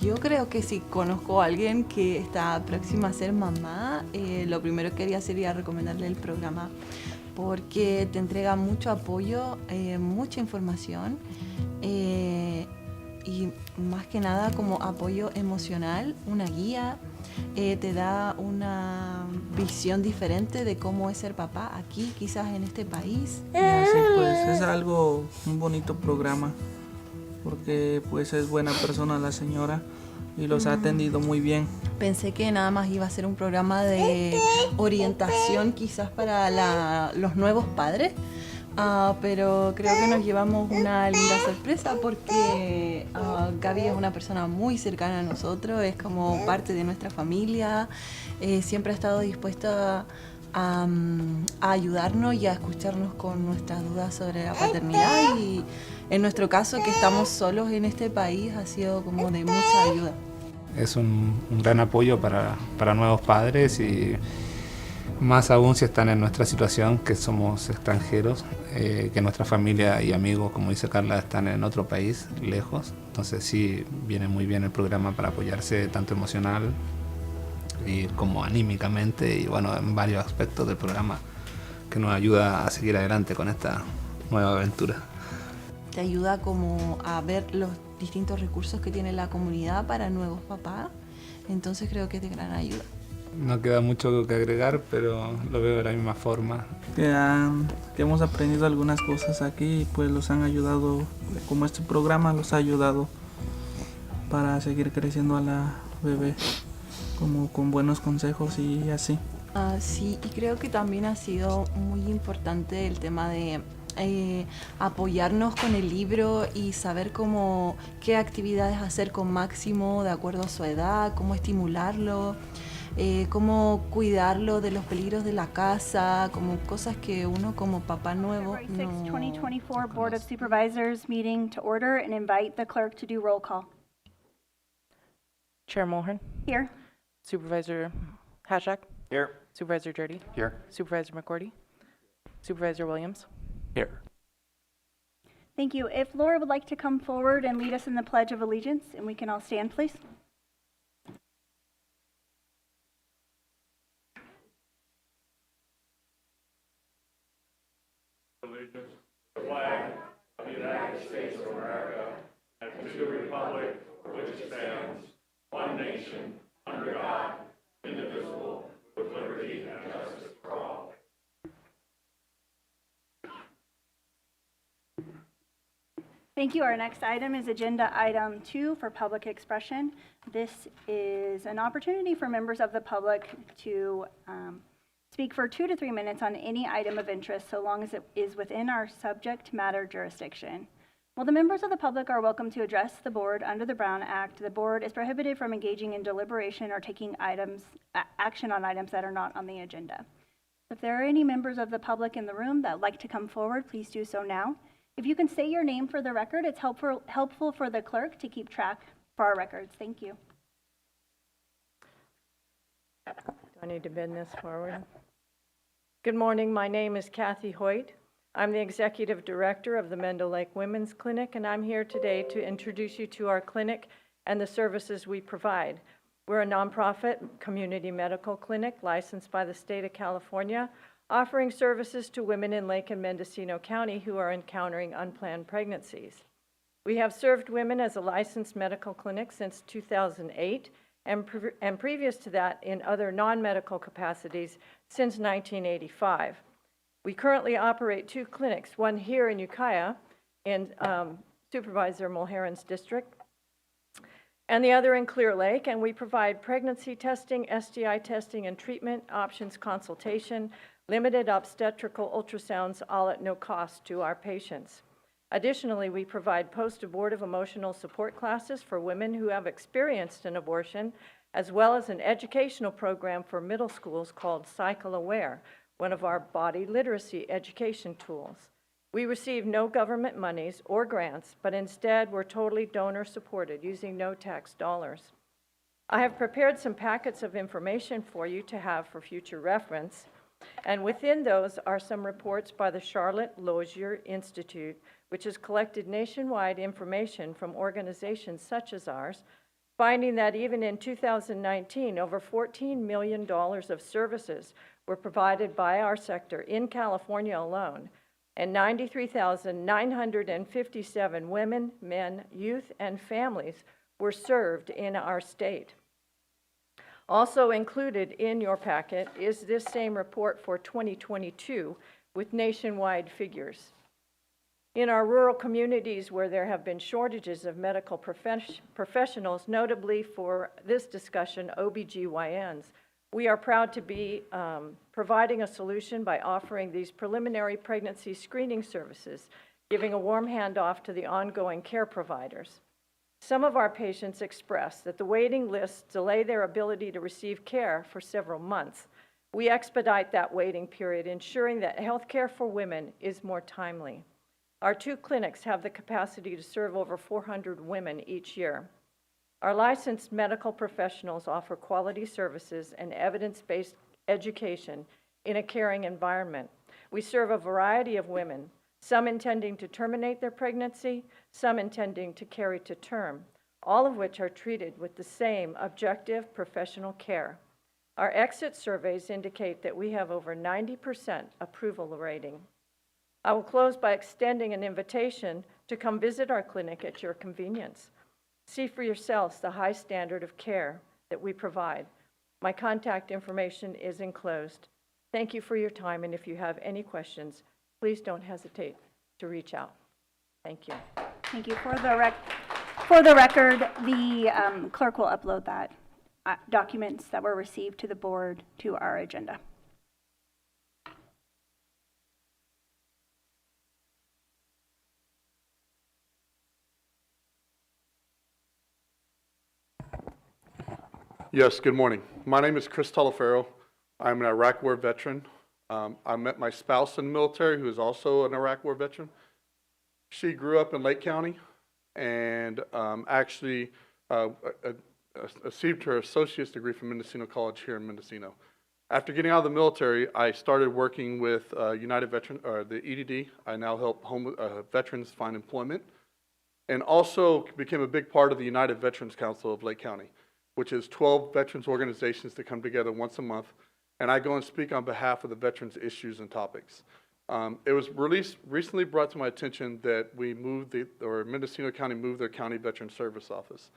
Yo creo que si conozco a alguien que está próxima a ser mamá, lo primero que haría sería recomendarle el programa porque te entrega mucho apoyo, mucha información y más que nada como apoyo emocional, una guía, te da una visión diferente de cómo es ser papá aquí, quizás en este país. Y así pues es un bonito programa, porque pues es buena persona la señora y los ha atendido muy bien. Pensé que nada más iba a ser un programa de orientación quizás para los nuevos padres, pero creo que nos llevamos una linda sorpresa porque Gaby es una persona muy cercana a nosotros, es como parte de nuestra familia, siempre ha estado dispuesta a ayudarnos y a escucharnos con nuestras dudas sobre la paternidad y en nuestro caso que estamos solos en este país ha sido como de mucha ayuda. Es un gran apoyo para nuevos padres y más aún si están en nuestra situación, que somos extranjeros, que nuestra familia y amigos, como dice Carla, están en otro país, lejos. Entonces sí, viene muy bien el programa para apoyarse tanto emocional y como anímicamente y bueno, en varios aspectos del programa que nos ayuda a seguir adelante con esta nueva aventura. Te ayuda como a ver los distintos recursos que tiene la comunidad para nuevos papás, entonces creo que es de gran ayuda. No queda mucho que agregar, pero lo veo de la misma forma. Que hemos aprendido algunas cosas aquí y pues los han ayudado, como este programa los ha ayudado para seguir creciendo a la bebé, como con buenos consejos y así. Sí, y creo que también ha sido muy importante el tema de apoyarnos con el libro y saber cómo qué actividades hacer con Máximo de acuerdo a su edad, cómo estimularlo, cómo cuidarlo de los peligros de la casa, como cosas que uno como papá nuevo February 6, no 2024 Board of conoce. Supervisors meeting to order and invite the clerk to do roll call. Chair Mulhern. Here. Supervisor Hashak. Here. Supervisor Dirty. Here. Supervisor McCourty. Supervisor Williams. Here. Thank you. If Laura would like to come forward and lead us in the Pledge of Allegiance, and we can all stand, please. Allegiance to the flag of the United States of America and to the republic for which it stands, one nation, under God, indivisible, with liberty and justice for all. Thank you. Our next item is Agenda Item 2 for public expression. This is an opportunity for members of the public to speak for 2 to 3 minutes on any item of interest, so long as it is within our subject matter jurisdiction. While the members of the public are welcome to address the board under the Brown Act, the board is prohibited from engaging in deliberation or taking action on items that are not on the agenda. If there are any members of the public in the room that would like to come forward, please do so now. If you can say your name for the record, it's helpful for the clerk to keep track for our records. Thank you. Do I need to bend this forward? Good morning. My name is Kathy Hoyt. I'm the Executive Director of the Mendel Lake Women's Clinic, and I'm here today to introduce you to our clinic and the services we provide. We're a nonprofit community medical clinic licensed by the state of California, offering services to women in Lake and Mendocino County who are encountering unplanned pregnancies. We have served women as a licensed medical clinic since 2008, and previous to that in other non-medical capacities since 1985. We currently operate 2 clinics, one here in Ukiah in Supervisor Mulheron's district, and the other in Clear Lake, and we provide pregnancy testing, STI testing, and treatment options consultation, limited obstetrical ultrasounds, all at no cost to our patients. Additionally, we provide post-abortive emotional support classes for women who have experienced an abortion, as well as an educational program for middle schools called Cycle Aware, one of our body literacy education tools. We receive no government monies or grants, but instead we're totally donor supported using no tax dollars. I have prepared some packets of information for you to have for future reference, and within those are some reports by the Charlotte Lozier Institute, which has collected nationwide information from organizations such as ours, finding that even in 2019, over $14 million of services were provided by our sector in California alone, and 93,957 women, men, youth, and families were served in our state. Also included in your packet is this same report for 2022 with nationwide figures. In our rural communities where there have been shortages of medical professionals, notably for this discussion, OBGYNs, we are proud to be providing a solution by offering these preliminary pregnancy screening services, giving a warm handoff to the ongoing care providers. Some of our patients express that the waiting lists delay their ability to receive care for several months. We expedite that waiting period, ensuring that health care for women is more timely. Our 2 clinics have the capacity to serve over 400 women each year. Our licensed medical professionals offer quality services and evidence-based education in a caring environment. We serve a variety of women, some intending to terminate their pregnancy, some intending to carry to term, all of which are treated with the same objective professional care. Our exit surveys indicate that we have over 90% approval rating. I will close by extending an invitation to come visit our clinic at your convenience. See for yourselves the high standard of care that we provide. My contact information is enclosed. Thank you for your time, and if you have any questions, please don't hesitate to reach out. Thank you. Thank you. For the record, the clerk will upload that documents that were received to the board to our agenda. Yes, good morning. My name is Chris Talafero. I'm an Iraq War veteran. I met my spouse in the military, who is also an Iraq War veteran. She grew up in Lake County and actually received her associate's degree from Mendocino College here in Mendocino. After getting out of the military, I started working with United Veteran, or the EDD. I now help veterans find employment, and also became a big part of the United Veterans Council of Lake County, which is 12 veterans organizations that come together once a month, and I go and speak on behalf of the veterans' issues and topics. It was recently brought to my attention that we moved Mendocino County moved their county veteran service office.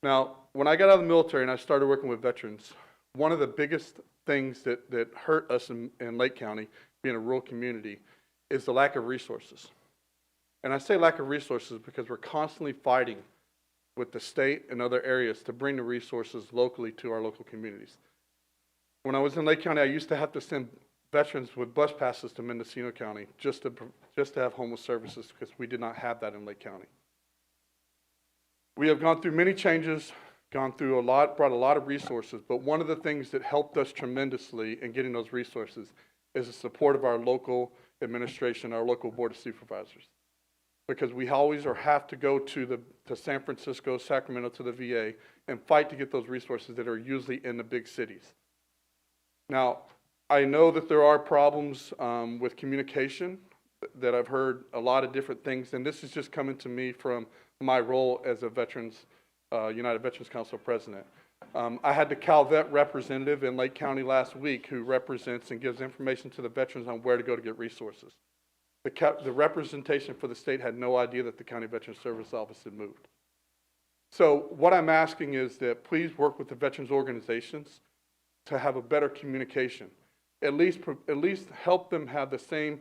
Now, when I got out of the military and I started working with veterans, one of the biggest things that hurt us in Lake County, being a rural community, is the lack of resources. And I say lack of resources because we're constantly fighting with the state and other areas to bring the resources locally to our local communities. When I was in Lake County, I used to have to send veterans with bus passes to Mendocino County just to have homeless services, because we did not have that in Lake County. We have gone through many changes, brought a lot of resources, but one of the things that helped us tremendously in getting those resources is the support of our local administration, our local board of supervisors. Because we always have to go to San Francisco, Sacramento, to the VA and fight to get those resources that are usually in the big cities. Now, I know that there are problems with communication, that I've heard a lot of different things, and this is just coming to me from my role as a United Veterans Council president. I had the CalVet representative in Lake County last week who represents and gives information to the veterans on where to go to get resources. The representation for the state had no idea that the County Veterans Service Office had moved. So what I'm asking is that please work with the veterans organizations to have a better communication. At least help them have the same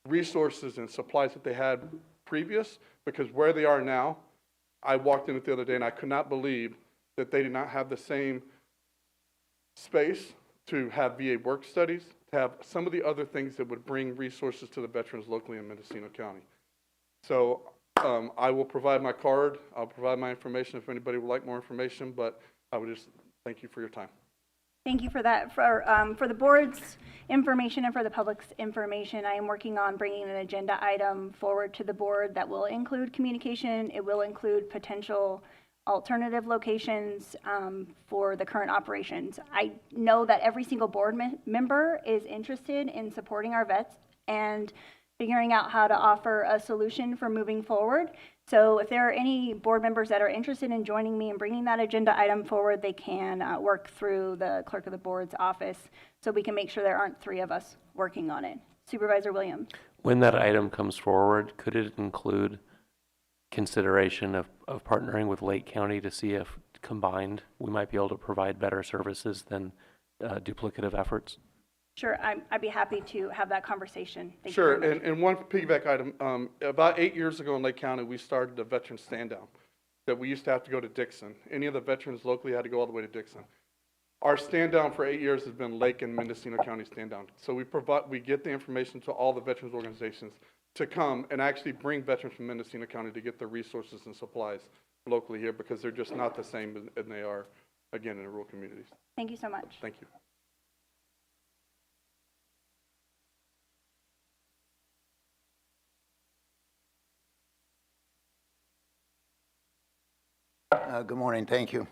resources and supplies that they had previous, because where they are now, I walked in it the other day and I could not believe that they did not have the same space to have VA work studies, to have some of the other things that would bring resources to the veterans locally in Mendocino County. So I will provide my card. I'll provide my information if anybody would like more information, but I would just thank you for your time. Thank you for that. For the board's information and for the public's information, I am working on bringing an agenda item forward to the board that will include communication. It will include potential alternative locations for the current operations. I know that every single board member is interested in supporting our vets and figuring out how to offer a solution for moving forward. So if there are any board members that are interested in joining me and bringing that agenda item forward, they can work through the clerk of the board's office so we can make sure there aren't 3 of us working on it. Supervisor Williams. When that item comes forward, could it include consideration of partnering with Lake County to see if combined we might be able to provide better services than duplicative efforts? Sure, I'd be happy to have that conversation. Thank you Sure, very much. and one piggyback item, about 8 years ago in Lake County, we started a veteran stand-down that we used to have to go to Dixon. Any of the veterans locally had to go all the way to Dixon. Our stand-down for 8 years has been Lake and Mendocino County stand-down. So we get the information to all the veterans organizations to come and actually bring veterans from Mendocino County to get the resources and supplies locally here, because they're just not the same as they are, again, in the rural communities. Thank you so much. Thank you. Good morning, thank you.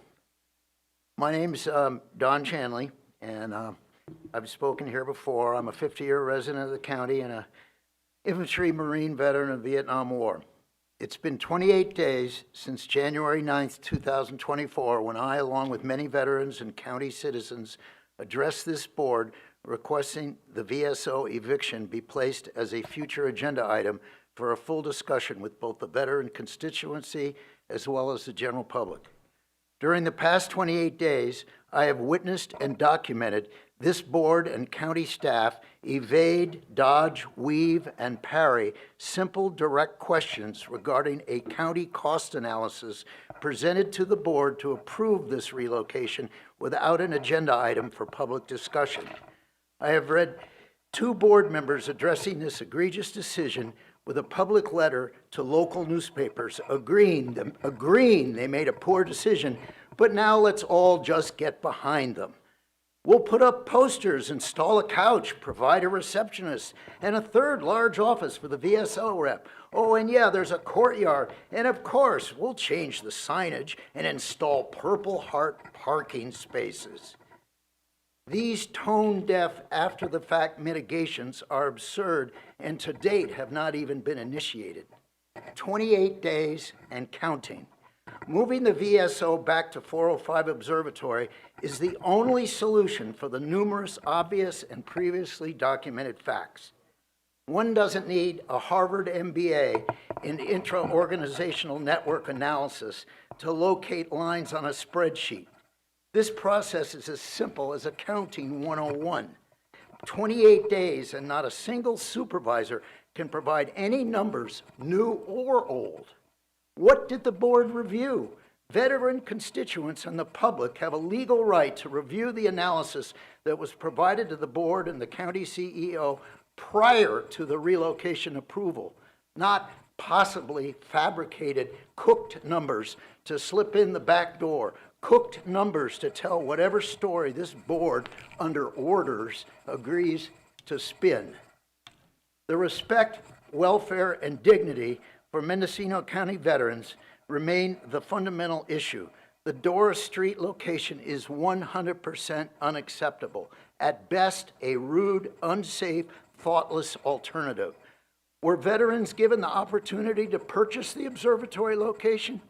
My name's Don Chanley, and I've spoken here before. I'm a 50-year resident of the county and a infantry Marine veteran of the Vietnam War. It's been 28 days since January 9th, 2024, when I, along with many veterans and county citizens, addressed this board requesting the VSO eviction be placed as a future agenda item for a full discussion with both the veteran constituency as well as the general public. During the past 28 days, I have witnessed and documented this board and county staff evade, dodge, weave, and parry simple, direct questions regarding a county cost analysis presented to the board to approve this relocation without an agenda item for public discussion. I have read 2 board members addressing this egregious decision with a public letter to local newspapers agreeing they made a poor decision, but now let's all just get behind them. We'll put up posters, install a couch, provide a receptionist, and a 3rd large office for the VSO rep. Oh, and yeah, there's a courtyard, and of course, we'll change the signage and install Purple Heart parking spaces. These tone-deaf, after-the-fact mitigations are absurd and to date have not even been initiated. 28 days and counting. Moving the VSO back to 405 Observatory is the only solution for the numerous obvious and previously documented facts. One doesn't need a Harvard MBA in intra-organizational network analysis to locate lines on a spreadsheet. This process is as simple as accounting 101. 28 days and not a single supervisor can provide any numbers, new or old. What did the board review? Veteran constituents and the public have a legal right to review the analysis that was provided to the board and the county CEO prior to the relocation approval, not possibly fabricated, cooked numbers to slip in the back door, cooked numbers to tell whatever story this board, under orders, agrees to spin. The respect, welfare, and dignity for Mendocino County veterans remain the fundamental issue. The Doris Street location is 100% unacceptable. At best, a rude, unsafe, thoughtless alternative. Were veterans given the opportunity to purchase the observatory location?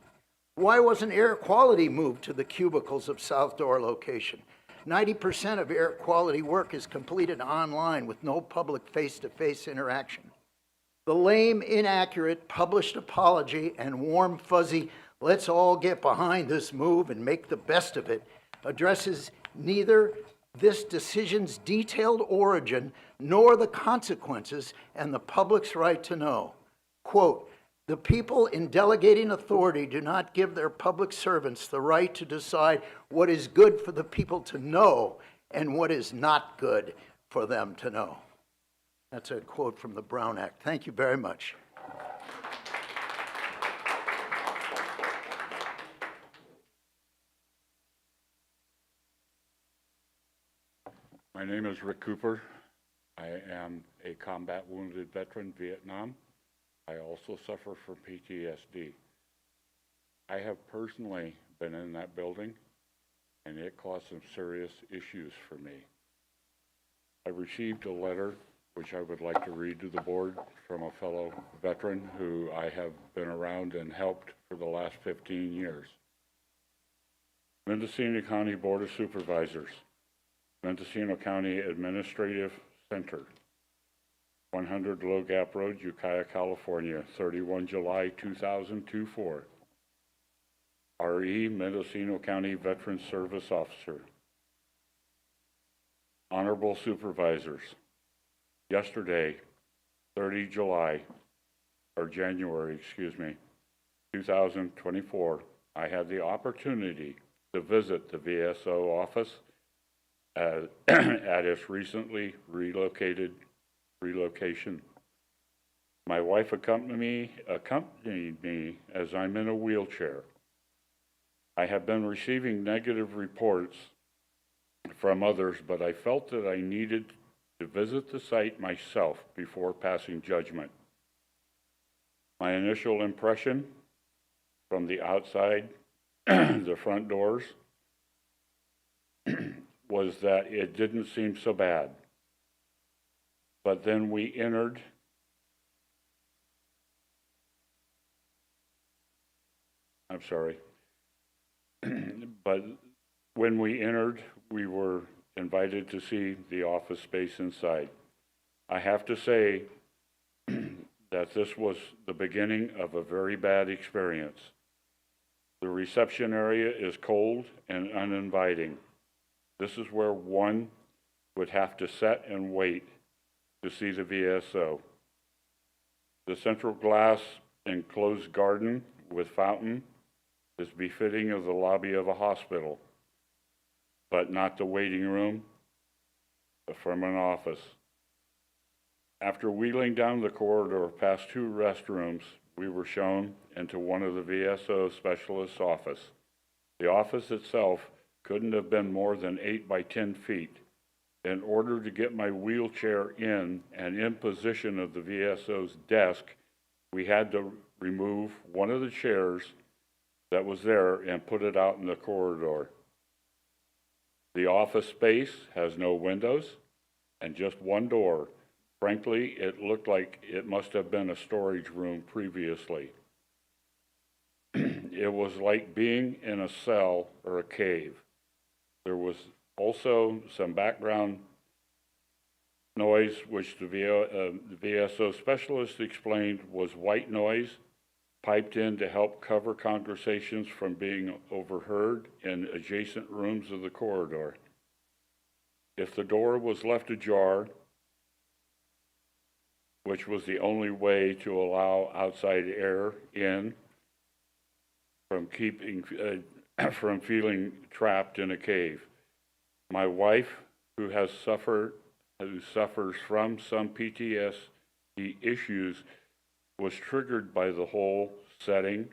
Why wasn't air quality moved to the cubicles of South Door location? 90% of air quality work is completed online with no public face-to-face interaction. The lame, inaccurate, published apology and warm, fuzzy, let's all get behind this move and make the best of it, addresses neither this decision's detailed origin nor the consequences and the public's right to know. Quote, the people in delegating authority do not give their public servants the right to decide what is good for the people to know and what is not good for them to know. That's a quote from the Brown Act. Thank you very much. My name is Rick Cooper. I am a combat wounded veteran, Vietnam. I also suffer from PTSD. I have personally been in that building, and it caused some serious issues for me. I received a letter which I would like to read to the board from a fellow veteran who I have been around and helped for the last 15 years. Mendocino County Board of Supervisors, Mendocino County Administrative Center, 100 Low Gap Road, Ukiah, California, 31 July 2024. R.E. Mendocino County Veteran Service Officer. Honorable Supervisors, yesterday, 30 January, 2024, I had the opportunity to visit the VSO office at its recently relocation. My wife accompanied me as I'm in a wheelchair. I have been receiving negative reports from others, but I felt that I needed to visit the site myself before passing judgment. My initial impression from the outside, the front doors, was that it didn't seem so bad. But then we entered but when we entered, we were invited to see the office space inside. I have to say that this was the beginning of a very bad experience. The reception area is cold and uninviting. This is where one would have to sit and wait to see the VSO. The central glass enclosed garden with fountain is befitting of the lobby of a hospital, but not the waiting room from an office. After wheeling down the corridor past 2 restrooms, we were shown into one of the VSO specialist's office. The office itself couldn't have been more than 8 by 10 feet. In order to get my wheelchair in and in position of the VSO's desk, we had to remove one of the chairs that was there and put it out in the corridor. The office space has no windows and just one door. Frankly, it looked like it must have been a storage room previously. It was like being in a cell or a cave. There was also some background noise, which the VSO specialist explained was white noise piped in to help cover conversations from being overheard in adjacent rooms of the corridor. If the door was left ajar, which was the only way to allow outside air in from from feeling trapped in a cave. My wife, who suffers from some PTSD issues, was triggered by the whole setting,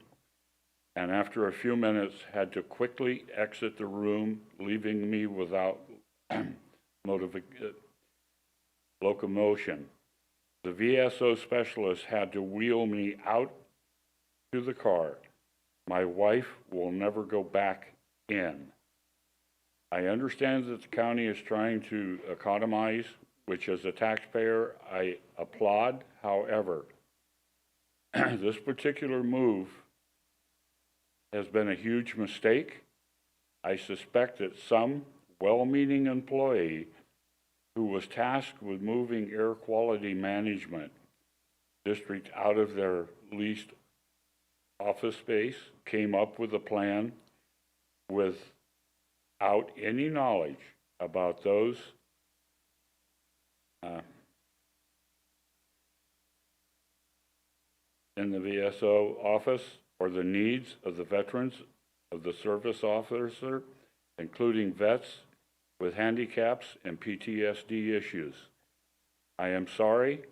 and after a few minutes had to quickly exit the room, leaving me without locomotion. The VSO specialist had to wheel me out to the car. My wife will never go back in. I understand that the county is trying to economize, which as a taxpayer I applaud. However, this particular move has been a huge mistake. I suspect that some well-meaning employee who was tasked with moving air quality management district out of their leased office space came up with a plan without any knowledge about those in the VSO office or the needs of the veterans of the service officer, including vets with handicaps and PTSD issues. I am sorry,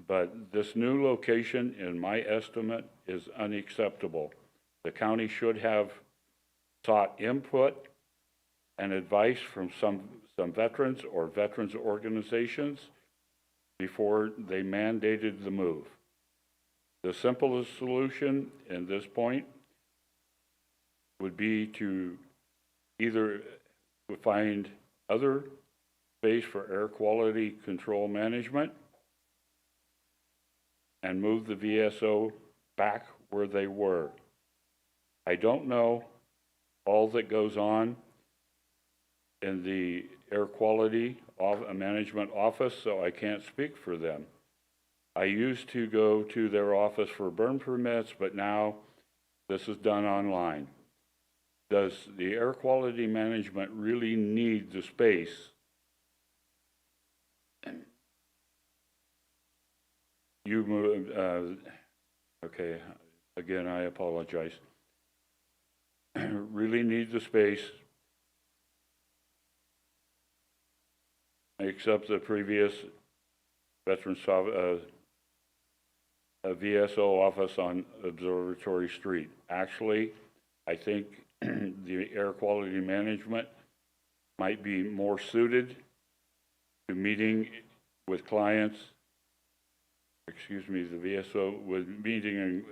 but this new location, in my estimate, is unacceptable. The county should have sought input and advice from some veterans or veterans organizations before they mandated the move. The simplest solution in this point would be to either find other space for air quality control management, and move the VSO back where they were. I don't know all that goes on in the air quality management office, so I can't speak for them. I used to go to their office for burn permits, but now this is done online. Does the air quality management really need the space? You move, okay, again, I apologize. Really need the space, except the previous Veterans VSO office on Observatory Street. Actually, I think the air quality management might be more suited to meeting with clients, the VSO with meeting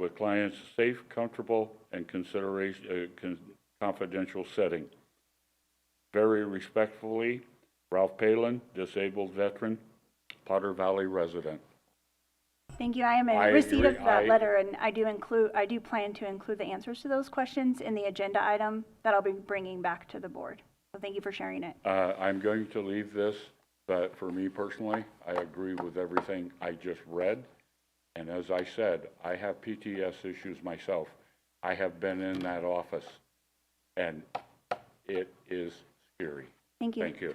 with clients, safe, comfortable, and confidential setting. Very respectfully, Ralph Palin, disabled veteran, Potter Valley resident. Thank you. I am in receipt of that letter, and I do plan to include the answers to those questions in the agenda item that I'll be bringing back to the board. So thank you for sharing it. I'm going to leave this, but for me personally, I agree with everything I just read. And as I said, I have PTS issues myself. I have been in that office, and it is scary. Thank you. Thank you.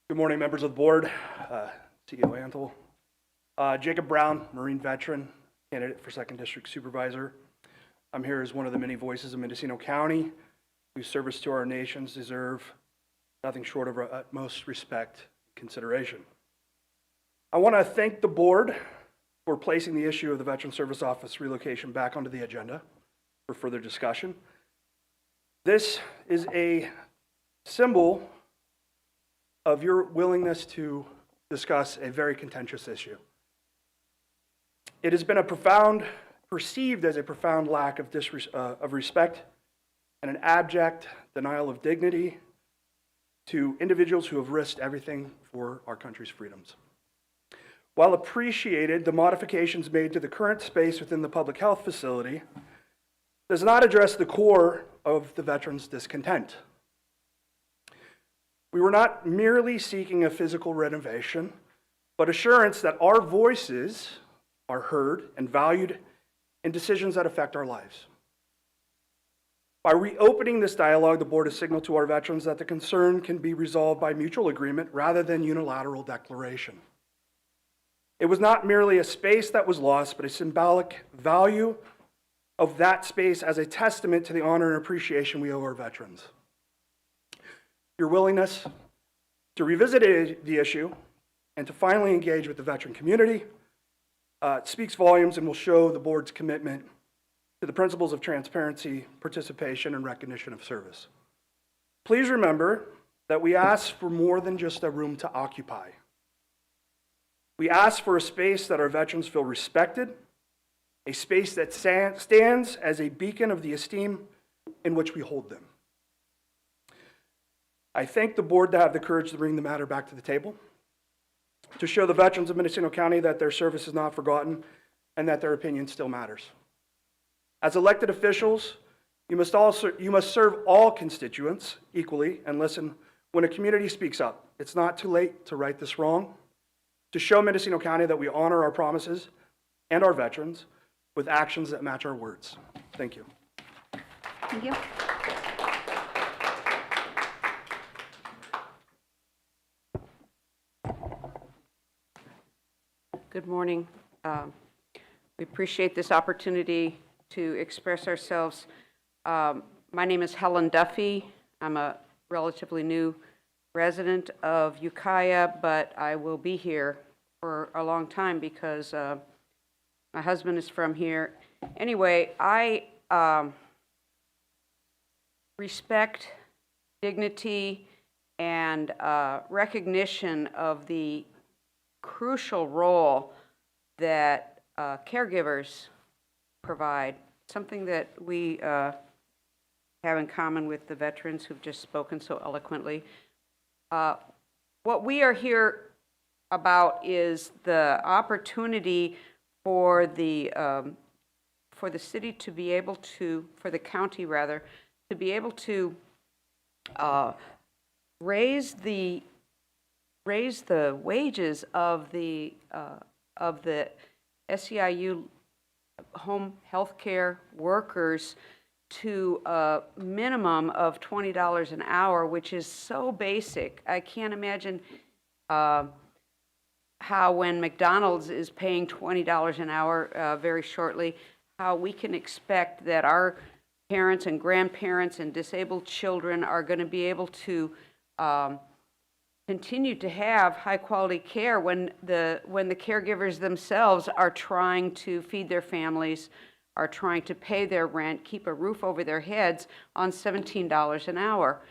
Good morning, members of the board, CEO Antle. Jacob Brown, Marine veteran, candidate for 2nd District Supervisor. I'm here as one of the many voices of Mendocino County whose service to our nations deserve nothing short of our utmost respect and consideration. I want to thank the board for placing the issue of the Veteran Service Office relocation back onto the agenda for further discussion. This is a symbol of your willingness to discuss a very contentious issue. It has been perceived as a profound lack of respect and an abject denial of dignity to individuals who have risked everything for our country's freedoms. While appreciated, the modifications made to the current space within the public health facility does not address the core of the veterans' discontent. We were not merely seeking a physical renovation, but assurance that our voices are heard and valued in decisions that affect our lives. By reopening this dialogue, the board has signaled to our veterans that the concern can be resolved by mutual agreement rather than unilateral declaration. It was not merely a space that was lost, but a symbolic value of that space as a testament to the honor and appreciation we owe our veterans. Your willingness to revisit the issue and to finally engage with the veteran community speaks volumes and will show the board's commitment to the principles of transparency, participation, and recognition of service. Please remember that we ask for more than just a room to occupy. We ask for a space that our veterans feel respected, a space that stands as a beacon of the esteem in which we hold them. I thank the board to have the courage to bring the matter back to the table, to show the veterans of Mendocino County that their service is not forgotten and that their opinion still matters. As elected officials, you must serve all constituents equally and listen when a community speaks up. It's not too late to right this wrong, to show Mendocino County that we honor our promises and our veterans with actions that match our words. Thank you. Thank you. Good morning. We appreciate this opportunity to express ourselves. My name is Helen Duffy. I'm a relatively new resident of Ukiah, but I will be here for a long time because my husband is from here. Anyway, I respect dignity and recognition of the crucial role that caregivers provide, something that we have in common with the veterans who've just spoken so eloquently. What we are here about is the opportunity for the city to be able to, for the county rather, to be able to raise the wages of the SEIU home health care workers to a minimum of $20 an hour, which is so basic. I can't imagine how when McDonald's is paying $20 an hour very shortly, how we can expect that our parents and grandparents and disabled children are going to be able to continue to have high quality care when the caregivers themselves are trying to feed their families, are trying to pay their rent, keep a roof over their heads on $17 an hour.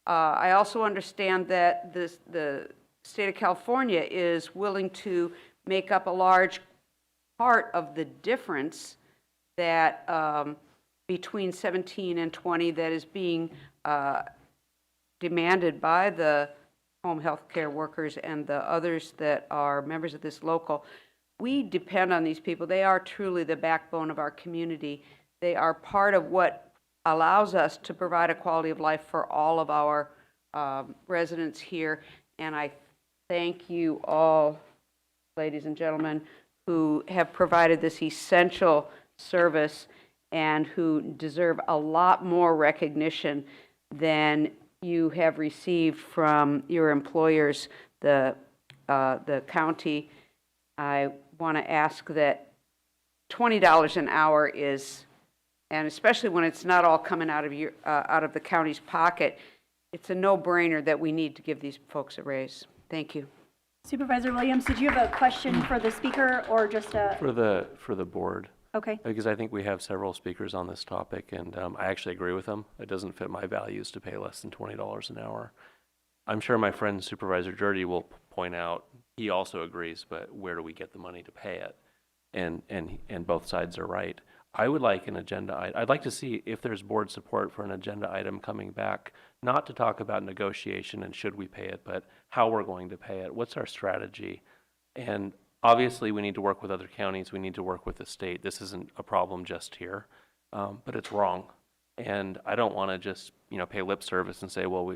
I also understand that the state of California is willing to make up a large part of the difference that between 17 and 20 that is being demanded by the home health care workers and the others that are members of this local. We depend on these people. They are truly the backbone of our community. They are part of what allows us to provide a quality of life for all of our residents here. And I thank you all, ladies and gentlemen, who have provided this essential service and who deserve a lot more recognition than you have received from your employers, the county. I want to ask that $20 an hour is, and especially when it's not all coming out of the county's pocket, it's a no-brainer that we need to give these folks a raise. Thank you. Supervisor Williams, did you have a question for the speaker or just a? For the board. Okay. Because I think we have several speakers on this topic, and I actually agree with them. It doesn't fit my values to pay less than $20 an hour. I'm sure my friend Supervisor Dirty will point out he also agrees, but where do we get the money to pay it? And both sides are right. I would like an agenda. I'd like to see if there's board support for an agenda item coming back, not to talk about negotiation and should we pay it, but how we're going to pay it. What's our strategy? And obviously, we need to work with other counties. We need to work with the state. This isn't a problem just here, but it's wrong. And I don't want to just, pay lip service and say, well,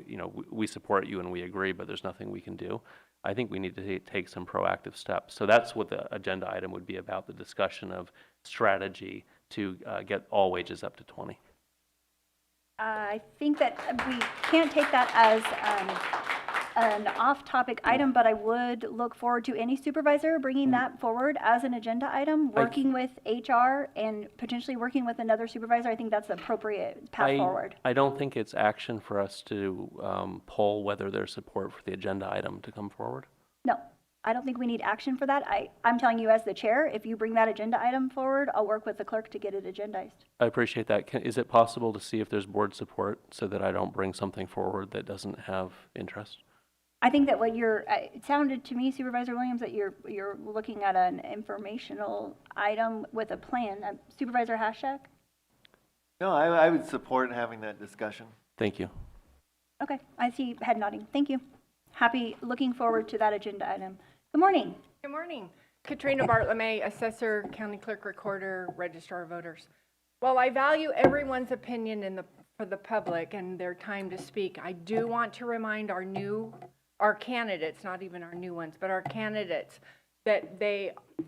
we support you and we agree, but there's nothing we can do. I think we need to take some proactive steps. So that's what the agenda item would be about, the discussion of strategy to get all wages up to 20. I think that we can't take that as an off-topic item, but I would look forward to any supervisor bringing that forward as an agenda item, working with HR and potentially working with another supervisor. I think that's the appropriate path forward. I don't think it's action for us to poll whether there's support for the agenda item to come forward. No, I don't think we need action for that. I'm telling you as the chair, if you bring that agenda item forward, I'll work with the clerk to get it agendized. I appreciate that. Is it possible to see if there's board support so that I don't bring something forward that doesn't have interest? I think that what it sounded to me, Supervisor Williams, that you're looking at an informational item with a plan. Supervisor Hashak? No, I would support having that discussion. Thank you. Okay, I see head nodding. Thank you. Looking forward to that agenda item. Good morning. Good morning. Katrina Bartlemay, Assessor, County Clerk, Recorder, Registrar of Voters. Well, I value everyone's opinion for the public and their time to speak. I do want to remind our candidates, not even our new ones, but our candidates, that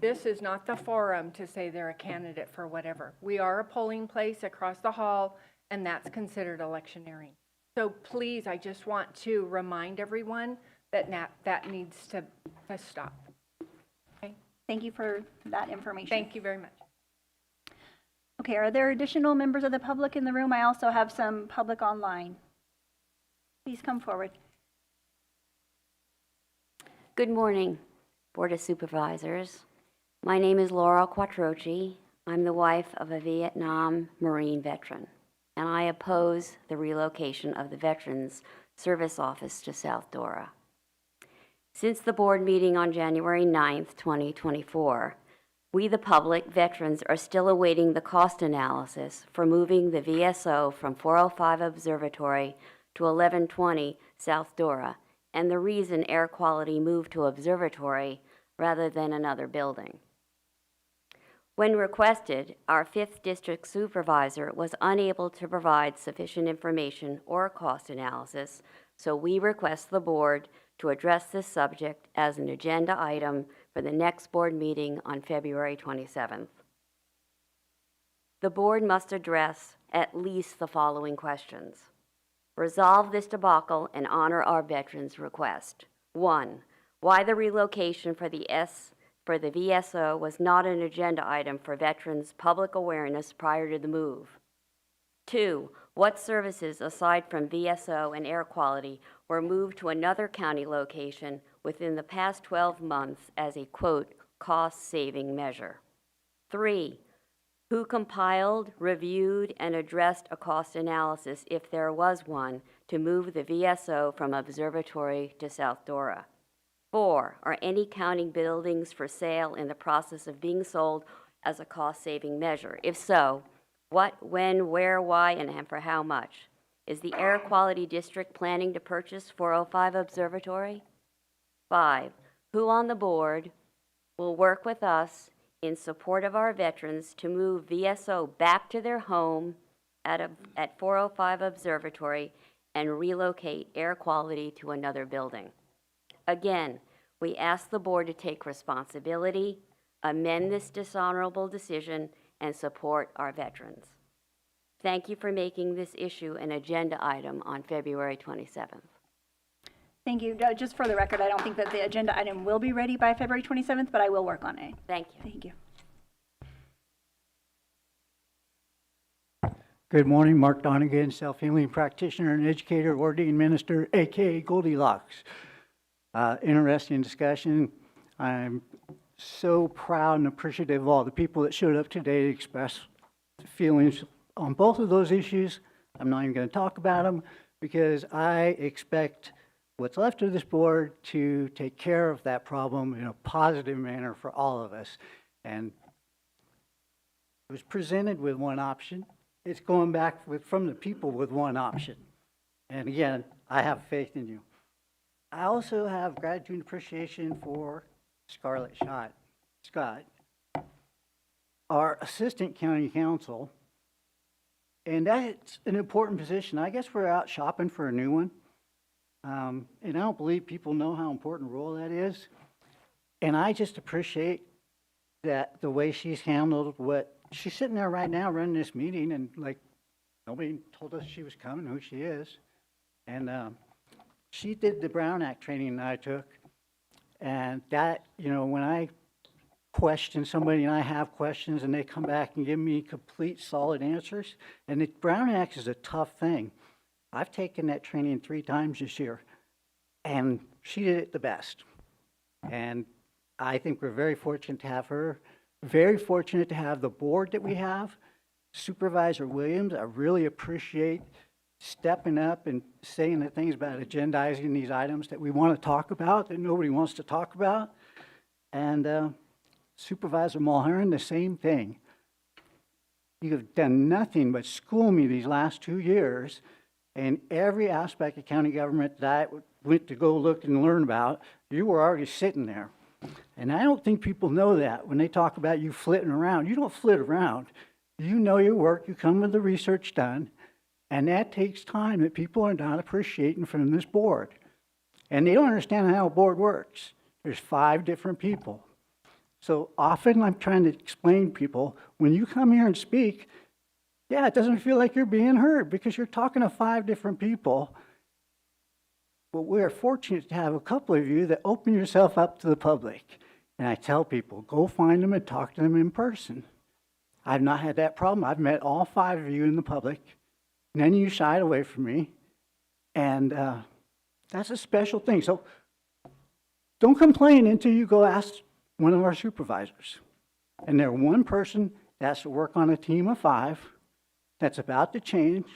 this is not the forum to say they're a candidate for whatever. We are a polling place across the hall, and that's considered electioneering. So please, I just want to remind everyone that that needs to stop. Okay? Thank you for that information. Thank you very much. Okay, are there additional members of the public in the room? I also have some public online. Please come forward. Good morning, Board of Supervisors. My name is Laura Quattrochi. I'm the wife of a Vietnam Marine veteran, and I oppose the relocation of the veterans Service Office to South Dora. Since the board meeting on January 9th, 2024, we, the public, veterans, are still awaiting the cost analysis for moving the VSO from 405 Observatory to 1120 South Dora, and the reason air quality moved to Observatory rather than another building. When requested, our 5th District Supervisor was unable to provide sufficient information or cost analysis, so we request the board to address this subject as an agenda item for the next board meeting on February 27th. The board must address at least the following questions. Resolve this debacle and honor our veterans' request. 1. Why the relocation for the VSO was not an agenda item for veterans' public awareness prior to the move. 2. What services, aside from VSO and air quality, were moved to another county location within the past 12 months as a, quote, cost-saving measure? 3. Who compiled, reviewed, and addressed a cost analysis, if there was one, to move the VSO from Observatory to South Dora? 4. Are any county buildings for sale in the process of being sold as a cost-saving measure? If so, what, when, where, why, and for how much? Is the Air Quality District planning to purchase 405 Observatory? 5. Who on the board will work with us in support of our veterans to move VSO back to their home at 405 Observatory and relocate air quality to another building? Again, we ask the board to take responsibility, amend this dishonorable decision, and support our veterans. Thank you for making this issue an agenda item on February 27th. Thank you. Just for the record, I don't think that the agenda item will be ready by February 27th, but I will work on it. Thank you. Thank you. Good morning, Mark Donegan, self-healing practitioner and educator, ordained minister, aka Goldilocks. Interesting discussion. I'm so proud and appreciative of all the people that showed up today to express feelings on both of those issues. I'm not even going to talk about them because I expect what's left of this board to take care of that problem in a positive manner for all of us. And it was presented with one option. It's going back from the people with one option. And again, I have faith in you. I also have gratitude and appreciation for Scarlett Scott, our assistant county counsel. And that's an important position. I guess we're out shopping for a new one. And I don't believe people know how important a role that is. And I just appreciate that the way she's handled what she's sitting there right now running this meeting, and like nobody told us she was coming, who she is. And she did the Brown Act training that I took. And that, when I question somebody and I have questions and they come back and give me complete solid answers, and the Brown Act is a tough thing. I've taken that training 3 times this year, and she did it the best. And I think we're very fortunate to have her, very fortunate to have the board that we have. Supervisor Williams, I really appreciate stepping up and saying the things about agendizing these items that we want to talk about, that nobody wants to talk about. And Supervisor Mulhern, the same thing. You have done nothing but school me these last 2 years, and every aspect of county government that I went to go look and learn about, you were already sitting there. And I don't think people know that when they talk about you flitting around. You don't flit around. You know your work, you come with the research done, and that takes time that people are not appreciating from this board. And they don't understand how a board works. There's 5 different people. So often I'm trying to explain to people, when you come here and speak, yeah, it doesn't feel like you're being heard because you're talking to 5 different people. But we're fortunate to have a couple of you that open yourself up to the public. And I tell people, go find them and talk to them in person. I've not had that problem. I've met all 5 of you in the public. None of you shied away from me. And that's a special thing. So don't complain until you go ask one of our supervisors. And they're one person that has to work on a team of 5 that's about to change.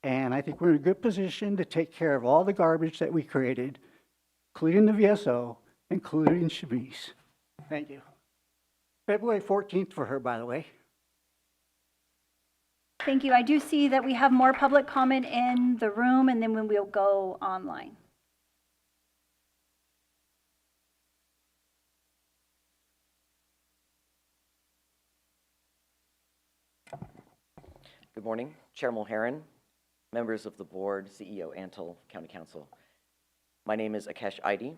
And I think we're in a good position to take care of all the garbage that we created, including the VSO, including Shanice. Thank you. February 14th for her, by the way. Thank you. I do see that we have more public comment in the room, and then we'll go online. Good morning, Chair Mulherin, members of the board, CEO Antle, County Council. My name is Akesh Aidi.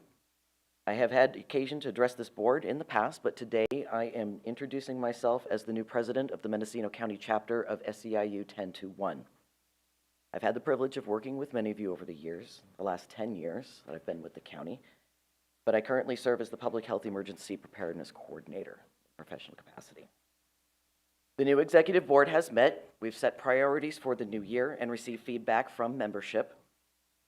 I have had occasion to address this board in the past, but today I am introducing myself as the new president of the Mendocino County chapter of SEIU 1021. I've had the privilege of working with many of you over the years, the last 10 years that I've been with the county, but I currently serve as the Public Health Emergency Preparedness Coordinator in professional capacity. The new executive board has met. We've set priorities for the new year and received feedback from membership.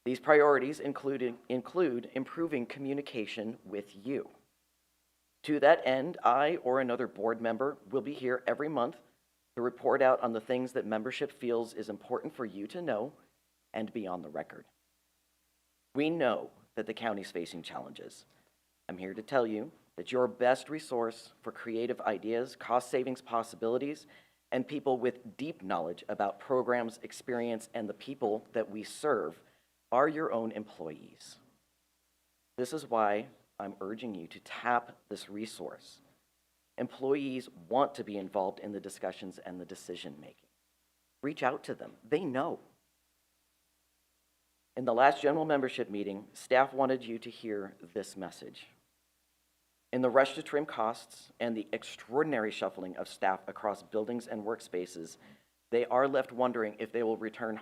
These priorities include improving communication with you. To that end, I or another board member will be here every month to report out on the things that membership feels is important for you to know and be on the record. We know that the county is facing challenges. I'm here to tell you that your best resource for creative ideas, cost savings possibilities, and people with deep knowledge about programs, experience, and the people that we serve are your own employees. This is why I'm urging you to tap this resource. Employees want to be involved in the discussions and the decision making. Reach out to them. They know. In the last general membership meeting, staff wanted you to hear this message. In the rush to trim costs and the extraordinary shuffling of staff across buildings and workspaces, they are left wondering if they will return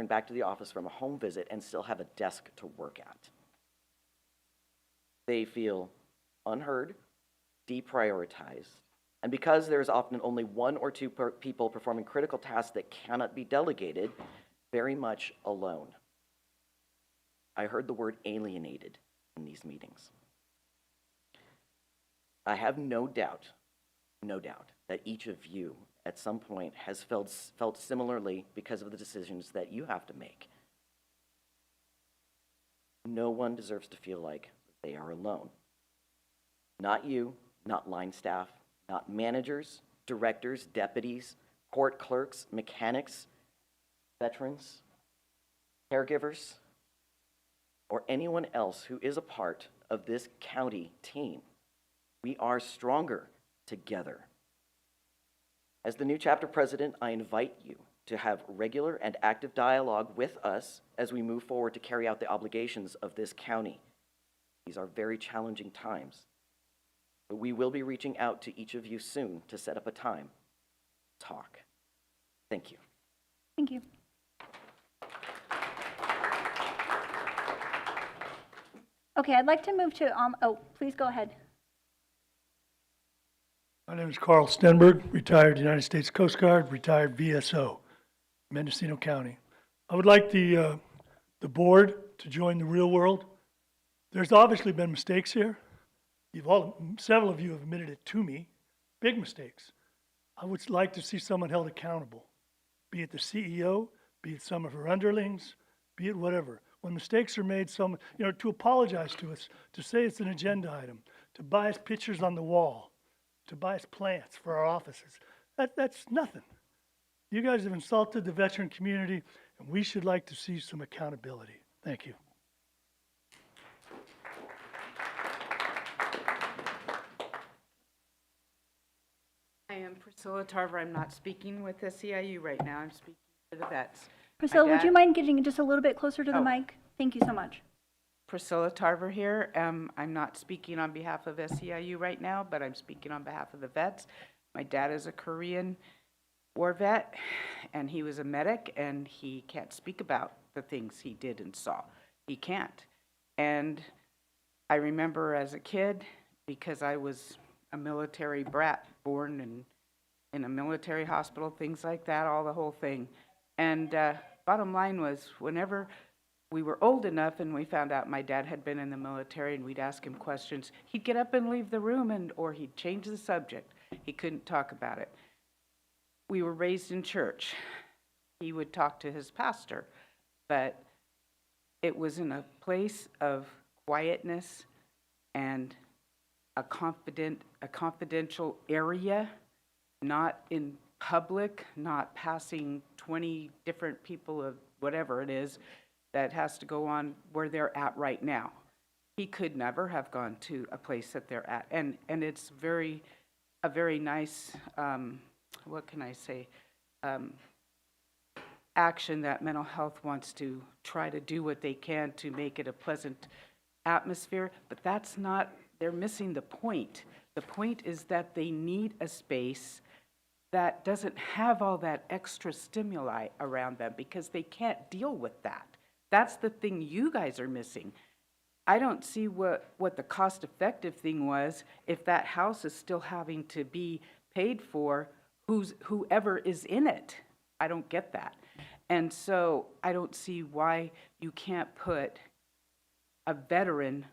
back to the office from a home visit and still have a desk to work at. They feel unheard, deprioritized, and because there is often only one or two people performing critical tasks that cannot be delegated, very much alone. I heard the word alienated in these meetings. I have no doubt that each of you at some point has felt similarly because of the decisions that you have to make. No one deserves to feel like they are alone. Not you, not line staff, not managers, directors, deputies, court clerks, mechanics, veterans, caregivers, or anyone else who is a part of this county team. We are stronger together. As the new chapter president, I invite you to have regular and active dialogue with us as we move forward to carry out the obligations of this county. These are very challenging times, but we will be reaching out to each of you soon to set up a time to talk. Thank you. Thank you. Okay, I'd like to move to, please go ahead. My name is Carl Stenberg, retired United States Coast Guard, retired VSO, Mendocino County. I would like the board to join the real world. There's obviously been mistakes here. Several of you have admitted it to me, big mistakes. I would like to see someone held accountable, be it the CEO, be it some of her underlings, be it whatever. When mistakes are made, to apologize to us, to say it's an agenda item, to buy us pictures on the wall, to buy us plants for our offices. That's nothing. You guys have insulted the veteran community, and we should like to see some accountability. Thank you. I am Priscilla Tarver. I'm not speaking with SEIU right now. I'm speaking for the vets. Priscilla, would you mind getting just a little bit closer to the mic? Thank you so much. Priscilla Tarver here. I'm not speaking on behalf of SEIU right now, but I'm speaking on behalf of the vets. My dad is a Korean war vet, and he was a medic, and he can't speak about the things he did and saw. He can't. And I remember as a kid, because I was a military brat, born in a military hospital, things like that, the whole thing. And bottom line was, whenever we were old enough and we found out my dad had been in the military and we'd ask him questions, he'd get up and leave the room, or he'd change the subject. He couldn't talk about it. We were raised in church. he would talk to his pastor. But it was in a place of quietness and a confidential area, not in public, not passing 20 different people of whatever it is that has to go on where they're at right now. He could never have gone to a place that they're at. And it's a very nice, what can I say, action that mental health wants to try to do what they can to make it a pleasant atmosphere, but that's not, they're missing the point. The point is that they need a space that doesn't have all that extra stimuli around them because they can't deal with that. That's the thing you guys are missing. I don't see what the cost-effective thing was if that house is still having to be paid for whoever is in it. I don't get that. And so I don't see why you can't put a veteran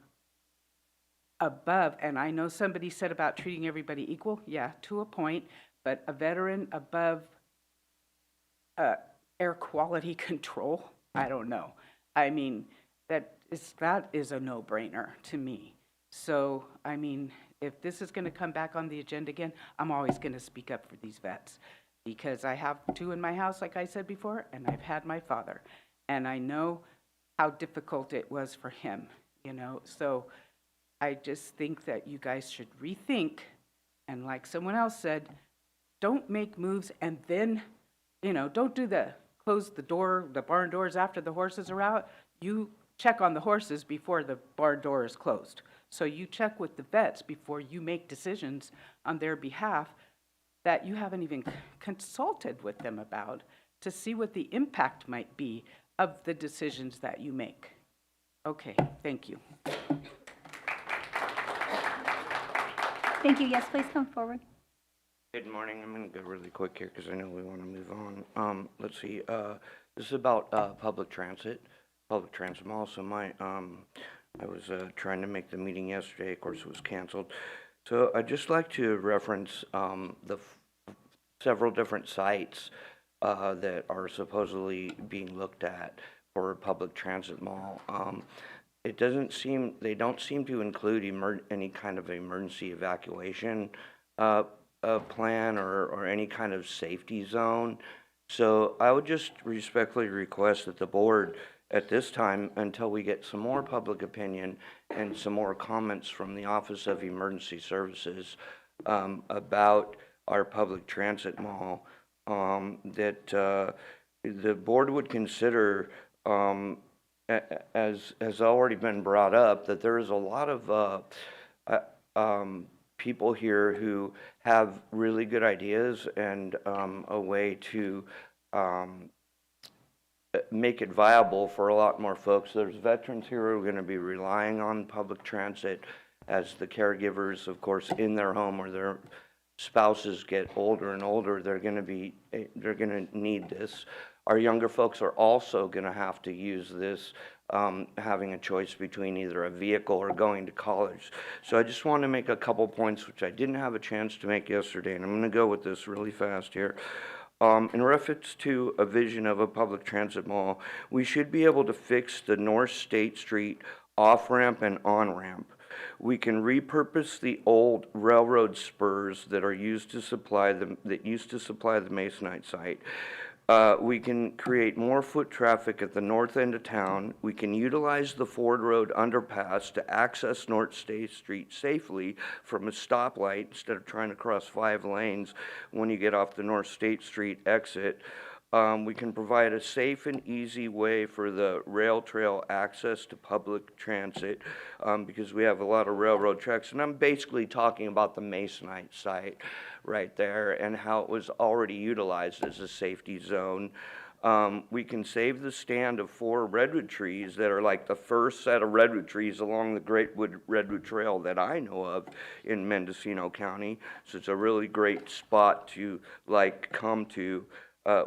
above, and I know somebody said about treating everybody equal, yeah, to a point, but a veteran above air quality control, I don't know. I mean, that is a no-brainer to me. So, I mean, if this is going to come back on the agenda again, I'm always going to speak up for these vets because I have 2 in my house, like I said before, and I've had my father. And I know how difficult it was for him, you know. So I just think that you guys should rethink, and like someone else said, don't make moves and then, you know, don't do close the barn doors after the horses are out. You check on the horses before the barn door is closed. So you check with the vets before you make decisions on their behalf that you haven't even consulted with them about to see what the impact might be of the decisions that you make. Okay, thank you. Thank you. Yes, please come forward. Good morning. I'm going to go really quick here because I know we want to move on. Let's see. This is about public transit mall. So I was trying to make the meeting yesterday. Of course, it was canceled. So I'd just like to reference the several different sites that are supposedly being looked at for a public transit mall. They don't seem to include any kind of emergency evacuation plan or any kind of safety zone. So I would just respectfully request that the board at this time, until we get some more public opinion and some more comments from the Office of Emergency Services about our public transit mall, that the board would consider, as has already been brought up, that there is a lot of people here who have really good ideas and a way to make it viable for a lot more folks. There's veterans here who are going to be relying on public transit as the caregivers, of course, in their home or their spouses get older and older. They're going to need this. Our younger folks are also going to have to use this, having a choice between either a vehicle or going to college. So I just want to make a couple points which I didn't have a chance to make yesterday, and I'm going to go with this really fast here. In reference to a vision of a public transit mall, we should be able to fix the North State Street off-ramp and on-ramp. We can repurpose the old railroad spurs that used to supply the Masonite site. We can create more foot traffic at the north end of town. We can utilize the Ford Road underpass to access North State Street safely from a stoplight instead of trying to cross 5 lanes when you get off the North State Street exit. We can provide a safe and easy way for the rail trail access to public transit because we have a lot of railroad tracks. And I'm basically talking about the Masonite site right there and how it was already utilized as a safety zone. We can save the stand of 4 redwood trees that are like the first set of redwood trees along the Great Redwood Trail that I know of in Mendocino County. So it's a really great spot to come to.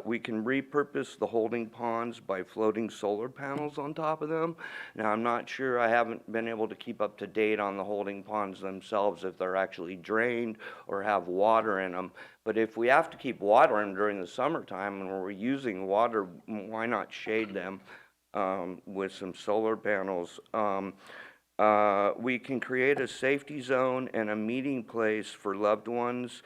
We can repurpose the holding ponds by floating solar panels on top of them. Now, I'm not sure, I haven't been able to keep up to date on the holding ponds themselves, if they're actually drained or have water in them. But if we have to keep water in during the summertime and we're using water, why not shade them with some solar panels? We can create a safety zone and a meeting place for loved ones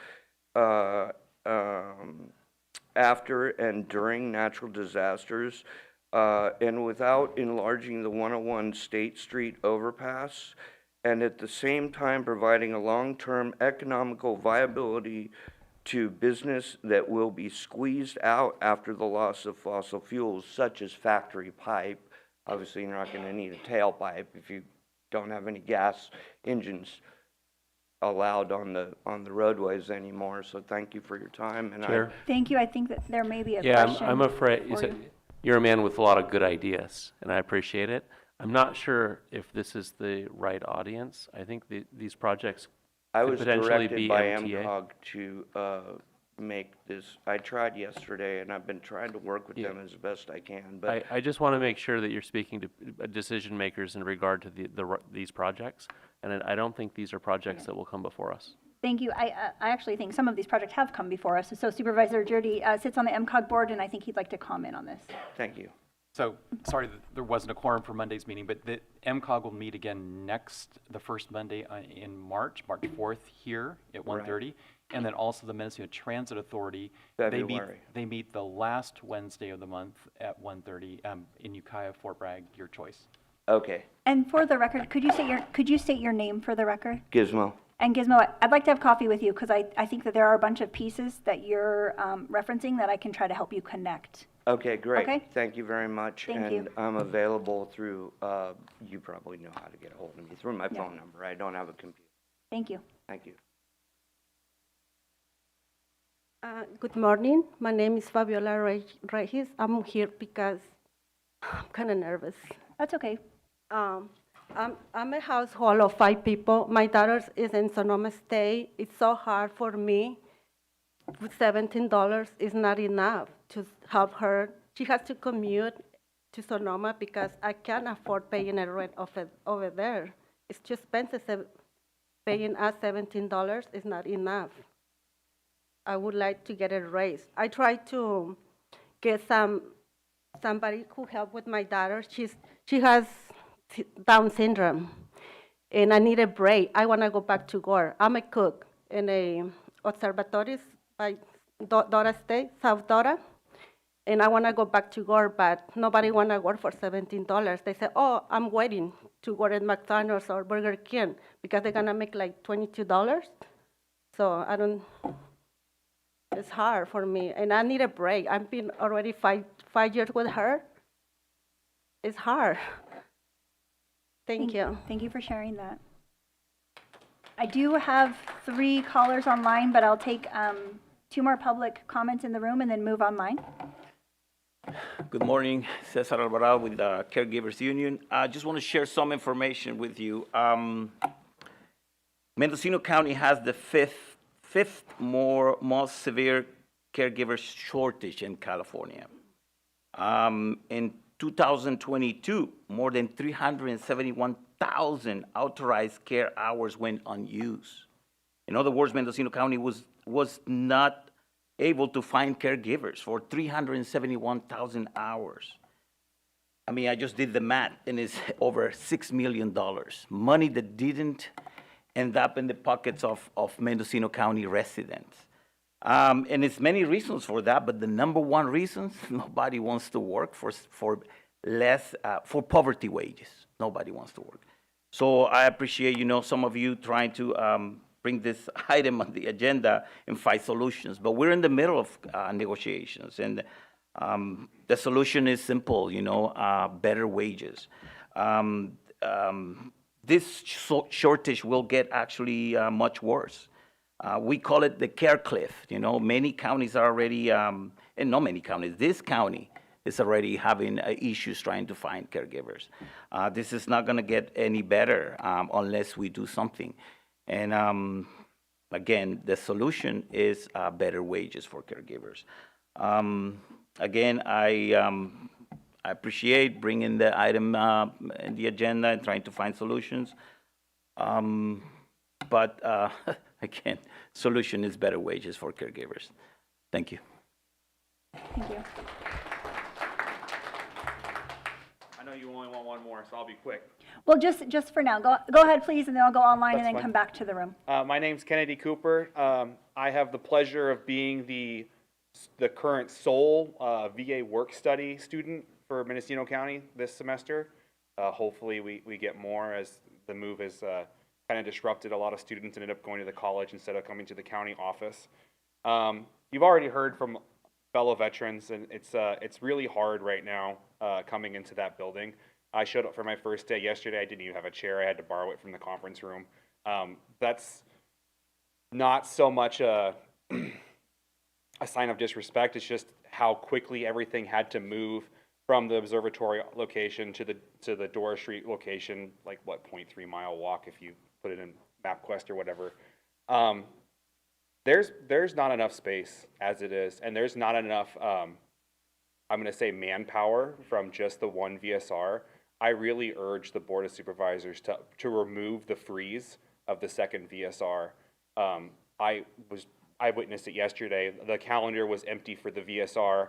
after and during natural disasters, and without enlarging the 101 State Street overpass, and at the same time providing a long-term economical viability to business that will be squeezed out after the loss of fossil fuels, such as factory pipe. Obviously, you're not going to need a tailpipe if you don't have any gas engines allowed on the roadways anymore. So thank you for your time. And Chair? Thank you. I think that there may be a Yeah, question. I'm afraid for you. you're a man with a lot of good ideas, and I appreciate it. I'm not sure if this is the right audience. I think these projects I could was potentially directed be by MTA. MCOG to make this. I tried yesterday, and I've been trying to work with them as best I can. But I just want to make sure that you're speaking to decision makers in regard to these projects, and I don't think these are projects that will come before us. Thank you. I actually think some of these projects have come before us. So Supervisor Jurdy sits on the MCOG board, and I think he'd like to comment on this. thank you. So, sorry that there wasn't a quorum for Monday's meeting, but the MCOG will meet again the first Monday in March 4th here at 1:30. And then also the Mendocino Transit Authority, February. they meet the last Wednesday of the month at 1:30 in Ukiah, Fort Bragg, your choice. Okay. And for the record, could you state your name for the record? Gizmo. And Gizmo, I'd like to have coffee with you because I think that there are a bunch of pieces that you're referencing that I can try to help you connect. Okay, great. Okay. Thank you very much. Thank you. I'm available through, you probably know how to get a hold of me, through my phone number. I don't have a computer. Thank you. Thank you. Good morning. My name is Fabiola Regis. I'm here because I'm kind of nervous. That's okay. I'm a household of 5 people. My daughter is in Sonoma State. It's so hard for me. With $17 is not enough to help her. She has to commute to Sonoma because I can't afford paying a rent over there. It's too expensive. Paying us $17 is not enough. I would like to get a raise. I tried to get somebody who help with my daughter. She has Down syndrome, and I need a break. I want to go back to work. I'm a cook in a observatories by Dora State, South Dora, and I want to go back to work, but nobody want to work for $17. They say, oh, I'm waiting to work at McDonald's or Burger King because they're going to make like $22. So I don't. It's hard for me, and I need a break. I've been already five years with her. It's hard. Thank you. Thank you for sharing that. I do have 3 callers online, but I'll take 2 more public comments in the room and then move online. Good morning, Cesar Alvarado with the Caregivers Union. I just want to share some information with you. Mendocino County has the fifth most severe caregiver shortage in California. In 2022, more than 371,000 authorized care hours went unused. In other words, Mendocino County was not able to find caregivers for 371,000 hours. I mean, I just did the math, and it's over $6 million. Money that didn't end up in the pockets of Mendocino County residents. And it's many reasons for that, but the number one reason, nobody wants to work for poverty wages. Nobody wants to work. So I appreciate, some of you trying to bring this item on the agenda and find solutions, but we're in the middle of negotiations, and the solution is simple, better wages. This shortage will get actually much worse. We call it the care cliff. Many counties are already, and not many counties, this county is already having issues trying to find caregivers. This is not going to get any better unless we do something. And again, the solution is better wages for caregivers. Again, I appreciate bringing the item in the agenda and trying to find solutions. But again, solution is better wages for caregivers. Thank you. Thank you. I know you only want one more, so I'll be quick. Well, just for now, go ahead, please, and then I'll go online and That's then fine. come back to the room. My name's Kennedy Cooper. I have the pleasure of being the current sole VA work study student for Mendocino County this semester. Hopefully we get more, as the move has kind of disrupted a lot of students and ended up going to the college instead of coming to the county office. You've already heard from fellow veterans, and it's really hard right now coming into that building. I showed up for my first day yesterday. I didn't even have a chair. I had to borrow it from the conference room. That's not so much a sign of disrespect. It's just how quickly everything had to move from the observatory location to the Dora Street location, like what, 0.3 mile walk if you put it in MapQuest or whatever. There's not enough space as it is, and there's not enough, I'm going to say, manpower from just the one VSR. I really urge the Board of Supervisors to remove the freeze of the second VSR. I witnessed it yesterday. The calendar was empty for the VSR.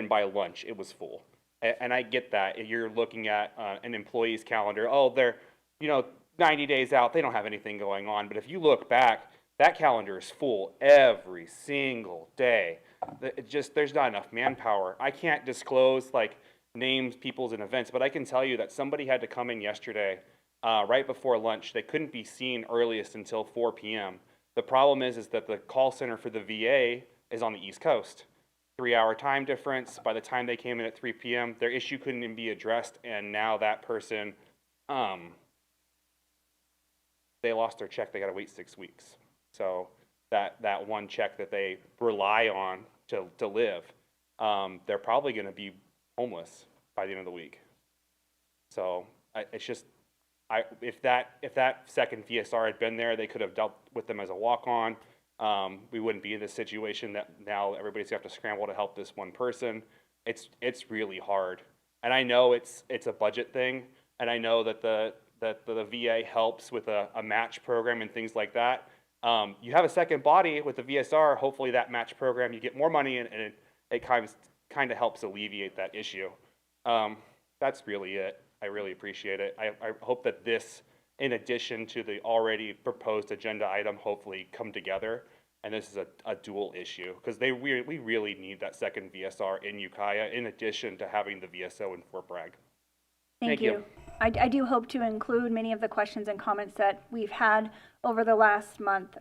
By lunch, it was full. And I get that. You're looking at an employee's calendar. Oh, they're 90 days out. They don't have anything going on. But if you look back, that calendar is full every single day. There's not enough manpower. I can't disclose names, peoples, and events, but I can tell you that somebody had to come in yesterday right before lunch. They couldn't be seen earliest until 4 p.m. The problem is that the call center for the VA is on the East Coast. 3-hour time difference. By the time they came in at 3 p.m., their issue couldn't even be addressed, and now that person, they lost their check. They got to wait 6 weeks. So that one check that they rely on to live, they're probably going to be homeless by the end of the week. So it's just, if that second VSR had been there, they could have dealt with them as a walk-on. We wouldn't be in this situation that now everybody's got to scramble to help this one person. It's really hard, and I know it's a budget thing, and I know that the VA helps with a match program and things like that. You have a second body with the VSR. Hopefully, that match program, you get more money, and it kind of helps alleviate that issue. That's really it. I really appreciate it. I hope that this, in addition to the already proposed agenda item, hopefully come together, and this is a dual issue, because we really need that second VSR in Ukiah, in addition to having the VSO in Fort Bragg. Thank you. I do hope to include many of the questions and comments that we've had over the last month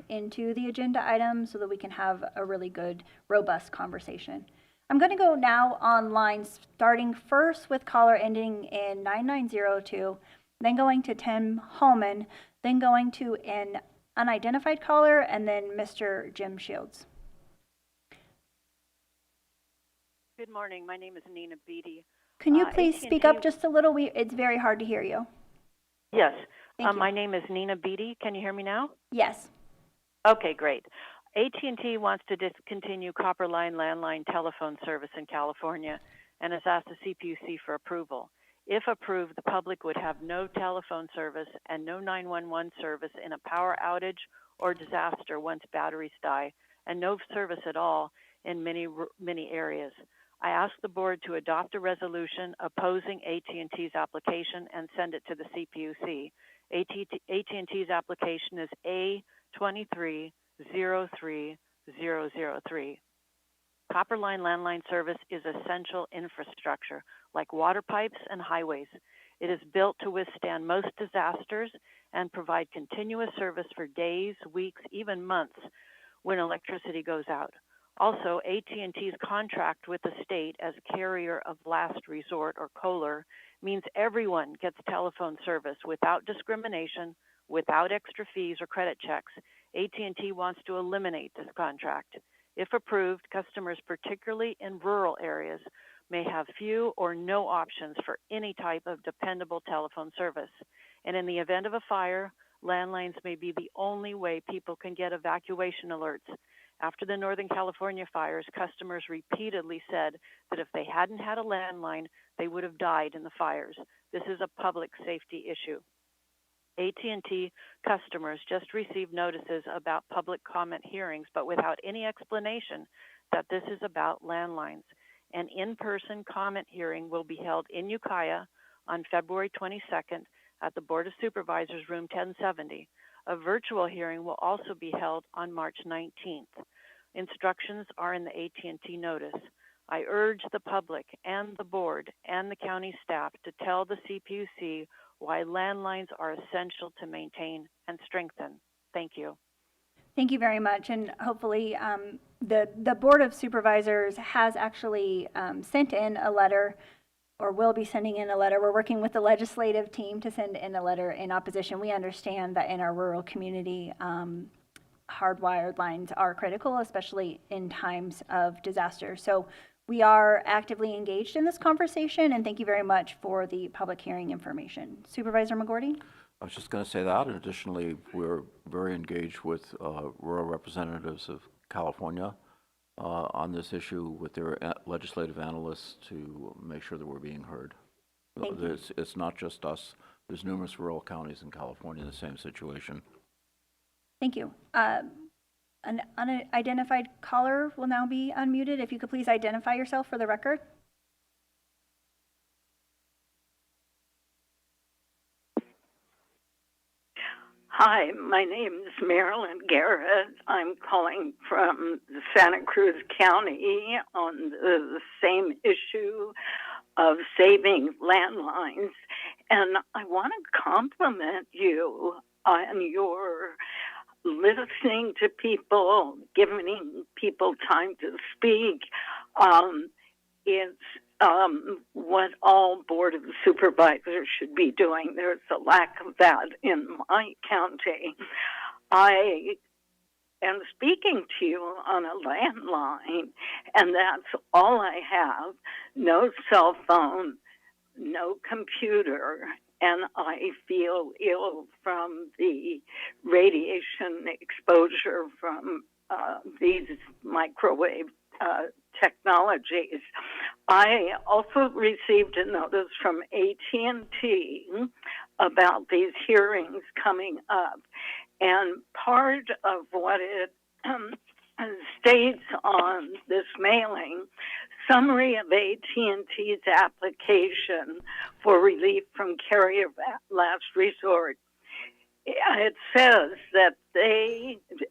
into the agenda item so that we can have a really good, robust conversation. I'm going to go now online, starting first with caller ending in 9902, then going to Tim Holman, then going to an unidentified caller, and then Mr. Jim Shields. Good morning. My name is Nina Beatty. Can you please speak up just a little? It's very hard to hear you. Yes. Thank you. My name is Nina Beatty. Can you hear me now? Yes. Okay, great. AT&T wants to discontinue copper line landline telephone service in California and has asked the CPUC for approval. If approved, the public would have no telephone service and no 911 service in a power outage or disaster once batteries die, and no service at all in many areas. I ask the board to adopt a resolution opposing AT&T's application and send it to the CPUC. AT&T's application is A2303003. Copper line landline service is essential infrastructure, like water pipes and highways. It is built to withstand most disasters and provide continuous service for days, weeks, even months when electricity goes out. Also, AT&T's contract with the state as carrier of last resort, or COLR, means everyone gets telephone service without discrimination, without extra fees or credit checks. AT&T wants to eliminate this contract. If approved, customers, particularly in rural areas, may have few or no options for any type of dependable telephone service. And in the event of a fire, landlines may be the only way people can get evacuation alerts After the Northern California fires, customers repeatedly said that if they hadn't had a landline, they would have died in the fires. This is a public safety issue. AT&T customers just received notices about public comment hearings, but without any explanation that this is about landlines. An in-person comment hearing will be held in Ukiah on February 22nd at the Board of Supervisors, room 1070. A virtual hearing will also be held on March 19th. Instructions are in the AT&T notice. I urge the public and the board and the county staff to tell the CPUC why landlines are essential to maintain and strengthen. Thank you. Thank you very much, and hopefully the Board of Supervisors has actually sent in a letter, or will be sending in a letter. We're working with the legislative team to send in a letter in opposition. We understand that in our rural community, hardwired lines are critical, especially in times of disaster. So we are actively engaged in this conversation, and thank you very much for the public hearing information. Supervisor McGordy? I was just going to say that, and additionally, we're very engaged with rural representatives of California on this issue with their legislative analysts to make sure that we're being heard. It's not just us. There's numerous rural counties in California in the same situation. Thank you. An unidentified caller will now be unmuted. If you could please identify yourself for the record. Hi, my name is Marilyn Garrett. I'm calling from Santa Cruz County on the same issue of saving landlines. And I want to compliment you on your listening to people, giving people time to speak. It's what all Board of Supervisors should be doing. There's a lack of that in my county. I am speaking to you on a landline, and that's all I have. No cell phone, no computer, and I feel ill from the radiation exposure from these microwave technologies. I also received a notice from AT&T about these hearings coming up, and part of what it states on this mailing, summary of AT&T's application for relief from carrier last resort. It says that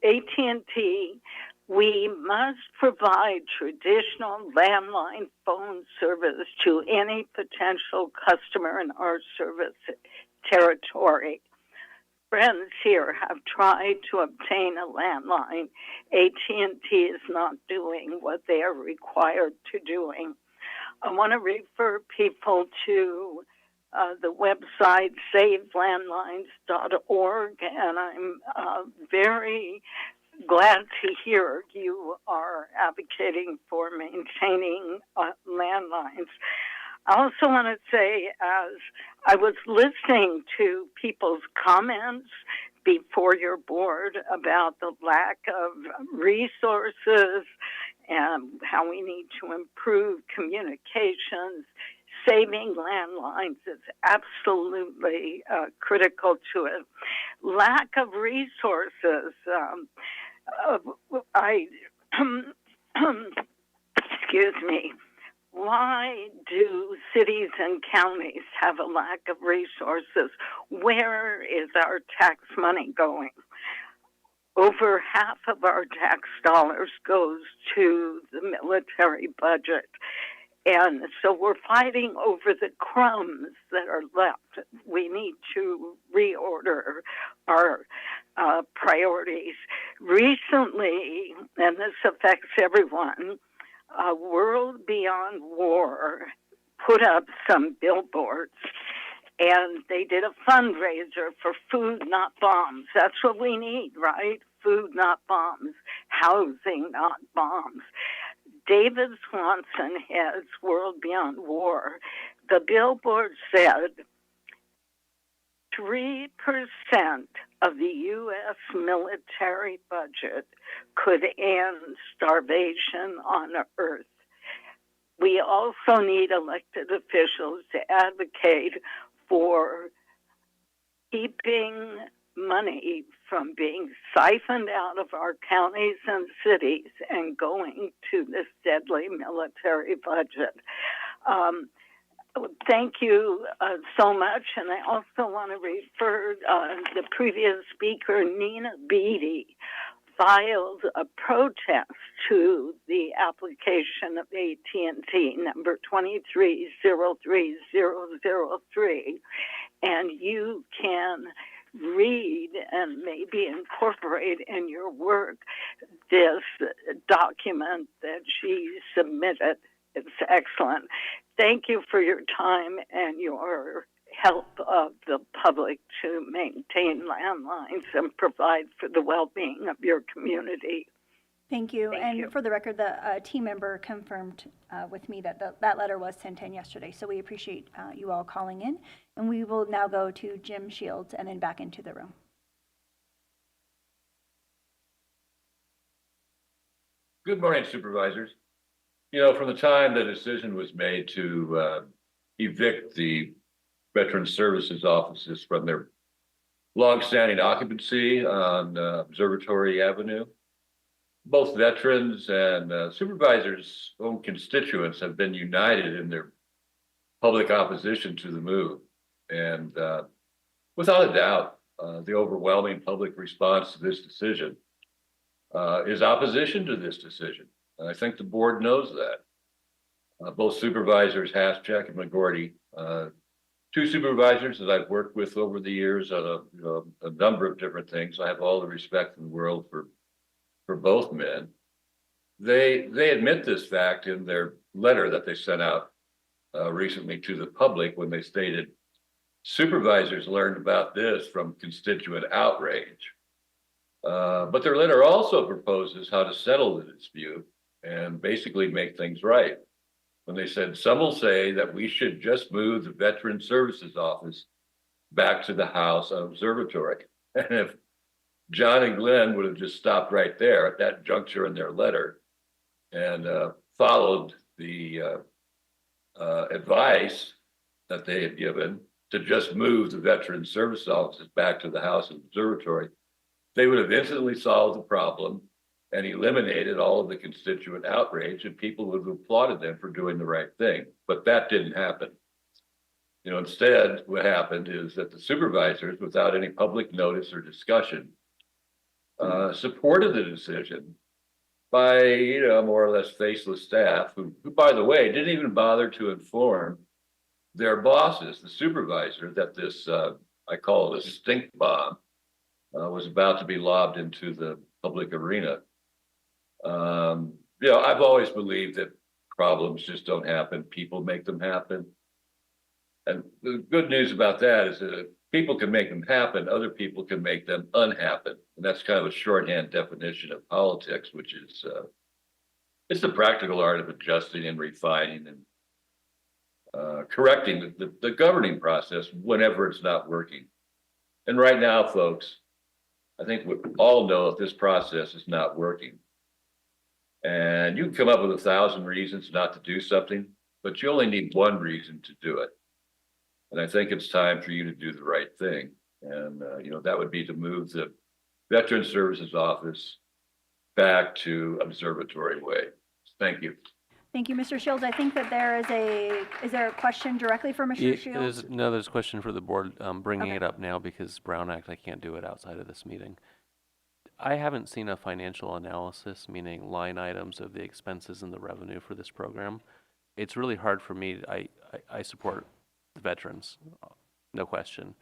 AT&T, we must provide traditional landline phone service to any potential customer in our service territory. Friends here have tried to obtain a landline. AT&T is not doing what they are required to doing. I want to refer people to the website savelandlines.org, and I'm very glad to hear you are advocating for maintaining landlines. I also want to say, as I was listening to people's comments before your board about the lack of resources and how we need to improve communications, saving landlines is absolutely critical to it. Lack of resources, excuse me, why do cities and counties have a lack of resources? Where is our tax money going? Over half of our tax dollars goes to the military budget. And so we're fighting over the crumbs that are left. We need to reorder our priorities. Recently, and this affects everyone, World Beyond War put up some billboards, and they did a fundraiser for food, not bombs. That's what we need, right? Food, not bombs. Housing, not bombs. David Swanson heads World Beyond War. The billboard said 3% of the U.S. military budget could end starvation on Earth. We also need elected officials to advocate for keeping money from being siphoned out of our counties and cities and going to this deadly military budget. Thank you so much, and I also want to refer the previous speaker, Nina Beatty, filed a protest to the application of AT&T number 2303003, and you can read and maybe incorporate in your work this document that she submitted. It's excellent. Thank you for your time and your help of the public to maintain landlines and provide for the well-being of your community. Thank you. And for the record, the team member confirmed with me that that letter was sent in yesterday. So we appreciate you all calling in. And we will now go to Jim Shields and then back into the room. Good morning, supervisors. You know, from the time the decision was made to evict the Veteran Services offices from their longstanding occupancy on Observatory Avenue, both veterans and supervisors' own constituents have been united in their public opposition to the move. And without a doubt, the overwhelming public response to this decision is opposition to this decision. And I think the board knows that. Both supervisors, Haschek and McGorty, two supervisors that I've worked with over the years on a number of different things. I have all the respect in the world for both men. They admit this fact in their letter that they sent out recently to the public when they stated, supervisors learned about this from constituent outrage. But their letter also proposes how to settle the dispute and basically make things right. When they said, some will say that we should just move the Veteran Services Office back to the House Observatory. And if John and Glenn would have just stopped right there at that juncture in their letter and followed the advice that they had given to just move the Veteran Service Offices back to the House Observatory, they would have instantly solved the problem and eliminated all of the constituent outrage, and people would have applauded them for doing the right thing. But that didn't happen. You know, instead, what happened is that the supervisors, without any public notice or discussion, supported the decision by, more or less faceless staff who, by the way, didn't even bother to inform their bosses, the supervisor, that this, I call it a stink bomb, was about to be lobbed into the public arena. I've always believed that problems just don't happen, people make them happen. And the good news about that is that if people can make them happen, other people can make them unhappen. And that's kind of a shorthand definition of politics, which is, it's the practical art of adjusting and refining and correcting the governing process whenever it's not working. And right now, folks, I think we all know that this process is not working. And you can come up with 1,000 reasons not to do something, but you only need one reason to do it. And I think it's time for you to do the right thing. And, that would be to move the Veteran Services Office back to Observatory Way. Thank you. Thank you, Mr. Shields. I think that is there a question directly for Mr. Shields? There's a question for the board. Bringing it up now because Brown Act, I can't do it outside of this meeting. I haven't seen a financial analysis, meaning line items of the expenses and the revenue for this program. It's really hard for me. I support the veterans, no question.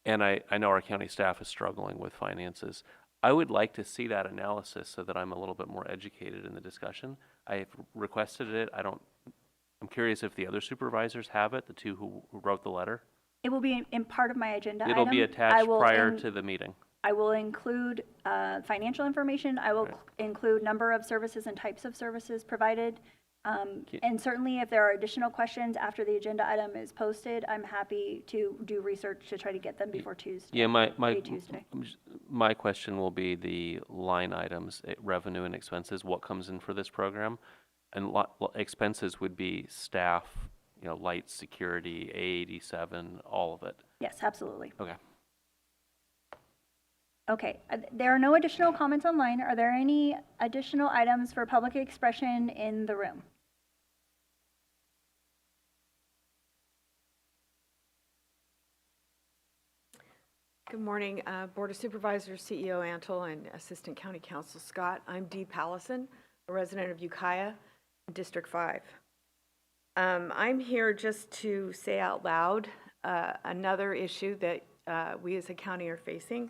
And I know our county staff is struggling with finances. I would like to see that analysis so that I'm a little bit more educated in the discussion. I've requested it. I'm curious if the other supervisors have it, the two who wrote the letter. It will be in part of my agenda It'll item. be attached prior to the meeting. I will include financial information. I will include number of services and types of services provided, And certainly if there are additional questions after the agenda item is posted, I'm happy to do research to try to get them before Tuesday. Yeah, Tuesday. my question will be the line items, revenue and expenses, what comes in for this program? And expenses would be staff, lights, security, A87, all of it. Yes, absolutely. Okay. Okay, there are no additional comments online. Are there any additional items for public expression in the room? Good morning, Board of Supervisors, CEO Antle, and Assistant County Counsel Scott. I'm Dee Pallison, a resident of Ukiah, District 5. I'm here just to say out loud another issue that we as a county are facing.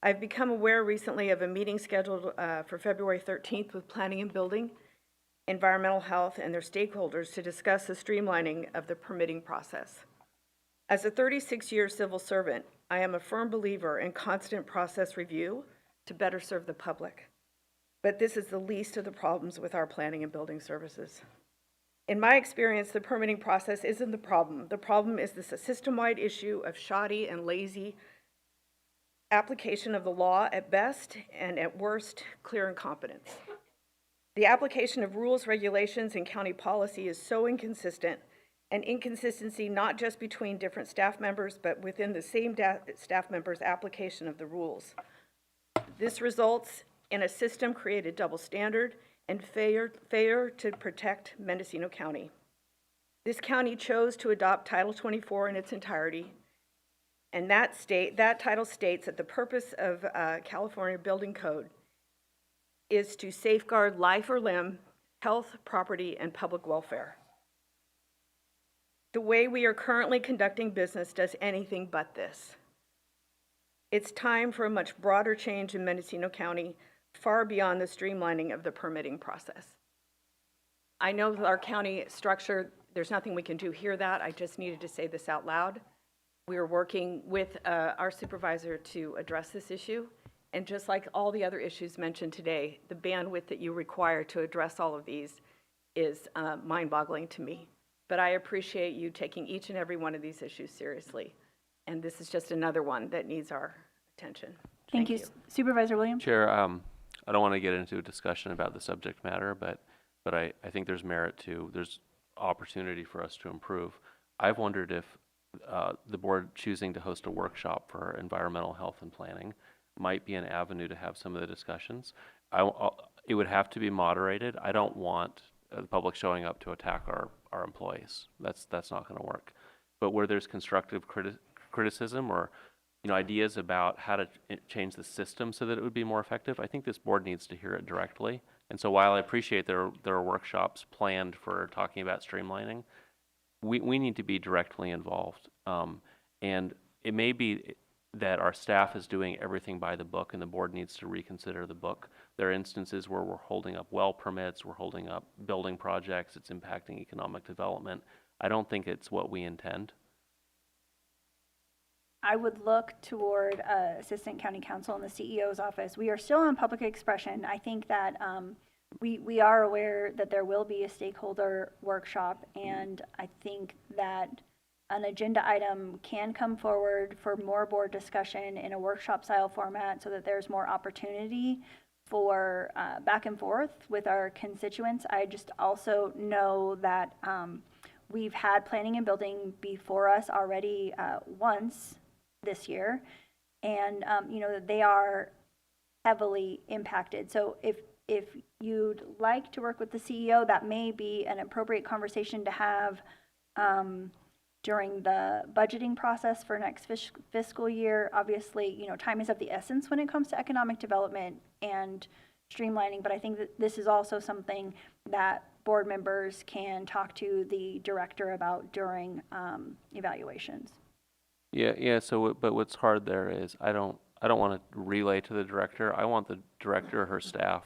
I've become aware recently of a meeting scheduled for February 13th with Planning and Building, Environmental Health, and their stakeholders to discuss the streamlining of the permitting process. As a 36-year civil servant, I am a firm believer in constant process review to better serve the public. But this is the least of the problems with our planning and building services. In my experience, the permitting process isn't the problem. The problem is this system-wide issue of shoddy and lazy application of the law at best, and at worst, clear incompetence. The application of rules, regulations, and county policy is so inconsistent, and inconsistency not just between different staff members, but within the same staff member's application of the rules. This results in a system-created double standard and failure to protect Mendocino County. This county chose to adopt Title 24 in its entirety, and that title states that the purpose of California Building Code is to safeguard life or limb, health, property, and public welfare. The way we are currently conducting business does anything but this. It's time for a much broader change in Mendocino County, far beyond the streamlining of the permitting process. I know that our county structure, there's nothing we can do here that. I just needed to say this out loud. We are working with our supervisor to address this issue. And just like all the other issues mentioned today, the bandwidth that you require to address all of these is mind-boggling to me. But I appreciate you taking each and every one of these issues seriously. And this is just another one that needs our attention. Thank you. Supervisor Williams? Chair, I don't want to get into a discussion about the subject matter, but I think there's there's opportunity for us to improve. I've wondered if the board choosing to host a workshop for environmental health and planning might be an avenue to have some of the discussions. It would have to be moderated. I don't want the public showing up to attack our employees. That's not going to work. But where there's constructive criticism or ideas about how to change the system so that it would be more effective, I think this board needs to hear it directly. And so while I appreciate there are workshops planned for talking about streamlining, we need to be directly involved. And it may be that our staff is doing everything by the book and the board needs to reconsider the book. There are instances where we're holding up well permits, we're holding up building projects, it's impacting economic development. I don't think it's what we intend. I would look toward Assistant County Counsel in the CEO's office. We are still on public expression. I think that we are aware that there will be a stakeholder workshop, and I think that an agenda item can come forward for more board discussion in a workshop style format so that there's more opportunity for back and forth with our constituents. I just also know that we've had planning and building before us already once this year, and they are heavily impacted. So if you'd like to work with the CEO, that may be an appropriate conversation to have during the budgeting process for next fiscal year. Obviously, time is of the essence when it comes to economic development and streamlining, but I think that this is also something that board members can talk to the director about during evaluations. Yeah. So, but what's hard there is I don't want to relay to the director. I want the director, her staff,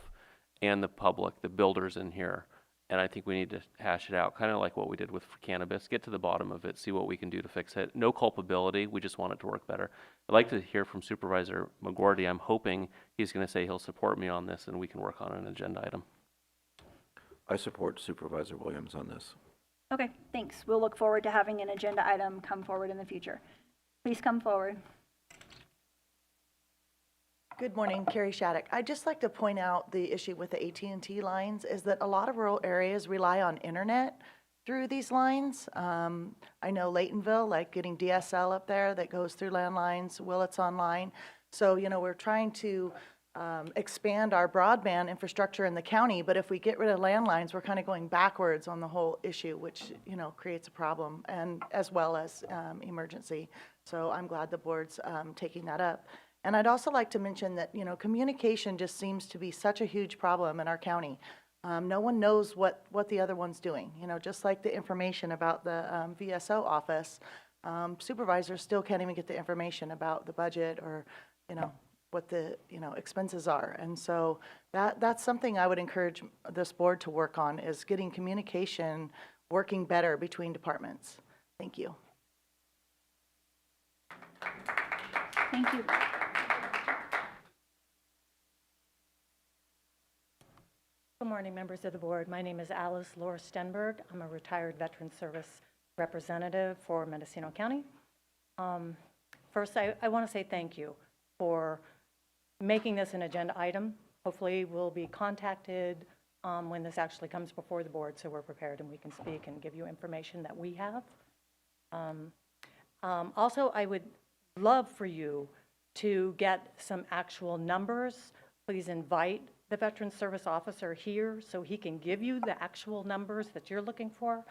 and the public, the builders in here. And I think we need to hash it out, kind of like what we did with cannabis. Get to the bottom of it, see what we can do to fix it. No culpability. We just want it to work better. I'd like to hear from Supervisor McGordy. I'm hoping he's going to say he'll support me on this and we can work on an agenda item. I support Supervisor Williams on this. Okay, thanks. We'll look forward to having an agenda item come forward in the future. Please come forward. Good morning, Carrie Shattuck. I'd just like to point out the issue with the AT&T lines is that a lot of rural areas rely on internet through these lines. I know Laytonville, like getting DSL up there that goes through landlines, Willits online. So, you know, we're trying to expand our broadband infrastructure in the county, but if we get rid of landlines, we're kind of going backwards on the whole issue, which, you know, creates a problem, and as well as emergency. So I'm glad the board's taking that up. And I'd also like to mention that, you know, communication just seems to be such a huge problem in our county. No one knows what the other one's doing. You know, just like the information about the VSO office, supervisors still can't even get the information about the budget or, you know, what the, you know, expenses are. And so that's something I would encourage this board to work on, is getting communication working better between departments. Thank you. Thank you. Good morning, members of the board. My name is Alice Laura Stenberg. I'm a retired Veteran Service representative for Mendocino County. First, I want to say thank you for making this an agenda item. Hopefully, we'll be contacted when this actually comes before the board, so we're prepared and we can speak and give you information that we have. Also, I would love for you to get some actual numbers. Please invite the Veteran Service Officer here so he can give you the actual numbers that you're looking for.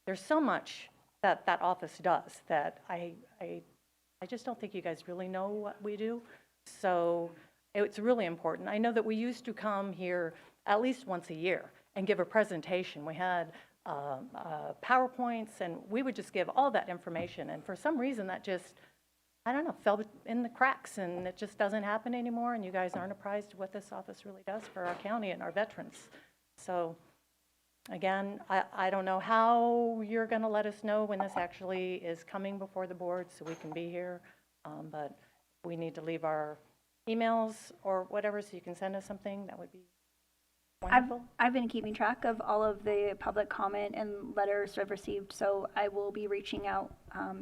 There's so much that that office does that I just don't think you guys really know what we do. So it's really important. I know that we used to come here at least once a year and give a presentation. We had PowerPoints, and we would just give all that information. And for some reason, that just, I don't know, fell in the cracks, and it just doesn't happen anymore, and you guys aren't apprised of what this office really does for our county and our veterans. So again, I don't know how you're going to let us know when this actually is coming before the board so we can be here, but we need to leave our emails or whatever so you can send us something. That would be wonderful. I've been keeping track of all of the public comment and letters I've received, so I will be reaching out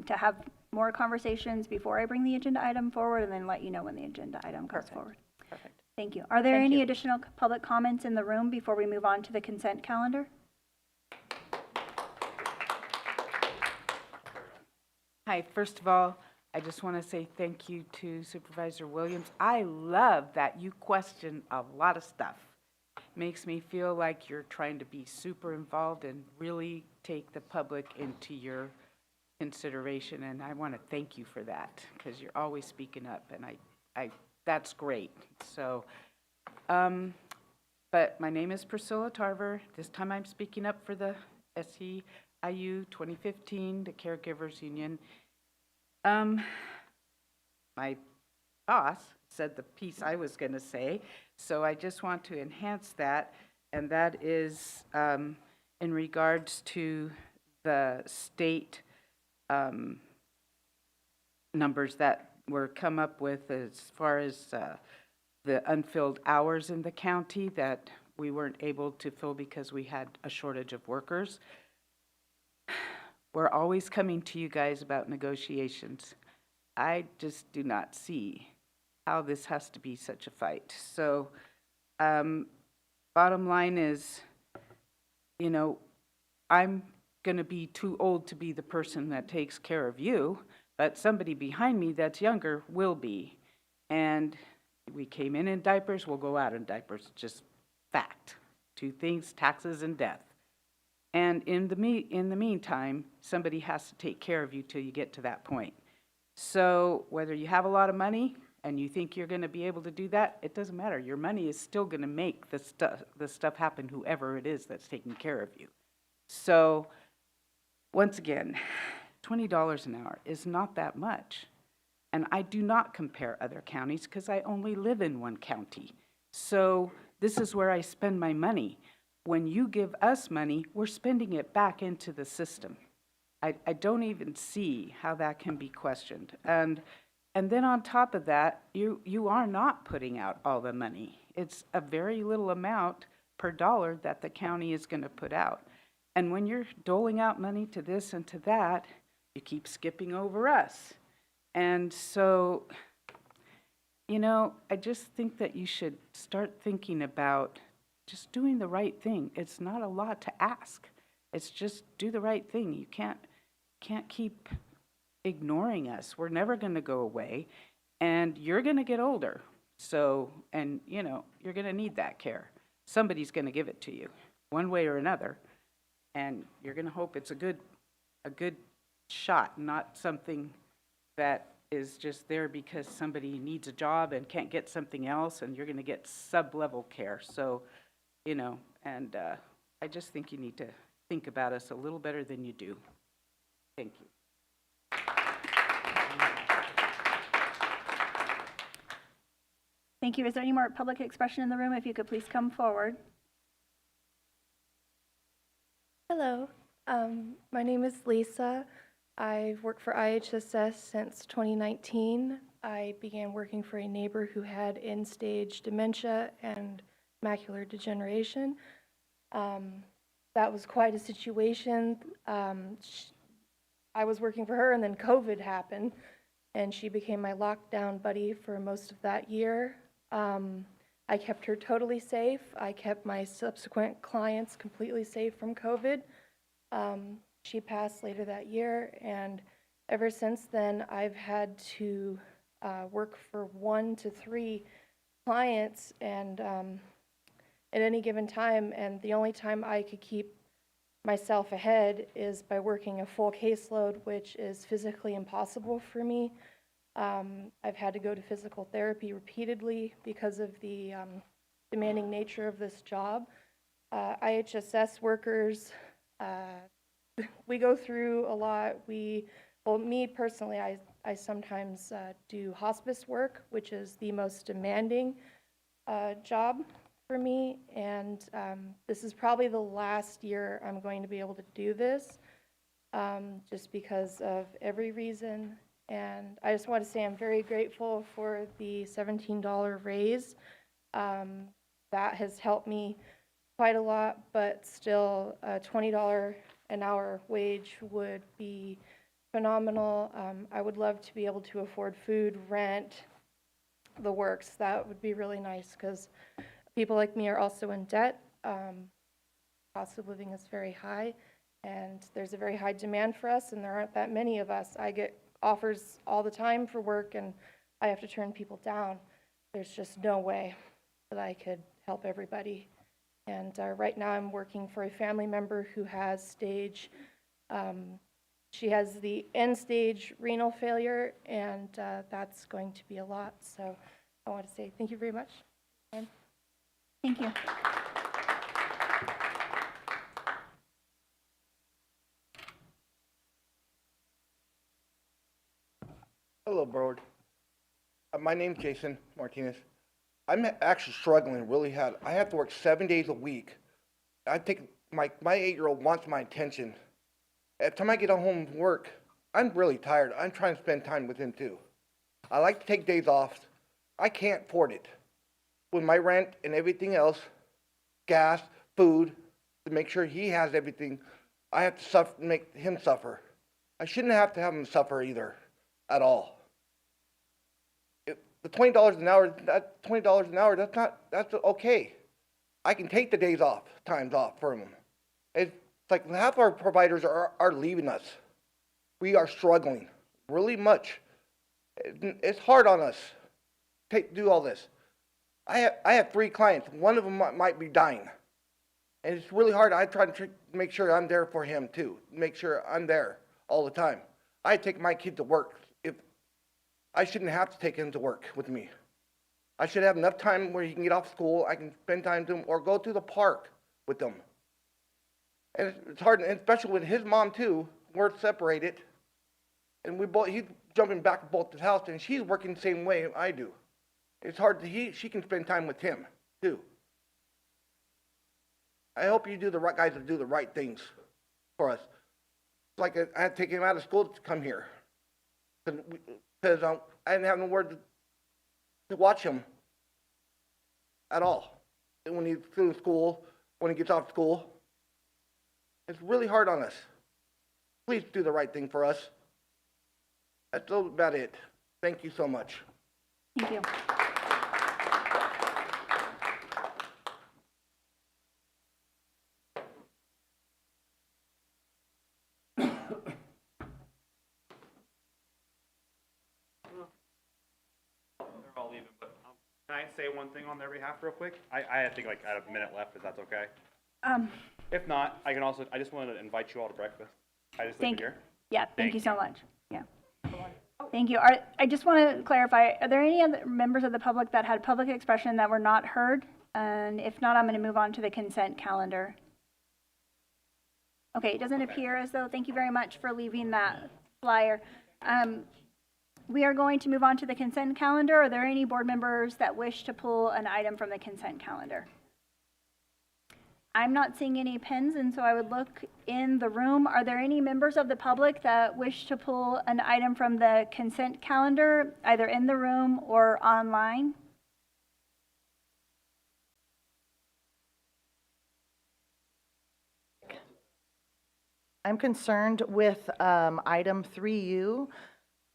to have more conversations before I bring the agenda item forward, and then let you know when the agenda item comes forward. Perfect. Thank you. Are there any additional public comments in the room before we move on to the consent calendar? Hi, first of all, I just want to say thank you to Supervisor Williams. I love that you question a lot of stuff. Makes me feel like you're trying to be super involved and really take the public into your consideration, and I want to thank you for that, because you're always speaking up, and I that's great. So, but my name is Priscilla Tarver. This time I'm speaking up for the SEIU 2015, the Caregivers Union. My boss said the piece I was going to say, so I just want to enhance that, and that is in regards to the state numbers that were come up with as far as the unfilled hours in the county that we weren't able to fill because we had a shortage of workers. We're always coming to you guys about negotiations. I just do not see how this has to be such a fight. So bottom line is, you know, I'm going to be too old to be the person that takes care of you, but somebody behind me that's younger will be. And we came in diapers, we'll go out in diapers, just fact. Two things, taxes and death. And in the meantime, somebody has to take care of you till you get to that point. So whether you have a lot of money and you think you're going to be able to do that, it doesn't matter. Your money is still going to make the stuff happen, whoever it is that's taking care of you. So once again, $20 an hour is not that much. And I do not compare other counties because I only live in one county. So this is where I spend my money. When you give us money, we're spending it back into the system. I don't even see how that can be questioned. And then on top of that, you are not putting out all the money. It's a very little amount per dollar that the county is going to put out. And when you're doling out money to this and to that, you keep skipping over us. And so, you know, I just think that you should start thinking about just doing the right thing. It's not a lot to ask. It's just do the right thing. You can't keep ignoring us. We're never going to go away, and you're going to get older. So, and you know, you're going to need that care. Somebody's going to give it to you, one way or another, and you're going to hope it's a good shot, not something that is just there because somebody needs a job and can't get something else, and you're going to get sub-level care. So, you know, and I just think you need to think about us a little better than you do. Thank you. Thank you. Is there any more public expression in the room? If you could please come forward. Hello, my name is Lisa. I've worked for IHSS since 2019. I began working for a neighbor who had end-stage dementia and macular degeneration. That was quite a situation. I was working for her, and then COVID happened, and she became my lockdown buddy for most of that year. I kept her totally safe. I kept my subsequent clients completely safe from COVID. She passed later that year, and ever since then, I've had to work for 1 to 3 clients, and at any given time, and the only time I could keep myself ahead is by working a full caseload, which is physically impossible for me. I've had to go to physical therapy repeatedly because of the demanding nature of this job. IHSS workers, we go through a lot. Well, me personally, I sometimes do hospice work, which is the most demanding job for me, and this is probably the last year I'm going to be able to do this, just because of every reason. And I just want to say I'm very grateful for the $17 raise. That has helped me quite a lot, but still a $20 an hour wage would be phenomenal. I would love to be able to afford food, rent, the works. That would be really nice because people like me are also in debt. Cost of living is very high, and there's a very high demand for us, and there aren't that many of us. I get offers all the time for work, and I have to turn people down. There's just no way that I could help everybody. And right now I'm working for a family member who has she has the end-stage renal failure, and that's going to be a lot. So I want to say thank you very much. Thank you. Hello, board. My name's Jason Martinez. I'm actually struggling really hard. I have to work 7 days a week. I take my 8-year-old wants my attention. Every time I get home from work, I'm really tired. I'm trying to spend time with him too. I like to take days off. I can't afford it. With my rent and everything else, gas, food, to make sure he has everything, I have to make him suffer. I shouldn't have to have him suffer either, at all. The $20 an hour, that's okay. I can take the days off, times off from him. It's like half our providers are leaving us. We are struggling really much. It's hard on us to do all this. I have 3 clients. One of them might be dying. And it's really hard. I try to make sure I'm there for him too. Make sure I'm there all the time. I take my kid to work. If I shouldn't have to take him to work with me. I should have enough time where he can get off school, I can spend time with him, or go to the park with them. And it's hard, and especially with his mom too. We're separated, and he's jumping back and forth to the house, and she's working the same way I do. It's hard she can spend time with him too. I hope you do the right guys to do the right things for us. It's like I had to take him out of school to come here because I didn't have nowhere to watch him at all. when he's through school, when he gets off school. It's really hard on us. Please do the right thing for us. That's about it. Thank you so much. Thank you. They're all leaving, but can I say one thing on their behalf real quick? I think like I have a minute left, if that's okay. If not, I can also, I just wanted to invite you all to breakfast. I just leave it here. Yeah, thank you so much. Yeah. Thank you. I just want to clarify, are there any other members of the public that had public expression that were not heard? And if not, I'm going to move on to the consent calendar. Okay, it doesn't appear as though, thank you very much for leaving that flyer. We are going to move on to the consent calendar. Are there any board members that wish to pull an item from the consent calendar? I'm not seeing any pens, and so I would look in the room. Are there any members of the public that wish to pull an item from the consent calendar, either in the room or online? I'm concerned with item 3U.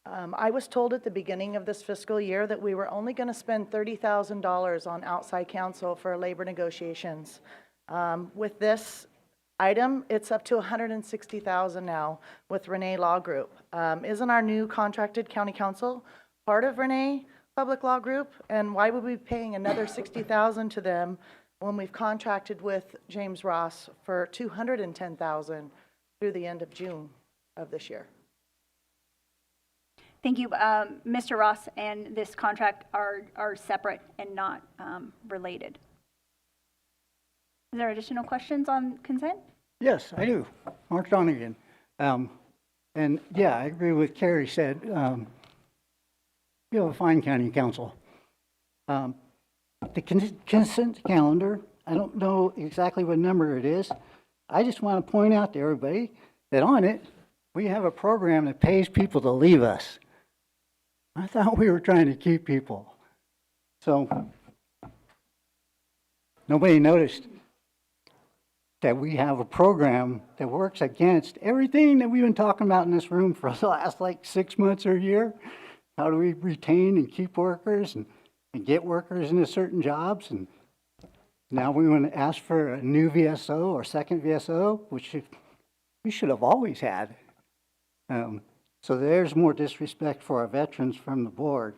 I was told at the beginning of this fiscal year that we were only going to spend $30,000 on outside counsel for labor negotiations. With this item, it's up to $160,000 now with Renee Law Group. Isn't our new contracted county counsel part of Renee Public Law Group? And why would we be paying another $60,000 to them when we've contracted with James Ross for $210,000 through the end of June of this year? Thank you. Mr. Ross and this contract are separate and not related. Is there additional questions on consent? Yes, I do. Mark Donegan. And yeah, I agree with Carrie said. You have a fine county council. The consent calendar, I don't know exactly what number it is. I just want to point out to everybody that on it, we have a program that pays people to leave us. I thought we were trying to keep people. So nobody noticed that we have a program that works against everything that we've been talking about in this room for the last like 6 months or a year. How do we retain and keep workers and get workers into certain jobs? And now we want to ask for a new VSO or second VSO, which we should have always had. So there's more disrespect for our veterans from the board.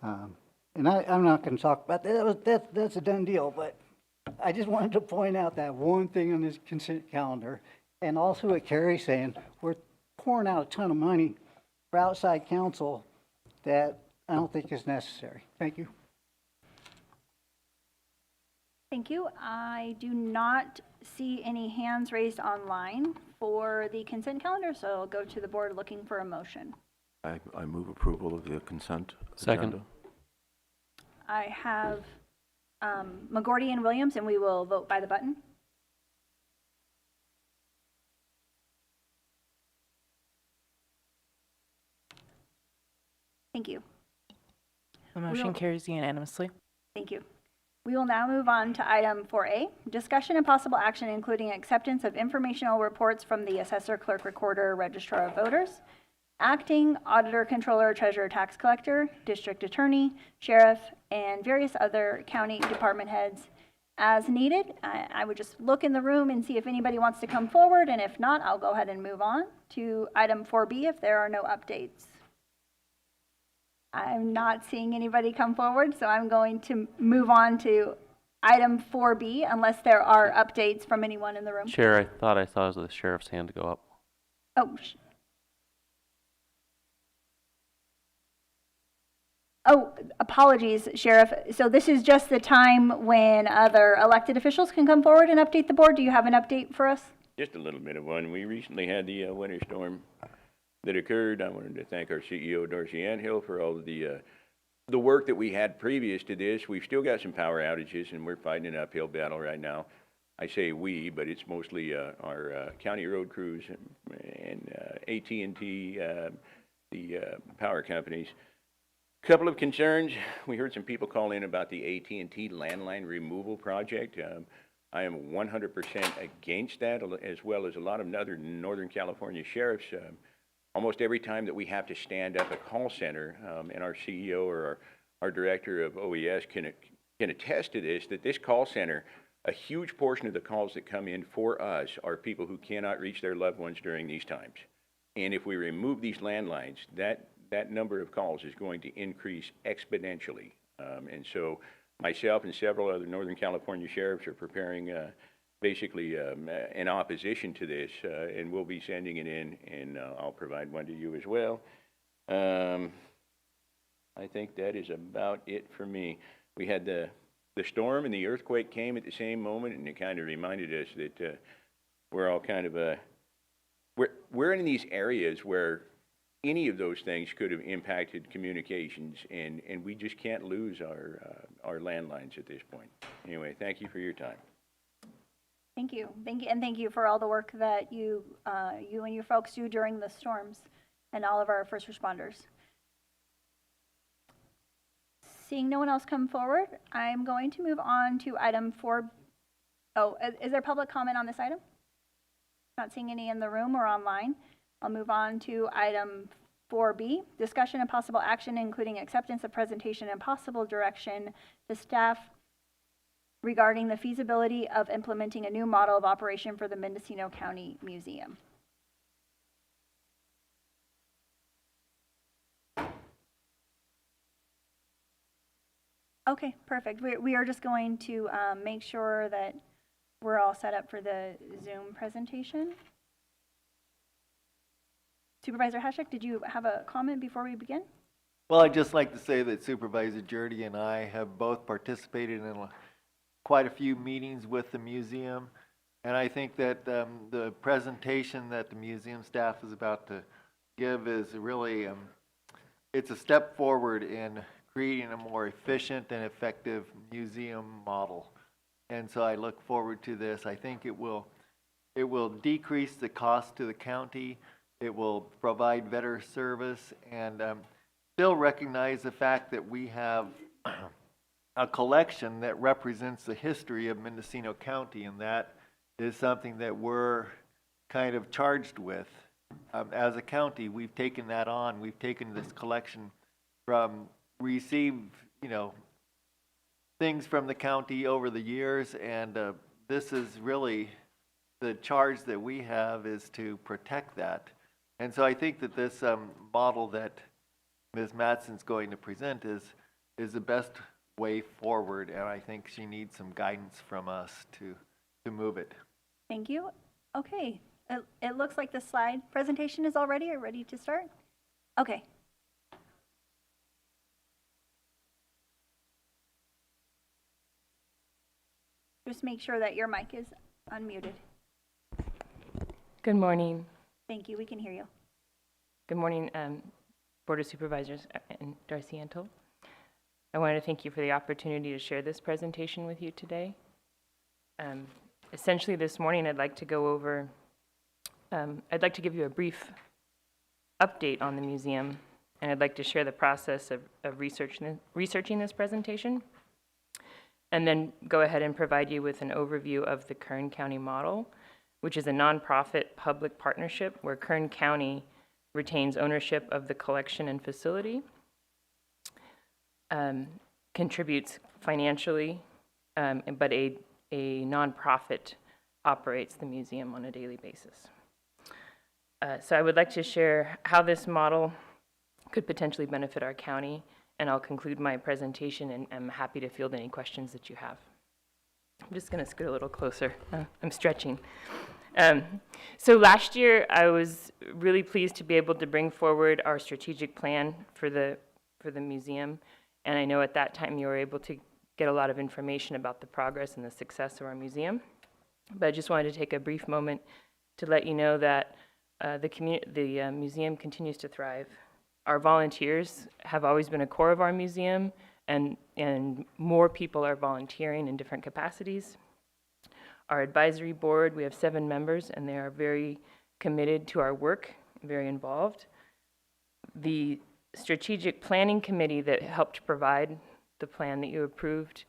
And I'm not going to talk about that. That's a done deal, but I just wanted to point out that one thing on this consent calendar, and also what Carrie's saying, we're pouring out a ton of money for outside counsel that I don't think is necessary. Thank you. Thank you. I do not see any hands raised online for the consent calendar, so I'll go to the board looking for a motion. I move approval of the consent Second. agenda. I have McGordy and Williams, and we will vote by the button. Thank you. The motion carries unanimously. Thank you. We will now move on to item 4A, discussion and possible action including acceptance of informational reports from the assessor, clerk, recorder, registrar of voters, acting auditor, controller, treasurer, tax collector, district attorney, sheriff, and various other county department heads as needed. I would just look in the room and see if anybody wants to come forward, and if not, I'll go ahead and move on to item 4B if there are no updates. I'm not seeing anybody come forward, so I'm going to move on to item 4B unless there are updates from anyone in the room. Chair, I thought I saw the sheriff's hand go up. Oh, apologies, Sheriff. So this is just the time when other elected officials can come forward and update the board. Do you have an update for us? Just a little bit of one. We recently had the winter storm that occurred. I wanted to thank our CEO, Darcy Anhill, for all of the work that we had previous to this. We've still got some power outages, and we're fighting an uphill battle right now. I say we, but it's mostly our county road crews and AT&T, the power companies. Couple of concerns. We heard some people call in about the AT&T landline removal project. I am 100% against that, as well as a lot of other Northern California sheriffs. Almost every time that we have to stand up a call center, and our CEO or our director of OES can attest to this, that this call center, a huge portion of the calls that come in for us are people who cannot reach their loved ones during these times. And if we remove these landlines, that number of calls is going to increase exponentially. And so myself and several other Northern California sheriffs are preparing basically in opposition to this, and we'll be sending it in, and I'll provide one to you as well. I think that is about it for me. We had the storm and the earthquake came at the same moment, and it kind of reminded us that we're all kind of we're in these areas where any of those things could have impacted communications, and we just can't lose our landlines at this point. Anyway, thank you for your time. Thank you. And thank you for all the work that you and your folks do during the storms, and all of our first responders. Seeing no one else come forward, I'm going to move on to item 4. Oh, is there public comment on this item? Not seeing any in the room or online. I'll move on to item 4B, discussion and possible action, including acceptance of presentation and possible direction to staff regarding the feasibility of implementing a new model of operation for the Mendocino County Museum. Okay, perfect. We are just going to make sure that we're all set up for the Zoom presentation. Supervisor Hashek, did you have a comment before we begin? Well, I'd just like to say that Supervisor Jurdy and I have both participated in quite a few meetings with the museum, and I think that the presentation that the museum staff is about to give is really, it's a step forward in creating a more efficient and effective museum model. And so I look forward to this. I think it will decrease the cost to the county. It will provide better service, and still recognize the fact that we have a collection that represents the history of Mendocino County, and that is something that we're kind of charged with. As a county, we've taken that on. We've taken this collection received, things from the county over the years, and this is really the charge that we have, is to protect that. And so I think that this model that Ms. Matson's going to present is the best way forward, and I think she needs some guidance from us to move it. Thank you. Okay, it looks like the slide presentation is all ready. Are you ready to start? Okay. Just make sure that your mic is unmuted. Good morning. Thank you. We can hear you. Good morning, Board of Supervisors and Darcy Antle. I wanted to thank you for the opportunity to share this presentation with you today. Essentially, this morning I'd like to go over, I'd like to give you a brief update on the museum, and I'd like to share the process of researching this presentation, and then go ahead and provide you with an overview of the Kern County model, which is a nonprofit public partnership where Kern County retains ownership of the collection and facility, contributes financially, but a nonprofit operates the museum on a daily basis. So I would like to share how this model could potentially benefit our county, and I'll conclude my presentation, and I'm happy to field any questions that you have. I'm just going to scoot a little closer. I'm stretching. So last year, I was really pleased to be able to bring forward our strategic plan for the museum, and I know at that time you were able to get a lot of information about the progress and the success of our museum. But I just wanted to take a brief moment to let you know that the museum continues to thrive. Our volunteers have always been a core of our museum, and more people are volunteering in different capacities. Our advisory board, we have 7 members, and they are very committed to our work, very involved. The strategic planning committee that helped provide the plan that you approved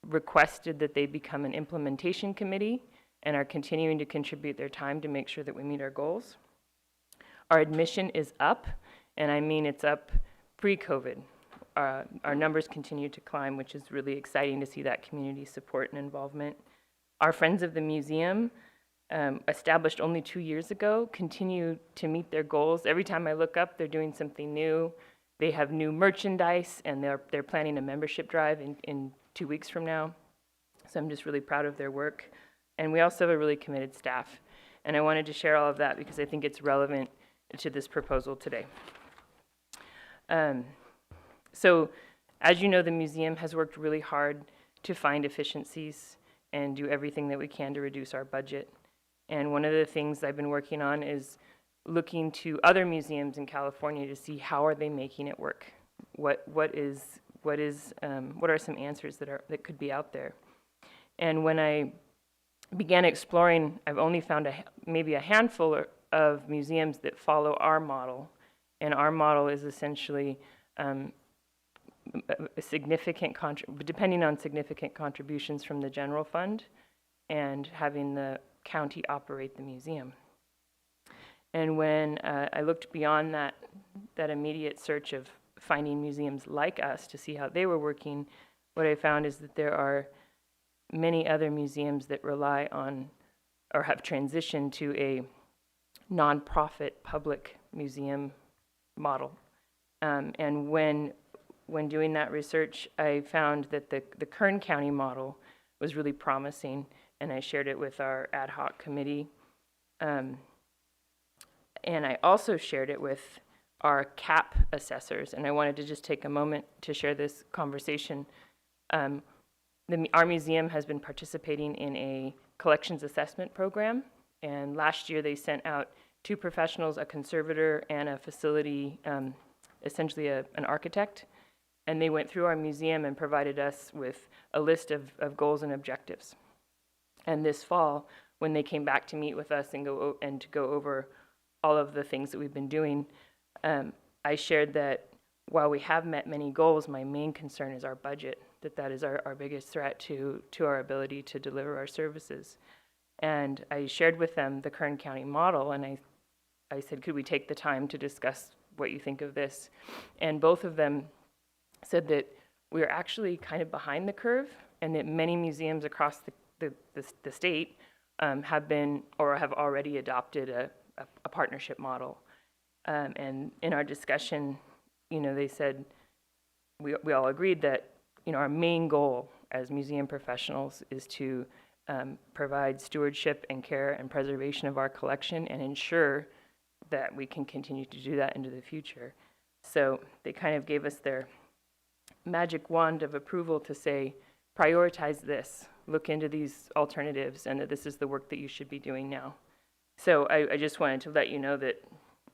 requested that they become an implementation committee and are continuing to contribute their time to make sure that we meet our goals. Our admission is up, and I mean it's up pre-COVID. Our numbers continue to climb, which is really exciting to see that community support and involvement. Our Friends of the Museum, established only 2 years ago, continue to meet their goals. Every time I look up, they're doing something new. They have new merchandise, and they're planning a membership drive in 2 weeks from now. So I'm just really proud of their work. And we also have a really committed staff. And I wanted to share all of that because I think it's relevant to this proposal today. So as you know, the museum has worked really hard to find efficiencies and do everything that we can to reduce our budget. And one of the things I've been working on is looking to other museums in California to see how are they making it work. What are some answers that could be out there? And when I began exploring, I've only found maybe a handful of museums that follow our model. And our model is essentially a significant depending on significant contributions from the general fund and having the county operate the museum. And when I looked beyond that immediate search of finding museums like us to see how they were working, what I found is that there are many other museums that rely on or have transitioned to a nonprofit public museum model. And when doing that research, I found that the Kern County model was really promising, and I shared it with our ad hoc committee. And I also shared it with our CAP assessors, and I wanted to just take a moment to share this conversation. Our museum has been participating in a collections assessment program, and last year they sent out 2 professionals, a conservator and a facility, essentially an architect, and they went through our museum and provided us with a list of goals and objectives. And this fall, when they came back to meet with us and to go over all of the things that we've been doing, I shared that while we have met many goals, my main concern is our budget, that is our biggest threat to our ability to deliver our services. And I shared with them the Kern County model, and I said, could we take the time to discuss what you think of this? And both of them said that we're actually kind of behind the curve, and that many museums across the state have been or have already adopted a partnership model. And in our discussion, they said, we all agreed that, our main goal as museum professionals is to provide stewardship and care and preservation of our collection and ensure that we can continue to do that into the future. So they kind of gave us their magic wand of approval to say, prioritize this, look into these alternatives, and that this is the work that you should be doing now. So I just wanted to let you know that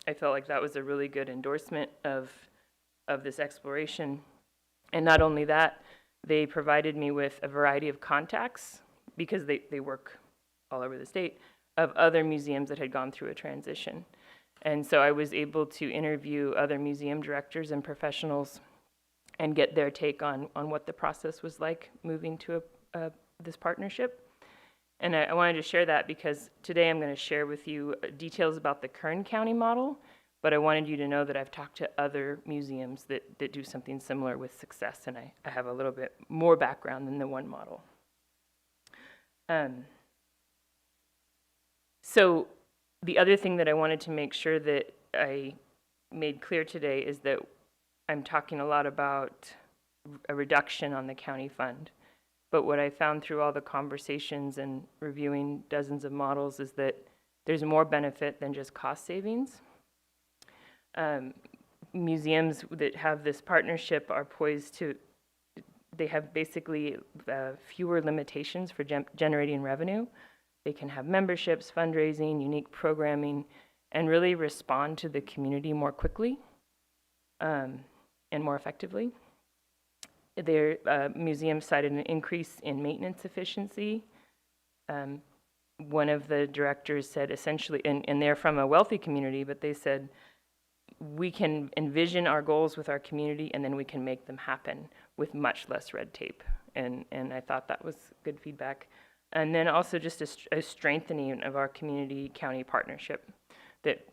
I felt like that was a really good endorsement of this exploration. And not only that, they provided me with a variety of contacts, because they work all over the state, of other museums that had gone through a transition. And so I was able to interview other museum directors and professionals and get their take on what the process was like moving to this partnership. And I wanted to share that because today I'm going to share with you details about the Kern County model, but I wanted you to know that I've talked to other museums that do something similar with success, and I have a little bit more background than the one model. So the other thing that I wanted to make sure that I made clear today is that I'm talking a lot about a reduction on the county fund. But what I found through all the conversations and reviewing dozens of models is that there's more benefit than just cost savings. Museums that have this partnership are poised to, they have basically fewer limitations for generating revenue. They can have memberships, fundraising, unique programming, and really respond to the community more quickly and more effectively. Their museum cited an increase in maintenance efficiency. One of the directors said essentially, and they're from a wealthy community, but they said we can envision our goals with our community, and then we can make them happen with much less red tape. And I thought that was good feedback. And then also just a strengthening of our community-county partnership. That,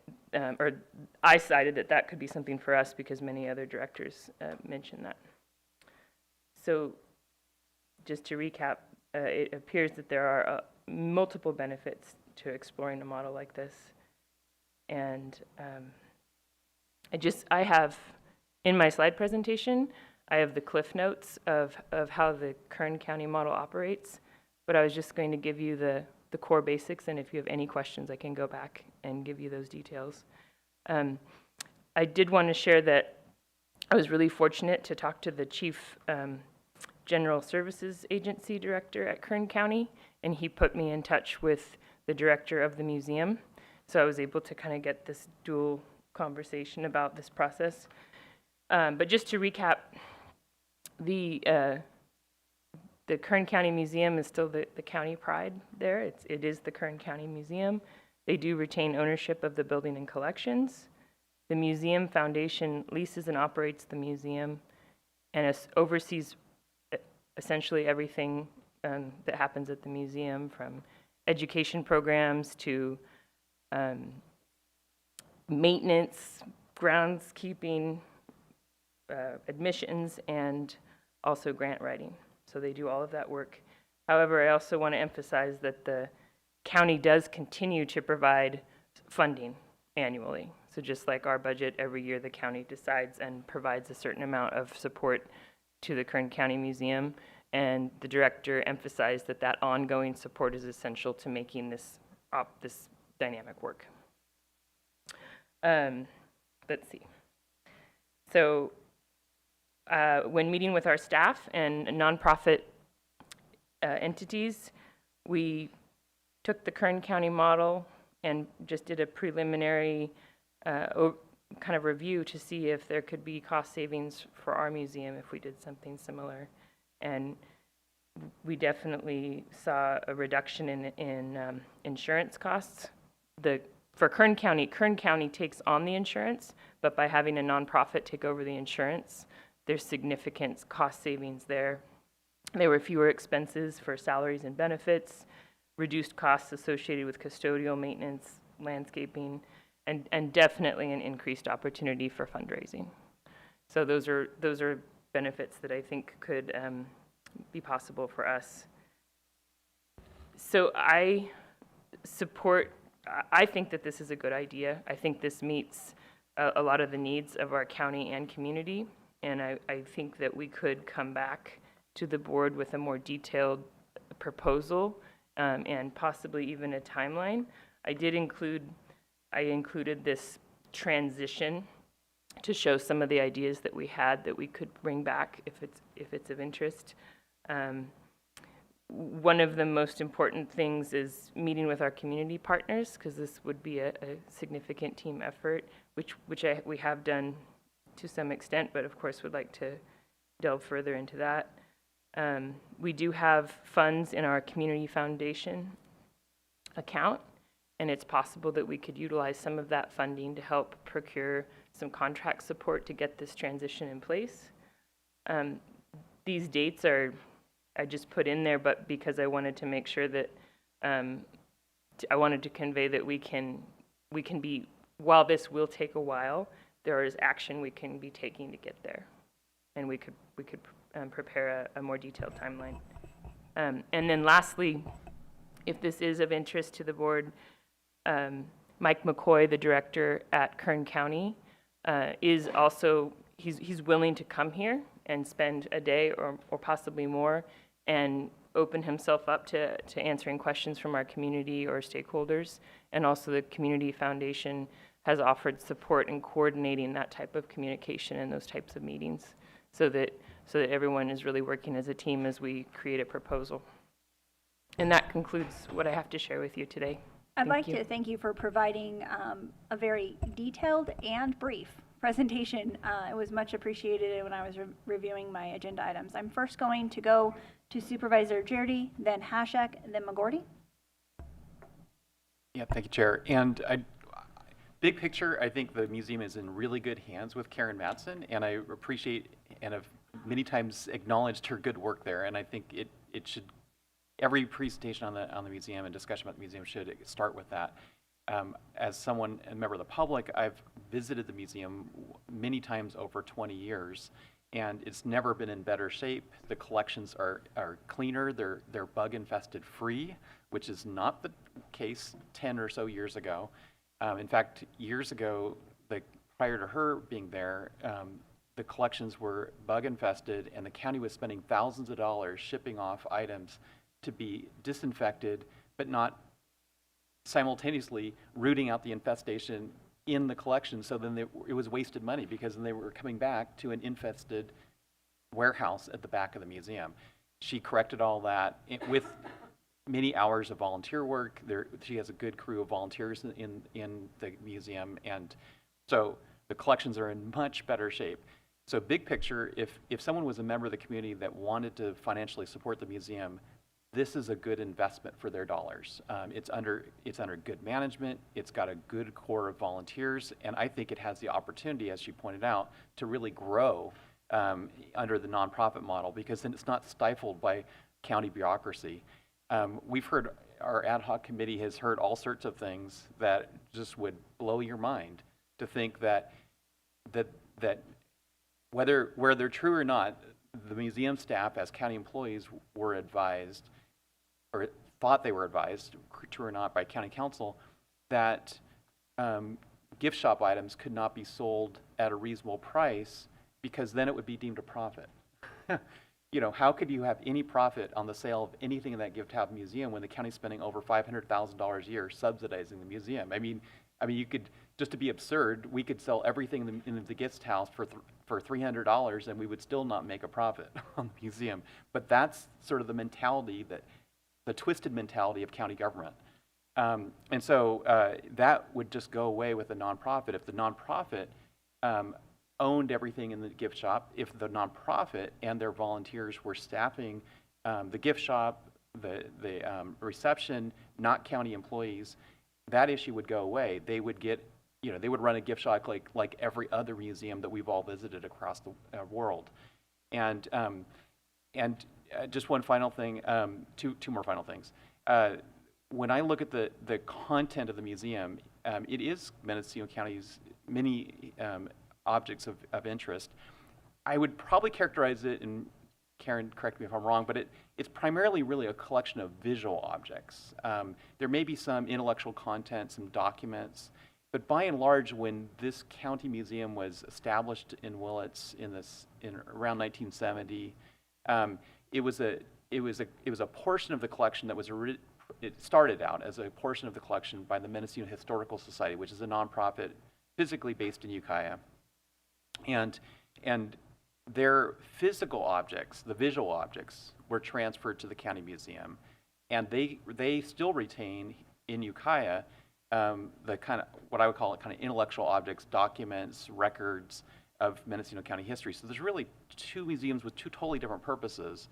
or I cited that could be something for us because many other directors mentioned that. So just to recap, it appears that there are multiple benefits to exploring a model like this. And I have, in my slide presentation, I have the cliff notes of how the Kern County model operates, but I was just going to give you the core basics, and if you have any questions, I can go back and give you those details. I did want to share that I was really fortunate to talk to the Chief General Services Agency Director at Kern County, and he put me in touch with the director of the museum. So I was able to kind of get this dual conversation about this process. But just to recap, the Kern County Museum is still the county pride there. It is the Kern County Museum. They do retain ownership of the building and collections. The Museum Foundation leases and operates the museum and oversees essentially everything that happens at the museum, from education programs to maintenance, groundskeeping, admissions, and also grant writing. So they do all of that work. However, I also want to emphasize that the county does continue to provide funding annually. So just like our budget, every year the county decides and provides a certain amount of support to the Kern County Museum. And the director emphasized that ongoing support is essential to making this dynamic work. Let's see. So when meeting with our staff and nonprofit entities, we took the Kern County model and just did a preliminary kind of review to see if there could be cost savings for our museum if we did something similar. And we definitely saw a reduction in insurance costs. For Kern County takes on the insurance, but by having a nonprofit take over the insurance, there's significant cost savings there. There were fewer expenses for salaries and benefits, reduced costs associated with custodial maintenance, landscaping, and definitely an increased opportunity for fundraising. So those are benefits that I think could be possible for us. So I think that this is a good idea. I think this meets a lot of the needs of our county and community, and I think that we could come back to the board with a more detailed proposal and possibly even a timeline. I included this transition to show some of the ideas that we had that we could bring back if it's of interest. One of the most important things is meeting with our community partners, because this would be a significant team effort, which we have done to some extent, but of course would like to delve further into that. We do have funds in our community foundation account, and it's possible that we could utilize some of that funding to help procure some contract support to get this transition in place. These dates I just put in there, but because I wanted to make sure that I wanted to convey that we can be, while this will take a while, there is action we can be taking to get there, and we could prepare a more detailed timeline. And then lastly, if this is of interest to the board, Mike McCoy, the director at Kern County, is also, he's willing to come here and spend a day or possibly more and open himself up to answering questions from our community or stakeholders. And also the Community Foundation has offered support in coordinating that type of communication and those types of meetings so that everyone is really working as a team as we create a proposal. And that concludes what I have to share with you today. I'd like to thank you for providing a very detailed and brief presentation. It was much appreciated when I was reviewing my agenda items. I'm first going to go to Supervisor Jardy, then Hashek, and then McGordy. Yeah, thank you, Chair. And I big picture, I think the museum is in really good hands with Karen Matson, and I appreciate and have many times acknowledged her good work there. And I think it should, every presentation on the museum and discussion about the museum should start with that. As someone, a member of the public, I've visited the museum many times over 20 years, and it's never been in better shape. The collections are cleaner, they're bug infested free, which is not the case 10 or so years ago. In fact, years ago, prior to her being there, the collections were bug infested, and the county was spending thousands of dollars shipping off items to be disinfected, but not simultaneously rooting out the infestation in the collection. So then it was wasted money, because then they were coming back to an infested warehouse at the back of the museum. She corrected all that with many hours of volunteer work. She has a good crew of volunteers in the museum, and so the collections are in much better shape. So big picture, if someone was a member of the community that wanted to financially support the museum, this is a good investment for their dollars. It's under good management. It's got a good core of volunteers, and I think it has the opportunity, as she pointed out, to really grow under the nonprofit model, because then it's not stifled by county bureaucracy. We've heard, our ad hoc committee has heard all sorts of things that just would blow your mind, to think that whether they're true or not, the museum staff as county employees were advised, or thought they were advised, true or not, by county council, that gift shop items could not be sold at a reasonable price, because then it would be deemed a profit. You know, how could you have any profit on the sale of anything in that gift shop museum when the county's spending over $500,000 a year subsidizing the museum? I mean, you could, just to be absurd, we could sell everything in the gift house for $300, and we would still not make a profit on the museum. But that's sort of the mentality, the twisted mentality of county government. And so that would just go away with the nonprofit. If the nonprofit owned everything in the gift shop, if the nonprofit and their volunteers were staffing the gift shop, the reception, not county employees, that issue would go away. They would get, they would run a gift shop like every other museum that we've all visited across the world. And just one final thing, two more final things. When I look at the content of the museum, it is Mendocino County's many objects of interest. I would probably characterize it, and Karen, correct me if I'm wrong, but it's primarily really a collection of visual objects. There may be some intellectual content, some documents, but by and large, when this county museum was established in Willits in around 1970, it was a portion of the collection that was it started out as a portion of the collection by the Mendocino Historical Society, which is a nonprofit physically based in Ukiah. And their physical objects, the visual objects, were transferred to the county museum, and they still retain in Ukiah the kind of, what I would call it, kind of intellectual objects, documents, records of Mendocino County history. So there's really two museums with two totally different purposes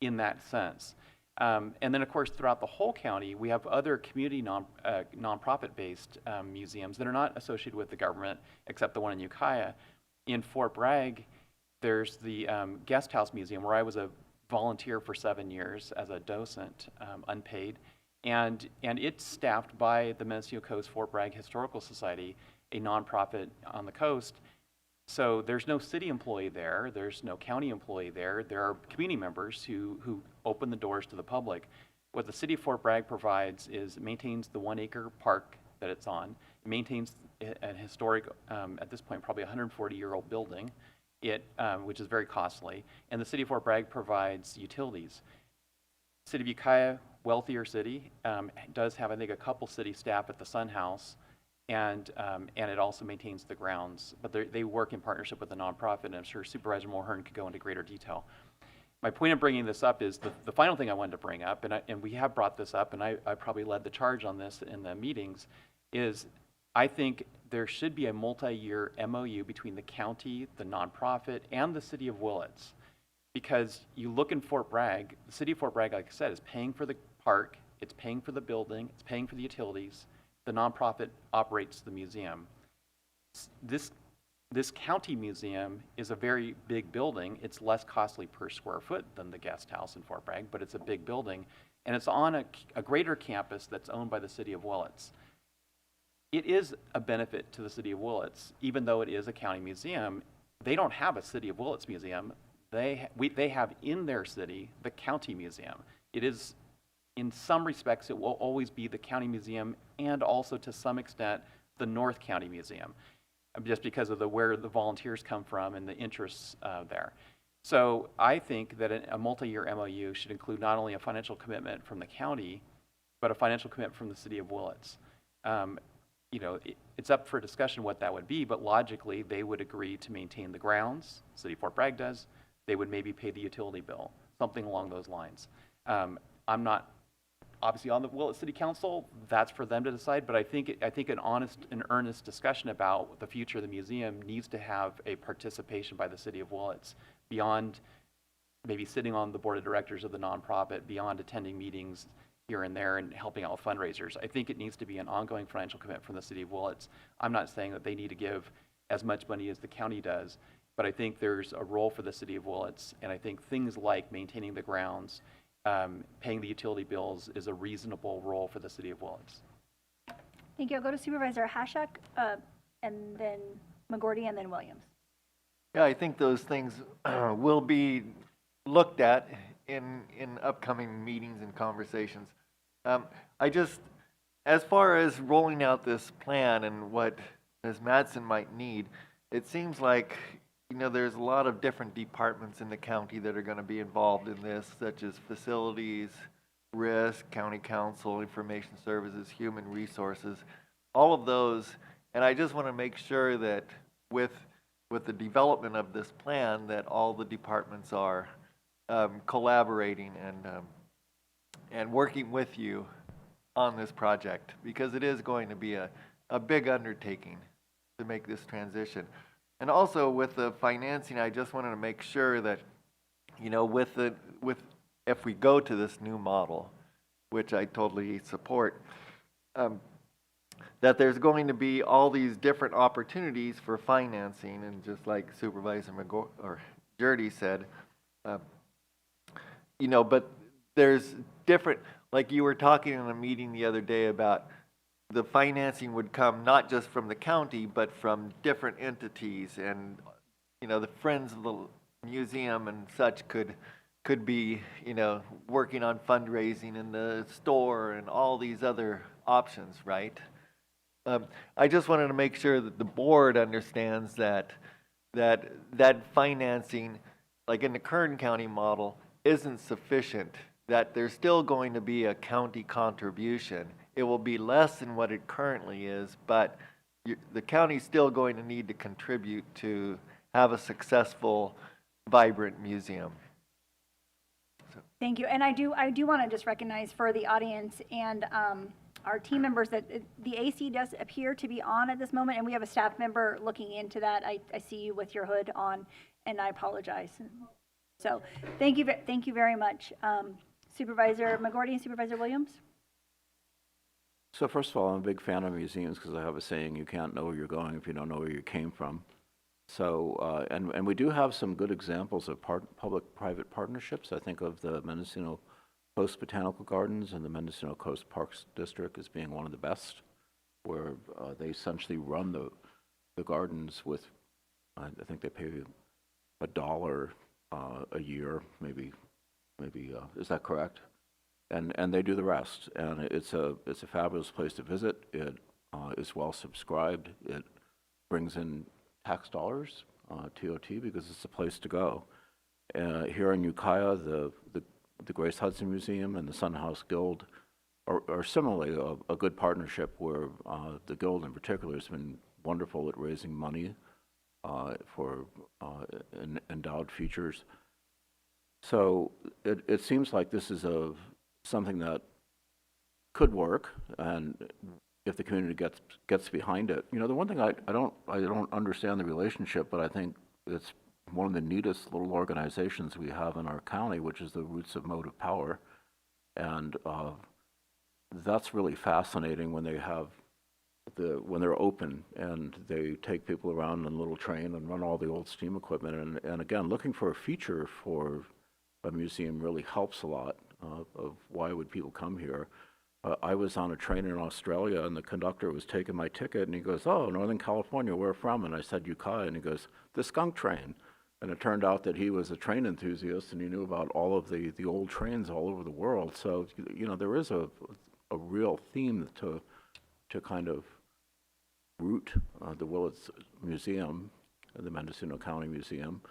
in that sense. And then, of course, throughout the whole county, we have other community nonprofit-based museums that are not associated with the government, except the one in Ukiah. In Fort Bragg, there's the Guest House Museum, where I was a volunteer for 7 years as a docent, unpaid, and it's staffed by the Mendocino Coast Fort Bragg Historical Society, a nonprofit on the coast. So there's no city employee there, there's no county employee there. There are community members who open the doors to the public. What the city of Fort Bragg provides is it maintains the 1 acre park that it's on. It maintains a historic, at this point, probably 140-year-old building, which is very costly. And the city of Fort Bragg provides utilities. City of Ukiah, wealthier city, does have, I think, a couple city staff at the Sun House, and it also maintains the grounds. But they work in partnership with a nonprofit, and I'm sure Supervisor Mulhern could go into greater detail. My point in bringing this up is the final thing I wanted to bring up, and we have brought this up, and I probably led the charge on this in the meetings, is I think there should be a multi-year MOU between the county, the nonprofit, and the city of Willits. Because you look in Fort Bragg, the city of Fort Bragg, like I said, is paying for the park, it's paying for the building, it's paying for the utilities, The nonprofit operates the museum. This county museum is a very big building. It's less costly per square foot than the guest house in Fort Bragg, but it's a big building, and it's on a greater campus that's owned by the city of Willits. It is a benefit to the city of Willits, even though it is a county museum. They don't have a city of Willits museum. They have in their city the county museum. It is, in some respects, it will always be the county museum, and also to some extent the North County Museum, just because of where the volunteers come from and the interests there. So I think that a multi-year MOU should include not only a financial commitment from the county, but a financial commitment from the city of Willits. It's up for discussion what that would be, but logically they would agree to maintain the grounds, City of Fort Bragg does. They would maybe pay the utility bill, something along those lines. I'm not obviously on the Willits City Council, that's for them to decide, but I think an honest and earnest discussion about the future of the museum needs to have a participation by the city of Willits beyond maybe sitting on the board of directors of the nonprofit, beyond attending meetings here and there and helping out with fundraisers. I think it needs to be an ongoing financial commitment from the city of Willits. I'm not saying that they need to give as much money as the county does, but I think there's a role for the city of Willits, and I think things like maintaining the grounds, paying the utility bills is a reasonable role for the city of Willits. Thank you. I'll go to Supervisor Hashak, and then McGorty, and then Williams. Yeah, I think those things will be looked at in upcoming meetings and conversations. As far as rolling out this plan and what Ms. Madsen might need, it seems like there's a lot of different departments in the county that are going to be involved in this, such as facilities, risk, county council, information services, human resources, all of those. And I just want to make sure that with the development of this plan, that all the departments are collaborating and working with you on this project, because it is going to be a big undertaking to make this transition. And also with the financing, I just wanted to make sure that, if we go to this new model, which I totally support, that there's going to be all these different opportunities for financing, and just like Supervisor Jurdy said, but there's different, like you were talking in a meeting the other day about the financing would come not just from the county, but from different entities, and the Friends of the Museum and such could be working on fundraising in the store and all these other options, right? I just wanted to make sure that the board understands that financing, like in the Kern County model, isn't sufficient, that there's still going to be a county contribution. It will be less than what it currently is, but the county's still going to need to contribute to have a successful, vibrant museum. Thank you. And I do want to just recognize for the audience and our team members that the AC does appear to be on at this moment, and we have a staff member looking into that. I see you with your hood on, and I apologize. So thank you very much. Supervisor McGorty and Supervisor Williams? So first of all, I'm a big fan of museums because I have a saying, you can't know where you're going if you don't know where you came from. So, and we do have some good examples of public-private partnerships. I think of the Mendocino Coast Botanical Gardens and the Mendocino Coast Parks District as being one of the best, where they essentially run the gardens with, I think they pay $1 a year, maybe, is that correct? And they do the rest, and it's a fabulous place to visit. It is well subscribed. It brings in tax dollars, TOT, because it's a place to go. Here in Ukiah, the Grace Hudson Museum and the Sun House Guild are similarly a good partnership, where the Guild in particular has been wonderful at raising money for endowed futures. So it seems like this is something that could work, and if the community gets behind it. The one thing I don't understand the relationship, but I think it's one of the neatest little organizations we have in our county, which is the Roots of Motive Power, and that's really fascinating when they have when they're open, and they take people around in a little train and run all the old steam equipment. And again, looking for a feature for a museum really helps a lot of why would people come here. I was on a train in Australia, and the conductor was taking my ticket, and he goes, "Oh, Northern California, where from?" And I said, "Ukiah," and he goes, "The skunk train." And it turned out that he was a train enthusiast, and he knew about all of the old trains all over the world. So, you know, there is a real theme to kind of root the Willits Museum, the Mendocino County Museum,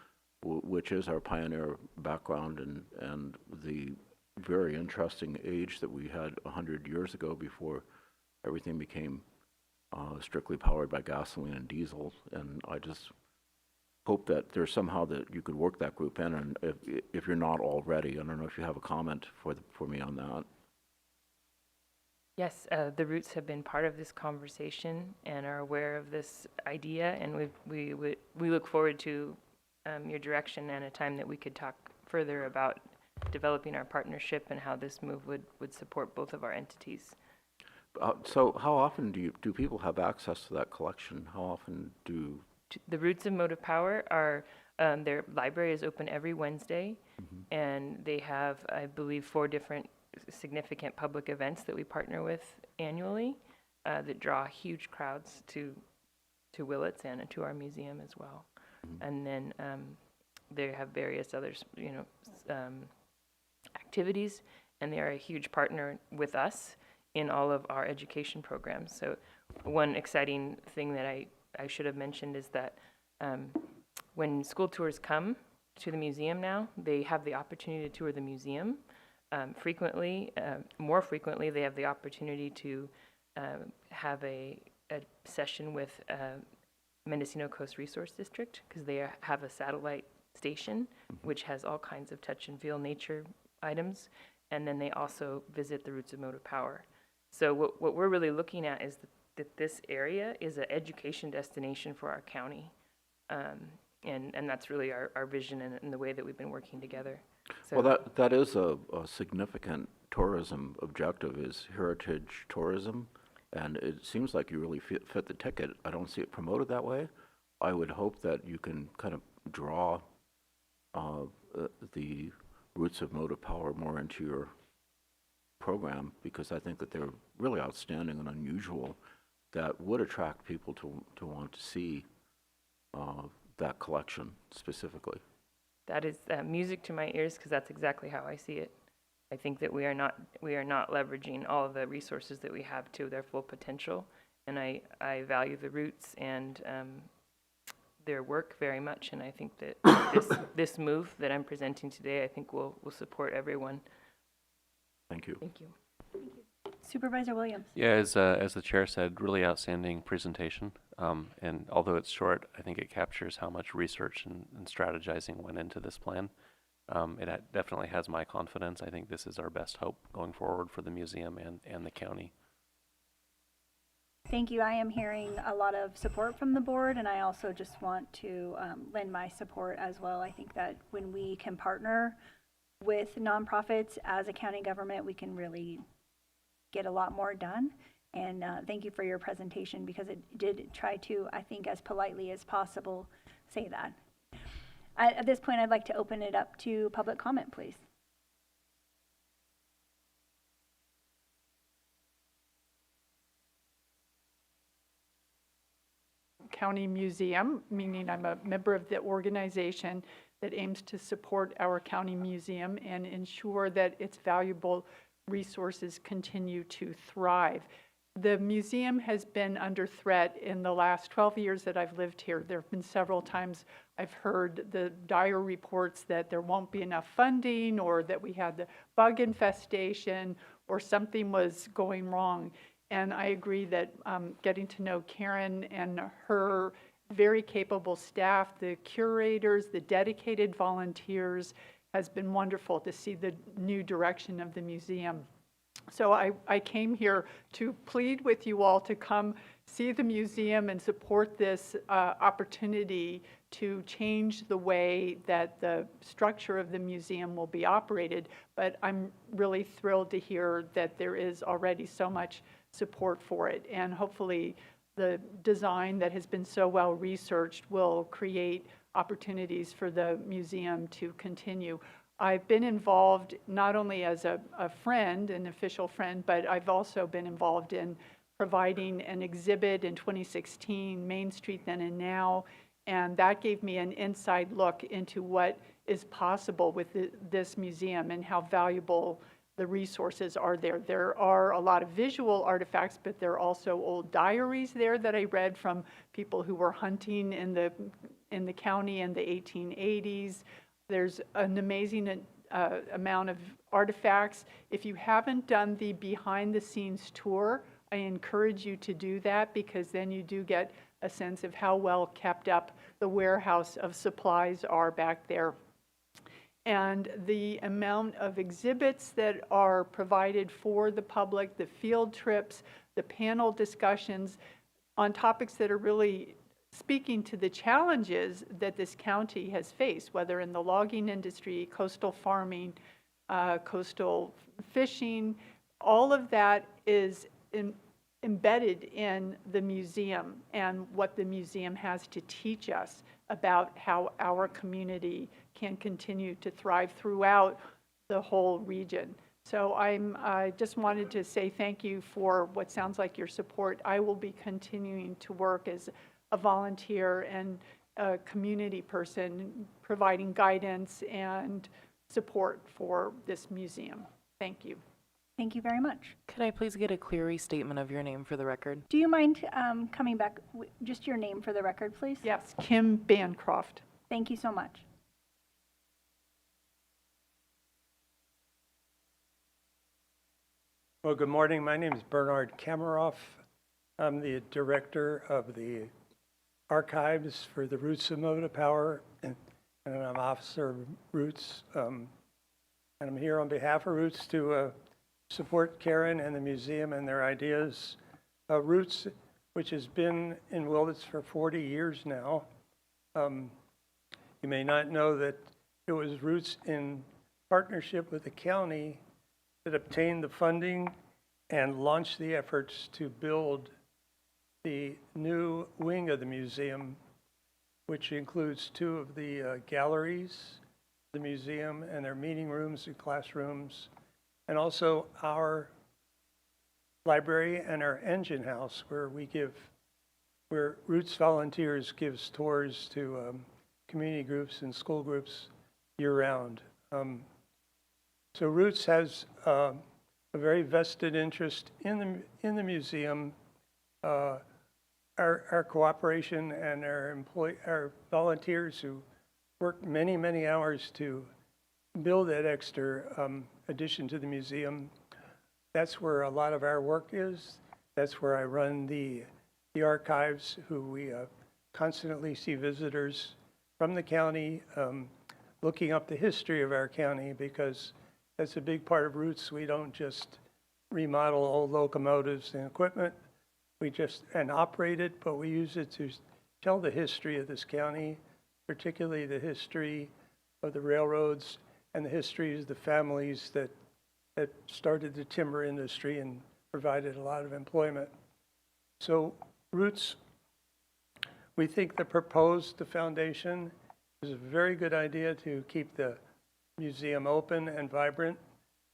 which is our pioneer background and the very interesting age that we had 100 years ago before everything became strictly powered by gasoline and diesel. And I just hope that there's somehow that you could work that group in, and if you're not already. I don't know if you have a comment for me on that. Yes, the Roots have been part of this conversation and are aware of this idea, and we look forward to your direction and a time that we could talk further about developing our partnership and how this move would support both of our entities. So how often do people have access to that collection? How often do... The Roots of Motive Power are, their library is open every Wednesday, and they have, I believe, 4 different significant public events that we partner with annually that draw huge crowds to Willits and to our museum as well. And then they have various other, activities, and they are a huge partner with us in all of our education programs. So one exciting thing that I should have mentioned is that when school tours come to the museum now, they have the opportunity to tour the museum. More frequently, they have the opportunity to have a session with Mendocino Coast Resource District, because they have a satellite station which has all kinds of touch and feel nature items, and then they also visit the Roots of Motive Power. So what we're really looking at is that this area is an education destination for our county, and that's really our vision and the way that we've been working together. So Well, that is a significant tourism objective, is heritage tourism, and it seems like you really fit the ticket. I don't see it promoted that way. I would hope that you can kind of draw the Roots of Motive Power more into your program, because I think that they're really outstanding and unusual, that would attract people to want to see that collection specifically. that is music to my ears, because that's exactly how I see it. I think that we are not leveraging all of the resources that we have to their full potential, and I value the Roots and their work very much, and I think that this move that I'm presenting today, I think will support everyone. Thank you. Thank you. Supervisor Williams. Yeah, as the chair said, really outstanding presentation. And although it's short, I think it captures how much research and strategizing went into this plan. It definitely has my confidence. I think this is our best hope going forward for the museum and the county. Thank you. I am hearing a lot of support from the board, and I also just want to lend my support as well. I think that when we can partner with nonprofits as a county government, we can really get a lot more done. And thank you for your presentation, because it did try to, I think, as politely as possible, say that. At this point, I'd like to open it up to public comment, please. County Museum, meaning I'm a member of the organization that aims to support our county museum and ensure that its valuable resources continue to thrive. The museum has been under threat in the last 12 years that I've lived here. There have been several times I've heard the dire reports that there won't be enough funding, or that we had the bug infestation, or something was going wrong. And I agree that getting to know Karen and her very capable staff, the curators, the dedicated volunteers, has been wonderful to see the new direction of the museum. So I came here to plead with you all to come see the museum and support this opportunity to change the way that the structure of the museum will be operated. But I'm really thrilled to hear that there is already so much support for it. And hopefully the design that has been so well researched will create opportunities for the museum to continue. I've been involved not only as a friend, an official friend, but I've also been involved in providing an exhibit in 2016, Main Street Then and Now, and that gave me an inside look into what is possible with this museum and how valuable the resources are there. There are a lot of visual artifacts, but there are also old diaries there that I read from people who were hunting in the county in the 1880s. There's an amazing amount of artifacts. If you haven't done the behind-the-scenes tour, I encourage you to do that, because then you do get a sense of how well kept up the warehouse of supplies are back there. And the amount of exhibits that are provided for the public, the field trips, the panel discussions on topics that are really speaking to the challenges that this county has faced, whether in the logging industry, coastal farming, coastal fishing, all of that is embedded in the museum and what the museum has to teach us about how our community can continue to thrive throughout the whole region. So I just wanted to say thank you for what sounds like your support. I will be continuing to work as a volunteer and a community person, providing guidance and support for this museum. Thank you. Thank you very much. Could I please get a clear restatement of your name for the record? Do you mind coming back, just your name for the record, please? Yes, Kim Bancroft. Thank you so much. Well, good morning. My name is Bernard Kameroff. I'm the director of the archives for the Roots of Motive Power, and I'm officer of Roots. And I'm here on behalf of Roots to support Karen and the museum and their ideas. Roots, which has been in Willits for 40 years now. You may not know that it was Roots in partnership with the county that obtained the funding and launched the efforts to build the new wing of the museum, which includes 2 of the galleries, the museum, and their meeting rooms and classrooms, and also our library and our engine house, where Roots volunteers gives tours to community groups and school groups year-round. So Roots has a very vested interest in the museum. Our cooperation and our volunteers who work many, many hours to build that extra addition to the museum. That's where a lot of our work is. That's where I run the archives, who we constantly see visitors from the county looking up the history of our county, because that's a big part of Roots. We don't just remodel old locomotives and equipment. We just operate it, but we use it to tell the history of this county, particularly the history of the railroads and the histories of the families that started the timber industry and provided a lot of employment. So Roots, we think the foundation is a very good idea to keep the museum open and vibrant,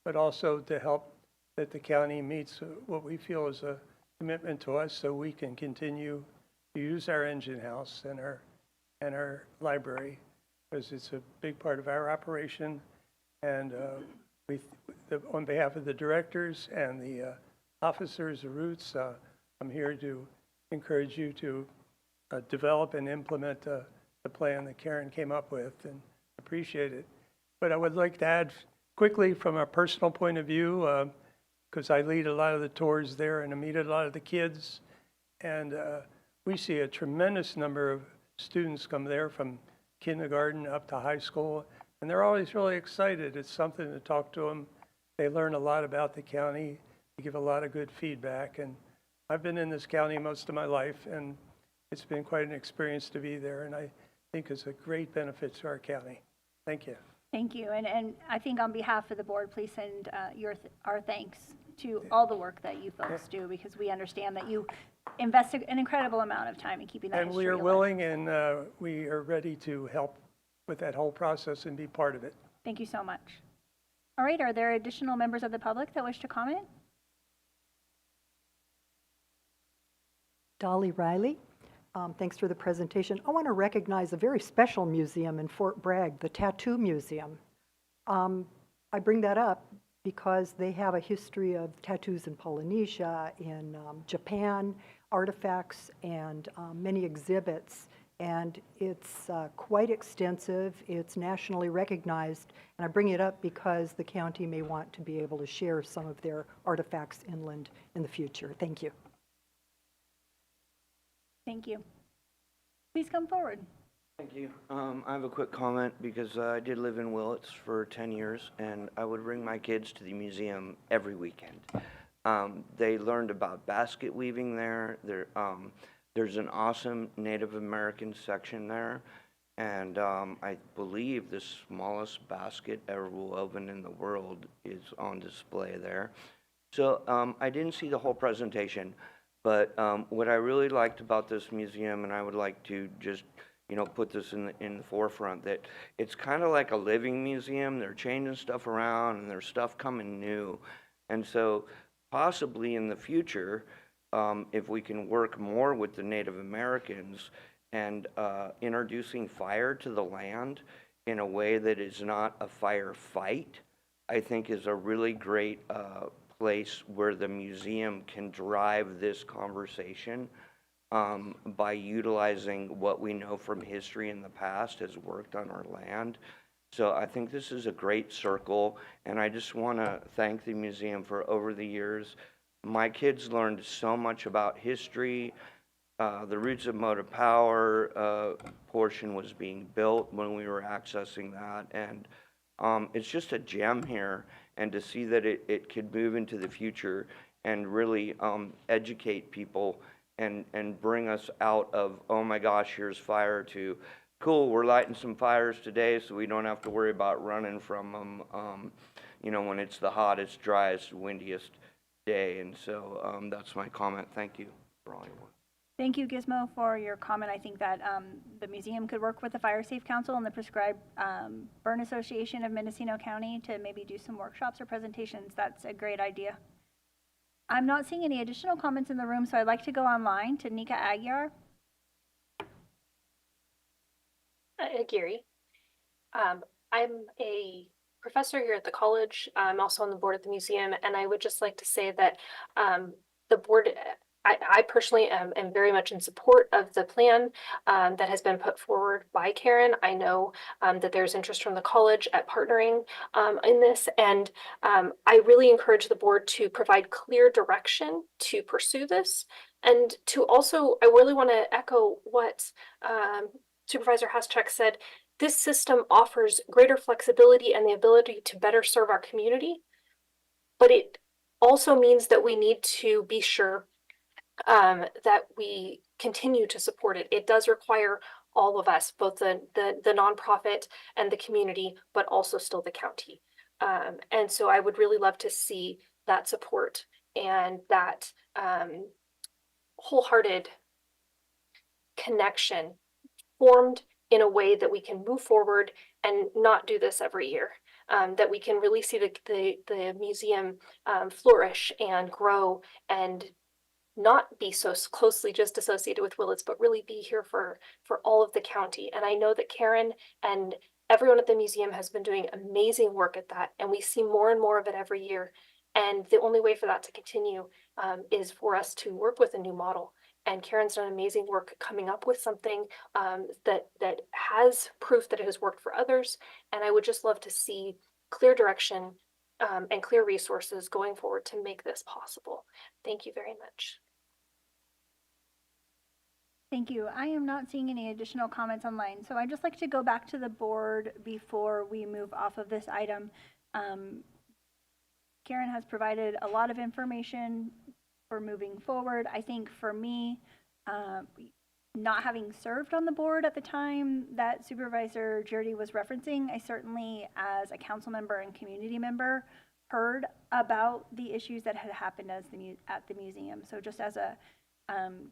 but also to help that the county meets what we feel is a commitment to us, so we can continue to use our engine house and our library, because it's a big part of our operation. And on behalf of the directors and the officers of Roots, I'm here to encourage you to develop and implement the plan that Karen came up with, and appreciate it. But I would like to add quickly from a personal point of view, because I lead a lot of the tours there and I meet a lot of the kids, and we see a tremendous number of students come there from kindergarten up to high school, and they're always really excited. It's something to talk to them. They learn a lot about the county. They give a lot of good feedback, and I've been in this county most of my life, and it's been quite an experience to be there, and I think it's a great benefit to our county. Thank you. Thank you. And I think on behalf of the board, please send our thanks to all the work that you folks do, because we understand that you invest an incredible amount of time in keeping that And we history are alive. willing and we are ready to help with that whole process and be part of it. Thank you so much. All right, are there additional members of the public that wish to comment? Dolly Riley. Thanks for the presentation. I want to recognize a very special museum in Fort Bragg, the Tattoo Museum. I bring that up because they have a history of tattoos in Polynesia, in Japan, artifacts, and many exhibits. And it's quite extensive. It's nationally recognized. And I bring it up because the county may want to be able to share some of their artifacts inland in the future. Thank you. Thank you. Please come forward. Thank you. I have a quick comment because I did live in Willits for 10 years, and I would bring my kids to the museum every weekend. They learned about basket weaving there. There's an awesome Native American section there, and I believe the smallest basket ever woven in the world is on display there. So I didn't see the whole presentation, but what I really liked about this museum, and I would like to just put this in the forefront, that it's kind of like a living museum. They're changing stuff around, and there's stuff coming new. And so possibly in the future, if we can work more with the Native Americans and introducing fire to the land in a way that is not a firefight, I think is a really great place where the museum can drive this conversation by utilizing what we know from history in the past has worked on our land. So I think this is a great circle, and I just want to thank the museum for over the years. My kids learned so much about history. The Roots of Motive Power portion was being built when we were accessing that, and it's just a gem here. And to see that it could move into the future and really educate people and bring us out of, oh my gosh, here's fire, to, cool, we're lighting some fires today so we don't have to worry about running from them, when it's the hottest, driest, windiest day. And so that's my comment. Thank you for all your work. Thank you, Gizmo, for your comment. I think that the museum could work with the Fire Safe Council and the Prescribed Burn Association of Mendocino County to maybe do some workshops or presentations. That's a great idea. I'm not seeing any additional comments in the room, so I'd like to go online to Nika Aguiar. Gary. I'm a professor here at the college. I'm also on the board at the museum, and I would just like to say that the board, I personally am very much in support of the plan that has been put forward by Karen. I know that there's interest from the college at partnering in this, and I really encourage the board to provide clear direction to pursue this, and to also, I really want to echo what Supervisor Haschak said. This system offers greater flexibility and the ability to better serve our community, but it also means that we need to be sure that we continue to support it. It does require all of us, both the nonprofit and the community, but also still the county. And so I would really love to see that support and that wholehearted connection formed in a way that we can move forward and not do this every year. That we can really see the museum flourish and grow and not be so closely just associated with Willits, but really be here for all of the county. And I know that Karen and everyone at the museum has been doing amazing work at that, and we see more and more of it every year. And the only way for that to continue is for us to work with a new model. And Karen's done amazing work coming up with something that has proof that it has worked for others. And I would just love to see clear direction and clear resources going forward to make this possible. Thank you very much. Thank you. I am not seeing any additional comments online, so I'd just like to go back to the board before we move off of this item. Karen has provided a lot of information for moving forward. I think for me, not having served on the board at the time that Supervisor Jurdy was referencing, I certainly, as a council member and community member, heard about the issues that had happened at the museum. So just as a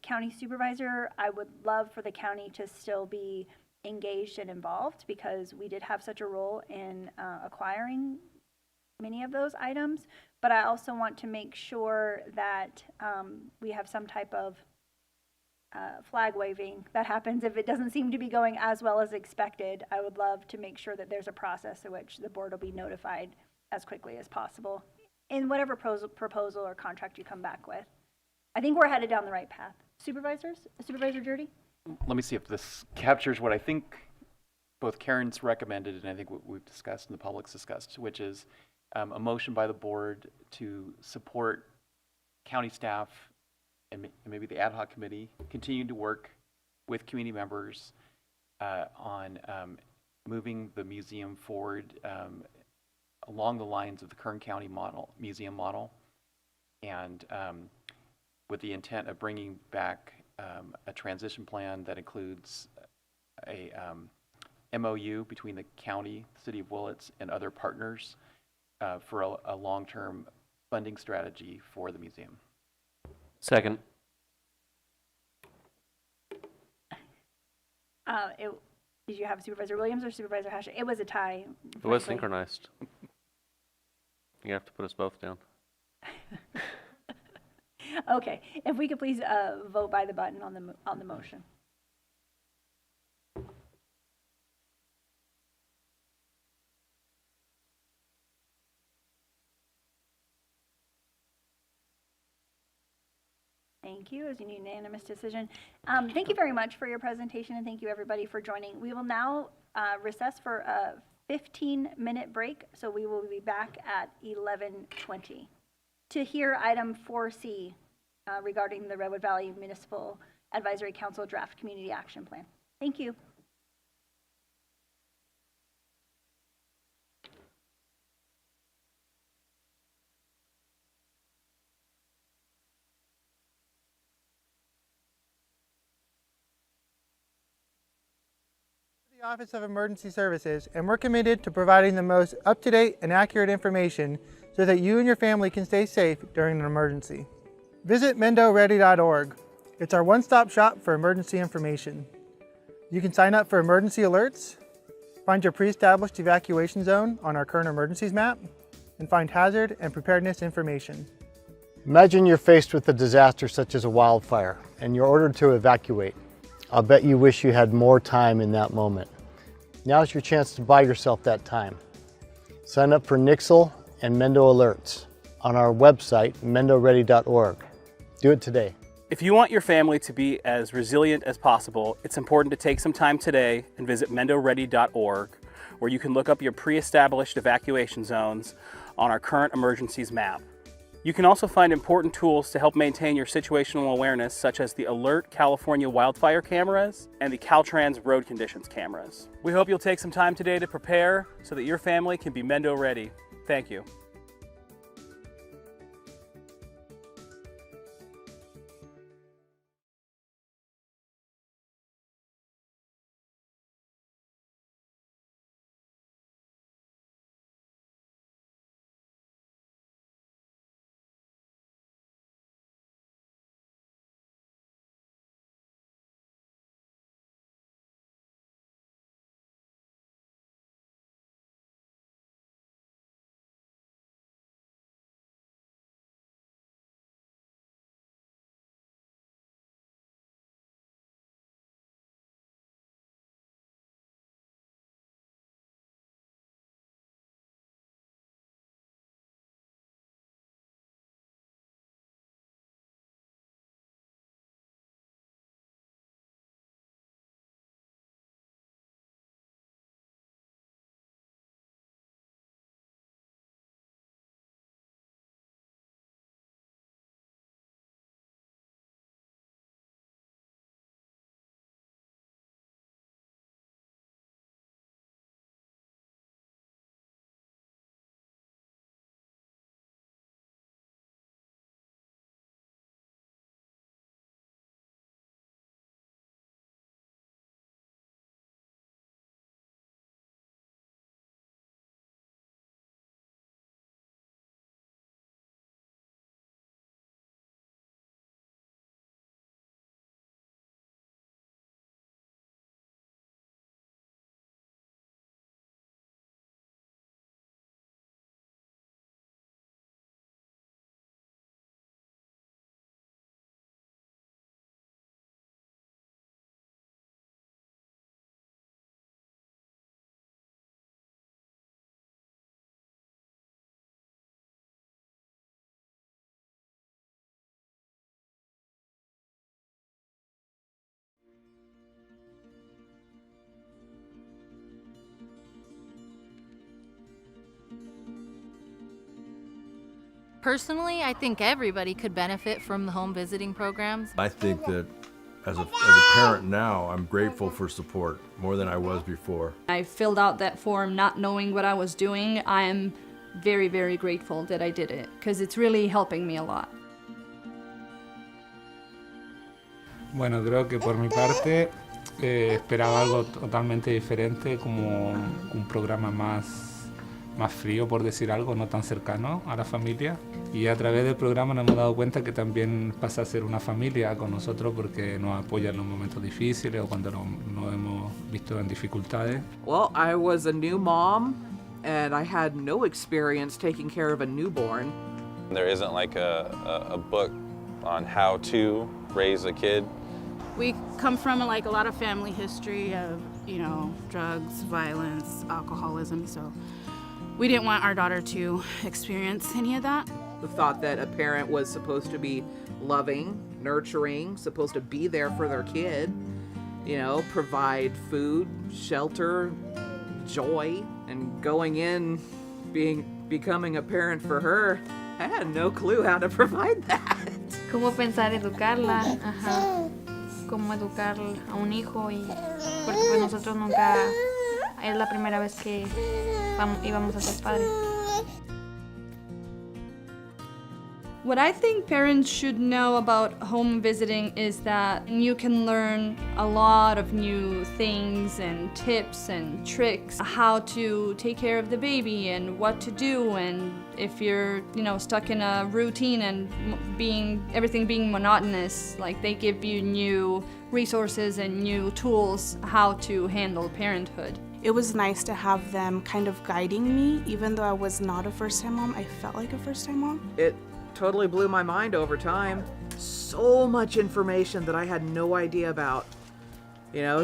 county supervisor, I would love for the county to still be engaged and involved, because we did have such a role in acquiring many of those items. But I also want to make sure that we have some type of flag waving that happens if it doesn't seem to be going as well as expected. I would love to make sure that there's a process in which the board will be notified as quickly as possible in whatever proposal or contract you come back with. I think we're headed down the right path. Supervisor Jurdy? Let me see if this captures what I think both Karen's recommended and I think what we've discussed and the public's discussed, which is a motion by the board to support county staff and maybe the ad hoc committee continue to work with community members on moving the museum forward along the lines of the Kern County museum model, and with the intent of bringing back a transition plan that includes a MOU between the county, the city of Willits, and other partners for a long-term funding strategy for the museum. Second. Did you have Supervisor Williams or Supervisor Hash? It was a tie. It was frankly. synchronized. You have to put us both down. Okay, if we could please vote by the button on the motion. Thank you. It was a unanimous decision. Thank you very much for your presentation, and thank you everybody for joining. We will now recess for a 15-minute break, so we will be back at 11:20 to hear item 4C regarding the Redwood Valley Municipal Advisory Council Draft Community Action Plan. Thank you. Office of Emergency Services, and we're committed to providing the most up-to-date and accurate information so that you and your family can stay safe during an emergency. Visit MendoReady.org. It's our one-stop shop for emergency information. You can sign up for emergency alerts, find your pre-established evacuation zone on our current emergencies map, and find hazard and preparedness information. Imagine you're faced with a disaster such as a wildfire, and you're ordered to evacuate. I'll bet you wish you had more time in that moment. Now's your chance to buy yourself that time. Sign up for Nixle and Mendo Alerts on our website, MendoReady.org. Do it today. If you want your family to be as resilient as possible, it's important to take some time today and visit MendoReady.org, where you can look up your pre-established evacuation zones on our current emergencies map. You can also find important tools to help maintain your situational awareness, such as the Alert California wildfire cameras and the Caltrans road conditions cameras. We hope you'll take some time today to prepare so that your family can be Mendo ready. Thank you. Personally, I think everybody could benefit from the home visiting programs. I think that as a parent now, I'm grateful for support more than I was before. I filled out that form not knowing what I was doing. I am very, very grateful that I did it because it's really helping me a lot. Bueno, creo que por mi parte esperaba algo totalmente diferente, como un programa más frío, por decir algo, no tan cercano a la familia. Y a través del programa nos hemos dado cuenta que también pasa a ser una familia con nosotros porque nos apoya en los momentos difíciles o cuando nos hemos visto en dificultades. Well, I was a new mom and I had no experience taking care of a newborn. There isn't like a book on how to raise a kid. We come from like a lot of family history of, drugs, violence, alcoholism, so we didn't want our daughter to experience any of that. The thought that a parent was supposed to be loving, nurturing, supposed to be there for their kid, provide food, shelter, joy, and going in, becoming a parent for her, I had no clue how to provide that. Cómo pensar educarla, ajá. Cómo educar a un hijo porque pues nosotros nunca, es la primera vez que íbamos a ser padres. What I think parents should know about home visiting is that you can learn a lot of new things and tips and tricks, how to take care of the baby and what to do, and if you're, stuck in a routine and everything being monotonous, like they give you new resources and new tools how to handle parenthood. It was nice to have them kind of guiding me, even though I was not a first-time mom, I felt like a first-time mom. It totally blew my mind over time. So much information that I had no idea about.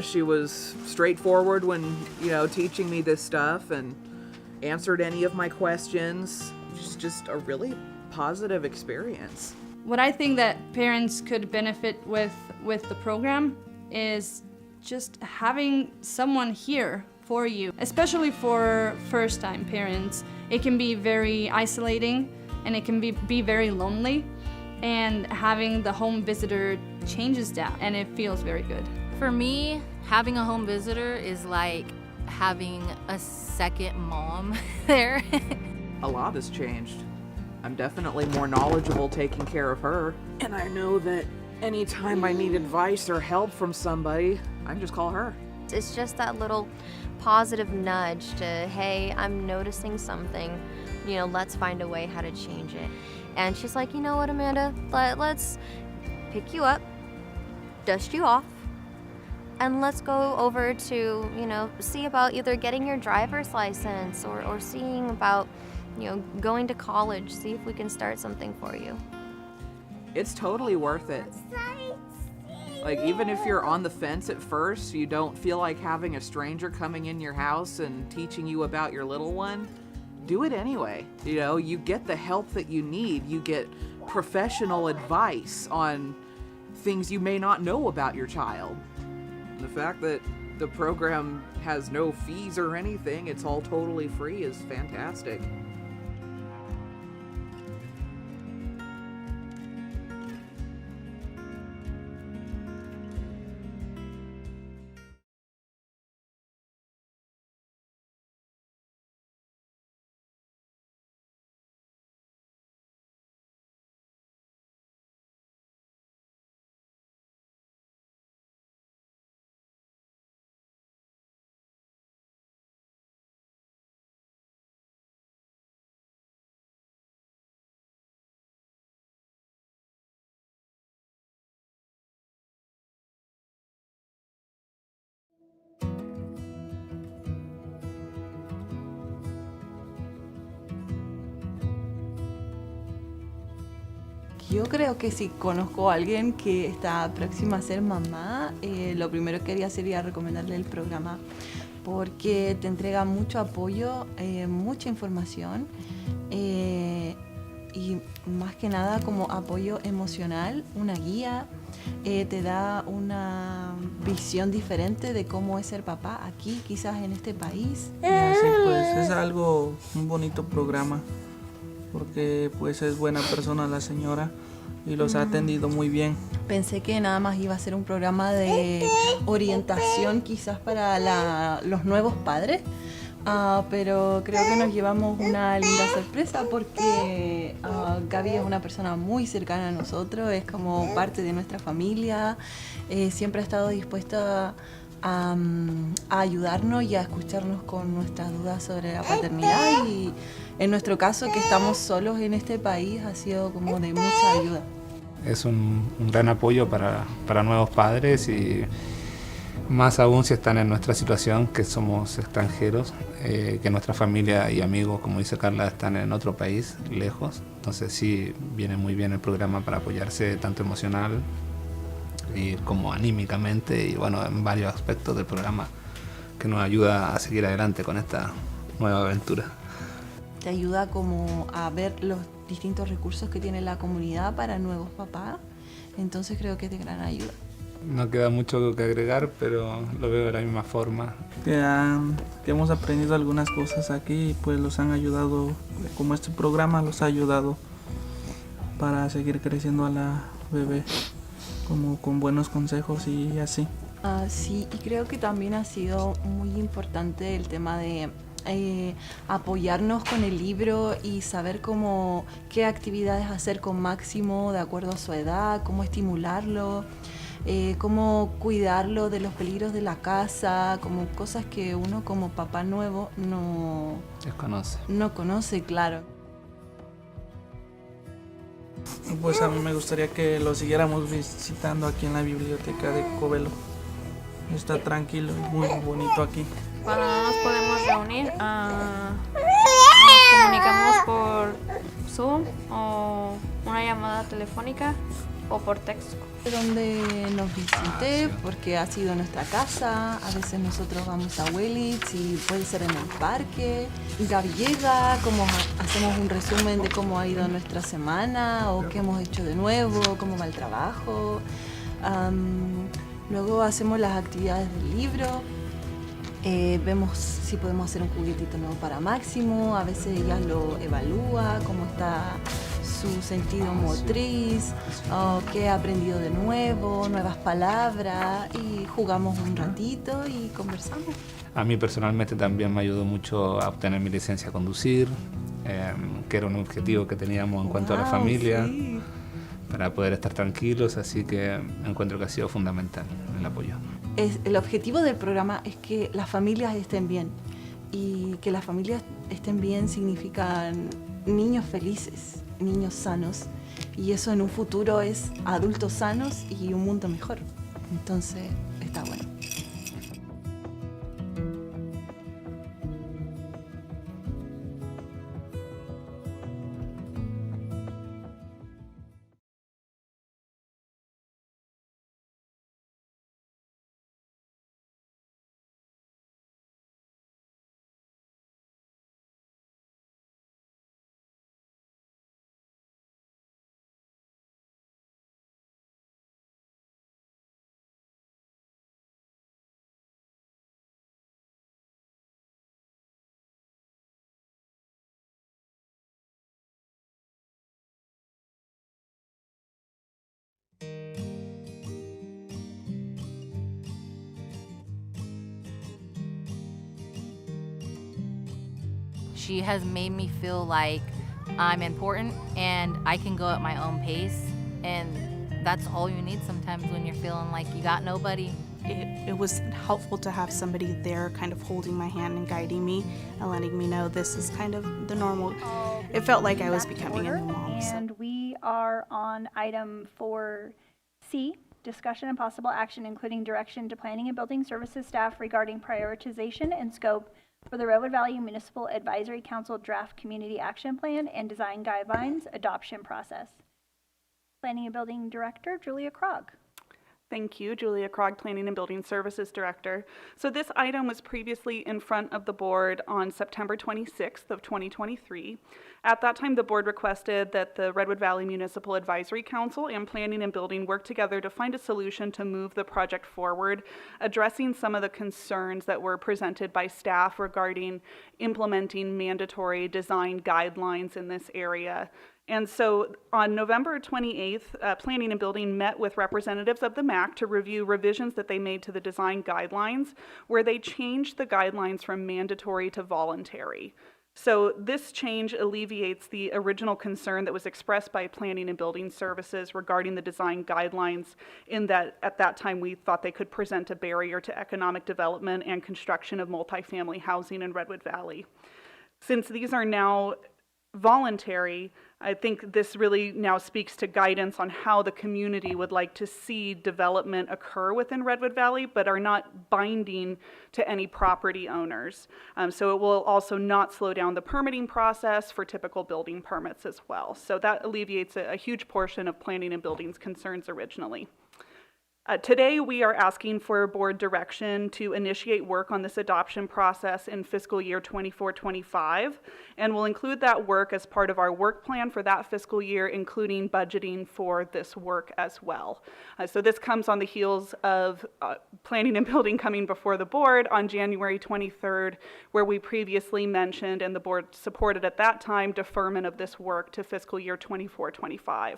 She was straightforward when, teaching me this stuff and answered any of my questions. Just a really positive experience. What I think that parents could benefit with the program is just having someone here for you, especially for first-time parents. It can be very isolating and it can be very lonely, and having the home visitor changes that and it feels very good. For me, having a home visitor is like having a second mom there. A lot has changed. I'm definitely more knowledgeable taking care of her. And I know that anytime I need advice or help from somebody, I can just call her. It's just that little positive nudge to, hey, I'm noticing something, let's find a way how to change it. And she's like, you know what, Amanda, let's pick you up, dust you off, and let's go over to, see about either getting your driver's license or seeing about, going to college, see if we can start something for you. It's totally worth it. Like, even if you're on the fence at first, you don't feel like having a stranger coming in your house and teaching you about your little one, do it anyway. You get the help that you need. You get professional advice on things you may not know about your child. And the fact that the program has no fees or anything, it's all totally free, is fantastic. Yo creo que si conozco a alguien que está próxima a ser mamá, lo primero que haría sería recomendarle el programa porque te entrega mucho apoyo, mucha información y y más que nada como apoyo emocional, una guía, te da una visión diferente de cómo es ser papá aquí, quizás en este país. Y así pues es algo, un bonito programa, porque pues es buena persona la señora y los ha atendido muy bien. Pensé que nada más iba a ser un programa de orientación quizás para los nuevos padres, pero creo que nos llevamos una linda sorpresa porque Gaby es una persona muy cercana a nosotros, es como parte de nuestra familia, siempre ha estado dispuesta a ayudarnos y a escucharnos con nuestras dudas sobre la paternidad, y en nuestro caso, que estamos solos en este país, ha sido como de mucha ayuda. Es un gran apoyo para nuevos padres y más aún si están en nuestra situación, que somos extranjeros, que nuestra familia y amigos, como dice Carla, están en otro país, lejos. Entonces sí, viene muy bien el programa para apoyarse tanto emocional y como anímicamente y bueno, en varios aspectos del programa que nos ayuda a seguir adelante con esta nueva aventura. Te ayuda como a ver los distintos recursos que tiene la comunidad para nuevos papás, entonces creo que es de gran ayuda. No queda mucho que agregar, pero lo veo de la misma forma. Que hemos aprendido algunas cosas aquí y pues los han ayudado, como este programa los ha ayudado para seguir creciendo a la bebé, como con buenos consejos y así. Sí, y creo que también ha sido muy importante el tema de apoyarnos con el libro y saber qué actividades hacer con Máximo de acuerdo a su edad, cómo estimularlo, cómo cuidarlo de los peligros de la casa, como cosas que uno como papá nuevo no conoce, claro. Pues a mí me gustaría que lo siguiéramos visitando aquí en la biblioteca de Covelo. Está tranquilo y muy bonito aquí. Cuando no nos podemos reunir, nos comunicamos por Zoom o una llamada telefónica o por texto. Donde nos visite, porque ha sido nuestra casa, a veces nosotros vamos a Willits y puede ser en el parque. Gaby llega, hacemos un resumen de cómo ha ido nuestra semana o qué hemos hecho de nuevo, cómo va el trabajo. Luego hacemos las actividades del libro. Vemos si podemos hacer un juguetito nuevo para Máximo, a veces ella lo evalúa, cómo está su sentido motriz, qué ha aprendido de nuevo, nuevas palabras, y jugamos un ratito y conversamos. A mí personalmente también me ayudó mucho a obtener mi licencia a conducir, que era un objetivo que teníamos en cuanto a la familia, sí, para poder estar tranquilos, así que encuentro que ha sido fundamental el apoyo. El objetivo del programa es que las familias estén bien, y que las familias estén bien significa niños felices, niños sanos, y eso en un futuro es adultos sanos y un mundo mejor. Entonces está bueno. She has made me feel like I'm important and I can go at my own pace, and that's all you need sometimes when you're feeling like you got nobody. It was helpful to have somebody there kind of holding my hand and guiding me and letting me know this is kind of the normal. It felt like I was becoming a new mom. And we are on item 4C, discussion and possible action, including direction to planning and building services staff regarding prioritization and scope for the Redwood Valley Municipal Advisory Council Draft Community Action Plan and Design Guidelines Adoption Process. Planning and Building Director, Julia Krog. Thank you, Julia Krog, Planning and Building Services Director. So this item was previously in front of the board on September 26th of 2023. At that time, the board requested that the Redwood Valley Municipal Advisory Council and Planning and Building work together to find a solution to move the project forward, addressing some of the concerns that were presented by staff regarding implementing mandatory design guidelines in this area. And so on November 28th, Planning and Building met with representatives of the MAC to review revisions that they made to the design guidelines, where they changed the guidelines from mandatory to voluntary. So this change alleviates the original concern that was expressed by Planning and Building Services regarding the design guidelines, in that at that time we thought they could present a barrier to economic development and construction of multifamily housing in Redwood Valley. Since these are now voluntary, I think this really now speaks to guidance on how the community would like to see development occur within Redwood Valley, but are not binding to any property owners. So it will also not slow down the permitting process for typical building permits as well. So that alleviates a huge portion of Planning and Building's concerns originally. Today, we are asking for board direction to initiate work on this adoption process in fiscal year 24-25, and we'll include that work as part of our work plan for that fiscal year, including budgeting for this work as well. So this comes on the heels of Planning and Building coming before the board on January 23rd, where we previously mentioned, and the board supported at that time, deferment of this work to fiscal year 24-25.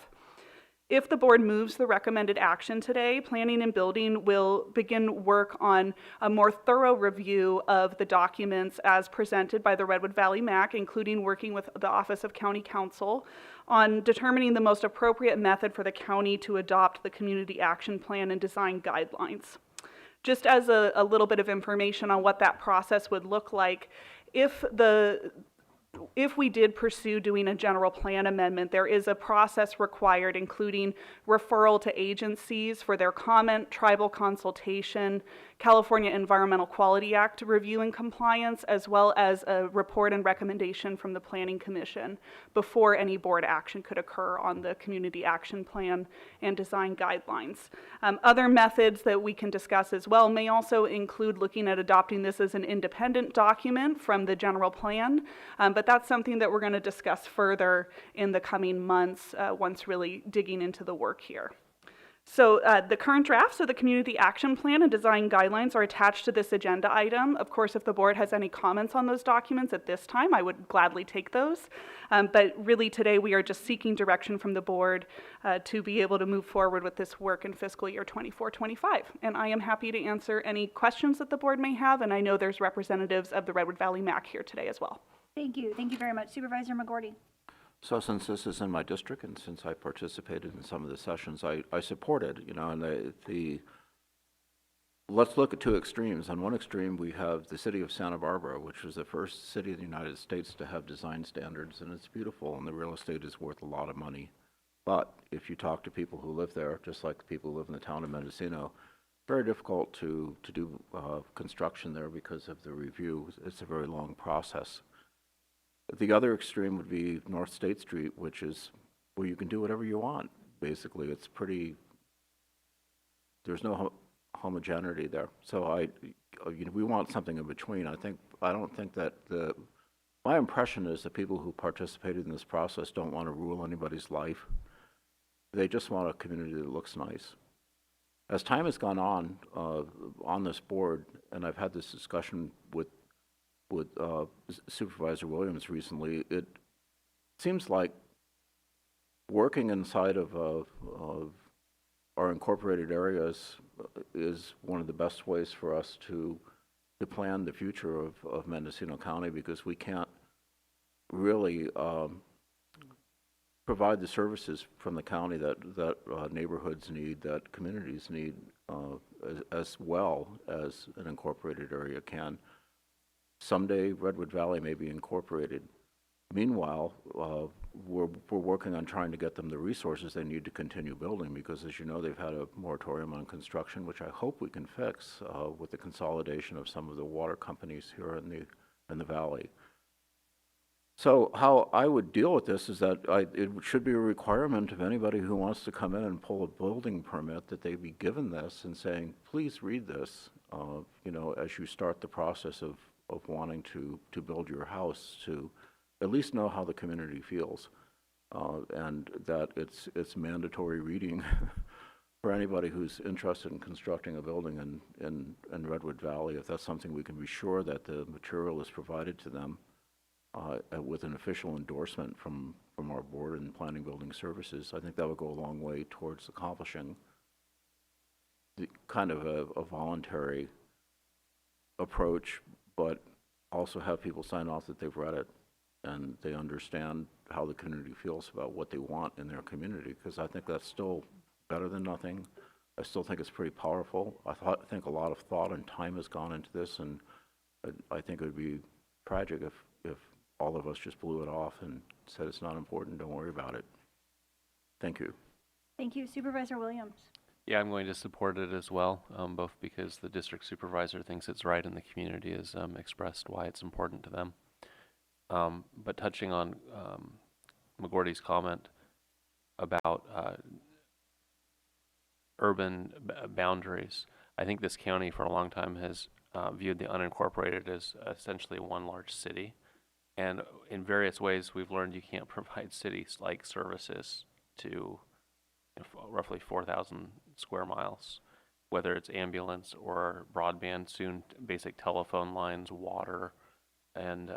If the board moves the recommended action today, Planning and Building will begin work on a more thorough review of the documents as presented by the Redwood Valley MAC, including working with the Office of County Counsel on determining the most appropriate method for the county to adopt the Community Action Plan and design guidelines. Just as a little bit of information on what that process would look like, if we did pursue doing a general plan amendment, there is a process required, including referral to agencies for their comment, tribal consultation, California Environmental Quality Act review and compliance, as well as a report and recommendation from the Planning Commission before any board action could occur on the Community Action Plan and design guidelines. Other methods that we can discuss as well may also include looking at adopting this as an independent document from the general plan, but that's something that we're going to discuss further in the coming months once really digging into the work here. So the current drafts of the Community Action Plan and design guidelines are attached to this agenda item. Of course, if the board has any comments on those documents at this time, I would gladly take those. But really today we are just seeking direction from the board to be able to move forward with this work in fiscal year 24-25. And I am happy to answer any questions that the board may have, and I know there's representatives of the Redwood Valley MAC here today as well. Thank you. Thank you very much. Supervisor McGorty. So since this is in my district and since I participated in some of the sessions, I supported, and let's look at two extremes. On one extreme, we have the city of Santa Barbara, which was the first city in the United States to have design standards, and it's beautiful, and the real estate is worth a lot of money. But if you talk to people who live there, just like the people who live in the town of Mendocino, very difficult to do construction there because of the review. It's a very long process. The other extreme would be North State Street, which is where you can do whatever you want. Basically, it's there's no homogeneity there. So we want something in between. I don't think that my impression is that people who participated in this process don't want to rule anybody's life. They just want a community that looks nice. As time has gone on this board, and I've had this discussion with Supervisor Williams recently, it seems like working inside of our incorporated areas is one of the best ways for us to plan the future of Mendocino County, because we can't really provide the services from the county that neighborhoods need, that communities need, as well as an incorporated area can. Someday, Redwood Valley may be incorporated. Meanwhile, we're working on trying to get them the resources they need to continue building, because, as you know, they've had a moratorium on construction, which I hope we can fix with the consolidation of some of the water companies here in the valley. So how I would deal with this is that it should be a requirement of anybody who wants to come in and pull a building permit that they be given this and saying, please read this, you know, as you start the process of wanting to build your house, to at least know how the community feels. And that it's mandatory reading for anybody who's interested in constructing a building in Redwood Valley. If that's something we can be sure that the material is provided to them with an official endorsement from our board and planning building services, I think that would go a long way towards accomplishing the kind of a voluntary approach, but also have people sign off that they've read it and they understand how the community feels about what they want in their community, because I think that's still better than nothing. I still think it's pretty powerful. I think a lot of thought and time has gone into this, and I think it would be tragic if all of us just blew it off and said it's not important, don't worry about it. Thank you. Thank you. Supervisor Williams. Yeah, I'm going to support it as well, both because the district supervisor thinks it's right and the community has expressed why it's important to them. But touching on McGordy's comment about urban boundaries, I think this county for a long time has viewed the unincorporated as essentially one large city. And in various ways, we've learned you can't provide cities-like services to roughly 4,000 square miles, whether it's ambulance or broadband, soon basic telephone lines, water. And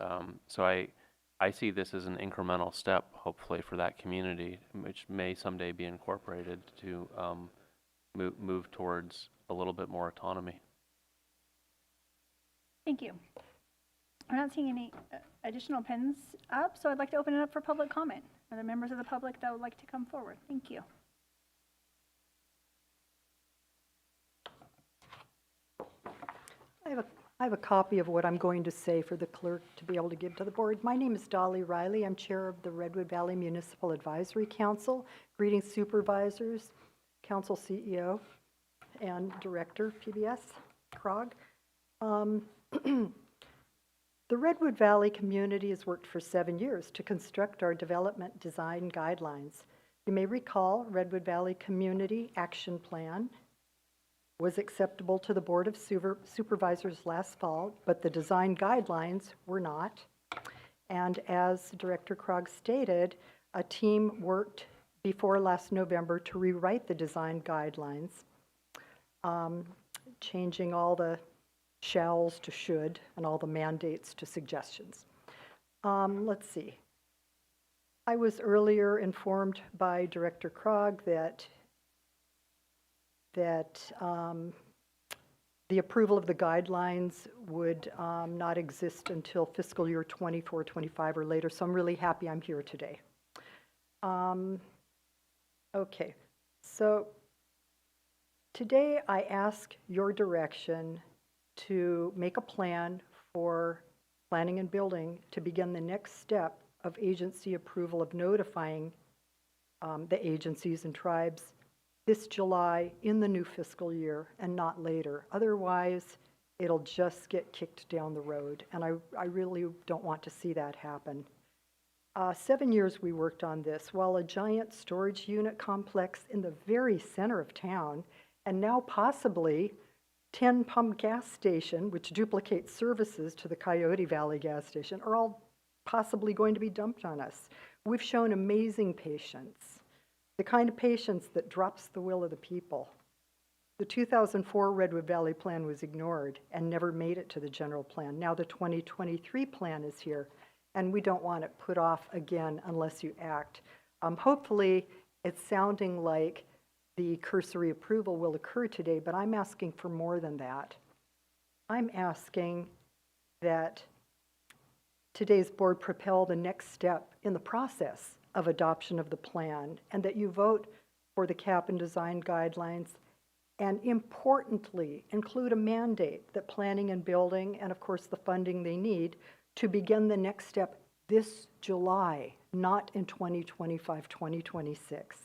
so I see this as an incremental step, hopefully, for that community, which may someday be incorporated to move towards a little bit more autonomy. Thank you. I'm not seeing any additional pens up, so I'd like to open it up for public comment. Are there members of the public that would like to come forward? Thank you. I have a copy of what I'm going to say for the clerk to be able to give to the board. My name is Dolly Riley. I'm chair of the Redwood Valley Municipal Advisory Council. Greetings, supervisors, council CEO, and director, PBS, Krog. The Redwood Valley community has worked for 7 years to construct our development design guidelines. You may recall Redwood Valley Community Action Plan was acceptable to the Board of Supervisors last fall, but the design guidelines were not. And as Director Krog stated, a team worked before last November to rewrite the design guidelines, changing all the shalls to should and all the mandates to suggestions. Let's see. I was earlier informed by Director Krog that the approval of the guidelines would not exist until fiscal year 24-25 or later, so I'm really happy I'm here today. Okay, so today I ask your direction to make a plan for planning and building to begin the next step of agency approval of notifying the agencies and tribes this July in the new fiscal year and not later. Otherwise, it'll just get kicked down the road, and I really don't want to see that happen. 7 years we worked on this, while a giant storage unit complex in the very center of town, and now possibly 10 pump gas station, which duplicates services to the Coyote Valley gas station, are all possibly going to be dumped on us. We've shown amazing patience. The kind of patience that drops the will of the people. The 2004 Redwood Valley Plan was ignored and never made it to the general plan. Now the 2023 plan is here, and we don't want it put off again unless you act. Hopefully, it's sounding like the cursory approval will occur today, but I'm asking for more than that. I'm asking that today's board propel the next step in the process of adoption of the plan, and that you vote for the cap and design guidelines, and importantly, include a mandate that planning and building, and of course the funding they need, to begin the next step this July, not in 2025, 2026.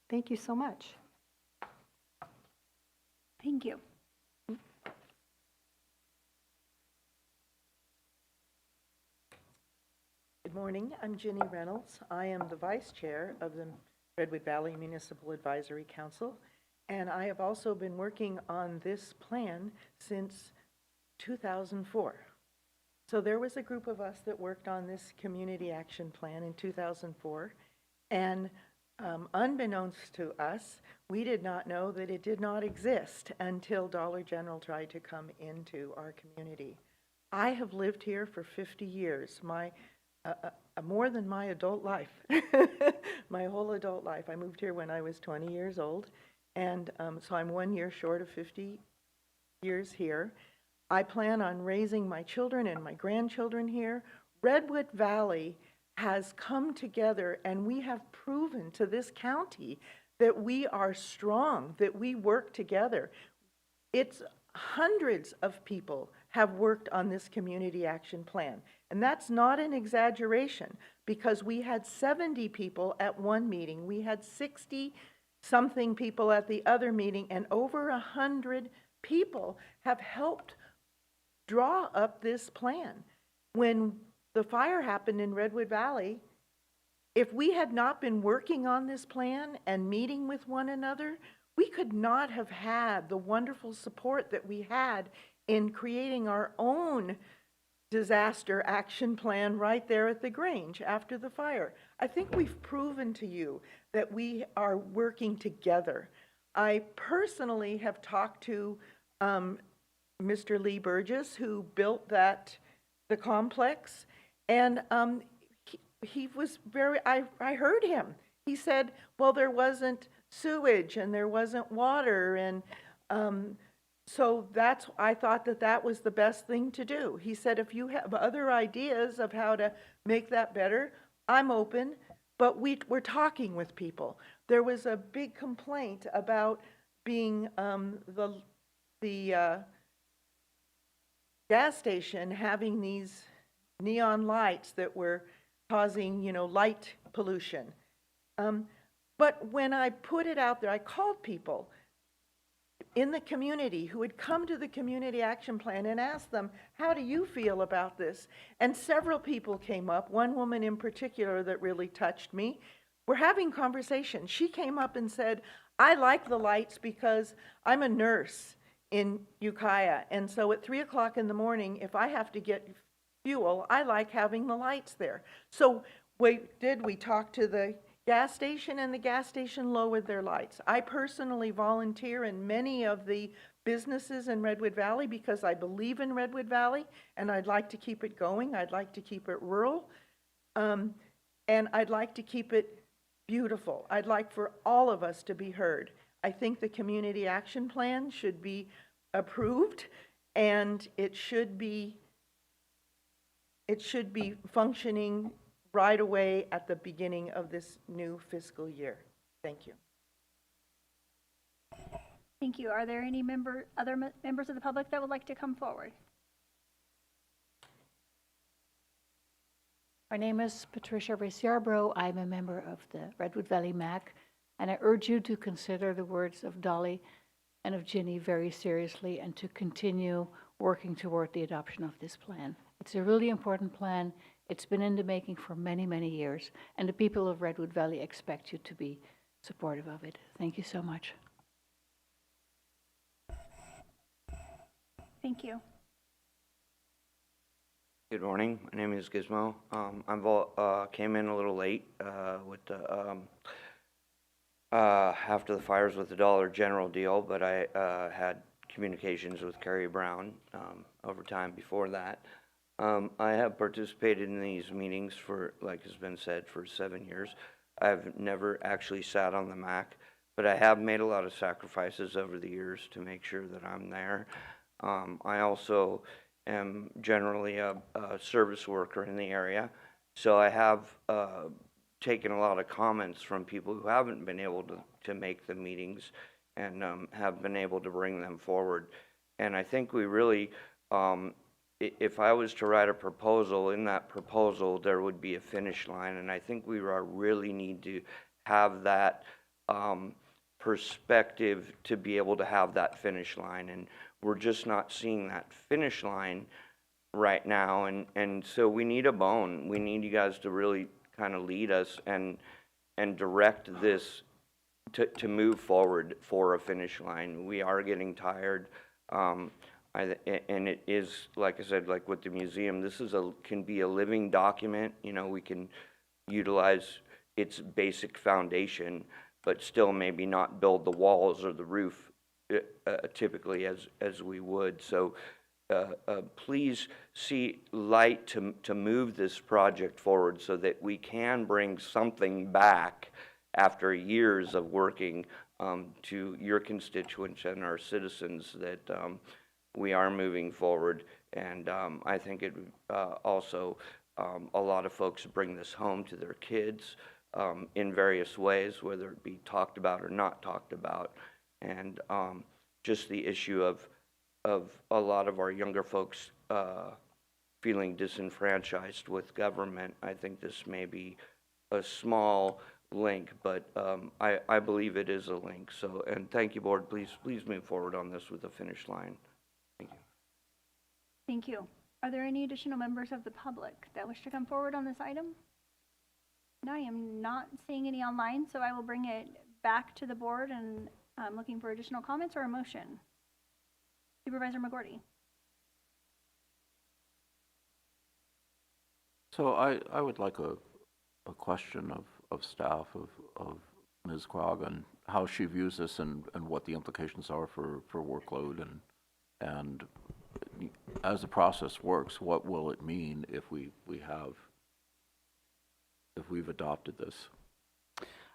Thank you so much. Thank you. Good morning. I'm Ginny Reynolds. I am the Vice Chair of the Redwood Valley Municipal Advisory Council, and I have also been working on this plan since 2004. So there was a group of us that worked on this community action plan in 2004, and unbeknownst to us, we did not know that it did not exist until Dollar General tried to come into our community. I have lived here for 50 years, more than my adult life, my whole adult life. I moved here when I was 20 years old, and so I'm 1 year short of 50 years here. I plan on raising my children and my grandchildren here. Redwood Valley has come together, and we have proven to this county that we are strong, that we work together. It's hundreds of people have worked on this community action plan. And that's not an exaggeration, because we had 70 people at one meeting, we had 60-something people at the other meeting, and over 100 people have helped draw up this plan. When the fire happened in Redwood Valley, if we had not been working on this plan and meeting with one another, we could not have had the wonderful support that we had in creating our own disaster action plan right there at the Grange after the fire. I think we've proven to you that we are working together. I personally have talked to Mr. Lee Burgess, who built the complex, and he was very, I heard him. He said, well, there wasn't sewage and there wasn't water, and so I thought that was the best thing to do. He said, if you have other ideas of how to make that better, I'm open, but we're talking with people. There was a big complaint about being the gas station having these neon lights that were causing, light pollution. But when I put it out there, I called people in the community who had come to the community action plan and asked them, how do you feel about this? And several people came up, one woman in particular that really touched me. We're having conversations. She came up and said, I like the lights because I'm a nurse in Ukiah, and so at 3 o'clock in the morning, if I have to get fuel, I like having the lights there. So we talked to the gas station, and the gas station lowered their lights. I personally volunteer in many of the businesses in Redwood Valley because I believe in Redwood Valley, and I'd like to keep it going. I'd like to keep it rural, and I'd like to keep it beautiful. I'd like for all of us to be heard. I think the community action plan should be approved, and it should be functioning right away at the beginning of this new fiscal year. Thank you. Thank you. Are there any other members of the public that would like to come forward? My name is Patricia Reyes-Yarbrough. I'm a member of the Redwood Valley MAC, and I urge you to consider the words of Dolly and of Ginny very seriously and to continue working toward the adoption of this plan. It's a really important plan. It's been in the making for many, many years, and the people of Redwood Valley expect you to be supportive of it. Thank you so much. Thank you. Good morning. My name is Gizmo. I came in a little late with the after the fires with the Dollar General deal, but I had communications with Carrie Brown over time before that. I have participated in these meetings for, like has been said, for 7 years. I've never actually sat on the MAC, but I have made a lot of sacrifices over the years to make sure that I'm there. I also am generally a service worker in the area, so I have taken a lot of comments from people who haven't been able to make the meetings and have been able to bring them forward. And I think we really, if I was to write a proposal, in that proposal there would be a finish line, and I think we really need to have that perspective to be able to have that finish line, and we're just not seeing that finish line right now, and so we need a bone. We need you guys to really kind of lead us and direct this to move forward for a finish line. We are getting tired, and it is, like I said, like with the museum, this is can be a living document. You know, we can utilize its basic foundation, but still maybe not build the walls or the roof typically as we would. So please see light to move this project forward so that we can bring something back after years of working to your constituents and our citizens, that we are moving forward. And I think it also, a lot of folks bring this home to their kids in various ways, whether it be talked about or not talked about. And just the issue of a lot of our younger folks feeling disenfranchised with government. I think this may be a small link, but I believe it is a link. So, and thank you, board. Please move forward on this with a finish line. Thank you. Thank you. Are there any additional members of the public that wish to come forward on this item? No, I am not seeing any online, so I will bring it back to the board, and I'm looking for additional comments or a motion. Supervisor McGorty. So I would like a question of staff, of Ms. Quagg, and how she views this and what the implications are for workload, and as the process works, what will it mean if we've adopted this?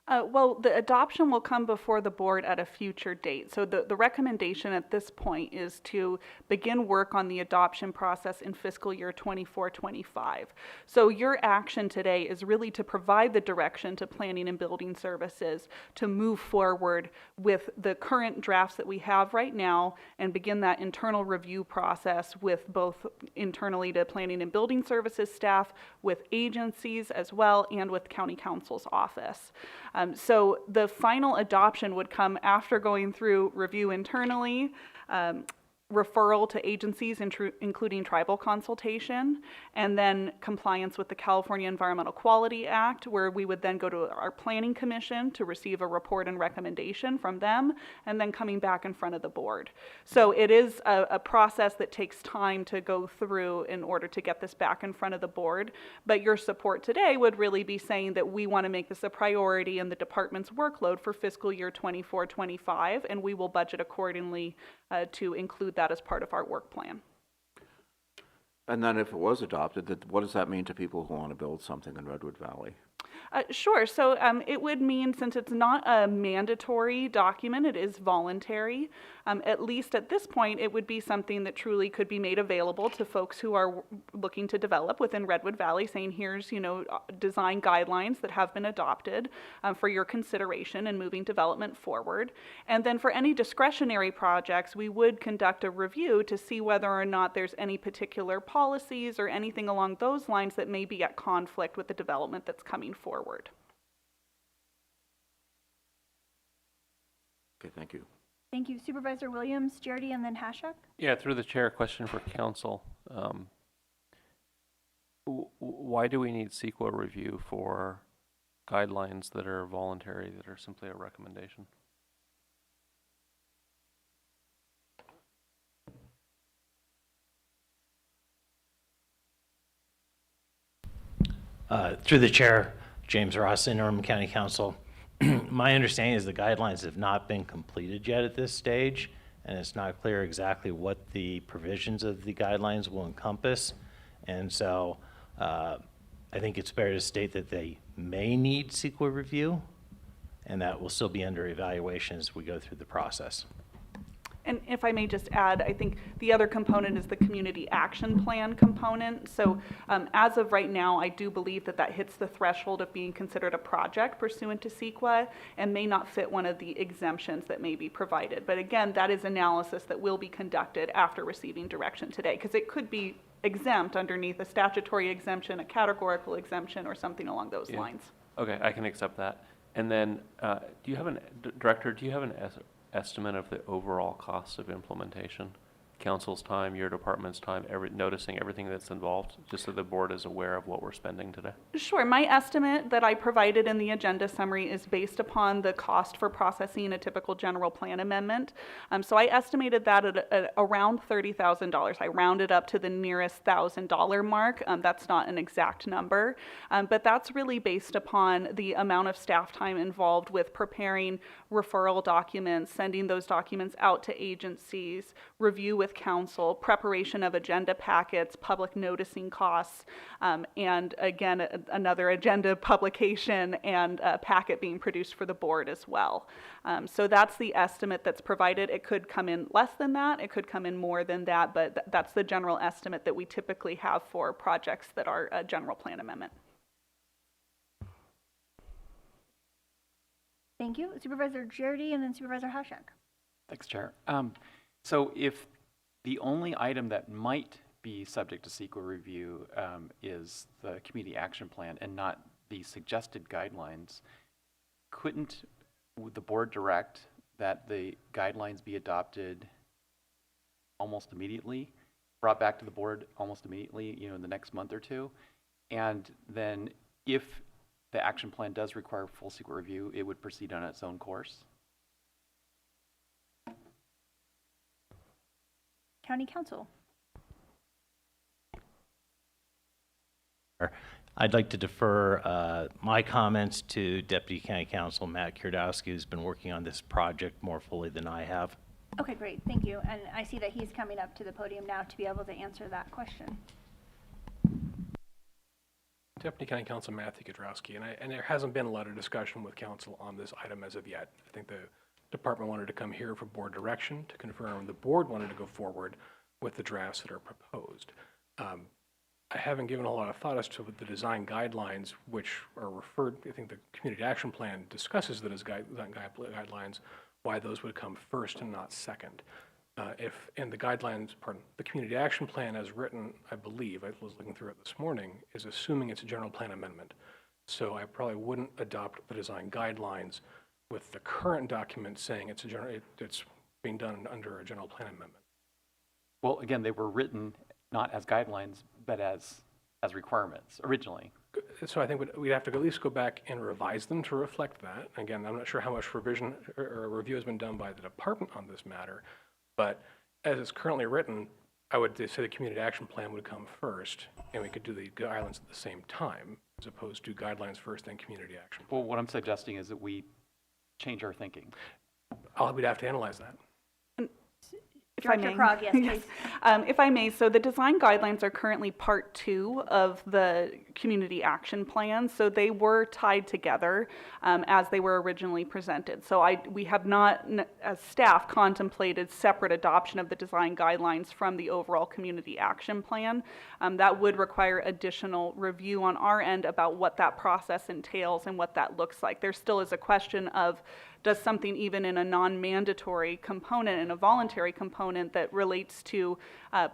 Well, the adoption will come before the board at a future date. So the recommendation at this point is to begin work on the adoption process in fiscal year 24-25. So your action today is really to provide the direction to Planning and Building Services to move forward with the current drafts that we have right now and begin that internal review process with both internally to Planning and Building Services staff, with agencies as well, and with County Council's office. So the final adoption would come after going through review internally, referral to agencies, including tribal consultation, and then compliance with the California Environmental Quality Act, where we would then go to our Planning Commission to receive a report and recommendation from them, and then coming back in front of the board. So it is a process that takes time to go through in order to get this back in front of the board. But your support today would really be saying that we want to make this a priority in the department's workload for fiscal year 24-25, and we will budget accordingly to include that as part of our work plan. And then if it was adopted, what does that mean to people who want to build something in Redwood Valley? Sure. So it would mean, since it's not a mandatory document, it is voluntary. At least at this point, it would be something that truly could be made available to folks who are looking to develop within Redwood Valley, saying here's, design guidelines that have been adopted for your consideration and moving development forward. And then for any discretionary projects, we would conduct a review to see whether or not there's any particular policies or anything along those lines that may be at conflict with the development that's coming forward. Okay, thank you. Thank you. Supervisor Williams, Jardy, and then Hashak. Yeah, through the chair, question for council. Why do we need CEQA review for guidelines that are voluntary, that are simply a recommendation? Through the chair, James Ross, Interim County Council. My understanding is the guidelines have not been completed yet at this stage, and it's not clear exactly what the provisions of the guidelines will encompass. And so I think it's fair to state that they may need CEQA review, and that will still be under evaluation as we go through the process. And if I may just add, I think the other component is the community action plan component. So as of right now, I do believe that hits the threshold of being considered a project pursuant to CEQA and may not fit one of the exemptions that may be provided. But again, that is analysis that will be conducted after receiving direction today, because it could be exempt underneath a statutory exemption, a categorical exemption, or something along those lines. Okay, I can accept that. And then, Director, do you have an estimate of the overall cost of implementation? council's time, your department's time, noticing everything that's involved, just so the board is aware of what we're spending today? Sure. My estimate that I provided in the agenda summary is based upon the cost for processing a typical general plan amendment. So I estimated that at around $30,000. I rounded up to the nearest $1,000 mark. That's not an exact number, but that's really based upon the amount of staff time involved with preparing referral documents, sending those documents out to agencies, review with council, preparation of agenda packets, public noticing costs, and again, another agenda publication and a packet being produced for the board as well. So that's the estimate that's provided. It could come in less than that, it could come in more than that, but that's the general estimate that we typically have for projects that are a general plan amendment. Thank you. Supervisor Jardy and then Supervisor Hashak. Thanks, Chair. So if the only item that might be subject to CEQA review is the community action plan and not the suggested guidelines, couldn't the board direct that the guidelines be adopted almost immediately, brought back to the board almost immediately, in the next month or two? And then if the action plan does require full CEQA review, it would proceed on its own course? County Council. I'd like to defer my comments to Deputy County Counsel Matt Kierdowski, who's been working on this project more fully than I have. Okay, great. Thank you. And I see that he's coming up to the podium now to be able to answer that question. Deputy County Counsel Matthew Kierdowski, and there hasn't been a lot of discussion with council on this item as of yet. I think the department wanted to come here for board direction to confirm the board wanted to go forward with the drafts that are proposed. I haven't given a lot of thought as to the design guidelines, which are referred, I think the community action plan discusses that as guidelines, why those would come first and not second. If in the guidelines, the community action plan as written, I believe, I was looking through it this morning, is assuming it's a general plan amendment. So I probably wouldn't adopt the design guidelines with the current document saying it's being done under a general plan amendment. Well, again, they were written not as guidelines, but as requirements originally. So I think we'd have to at least go back and revise them to reflect that. Again, I'm not sure how much revision or review has been done by the department on this matter, but as it's currently written, I would say the community action plan would come first, and we could do the guidelines at the same time, as opposed to guidelines first, then community action plan. Well, what I'm suggesting is that we change our thinking. We'd have to analyze that. Director Krog, yes, please. If I may, so the design guidelines are currently part 2 of the community action plan. So they were tied together as they were originally presented. So we have not, as staff, contemplated separate adoption of the design guidelines from the overall community action plan. That would require additional review on our end about what that process entails and what that looks like. There still is a question of, does something even in a non-mandatory component and a voluntary component that relates to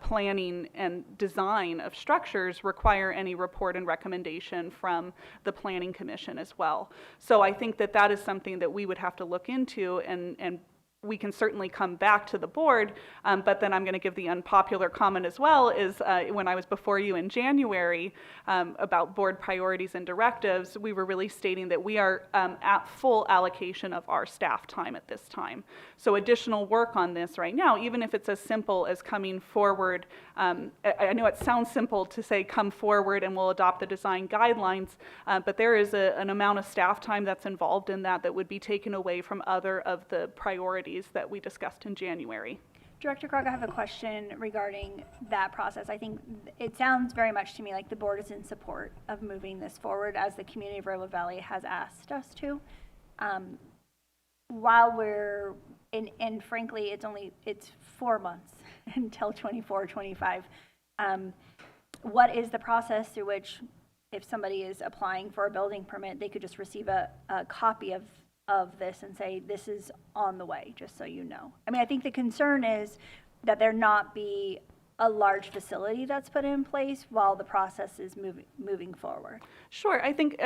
planning and design of structures require any report and recommendation from the Planning Commission as well? So I think that that is something that we would have to look into, and we can certainly come back to the board, but then I'm going to give the unpopular comment as well, is when I was before you in January about board priorities and directives, we were really stating that we are at full allocation of our staff time at this time. So additional work on this right now, even if it's as simple as coming forward, I know it sounds simple to say come forward and we'll adopt the design guidelines, but there is an amount of staff time that's involved in that would be taken away from other of the priorities that we discussed in January. Director Krog, I have a question regarding that process. I think it sounds very much to me like the board is in support of moving this forward as the community of Redwood Valley has asked us to. While we're, and frankly, it's 4 months until 24, 25. What is the process through which, if somebody is applying for a building permit, they could just receive a copy of this and say, this is on the way, just so you know? I mean, I think the concern is that there not be a large facility that's put in place while the process is moving forward. Sure, I think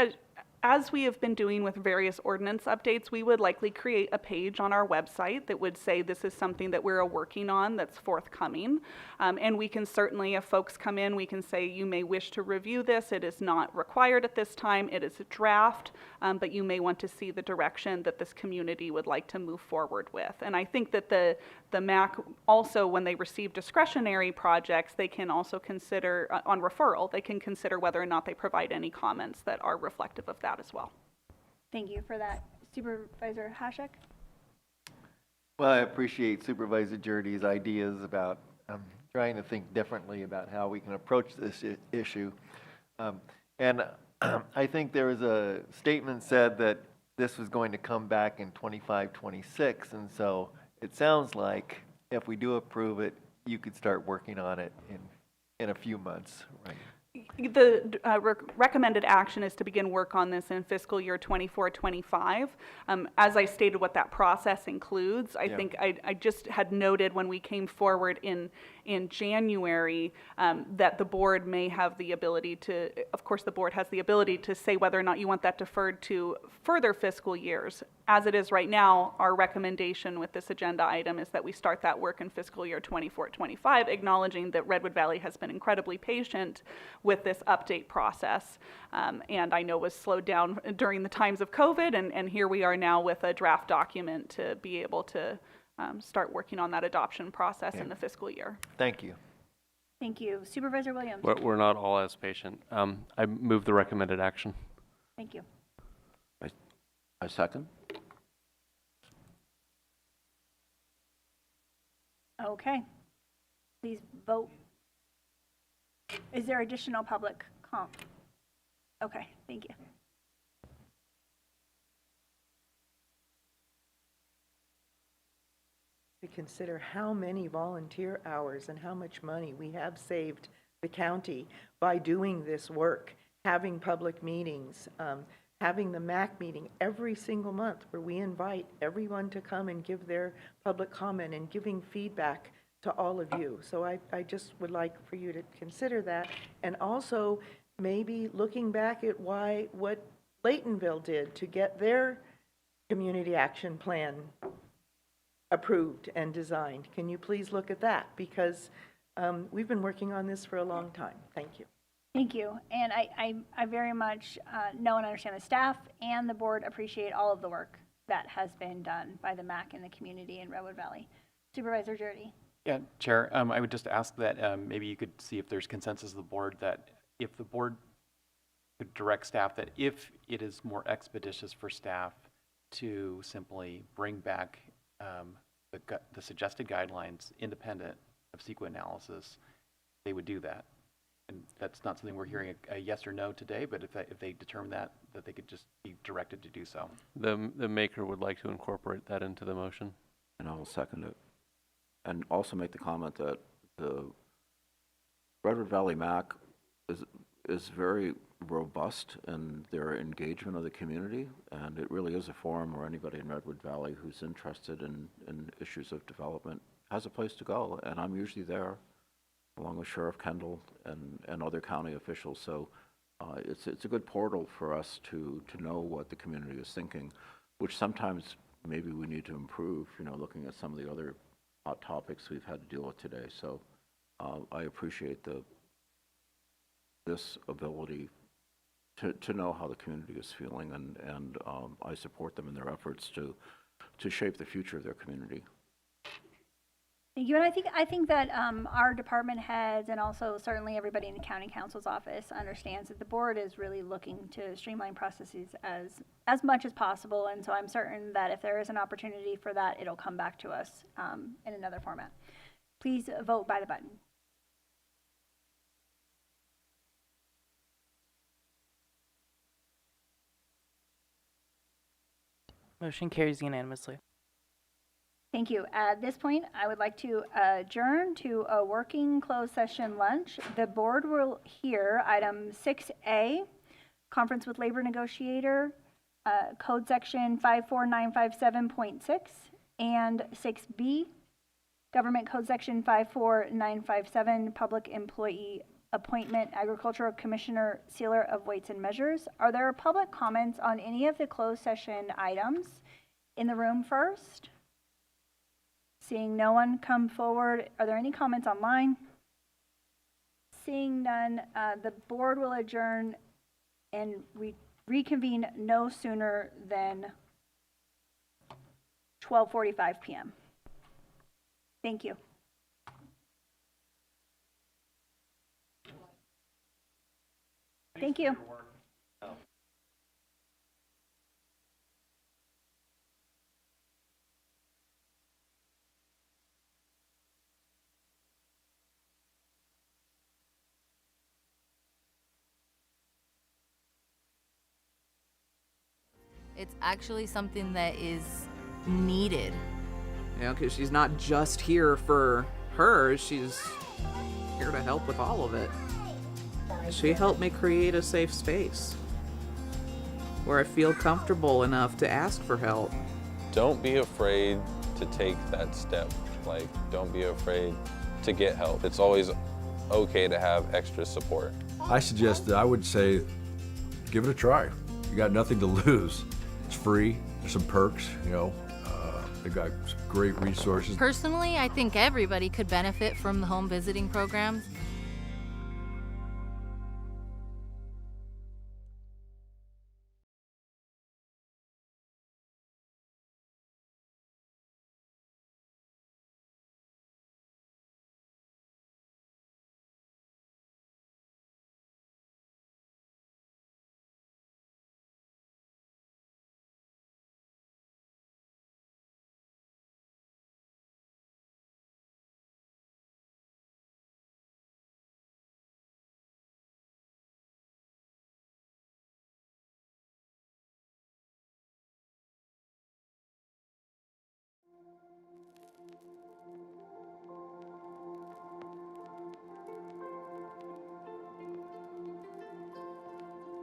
as we have been doing with various ordinance updates, we would likely create a page on our website that would say this is something that we're working on that's forthcoming. And we can certainly, if folks come in, we can say you may wish to review this. It is not required at this time. It is a draft, but you may want to see the direction that this community would like to move forward with. And I think that the MAC also, when they receive discretionary projects, they can also consider, on referral, they can consider whether or not they provide any comments that are reflective of that as well. Thank you for that. Supervisor Hashek? Well, I appreciate Supervisor Journey's ideas about trying to think differently about how we can approach this issue. And I think there was a statement said that this was going to come back in 25, 26, and so it sounds like if we do approve it, you could start working on it in a few months, right? The recommended action is to begin work on this in fiscal year 24-25. As I stated what that process includes, I think I just had noted when we came forward in January that the board may have the ability to, of course the board has the ability to say whether or not you want that deferred to further fiscal years. As it is right now, our recommendation with this agenda item is that we start that work in fiscal year 24-25, acknowledging that Redwood Valley has been incredibly patient with this update process. And I know was slowed down during the times of COVID, and here we are now with a draft document to be able to start working on that adoption process in the fiscal year. Thank you. Thank you. Supervisor Williams? We're not all as patient. I move the recommended action. Thank you. I second. Okay. Please vote. Is there additional public comment? Okay, thank you. To consider how many volunteer hours and how much money we have saved the county by doing this work, having public meetings, having the MAC meeting every single month where we invite everyone to come and give their public comment and giving feedback to all of you. So I just would like for you to consider that, and also maybe looking back at what Laytonville did to get their community action plan approved and designed. Can you please look at that? Because we've been working on this for a long time. Thank you. Thank you. And I very much know and understand the staff and the board appreciate all of the work that has been done by the MAC and the community in Redwood Valley. Supervisor Jurdy. Yeah, Chair, I would just ask that maybe you could see if there's consensus of the board that if the board could direct staff that if it is more expeditious for staff to simply bring back the suggested guidelines independent of CEQA analysis, they would do that. And that's not something we're hearing a yes or no today, but if they determine that they could just be directed to do so. The maker would like to incorporate that into the motion. And I will second it. And also make the comment that the Redwood Valley MAC is very robust in their engagement of the community, and it really is a forum where anybody in Redwood Valley who's interested in issues of development has a place to go, and I'm usually there along with Sheriff Kendall and other county officials. So it's a good portal for us to know what the community is thinking, which sometimes maybe we need to improve, looking at some of the other hot topics we've had to deal with today. So I appreciate this ability to know how the community is feeling, and I support them in their efforts to shape the future of their community. Thank you. And I think that our department heads and also certainly everybody in the county council's office understands that the board is really looking to streamline processes as much as possible. And so I'm certain that if there is an opportunity for that, it'll come back to us in another format. Please vote by the button. Motion carries unanimously. Thank you. At this point, I would like to adjourn to a working closed session lunch. The board will hear item 6A, conference with labor negotiator, code section 54957.6, and 6B, government code section 54957, public employee appointment Agricultural Commissioner Sealer of Weights and Measures. Are there public comments on any of the closed session items in the room first? Seeing no one come forward, are there any comments online? Seeing none, the board will adjourn and reconvene no sooner than 12:45 p.m. Thank you. Thank you. It's actually something that is needed. You know, because she's not just here for her, she's here to help with all of it. She helped me create a safe space where I feel comfortable enough to ask for help. Don't be afraid to take that step. Like, don't be afraid to get help. It's always okay to have extra support. I would say, give it a try. You got nothing to lose. It's free, there's some perks, you know. They've got some great resources. Personally, I think everybody could benefit from the home visiting programs.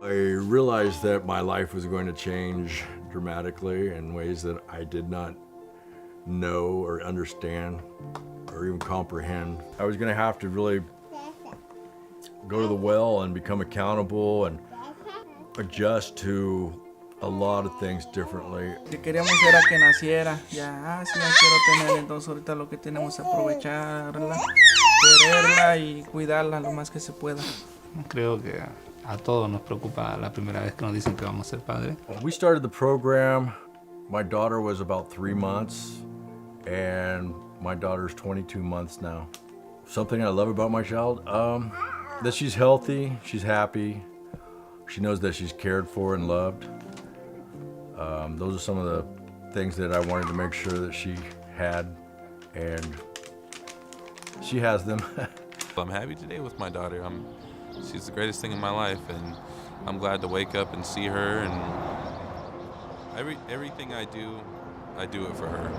I realized that my life was going to change dramatically in ways that I did not know or understand or even comprehend. I was going to have to really go to the well and become accountable and adjust to a lot of things differently. Que queríamos era que naciera, ya, sí, ya quiero tener, entonces ahorita lo que tenemos es aprovecharla, quererla y cuidarla lo más que se pueda. Creo que a todos nos preocupa la primera vez que nos dicen que vamos a ser padres. When we started the program, my daughter was about 3 months, and my daughter's 22 months now. Something I love about my child, that she's healthy, she's happy, she knows that she's cared for and loved. Those are some of the things that I wanted to make sure that she had, and she has them. I'm happy today with my daughter. She's the greatest thing in my life, and I'm glad to wake up and see her, and everything I do it for her.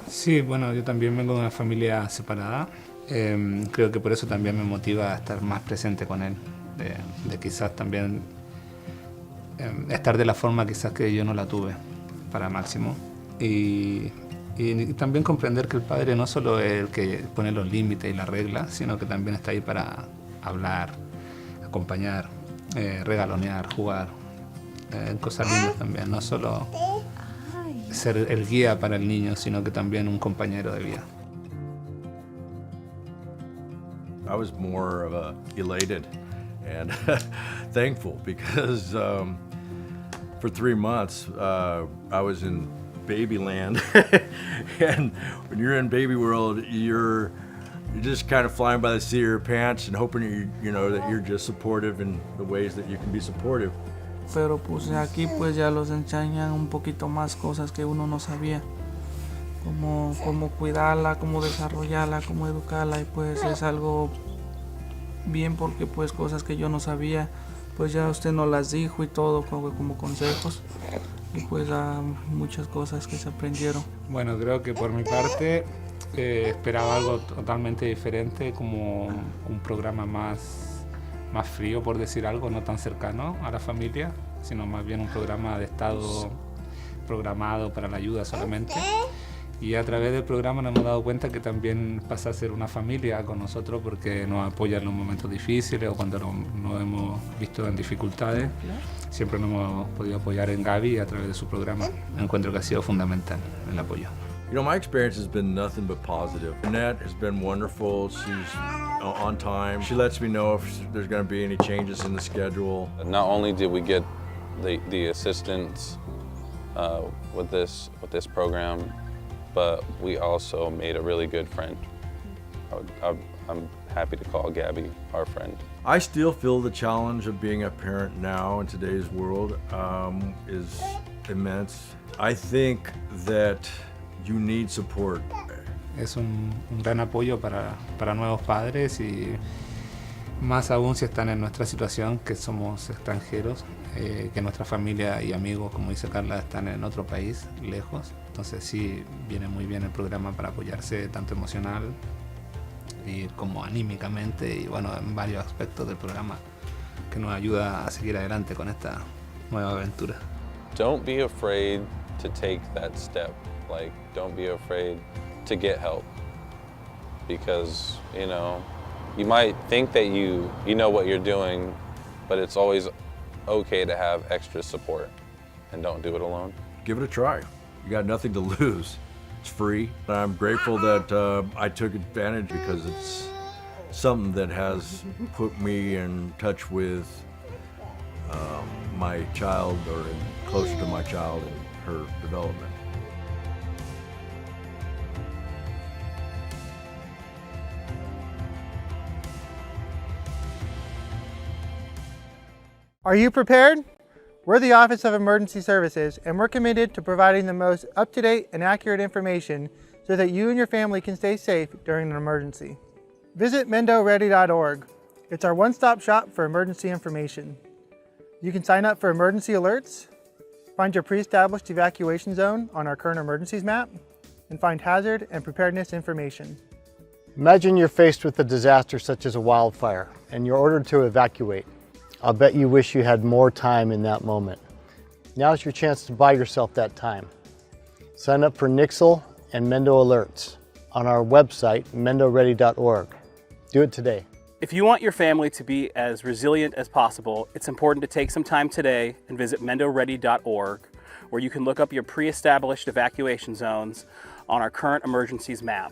Sí, bueno, yo también vengo de una familia separada. Creo que por eso también me motiva a estar más presente con él, de quizás también estar de la forma quizás que yo no la tuve para Máximo. Y también comprender que el padre no solo es el que pone los límites y las reglas, sino que también está ahí para hablar, acompañar, regalonear, jugar, cosas lindas también, no solo ser el guía para el niño, sino que también un compañero de vida. I was more of a elated and thankful because for 3 months I was in baby land, and when you're in baby world, you're just kind of flying by the seat of your pants and hoping you know that you're just supportive in the ways that you can be supportive. Pero pues aquí pues ya los enseñan un poquito más cosas que uno no sabía, como cuidarla, cómo desarrollarla, cómo educarla, y pues es algo bien porque pues cosas que yo no sabía, pues ya usted nos las dijo y todo como consejos, y pues muchas cosas que se aprendieron. Bueno, creo que por mi parte esperaba algo totalmente diferente, como un programa más frío, por decir algo, no tan cercano a la familia, sino más bien un programa de estado programado para la ayuda solamente. Y a través del programa nos hemos dado cuenta que también pasa a ser una familia con nosotros porque nos apoya en los momentos difíciles o cuando nos hemos visto en dificultades. Siempre nos hemos podido apoyar en Gaby a través de su programa. Encuentro que ha sido fundamental el apoyo. You know, my experience has been nothing but positive. Annette has been wonderful. She's on time. She lets me know if there's going to be any changes in the schedule. Not only did we get the assistance with this program, but we also made a really good friend. I'm happy to call Gabby our friend. I still feel the challenge of being a parent now in today's world is immense. I think that you need support. Es un gran apoyo para nuevos padres y más aún si están en nuestra situación, que somos extranjeros, que nuestra familia y amigos, como dice Carla, están en otro país, lejos. Entonces sí, viene muy bien el programa para apoyarse tanto emocional y como anímicamente y bueno, en varios aspectos del programa que nos ayuda a seguir adelante con esta nueva aventura. Don't be afraid to take that step. Like, don't be afraid to get help. Because, you know, you might think that you know what you're doing, but it's always okay to have extra support, and don't do it alone. Give it a try. You got nothing to lose. It's free. I'm grateful that I took advantage because it's something that has put me in touch with my child or closer to my child and her development. Are you prepared? We're the Office of Emergency Services, and we're committed to providing the most up-to-date and accurate information so that you and your family can stay safe during an emergency. Visit MendoReady.org. It's our one-stop shop for emergency information. You can sign up for emergency alerts, find your pre-established evacuation zone on our current emergencies map, and find hazard and preparedness information. Imagine you're faced with a disaster such as a wildfire, and you're ordered to evacuate. I'll bet you wish you had more time in that moment. Now's your chance to buy yourself that time. Sign up for Nixle and Mendo Alerts on our website, mendoready.org. Do it today. If you want your family to be as resilient as possible, it's important to take some time today and visit mendoready.org, where you can look up your pre-established evacuation zones on our current emergencies map.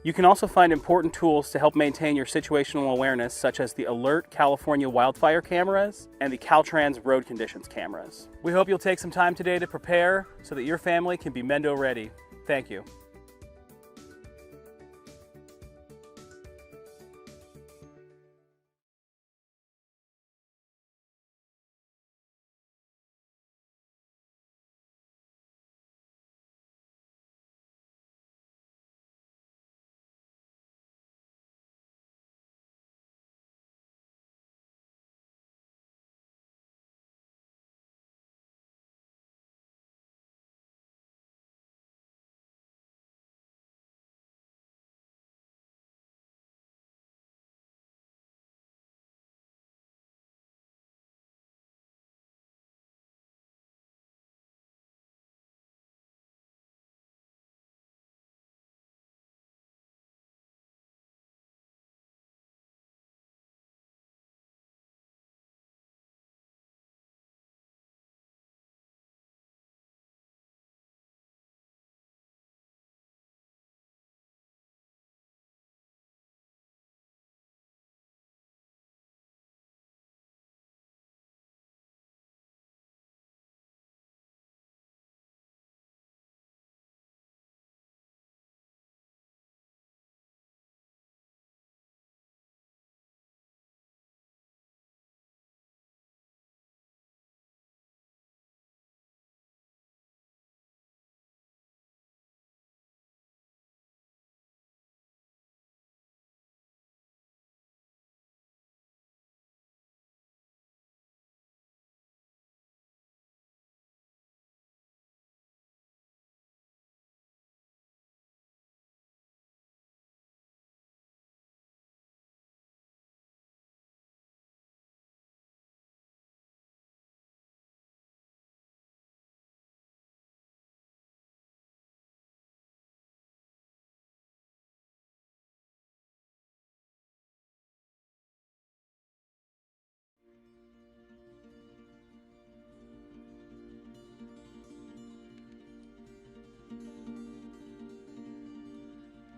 You can also find important tools to help maintain your situational awareness, such as the Alert California wildfire cameras and the Caltrans road conditions cameras. We hope you'll take some time today to prepare so that your family can be Mendo ready. Thank you.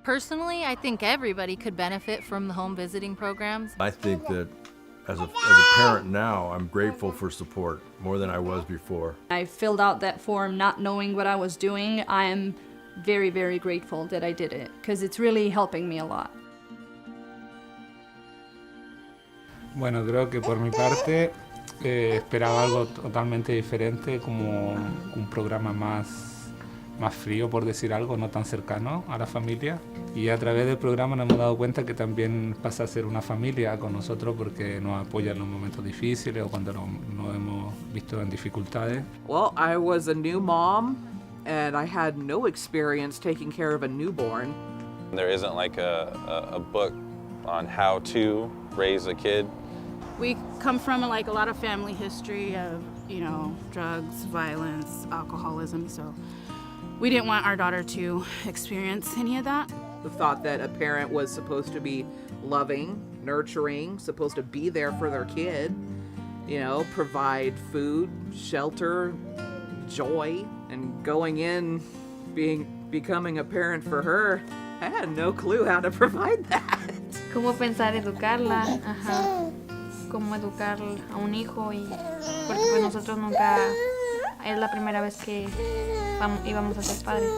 Personally, I think everybody could benefit from the home visiting programs. I think that as a parent now, I'm grateful for support more than I was before. I filled out that form not knowing what I was doing. I am very, very grateful that I did it because it's really helping me a lot. Bueno, creo que por mi parte esperaba algo totalmente diferente, como un programa más frío, por decir algo, no tan cercano a la familia. Y a través del programa nos hemos dado cuenta que también pasa a ser una familia con nosotros porque nos apoya en los momentos difíciles o cuando nos hemos visto en dificultades. Well, I was a new mom and I had no experience taking care of a newborn. There isn't like a book on how to raise a kid. We come from like a lot of family history of, you know, drugs, violence, alcoholism, so we didn't want our daughter to experience any of that. The thought that a parent was supposed to be loving, nurturing, supposed to be there for their kid, you know, provide food, shelter, joy, and going in, becoming a parent for her, I had no clue how to provide that. Cómo pensar educarla, ajá. Cómo educar a un hijo y porque pues nosotros nunca es la primera vez que íbamos a ser padres.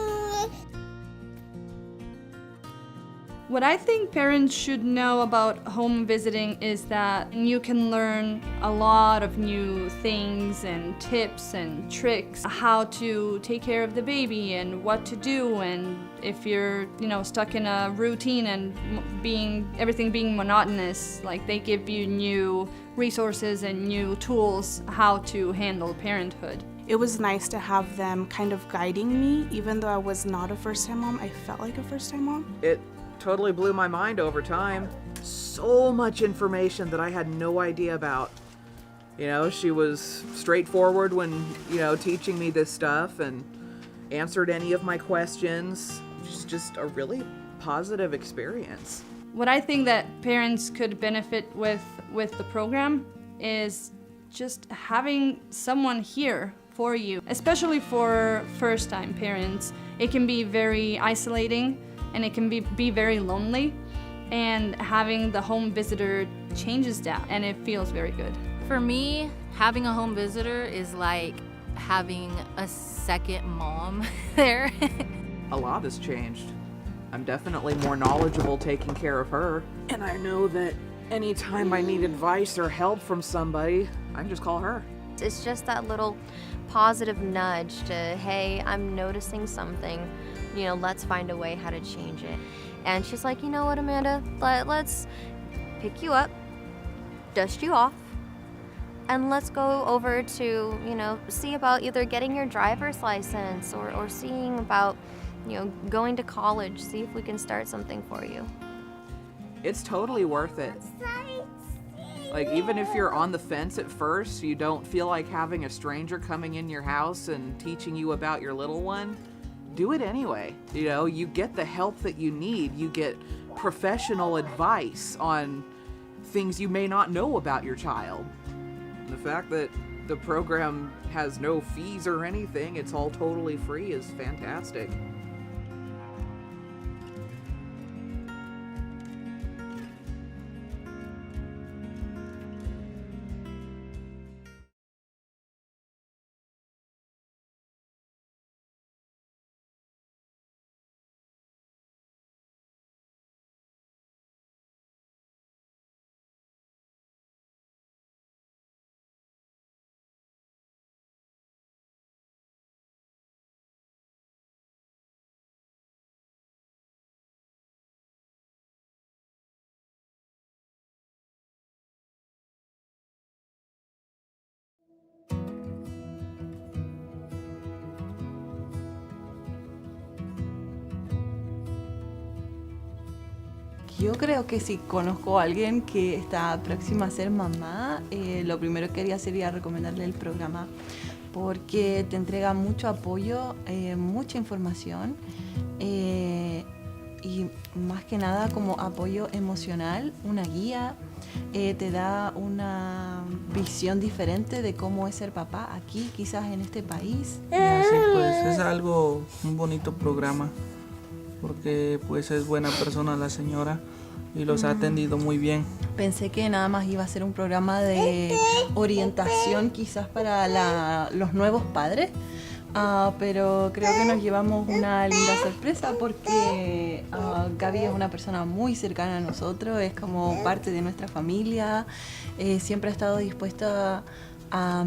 What I think parents should know about home visiting is that you can learn a lot of new things and tips and tricks, how to take care of the baby and what to do, and if you're, you know, stuck in a routine and everything being monotonous, like they give you new resources and new tools how to handle parenthood. It was nice to have them kind of guiding me, even though I was not a first-time mom. I felt like a first-time mom. It totally blew my mind over time. So much information that I had no idea about. You know, she was straightforward when, you know, teaching me this stuff and answered any of my questions. It's just a really positive experience. What I think that parents could benefit with the program is just having someone here for you, especially for first-time parents. It can be very isolating and it can be very lonely, and having the home visitor changes that and it feels very good. For me, having a home visitor is like having a second mom there. A lot has changed. I'm definitely more knowledgeable taking care of her. And I know that anytime I need advice or help from somebody, I can just call her. It's just that little positive nudge to, hey, I'm noticing something, you know, let's find a way how to change it. And she's like, you know what, Amanda, let's pick you up, dust you off, and let's go over to, you know, see about either getting your driver's license or seeing about, you know, going to college, see if we can start something for you. It's totally worth it. Like, even if you're on the fence at first, you don't feel like having a stranger coming in your house and teaching you about your little one, do it anyway. You know, you get the help that you need. You get professional advice on things you may not know about your child. And the fact that the program has no fees or anything, it's all totally free, is fantastic. Yo creo que si conozco a alguien que está próxima a ser mamá, lo primero que haría sería recomendarle el programa porque te entrega mucho apoyo, mucha información, y más que nada como apoyo emocional, una guía, te da una visión diferente de cómo es ser papá aquí, quizás en este país. Y así pues es un bonito programa, porque pues es buena persona la señora y los ha atendido muy bien. Pensé que nada más iba a ser un programa de orientación quizás para los nuevos padres, pero creo que nos llevamos una linda sorpresa porque Gaby es una persona muy cercana a nosotros, es como parte de nuestra familia, siempre ha estado dispuesta a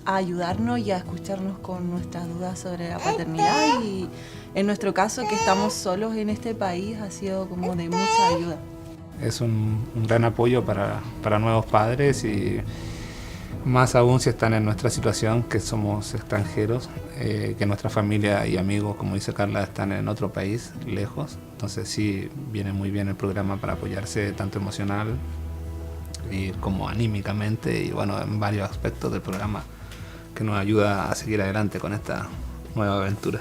ayudarnos y a escucharnos con nuestras dudas sobre la paternidad, y en nuestro caso, que estamos solos en este país, ha sido como de mucha ayuda. Es un gran apoyo para nuevos padres, y más aún si están en nuestra situación, que somos extranjeros, que nuestra familia y amigos, como dice Carla, están en otro país, lejos. Entonces sí, viene muy bien el programa para apoyarse tanto emocional y como anímicamente, y bueno, en varios aspectos del programa que nos ayuda a seguir adelante con esta nueva aventura.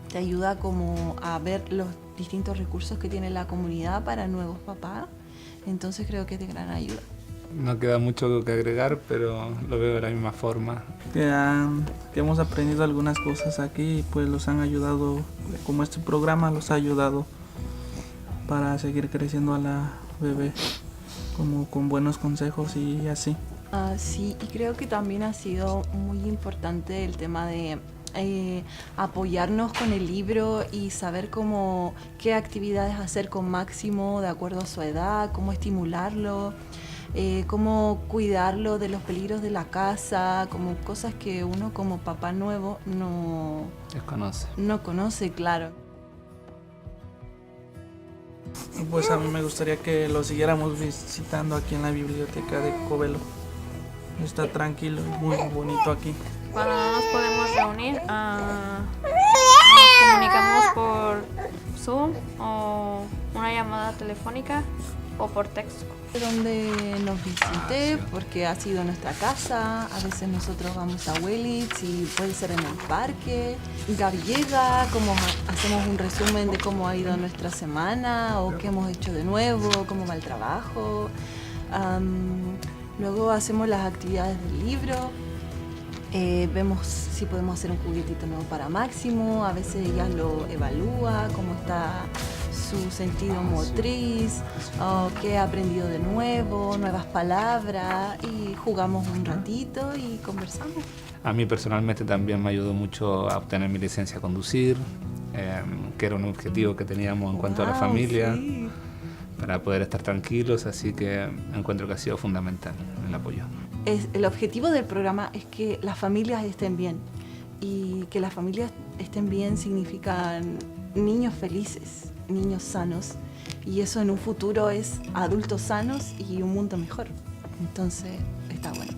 Te ayuda como a ver los distintos recursos que tiene la comunidad para nuevos papás, entonces creo que es de gran ayuda. No queda mucho que agregar, pero lo veo de la misma forma. Que hemos aprendido algunas cosas aquí y pues los han ayudado, como este programa los ha ayudado para seguir creciendo a la bebé, como con buenos consejos y así. Sí, y creo que también ha sido muy importante el tema de apoyarnos con el libro y saber qué actividades hacer con Máximo de acuerdo a su edad, cómo estimularlo, cómo cuidarlo de los peligros de la casa, como cosas que uno como papá nuevo no conoce, claro. Pues a mí me gustaría que lo siguiéramos visitando aquí en la biblioteca de Covelo. Está tranquilo y muy bonito aquí. Cuando no nos podemos reunir, nos comunicamos por Zoom o una llamada telefónica o por texto. Donde nos visite, porque ha sido nuestra casa, a veces nosotros vamos a Willits y puede ser en el parque. Gaby llega, como hacemos un resumen de cómo ha ido nuestra semana o qué hemos hecho de nuevo, cómo va el trabajo. Luego hacemos las actividades del libro. Vemos si podemos hacer un juguetito nuevo para Máximo, a veces ella lo evalúa, cómo está su sentido motriz, qué ha aprendido de nuevo, nuevas palabras, y jugamos un ratito y conversamos. A mí personalmente también me ayudó mucho a obtener mi licencia a conducir, que era un objetivo que teníamos en cuanto a la familia, sí, para poder estar tranquilos, así que encuentro que ha sido fundamental el apoyo. El objetivo del programa es que las familias estén bien, y que las familias estén bien significa niños felices, niños sanos, y eso en un futuro es adultos sanos y un mundo mejor. Entonces está bueno.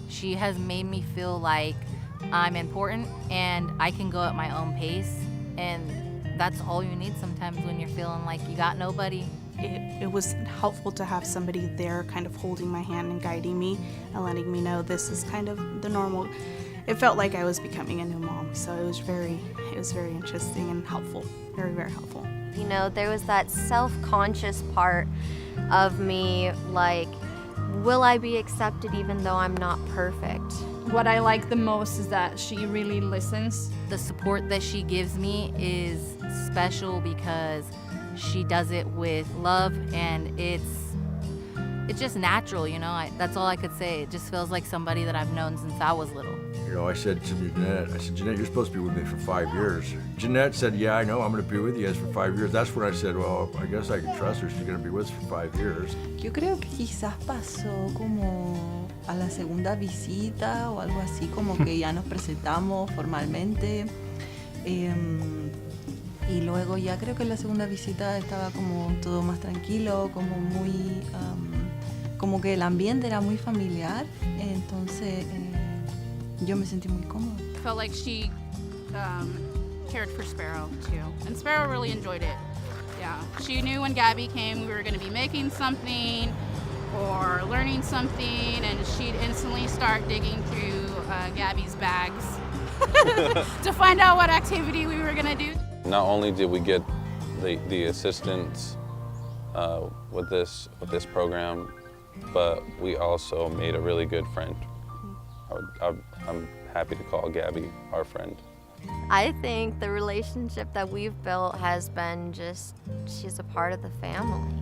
She has made me feel like I'm important and I can go at my own pace, and that's all you need sometimes when you're feeling like you got nobody. It was helpful to have somebody there kind of holding my hand and guiding me and letting me know this is kind of the normal. It felt like I was becoming a new mom, so it was very interesting and helpful, very, very helpful. You know, there was that self-conscious part of me, like, will I be accepted even though I'm not perfect? What I like the most is that she really listens. The support that she gives me is special because she does it with love, and it's it's just natural, you know. That's all I could say. It just feels like somebody that I've known since I was little. You know, I said to Jeanette, Jeanette, you're supposed to be with me for 5 years. Jeanette said, yeah, I know, I'm going to be with you guys for 5 years. That's when I said, well, I guess I can trust her. She's going to be with us for 5 years. Yo creo que quizás pasó como a la segunda visita o algo así, como que ya nos presentamos formalmente. Y luego ya creo que en la segunda visita estaba como todo más tranquilo, como muy, como que el ambiente era muy familiar, entonces yo me sentí muy cómoda. Felt like she cared for Sparrow too, and Sparrow really enjoyed it. Yeah, she knew when Gabby came we were going to be making something or learning something, and she'd instantly start digging through Gabby's bags to find out what activity we were going to do. Not only did we get the assistance with this program, but we also made a really good friend. I'm happy to call Gabby our friend. I think the relationship that we've built has been just, she's a part of the family.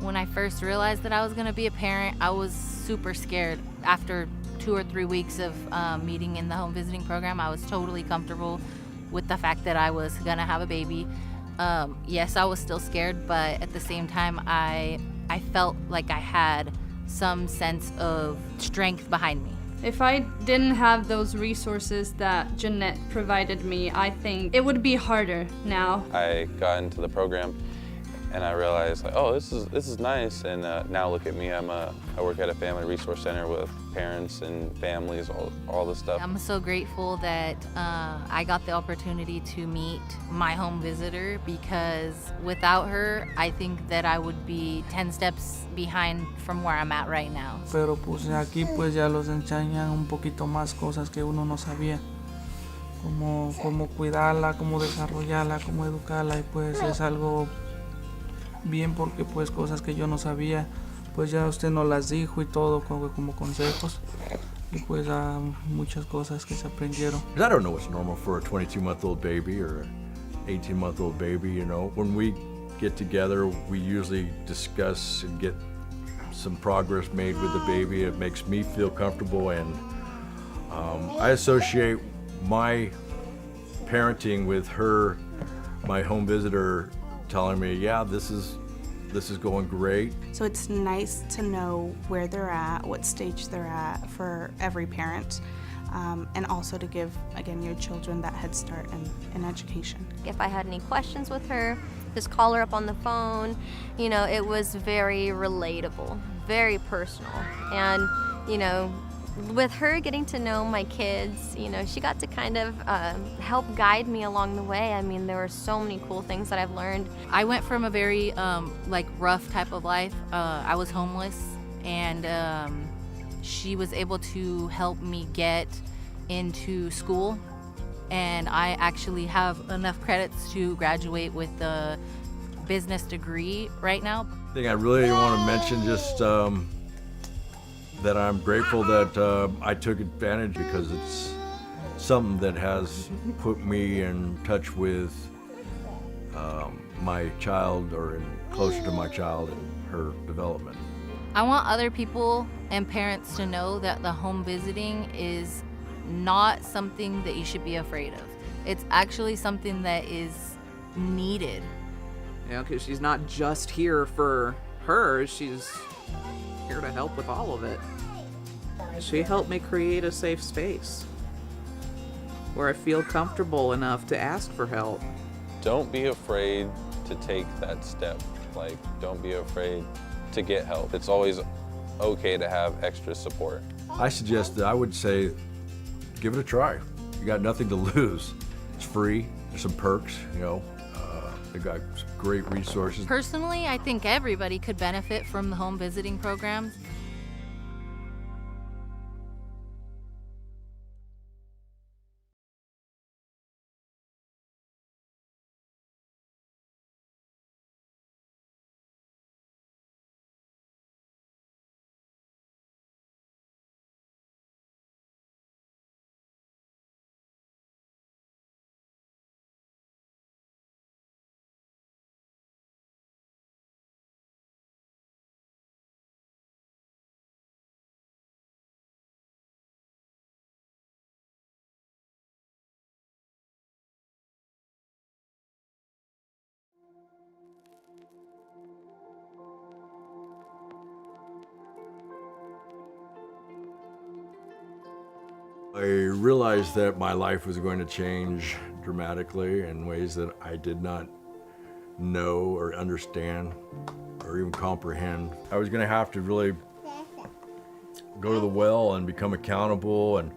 When I first realized that I was going to be a parent, I was super scared. After 2 or 3 weeks of meeting in the home visiting program, I was totally comfortable with the fact that I was going to have a baby. Yes, I was still scared, but at the same time, I felt like I had some sense of strength behind me. If I didn't have those resources that Jeanette provided me, I think it would be harder now. I got into the program and I realized, like, oh, this is nice. And now look at me, I work at a family resource center with parents and families, all this stuff. I'm so grateful that I got the opportunity to meet my home visitor, because without her, I think that I would be 10 steps behind from where I'm at right now. Pero pues aquí pues ya los enseñan un poquito más cosas que uno no sabía. Cómo cuidarla, cómo desarrollarla, cómo educarla, y pues es algo bien, porque pues cosas que yo no sabía, pues ya usted nos las dijo y todo como consejos, y pues muchas cosas que se aprendieron. I don't know what's normal for a 22-month-old baby or an 18-month-old baby, you know. When we get together, we usually discuss and get some progress made with the baby. It makes me feel comfortable, and I associate my parenting with her, my home visitor, telling me, yeah, this is going great. So it's nice to know where they're at, what stage they're at for every parent, and also to give, again, your children that head start in education. If I had any questions with her, just call her up on the phone. You know, it was very relatable, very personal. And, you know, With her getting to know my kids, you know, she got to kind of help guide me along the way. I mean, there were so many cool things that I've learned. I went from a very like rough type of life. I was homeless, and she was able to help me get into school, and I actually have enough credits to graduate with the business degree right now. I think I really want to mention just that I'm grateful that I took advantage, because it's something that has put me in touch with my child, or closer to my child and her development. I want other people and parents to know that the home visiting is not something that you should be afraid of. It's actually something that is needed. You know, because she's not just here for her, she's here to help with all of it. She helped me create a safe space where I feel comfortable enough to ask for help. Don't be afraid to take that step. Like, don't be afraid to get help. It's always okay to have extra support. I would say, give it a try. You got nothing to lose. It's free. There's some perks, you know. They got great resources. Personally, I think everybody could benefit from the home visiting programs. I realized that my life was going to change dramatically in ways that I did not know or understand or even comprehend. I was going to have to really go to the well and become accountable and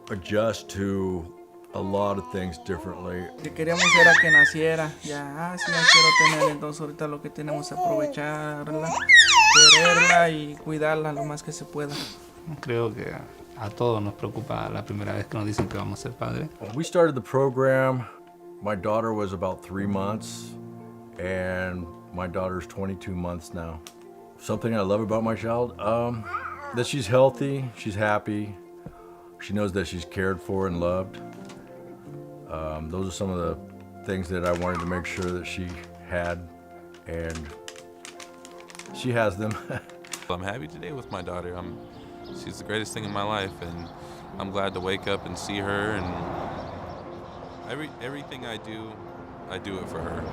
adjust to a lot of things differently. Que queríamos era que naciera, ya, si la quiero tener, entonces ahorita lo que tenemos es aprovecharla, quererla y cuidarla lo más que se pueda. Creo que a todos nos preocupa la primera vez que nos dicen que vamos a ser padres. When we started the program, my daughter was about 3 months, and my daughter's 22 months now. Something I love about my child, that she's healthy, she's happy, she knows that she's cared for and loved. Those are some of the things that I wanted to make sure that she had, and she has them. I'm happy today with my daughter. She's the greatest thing in my life, and I'm glad to wake up and see her, and everything I do it for her.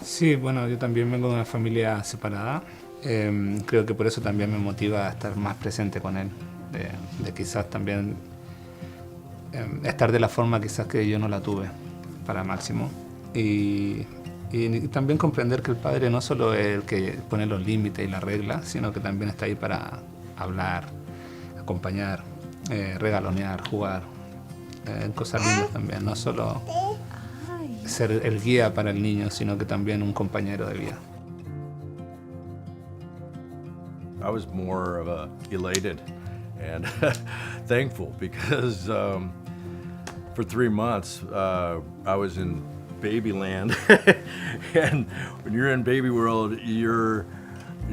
Sí, bueno, yo también vengo de una familia separada. Creo que por eso también me motiva a estar más presente con él, de quizás también estar de la forma quizás que yo no la tuve para Máximo, y también comprender que el padre no solo es el que pone los límites y las reglas, sino que también está ahí para hablar, acompañar, regalonear, jugar, cosas lindas también, no solo ser el guía para el niño, sino que también un compañero de vida. I was more of a elated and thankful because for 3 months I was in baby land, and when you're in baby world, you're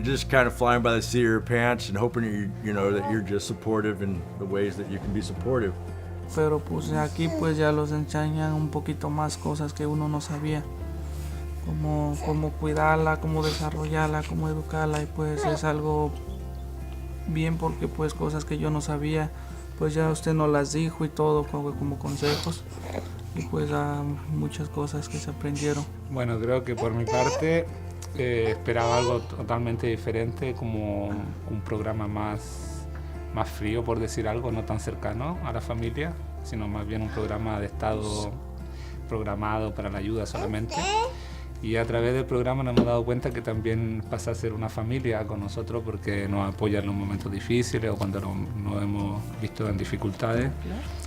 just kind of flying by the seat of your pants and hoping you know that you're just supportive in the ways that you can be supportive. Pero pues aquí pues ya los enseñan un poquito más cosas que uno no sabía, como cómo cuidarla, cómo desarrollarla, cómo educarla, y pues es algo bien porque pues cosas que yo no sabía, pues ya usted nos las dijo y todo como consejos, y pues muchas cosas que se aprendieron. Bueno, creo que por mi parte esperaba algo totalmente diferente, como un programa más frío, por decir algo, no tan cercano a la familia, sino más bien un programa de estado programado para la ayuda solamente. Y a través del programa nos hemos dado cuenta que también pasa a ser una familia con nosotros porque nos apoya en los momentos difíciles o cuando nos hemos visto en dificultades.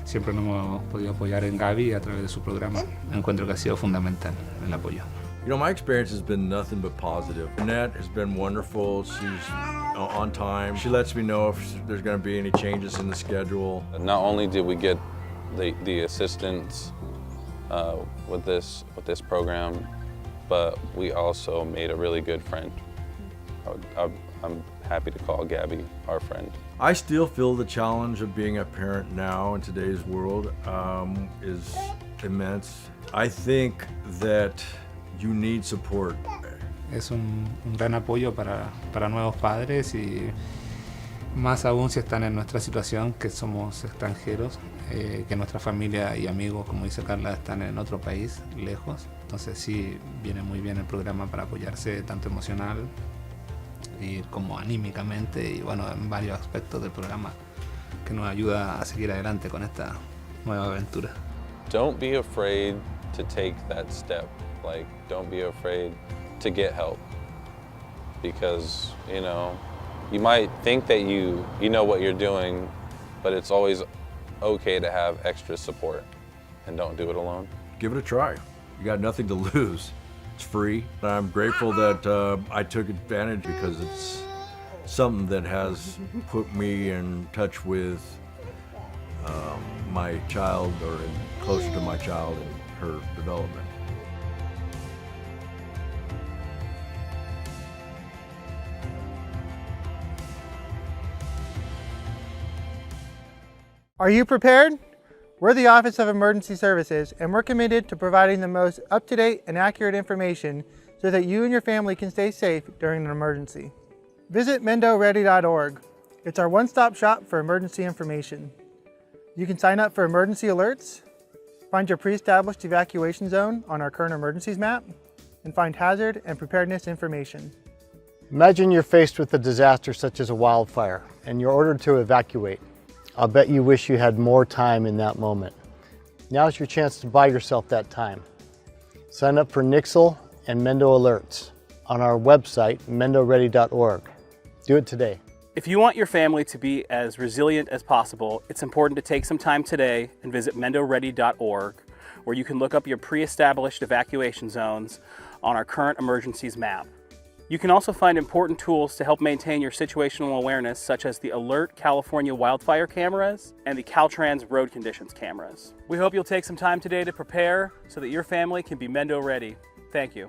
Siempre nos hemos podido apoyar en Gaby a través de su programa. Encuentro que ha sido fundamental el apoyo. You know, my experience has been nothing but positive. Annette has been wonderful. She's on time. She lets me know if there's going to be any changes in the schedule. Not only did we get the assistance with this program, but we also made a really good friend. I'm happy to call Gabby our friend. I still feel the challenge of being a parent now in today's world is immense. I think that you need support. Es un gran apoyo para nuevos padres y más aún si están en nuestra situación, que somos extranjeros, que nuestra familia y amigos, como dice Carla, están en otro país, lejos. Entonces sí, viene muy bien el programa para apoyarse tanto emocional y como anímicamente y bueno, en varios aspectos del programa que nos ayuda a seguir adelante con esta nueva aventura. Don't be afraid to take that step. Like, don't be afraid to get help because, you know, you might think that you know what you're doing, but it's always okay to have extra support and don't do it alone. Give it a try. You got nothing to lose. It's free. I'm grateful that I took advantage because it's something that has put me in touch with my child or closer to my child and her development. Are you prepared? We're the Office of Emergency Services, and we're committed to providing the most up-to-date and accurate information so that you and your family can stay safe during an emergency. Visit MendoReady.org. It's our one-stop shop for emergency information. You can sign up for emergency alerts, find your pre-established evacuation zone on our current emergencies map, and find hazard and preparedness information. Imagine you're faced with a disaster such as a wildfire, and you're ordered to evacuate. I'll bet you wish you had more time in that moment. Now's your chance to buy yourself that time. Sign up for Nixle and Mendo Alerts on our website, mendoready.org. Do it today. If you want your family to be as resilient as possible, it's important to take some time today and visit mendoready.org, where you can look up your pre-established evacuation zones on our current emergencies map. You can also find important tools to help maintain your situational awareness, such as the Alert California wildfire cameras and the Caltrans road conditions cameras. We hope you'll take some time today to prepare so that your family can be Mendo ready. Thank you.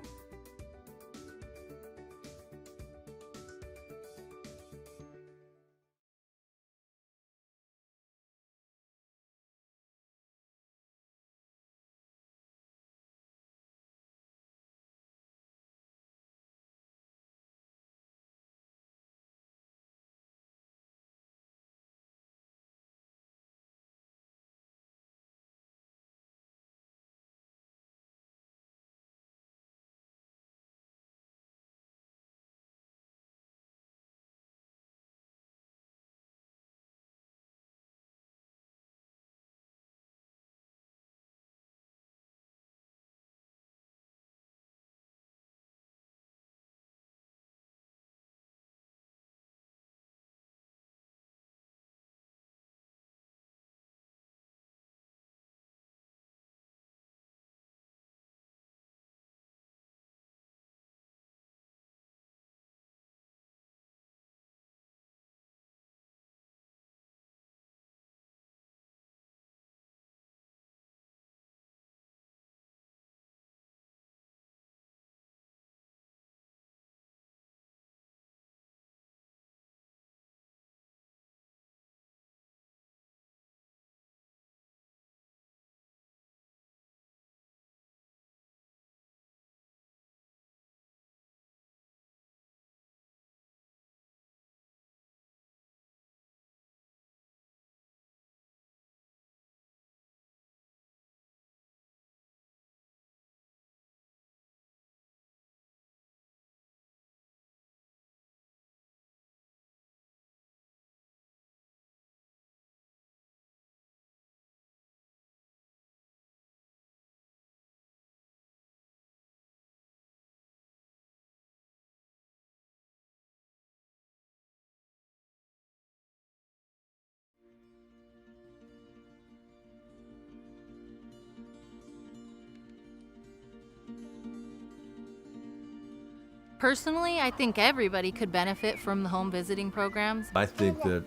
Personally, I think everybody could benefit from the home visiting programs. I think that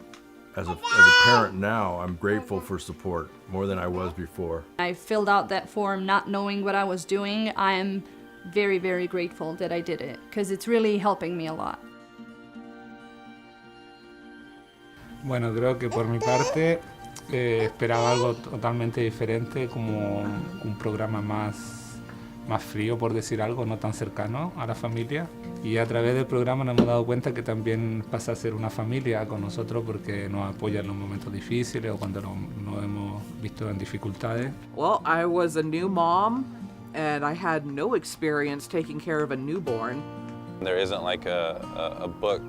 as a parent now, I'm grateful for support more than I was before. I filled out that form not knowing what I was doing. I am very, very grateful that I did it because it's really helping me a lot. Bueno, creo que por mi parte esperaba algo totalmente diferente, como un programa más frío, por decir algo, no tan cercano a la familia. Y a través del programa nos hemos dado cuenta que también pasa a ser una familia con nosotros porque nos apoya en los momentos difíciles o cuando nos hemos visto en dificultades. Well, I was a new mom and I had no experience taking care of a newborn. There isn't like a book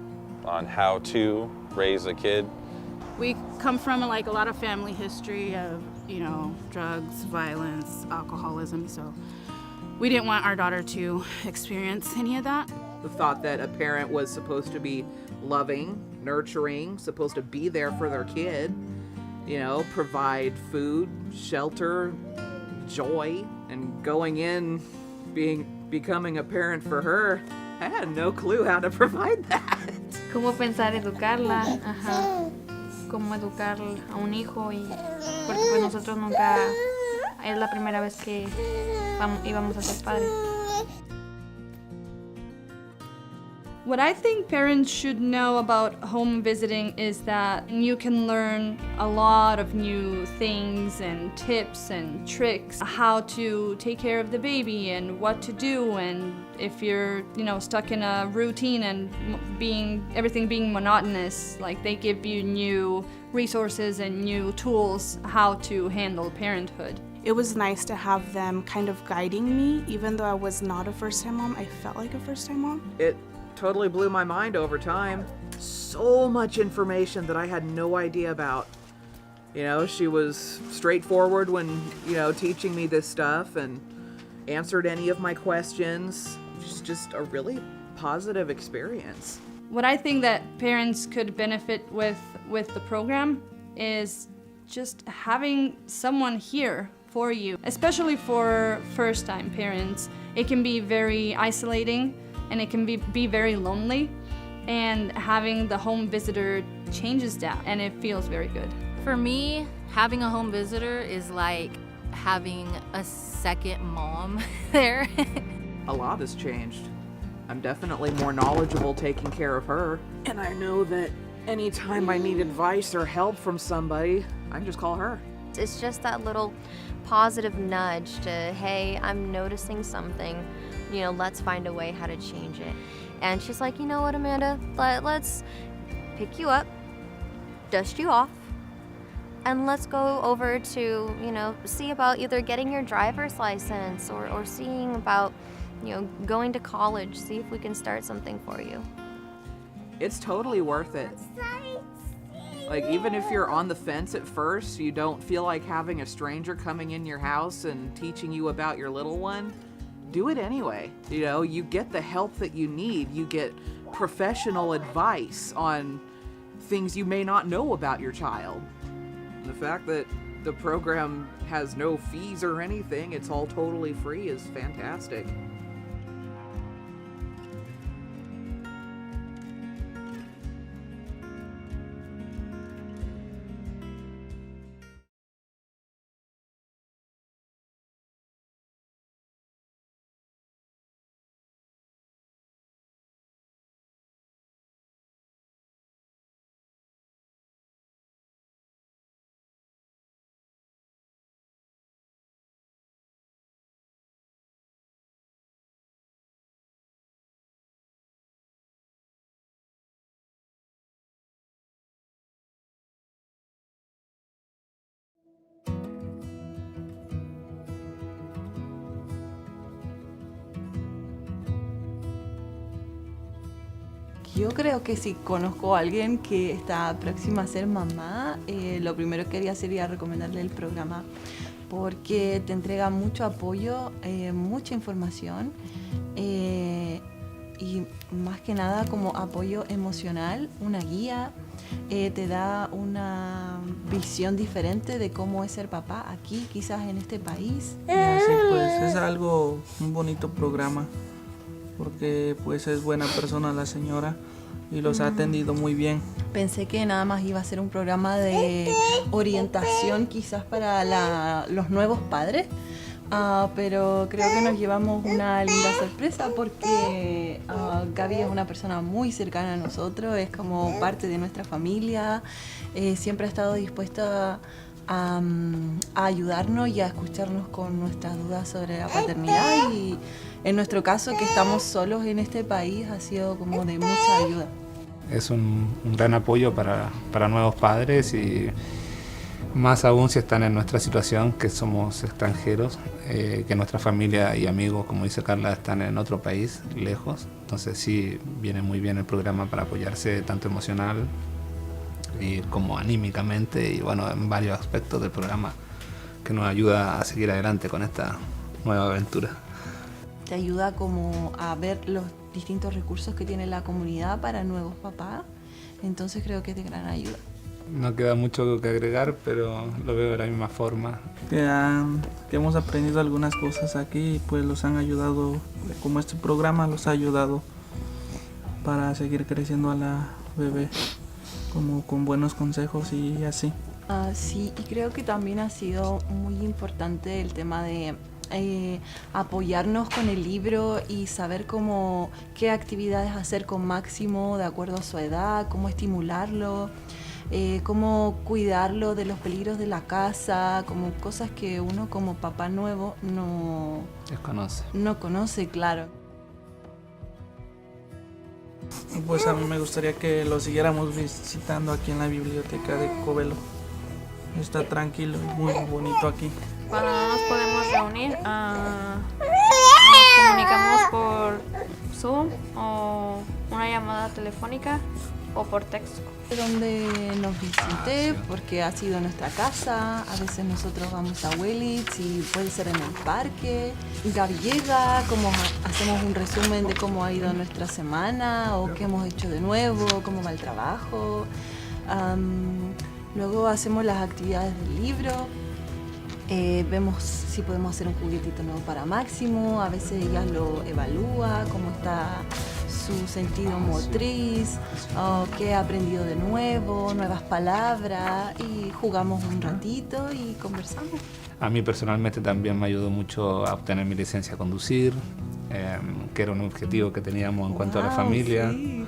on how to raise a kid. We come from like a lot of family history of, drugs, violence, alcoholism, so we didn't want our daughter to experience any of that. The thought that a parent was supposed to be loving, nurturing, supposed to be there for their kid, provide food, shelter, joy, and going in, becoming a parent for her, I had no clue how to provide that. Cómo pensar educarla, cómo educar a un hijo porque pues nosotros nunca, es la primera vez que íbamos a ser padres. What I think parents should know about home visiting is that you can learn a lot of new things and tips and tricks, how to take care of the baby and what to do, and if you're, stuck in a routine and everything being monotonous, like they give you new resources and new tools how to handle parenthood. It was nice to have them kind of guiding me, even though I was not a first-time mom. I felt like a first-time mom. It totally blew my mind over time. So much information that I had no idea about. She was straightforward when, teaching me this stuff and answered any of my questions. It's just a really positive experience. What I think that parents could benefit with the program is just having someone here for you, especially for first-time parents. It can be very isolating and it can be very lonely, and having the home visitor changes that and it feels very good. For me, having a home visitor is like having a second mom there. A lot has changed. I'm definitely more knowledgeable taking care of her, and I know that anytime I need advice or help from somebody, I can just call her. It's just that little positive nudge to, hey, I'm noticing something, let's find a way how to change it. And she's like, you know what, Amanda, let's pick you up, dust you off, and let's go over to, see about either getting your driver's license or seeing about, going to college, see if we can start something for you. It's totally worth it. Like, even if you're on the fence at first, you don't feel like having a stranger coming in your house and teaching you about your little one, do it anyway. You get the help that you need. You get professional advice on things you may not know about your child. The fact that the program has no fees or anything, it's all totally free, is fantastic. Yo creo que si conozco a alguien que está próxima a ser mamá, lo primero que haría sería recomendarle el programa porque te entrega mucho apoyo, mucha información y más que nada como apoyo emocional, una guía, te da una visión diferente de cómo es ser papá aquí, quizás en este país. Y así pues es un bonito programa porque pues es buena persona la señora y los ha atendido muy bien. Pensé que nada más iba a ser un programa de orientación quizás para los nuevos padres, pero creo que nos llevamos una linda sorpresa porque Gaby es una persona muy cercana a nosotros, es como parte de nuestra familia, siempre ha estado dispuesta a ayudarnos y a escucharnos con nuestras dudas sobre la paternidad, y en nuestro caso, que estamos solos en este país, ha sido como de mucha ayuda. Es un gran apoyo para nuevos padres, y más aún si están en nuestra situación, que somos extranjeros, que nuestra familia y amigos, como dice Carla, están en otro país, lejos. Entonces sí, viene muy bien el programa para apoyarse tanto emocional y como anímicamente, y bueno, en varios aspectos del programa que nos ayuda a seguir adelante con esta nueva aventura. Te ayuda como a ver los distintos recursos que tiene la comunidad para nuevos papás, entonces creo que es de gran ayuda. No queda mucho que agregar, pero lo veo de la misma forma. Que hemos aprendido algunas cosas aquí y pues los han ayudado, como este programa los ha ayudado para seguir creciendo a la bebé, como con buenos consejos y así. Sí, y creo que también ha sido muy importante el tema de apoyarnos con el libro y saber qué actividades hacer con Máximo de acuerdo a su edad, cómo estimularlo, cómo cuidarlo de los peligros de la casa, como cosas que uno como papá nuevo no conoce, claro. Pues a mí me gustaría que lo siguiéramos visitando aquí en la biblioteca de Covelo. Está tranquilo y muy bonito aquí. Cuando no nos podemos reunir, nos comunicamos por Zoom o una llamada telefónica o por texto. Donde nos visite, porque ha sido nuestra casa, a veces nosotros vamos a Willits y puede ser en el parque. Gaby llega, hacemos un resumen de cómo ha ido nuestra semana o qué hemos hecho de nuevo, cómo va el trabajo. Luego hacemos las actividades del libro, vemos si podemos hacer un juguetito nuevo para Máximo, a veces ella lo evalúa, cómo está su sentido motriz, qué ha aprendido de nuevo, nuevas palabras, y jugamos un ratito y conversamos. A mí personalmente también me ayudó mucho a obtener mi licencia a conducir, que era un objetivo que teníamos en cuanto a la familia, sí,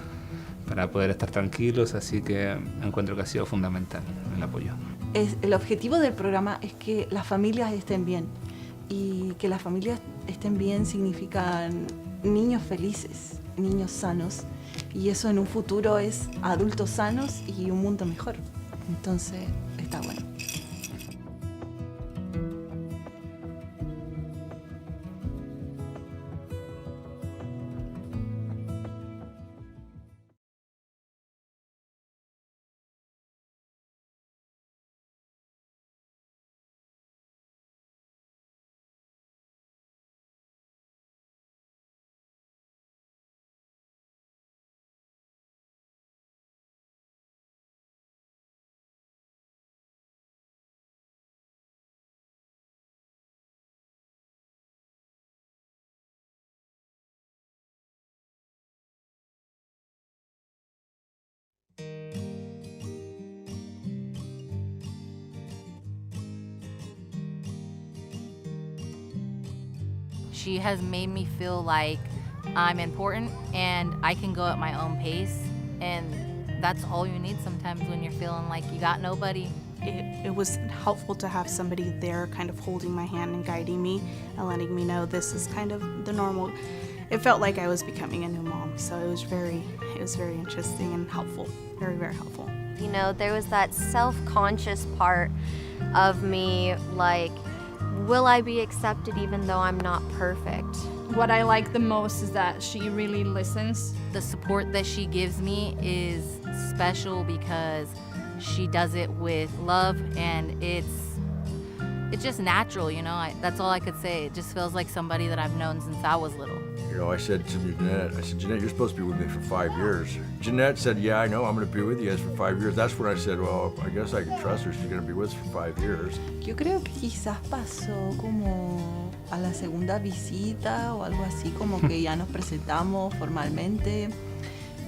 para poder estar tranquilos, así que encuentro que ha sido fundamental el apoyo. El objetivo del programa es que las familias estén bien, y que las familias estén bien significa niños felices, niños sanos, y eso en un futuro es adultos sanos y un mundo mejor. Entonces está bueno. She has made me feel like I'm important and I can go at my own pace, and that's all you need sometimes when you're feeling like you got nobody. It was helpful to have somebody there kind of holding my hand and guiding me and letting me know this is kind of the normal. It felt like I was becoming a new mom, so it was very interesting and helpful, very, very helpful. You know, there was that self-conscious part of me, like, will I be accepted even though I'm not perfect? What I like the most is that she really listens. The support that she gives me is special because she does it with love, and it's just natural, you know. That's all I could say. It just feels like somebody that I've known since I was little. You know, I said to Jeanette, Jeanette, you're supposed to be with me for 5 years. Jeanette said, yeah, I know, I'm going to be with you guys for 5 years. That's when I said, well, I guess I can trust her. She's going to be with us for 5 years. Yo creo que quizás pasó como a la segunda visita o algo así, como que ya nos presentamos formalmente.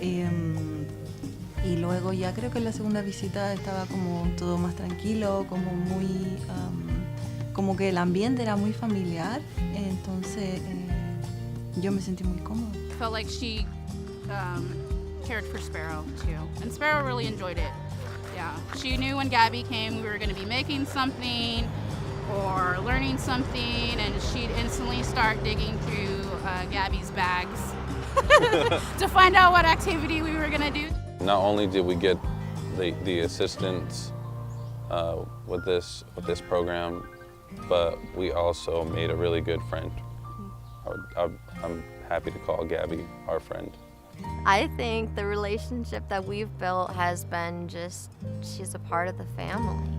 Y luego ya creo que en la segunda visita estaba como todo más tranquilo, como muy, como que el ambiente era muy familiar, entonces yo me sentí muy cómoda. I felt like she cared for Sparrow too, and Sparrow really enjoyed it. Yeah, she knew when Gabby came we were going to be making something or learning something, and she'd instantly start digging through Gabby's bags to find out what activity we were going to do. Not only did we get the assistance with this program, but we also made a really good friend. I'm happy to call Gabby our friend. I think the relationship that we've built has been just, she's a part of the family.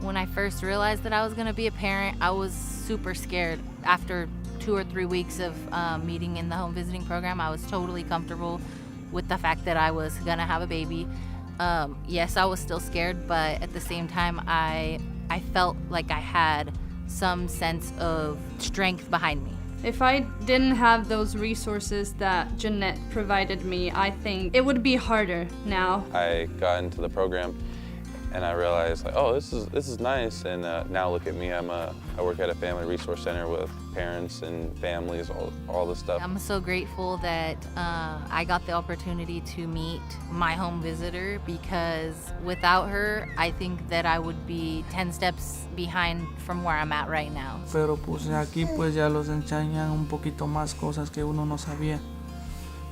When I first realized that I was going to be a parent, I was super scared. After 2 or 3 weeks of meeting in the home visiting program, I was totally comfortable with the fact that I was going to have a baby. Yes, I was still scared, but at the same time, I felt like I had some sense of strength behind me. If I didn't have those resources that Jeanette provided me, I think it would be harder now. I got into the program and I realized, like, oh, this is nice. And now look at me, I work at a family resource center with parents and families, all this stuff. I'm so grateful that I got the opportunity to meet my home visitor, because without her, I think that I would be 10 steps behind from where I'm at right now. Pero pues aquí pues ya los enseñan un poquito más cosas que uno no sabía.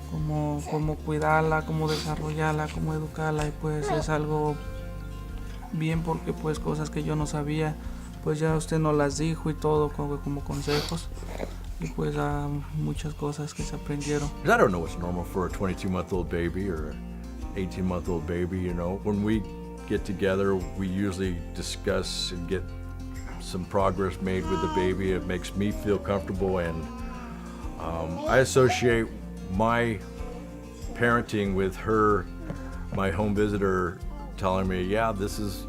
Cómo cuidarla, cómo desarrollarla, cómo educarla, y pues es algo bien, porque pues cosas que yo no sabía, pues ya usted nos las dijo y todo como consejos, y pues muchas cosas que se aprendieron. I don't know what's normal for a 22-month-old baby or an 18-month-old baby, you know. When we get together, we usually discuss and get some progress made with the baby. It makes me feel comfortable, and I associate my parenting with her, my home visitor, telling me, yeah, this is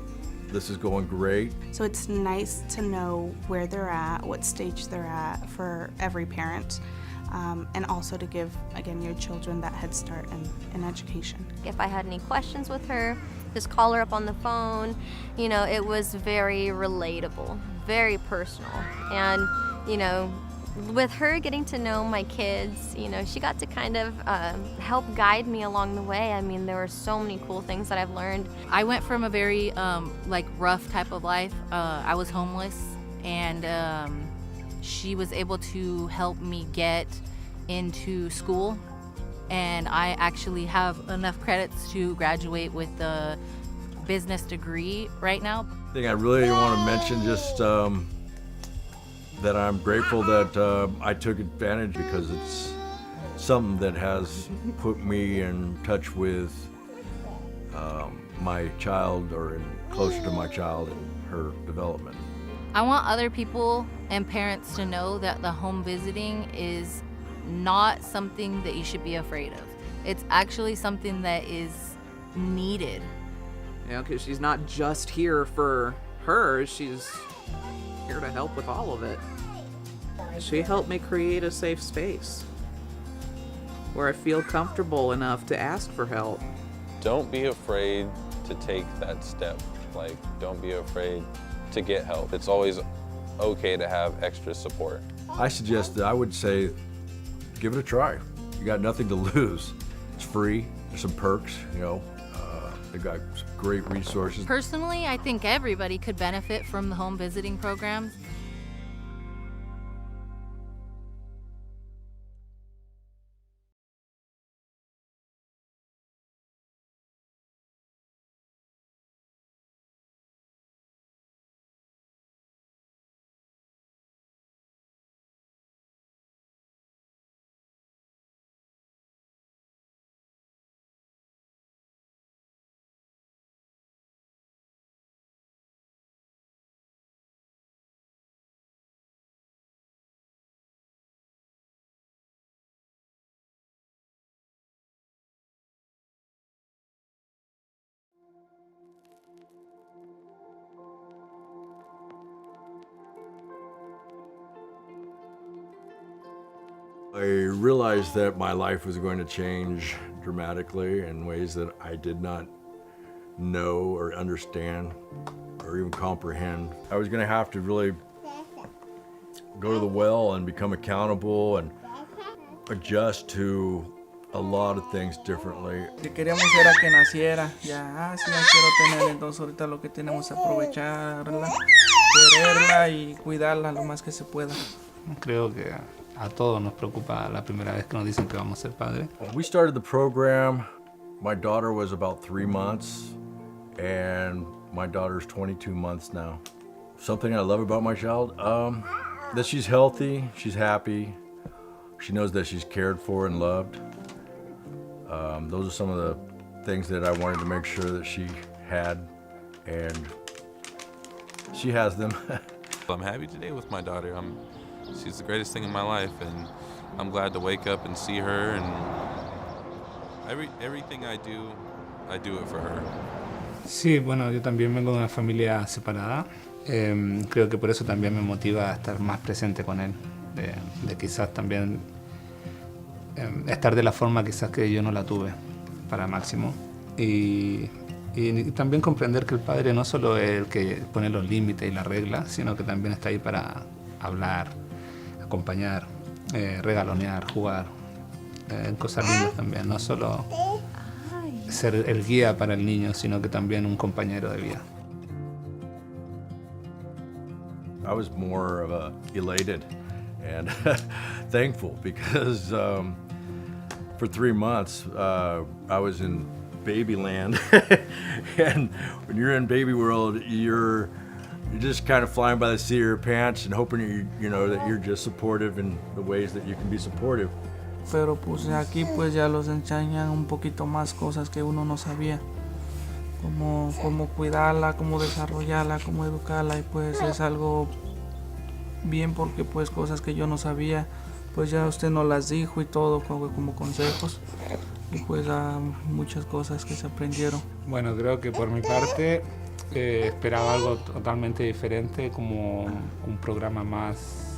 going great. So it's nice to know where they're at, what stage they're at for every parent, and also to give, again, your children that head start in education. If I had any questions with her, just call her up on the phone. You know, it was very relatable, very personal. And, you know, with her getting to know my kids, you know, she got to kind of help guide me along the way. I mean, there were so many cool things that I've learned. I went from a very rough type of life. I was homeless, and she was able to help me get into school, and I actually have enough credits to graduate with the business degree right now. Thing I really want to mention just that I'm grateful that I took advantage because it's something that has put me in touch with my child or closer to my child and her development. I want other people and parents to know that the home visiting is not something that you should be afraid of. It's actually something that is needed. You know, because she's not just here for her, she's here to help with all of it. She helped me create a safe space where I feel comfortable enough to ask for help. Don't be afraid to take that step. Like, don't be afraid to get help. It's always okay to have extra support. I would say, give it a try. You got nothing to lose. It's free, there's some perks, you know. They got some great resources. Personally, I think everybody could benefit from the home visiting programs. I realized that my life was going to change dramatically in ways that I did not know or understand or even comprehend. I was going to have to really go to the well and become accountable and adjust to a lot of things differently. Que queríamos era que naciera, ya, sí, ya quiero tener, entonces ahorita lo que tenemos es aprovecharla, quererla y cuidarla lo más que se pueda. Creo que a todos nos preocupa la primera vez que nos dicen que vamos a ser padres. When we started the program, my daughter was about 3 months, and my daughter's 22 months now. Something I love about my child, that she's healthy, she's happy, she knows that she's cared for and loved. Those are some of the things that I wanted to make sure that she had, and she has them. I'm happy today with my daughter. She's the greatest thing in my life, and I'm glad to wake up and see her, and everything I do it for her. Sí, bueno, yo también vengo de una familia separada. Creo que por eso también me motiva a estar más presente con él, de quizás también estar de la forma quizás que yo no la tuve para Máximo. Y también comprender que el padre no solo es el que pone los límites y las reglas, sino que también está ahí para hablar, acompañar, regalonear, jugar, cosas lindas también, no solo ser el guía para el niño, sino que también un compañero de vida. I was more of a elated and thankful because for 3 months I was in baby land, and when you're in baby world, you're just kind of flying by the seat of your pants and hoping you know that you're just supportive in the ways that you can be supportive. Pero pues aquí pues ya los enseñan un poquito más cosas que uno no sabía, como cuidarla, cómo desarrollarla, cómo educarla, y pues es algo bien porque pues cosas que yo no sabía, pues ya usted nos las dijo y todo como consejos, y pues muchas cosas que se aprendieron. Bueno, creo que por mi parte esperaba algo totalmente diferente, como un programa más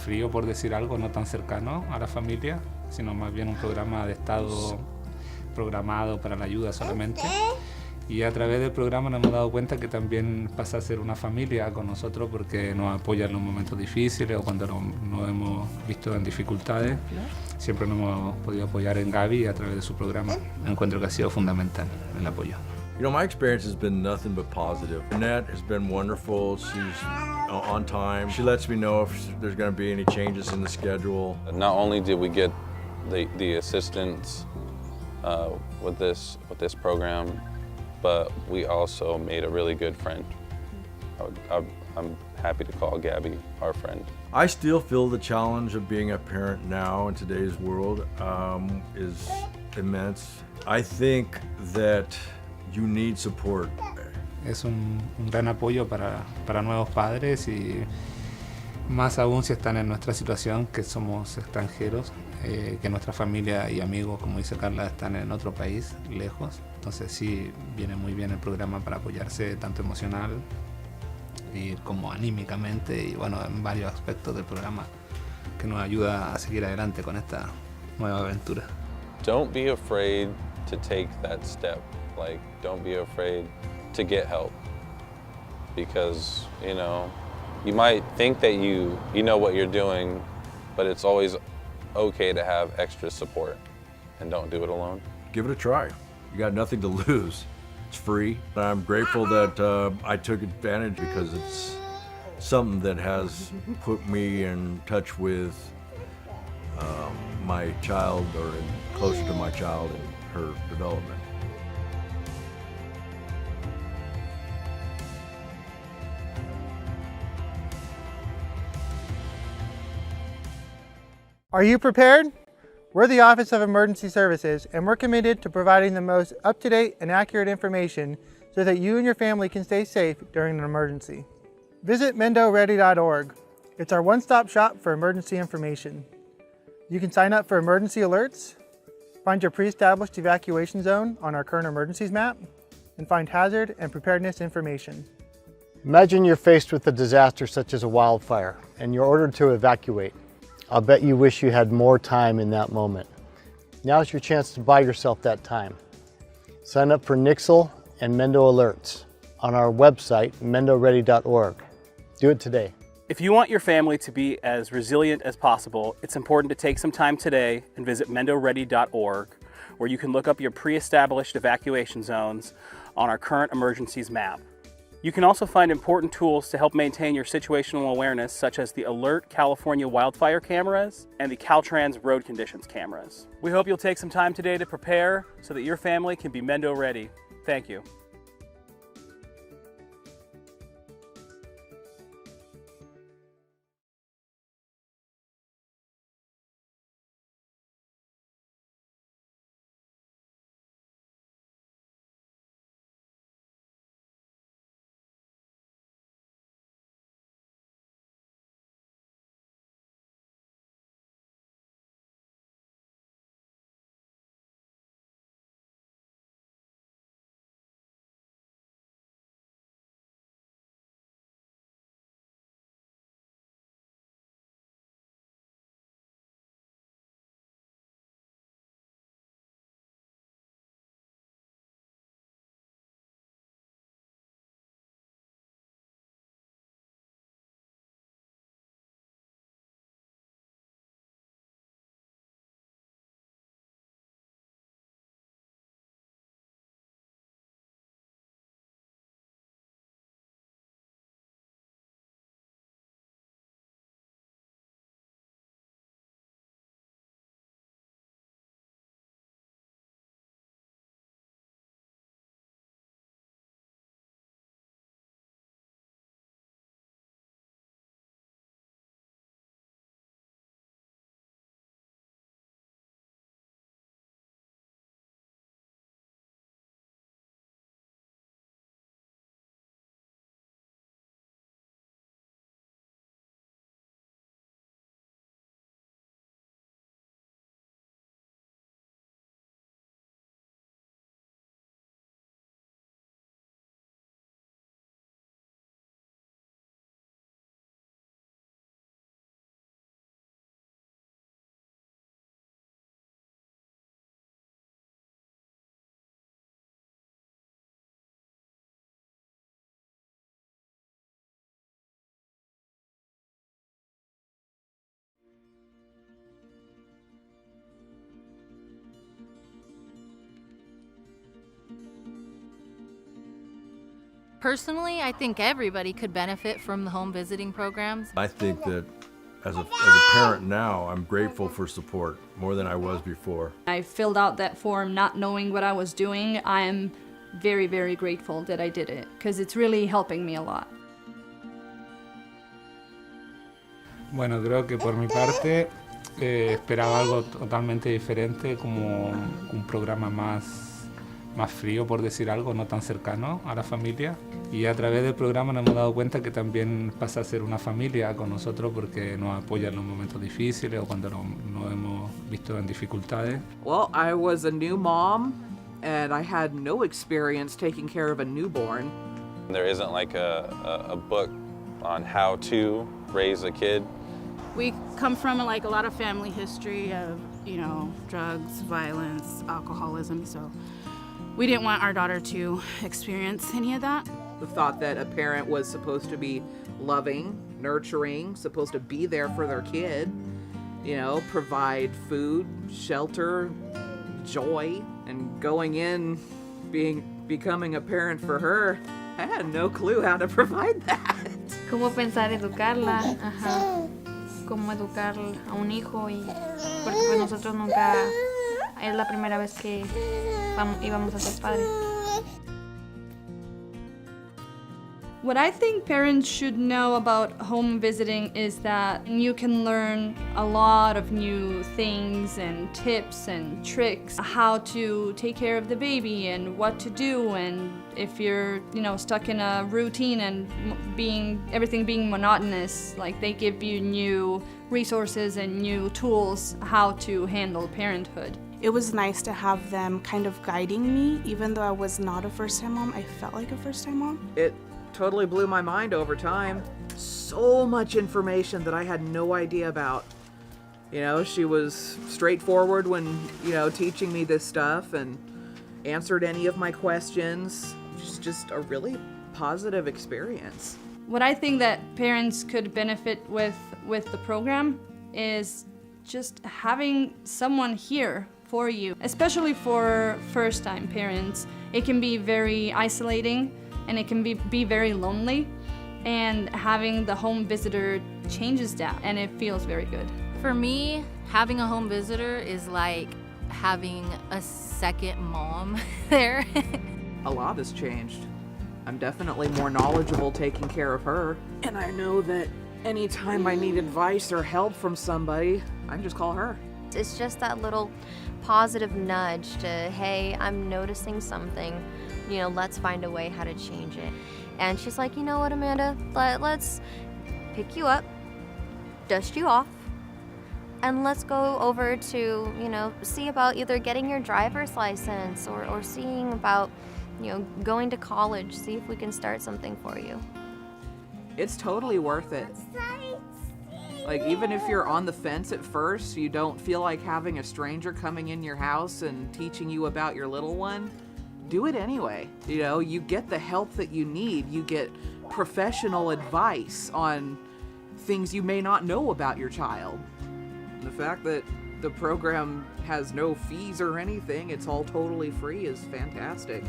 frío, por decir algo, no tan cercano a la familia, sino más bien un programa de estado programado para la ayuda solamente. Y a través del programa nos hemos dado cuenta que también pasa a ser una familia con nosotros, porque nos apoya en los momentos difíciles o cuando nos hemos visto en dificultades. Siempre nos hemos podido apoyar en Gaby a través de su programa. Encuentro que ha sido fundamental el apoyo. You know, my experience has been nothing but positive. Annette has been wonderful. She's on time. She lets me know if there's going to be any changes in the schedule. Not only did we get the assistance with this program, but we also made a really good friend. I'm happy to call Gabby our friend. I still feel the challenge of being a parent now in today's world is immense. I think that you need support. Es un gran apoyo para nuevos padres y más aún si están en nuestra situación, que somos extranjeros, que nuestra familia y amigos, como dice Carla, están en otro país, lejos. Entonces sí, viene muy bien el programa para apoyarse tanto emocional y como anímicamente y bueno, en varios aspectos del programa que nos ayuda a seguir adelante con esta nueva aventura. Don't be afraid to take that step. Like, don't be afraid to get help. Because, you might think that you know what you're doing, but it's always okay to have extra support, and don't do it alone. Give it a try. You got nothing to lose. It's free. I'm grateful that I took advantage because it's something that has put me in touch with my child or closer to my child and her development. Are you prepared? We're the Office of Emergency Services, and we're committed to providing the most up-to-date and accurate information so that you and your family can stay safe during an emergency. Visit MendoReady.org. It's our one-stop shop for emergency information. You can sign up for emergency alerts, find your pre-established evacuation zone on our current emergencies map, and find hazard and preparedness information. Imagine you're faced with a disaster such as a wildfire, and you're ordered to evacuate. I'll bet you wish you had more time in that moment. Now's your chance to buy yourself that time. Sign up for Nixle and Mendo Alerts on our website, MendoReady.org. Do it today. If you want your family to be as resilient as possible, it's important to take some time today and visit MendoReady.org, where you can look up your pre-established evacuation zones on our current emergencies map. You can also find important tools to help maintain your situational awareness, such as the Alert California wildfire cameras and the Caltrans road conditions cameras. We hope you'll take some time today to prepare so that your family can be Mendo ready. Thank you. Personally, I think everybody could benefit from the home visiting programs. I think that as a parent now, I'm grateful for support more than I was before. I filled out that form not knowing what I was doing. I am very, very grateful that I did it because it's really helping me a lot. Bueno, creo que por mi parte esperaba algo totalmente diferente, como un programa más frío, por decir algo, no tan cercano a la familia. Y a través del programa nos hemos dado cuenta que también pasa a ser una familia con nosotros porque nos apoya en los momentos difíciles o cuando nos hemos visto en dificultades. Well, I was a new mom and I had no experience taking care of a newborn. There isn't like a book on how to raise a kid. We come from like a lot of family history of, you know, drugs, violence, alcoholism, so we didn't want our daughter to experience any of that. The thought that a parent was supposed to be loving, nurturing, supposed to be there for their kid, you know, provide food, shelter, joy, and going in, becoming a parent for her, I had no clue how to provide that. Cómo pensar educarla, ajá. Cómo educar a un hijo y porque pues nosotros nunca es la primera vez que íbamos a ser padres. What I think parents should know about home visiting is that you can learn a lot of new things and tips and tricks, how to take care of the baby and what to do, and if you're, you know, stuck in a routine and everything being monotonous, like they give you new resources and new tools how to handle parenthood. It was nice to have them kind of guiding me, even though I was not a first-time mom. I felt like a first-time mom. It totally blew my mind over time. So much information that I had no idea about. You know, she was straightforward when, you know, teaching me this stuff and answered any of my questions. Just a really positive experience. What I think that parents could benefit with the program is just having someone here for you, especially for first-time parents. It can be very isolating and it can be very lonely, and having the home visitor changes that and it feels very good. For me, having a home visitor is like having a second mom there. A lot has changed. I'm definitely more knowledgeable taking care of her, and I know that anytime I need advice or help from somebody, I can just call her. It's just that little positive nudge to, hey, I'm noticing something, you know, let's find a way how to change it. And she's like, you know what, Amanda, let's pick you up, dust you off, and let's go over to, you know, see about either getting your driver's license or seeing about, you know, going to college, see if we can start something for you. It's totally worth it. Like, even if you're on the fence at first, you don't feel like having a stranger coming in your house and teaching you about your little one, do it anyway. You know, you get the help that you need. You get professional advice on things you may not know about your child. And the fact that the program has no fees or anything, it's all totally free, is fantastic.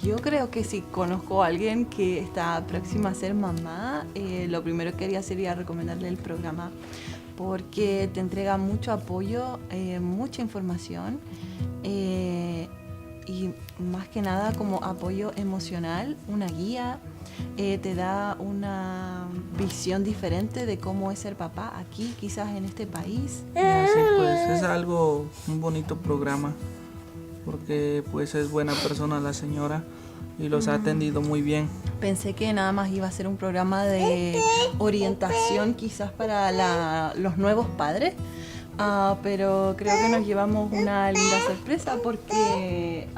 Yo creo que si conozco a alguien que está próxima a ser mamá, lo primero que haría sería recomendarle el programa porque te entrega mucho apoyo, mucha información y más que nada como apoyo emocional, una guía, te da una visión diferente de cómo es ser papá aquí, quizás en este país. Y así pues es algo, un bonito programa, porque pues es buena persona la señora y los ha atendido muy bien. Pensé que nada más iba a ser un programa de orientación quizás para los nuevos padres, pero creo que nos llevamos una linda sorpresa porque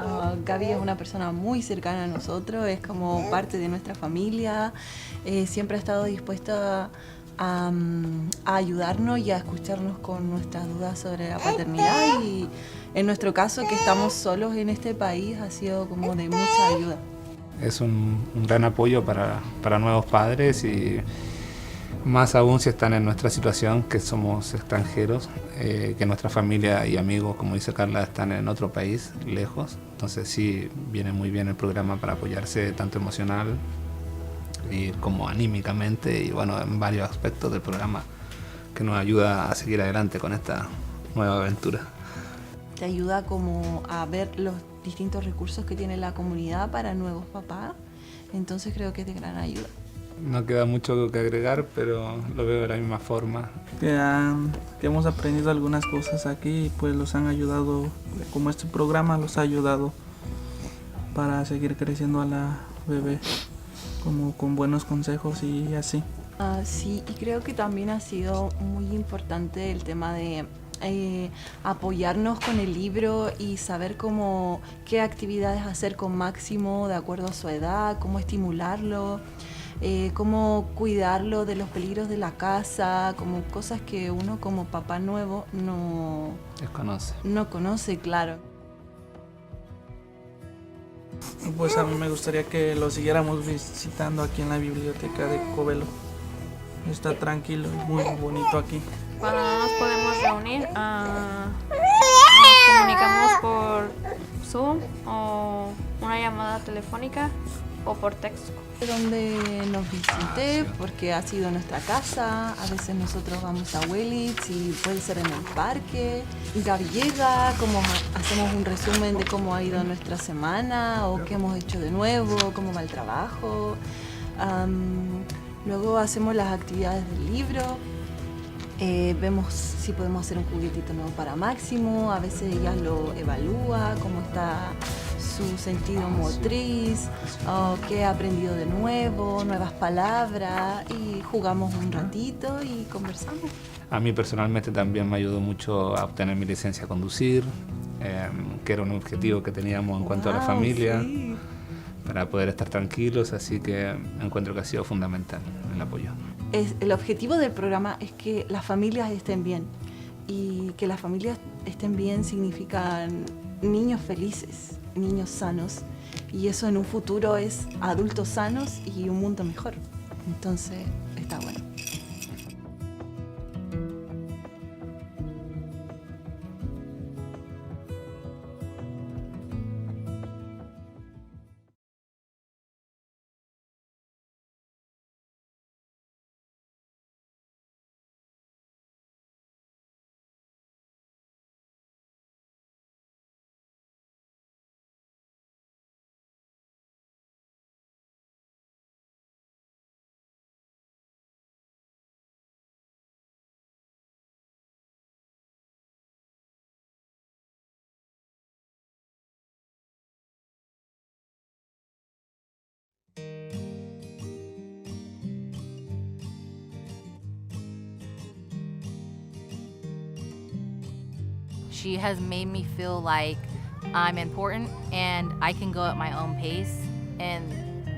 Gaby es una persona muy cercana a nosotros, es como parte de nuestra familia, siempre ha estado dispuesta a ayudarnos y a escucharnos con nuestras dudas sobre la paternidad, y en nuestro caso, que estamos solos en este país, ha sido como de mucha ayuda. Es un gran apoyo para nuevos padres, y más aún si están en nuestra situación, que somos extranjeros, que nuestra familia y amigos, como dice Carla, están en otro país, lejos. Entonces sí, viene muy bien el programa para apoyarse tanto emocional y como anímicamente, y bueno, en varios aspectos del programa que nos ayuda a seguir adelante con esta nueva aventura. Te ayuda como a ver los distintos recursos que tiene la comunidad para nuevos papás, entonces creo que es de gran ayuda. No queda mucho que agregar, pero lo veo de la misma forma. Que hemos aprendido algunas cosas aquí y pues los han ayudado, como este programa los ha ayudado para seguir creciendo a la bebé, como con buenos consejos y así. Sí, y creo que también ha sido muy importante el tema de apoyarnos con el libro y saber qué actividades hacer con Máximo de acuerdo a su edad, cómo estimularlo, cómo cuidarlo de los peligros de la casa, como cosas que uno como papá nuevo no conoce, claro. Pues a mí me gustaría que lo siguiéramos visitando aquí en la biblioteca de Covelo. Está tranquilo y muy bonito aquí. Cuando no nos podemos reunir, nos comunicamos por Zoom o una llamada telefónica o por texto. Donde nos visite, porque ha sido nuestra casa, a veces nosotros vamos a Willits y puede ser en el parque. Gaby llega, como hacemos un resumen de cómo ha ido nuestra semana o qué hemos hecho de nuevo, cómo va el trabajo. Luego hacemos las actividades del libro, vemos si podemos hacer un juguetito nuevo para Máximo, a veces ella lo evalúa, cómo está su sentido motriz, qué ha aprendido de nuevo, nuevas palabras, y jugamos un ratito y conversamos. A mí personalmente también me ayudó mucho a obtener mi licencia a conducir, que era un objetivo que teníamos en cuanto a la familia, sí, para poder estar tranquilos, así que encuentro que ha sido fundamental el apoyo. El objetivo del programa es que las familias estén bien, y que las familias estén bien significa niños felices, niños sanos, y eso en un futuro es adultos sanos y un mundo mejor. Entonces está bueno. She has made me feel like I'm important and I can go at my own pace, and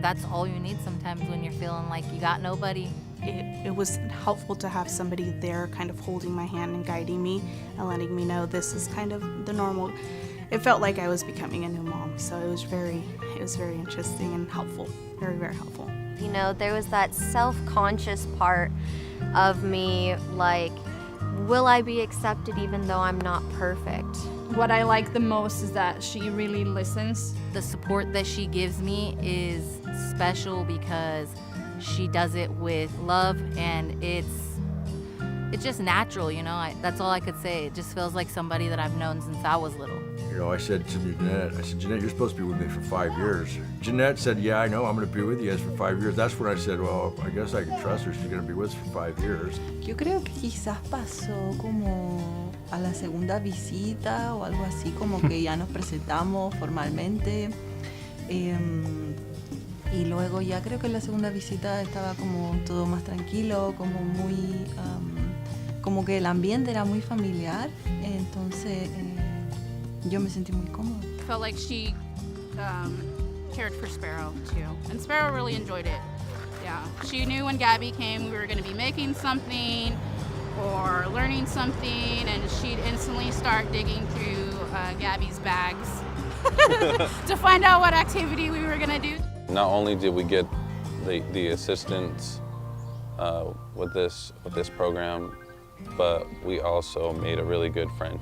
that's all you need sometimes when you're feeling like you got nobody. It was helpful to have somebody there kind of holding my hand and guiding me and letting me know this is kind of the normal. It felt like I was becoming a new mom, so it was very interesting and helpful, very, very helpful. You know, there was that self-conscious part of me, like, will I be accepted even though I'm not perfect? What I like the most is that she really listens. The support that she gives me is special because she does it with love, and it's just natural, you know? That's all I could say. It just feels like somebody that I've known since I was little. You know, I said to Jeanette, Jeanette, you're supposed to be with me for 5 years. Jeanette said, yeah, I know, I'm going to be with you guys for 5 years. That's when I said, well, I guess I can trust her. She's going to be with us for 5 years. Yo creo que quizás pasó como a la segunda visita o algo así, como que ya nos presentamos formalmente. Y luego ya creo que en la segunda visita estaba como todo más tranquilo, como como que el ambiente era muy familiar, entonces yo me sentí muy cómoda. Felt like she cared for Sparrow too, and Sparrow really enjoyed it. Yeah, she knew when Gabby came we were going to be making something or learning something, and she'd instantly start digging through Gabby's bags to find out what activity we were going to do. Not only did we get the assistance with this program, but we also made a really good friend.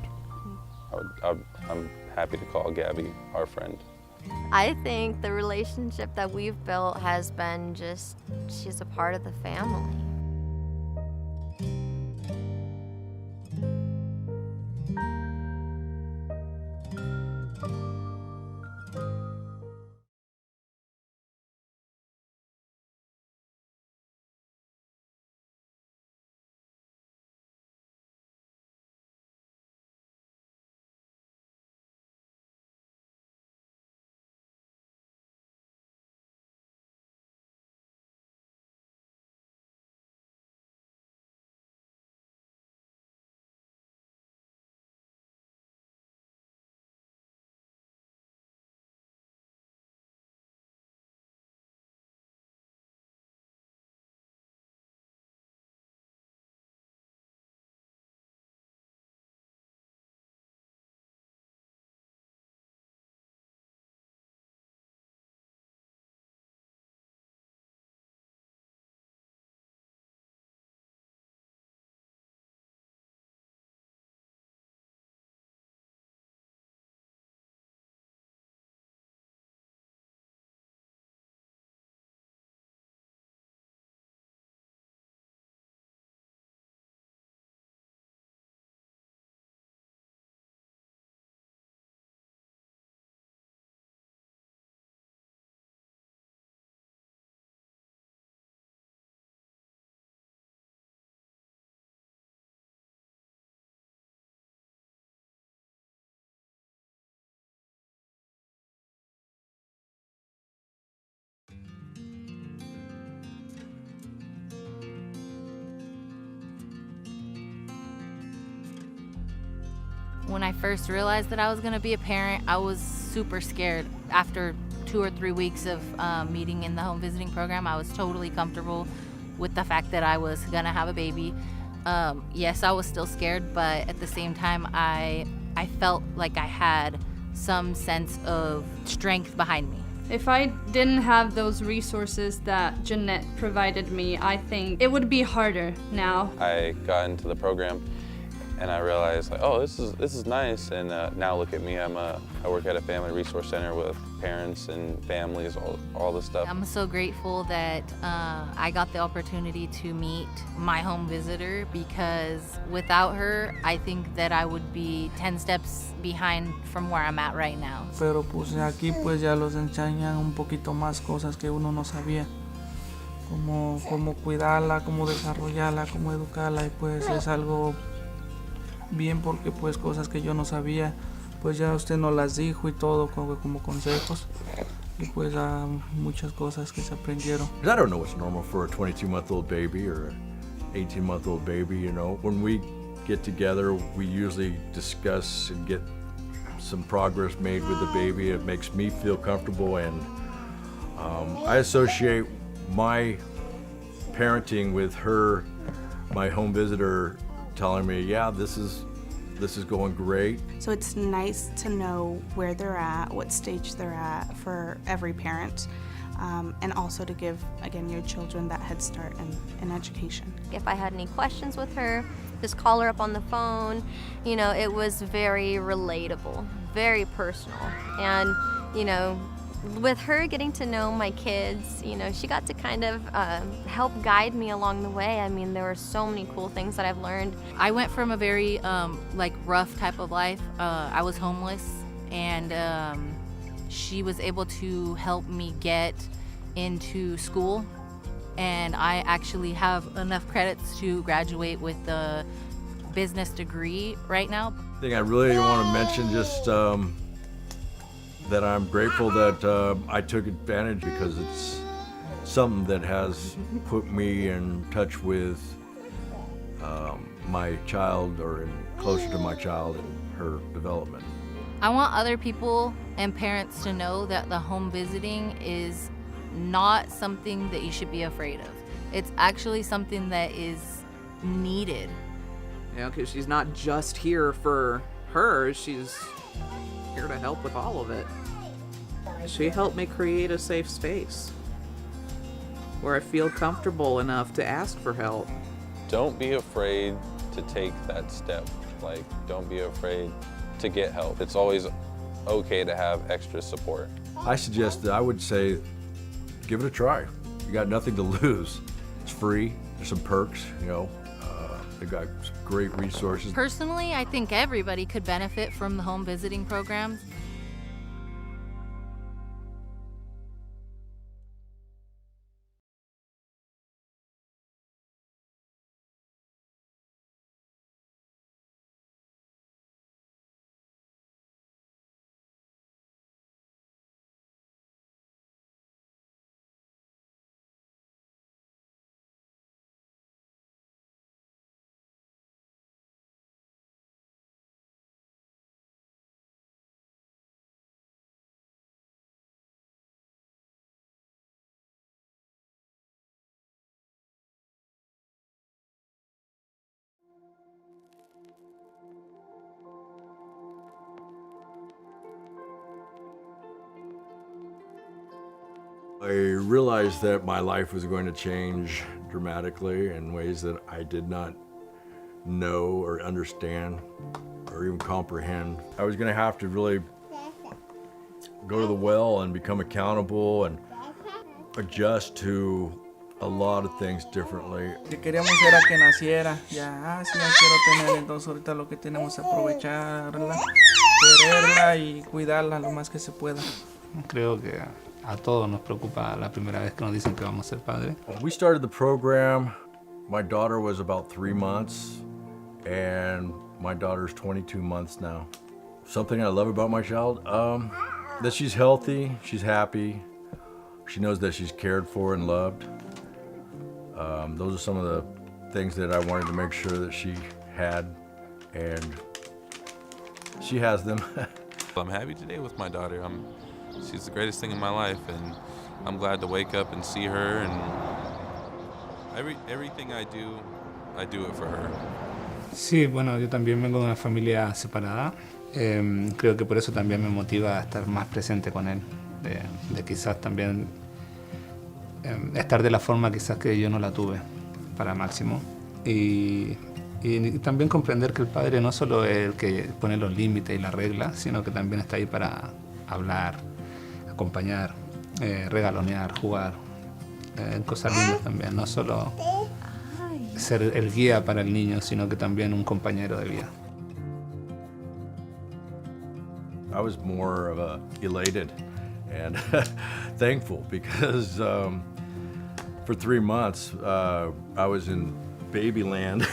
I'm happy to call Gabby our friend. I think the relationship that we've built has been just, she's a part of the family. When I first realized that I was going to be a parent, I was super scared. After 2 or 3 weeks of meeting in the home visiting program, I was totally comfortable with the fact that I was going to have a baby. Yes, I was still scared, but at the same time, I felt like I had some sense of strength behind me. If I didn't have those resources that Jeanette provided me, I think it would be harder now. I got into the program and I realized, like, oh, this is nice. And now look at me, I work at a family resource center with parents and families, all this stuff. I'm so grateful that I got the opportunity to meet my home visitor, because without her, I think that I would be 10 steps behind from where I'm at right now. Pero pues aquí pues ya los enseñan un poquito más cosas que uno no sabía. Cómo cuidarla, cómo desarrollarla, cómo educarla, y pues es algo bien, porque pues cosas que yo no sabía, pues ya usted nos las dijo y todo como consejos, y pues muchas cosas que se aprendieron. I don't know what's normal for a 22-month-old baby or an 18-month-old baby, you know. When we get together, we usually discuss and get some progress made with the baby. It makes me feel comfortable, and I associate my parenting with her, my home visitor, telling me, yeah, this is going great. So it's nice to know where they're at, what stage they're at for every parent, and also to give, again, your children that head start in education. If I had any questions with her, just call her up on the phone. You know, it was very relatable, very personal. And, you know, with her getting to know my kids, you know, she got to kind of help guide me along the way. I mean, there were so many cool things that I've learned. I went from a very rough type of life. I was homeless, and she was able to help me get into school, and I actually have enough credits to graduate with the business degree right now. I think I really want to mention just that I'm grateful that I took advantage, because it's something that has put me in touch with my child or closer to my child and her development. I want other people and parents to know that the home visiting is not something that you should be afraid of. It's actually something that is needed. You know, because she's not just here for her, she's here to help with all of it. She helped me create a safe space where I feel comfortable enough to ask for help. Don't be afraid to take that step. Like, don't be afraid to get help. It's always okay to have extra support. I would say, give it a try. You got nothing to lose. It's free. There's some perks, you know. They've got some great resources. Personally, I think everybody could benefit from the home visiting programs. I realized that my life was going to change dramatically in ways that I did not know or understand or even comprehend. I was going to have to really go to the well and become accountable and adjust to a lot of things differently. Que queríamos era que naciera, ya, sí la quiero tener, entonces ahorita lo que tenemos es aprovecharla, quererla y cuidarla lo más que se pueda. Creo que a todos nos preocupa la primera vez que nos dicen que vamos a ser padres. When we started the program, my daughter was about 3 months, and my daughter's 22 months now. Something I love about my child, that she's healthy, she's happy, she knows that she's cared for and loved. Those are some of the things that I wanted to make sure that she had, and she has them. I'm happy today with my daughter. She's the greatest thing in my life, and I'm glad to wake up and see her, and everything I do it for her. Sí, bueno, yo también vengo de una familia separada. Creo que por eso también me motiva a estar más presente con él, de quizás también estar de la forma quizás que yo no la tuve para Máximo. Y también comprender que el padre no solo es el que pone los límites y las reglas, sino que también está ahí para hablar, acompañar, regalonear, jugar, cosas lindas también, no solo ser el guía para el niño, sino que también un compañero de vida. I was more of a elated and thankful because for 3 months I was in baby land,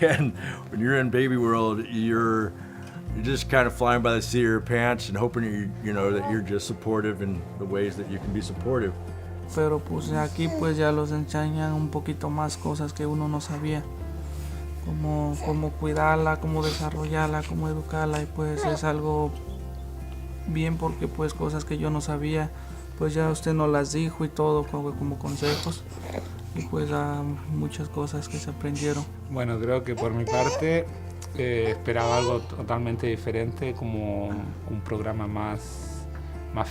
and when you're in baby world, you're just kind of flying by the seat of your pants and hoping you know that you're just supportive in the ways that you can be supportive. Pero pues aquí pues ya los enseñan un poquito más cosas que uno no sabía, como cómo cuidarla, cómo desarrollarla, cómo educarla, y pues es algo bien porque pues cosas que yo no sabía pues ya usted nos las dijo y todo como consejos, y pues muchas cosas que se aprendieron. Bueno, creo que por mi parte esperaba algo totalmente diferente, como un programa más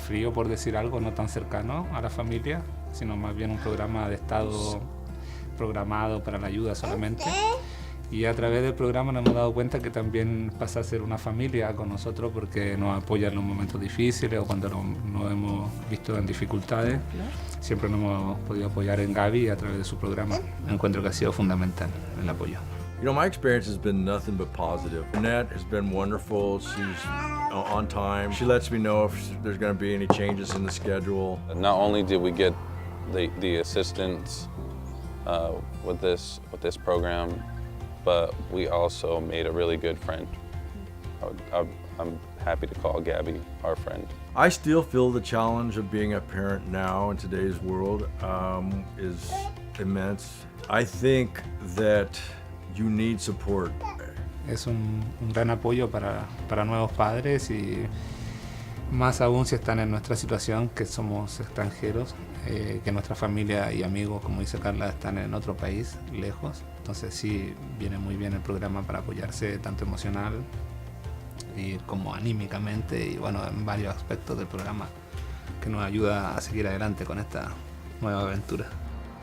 frío, por decir algo, no tan cercano a la familia, sino más bien un programa de estado programado para la ayuda solamente. Y a través del programa nos hemos dado cuenta que también pasa a ser una familia con nosotros, porque nos apoya en los momentos difíciles o cuando nos hemos visto en dificultades. Siempre nos hemos podido apoyar en Gaby a través de su programa. Encuentro que ha sido fundamental el apoyo. You know, my experience has been nothing but positive. Annette has been wonderful. She's on time. She lets me know if there's going to be any changes in the schedule. Not only did we get the assistance with this program, but we also made a really good friend. I'm happy to call Gabby our friend. I still feel the challenge of being a parent now in today's world is immense. I think that you need support. Es un gran apoyo para nuevos padres y más aún si están en nuestra situación, que somos extranjeros, que nuestra familia y amigos, como dice Carla, están en otro país, lejos. Entonces sí, viene muy bien el programa para apoyarse tanto emocional y como anímicamente y bueno, en varios aspectos del programa que nos ayuda a seguir adelante con esta nueva aventura.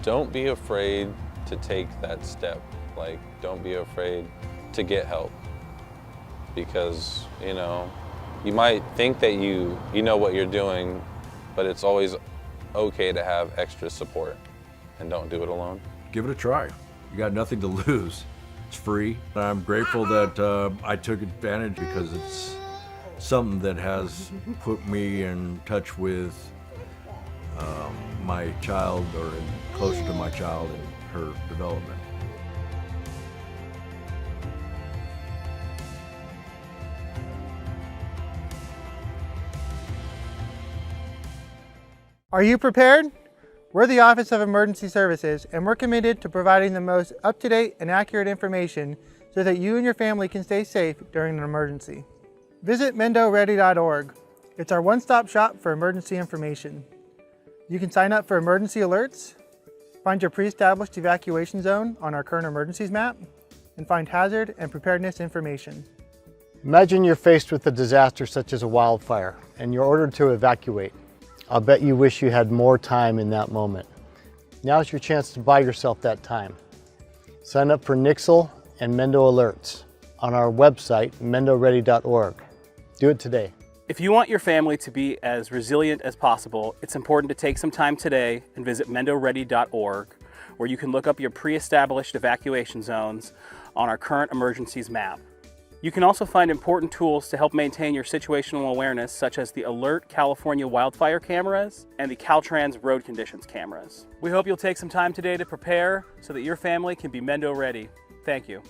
Don't be afraid to take that step. Like, don't be afraid to get help. Because, you know, you might think that you know what you're doing, but it's always okay to have extra support, and don't do it alone. Give it a try. You got nothing to lose. It's free. I'm grateful that I took advantage because it's something that has put me in touch with my child, or closer to my child and her development. Are you prepared? We're the Office of Emergency Services, and we're committed to providing the most up-to-date and accurate information so that you and your family can stay safe during an emergency. Visit MendoReady.org. It's our one-stop shop for emergency information. You can sign up for emergency alerts, find your pre-established evacuation zone on our current emergencies map, and find hazard and preparedness information. Imagine you're faced with a disaster such as a wildfire, and you're ordered to evacuate. I'll bet you wish you had more time in that moment. Now's your chance to buy yourself that time. Sign up for Nixle and Mendo Alerts on our website, MendoReady.org. Do it today. If you want your family to be as resilient as possible, it's important to take some time today and visit MendoReady.org, where you can look up your pre-established evacuation zones on our current emergencies map. You can also find important tools to help maintain your situational awareness, such as the Alert California wildfire cameras and the Caltrans road conditions cameras. We hope you'll take some time today to prepare so that your family can be Mendo ready. Thank you.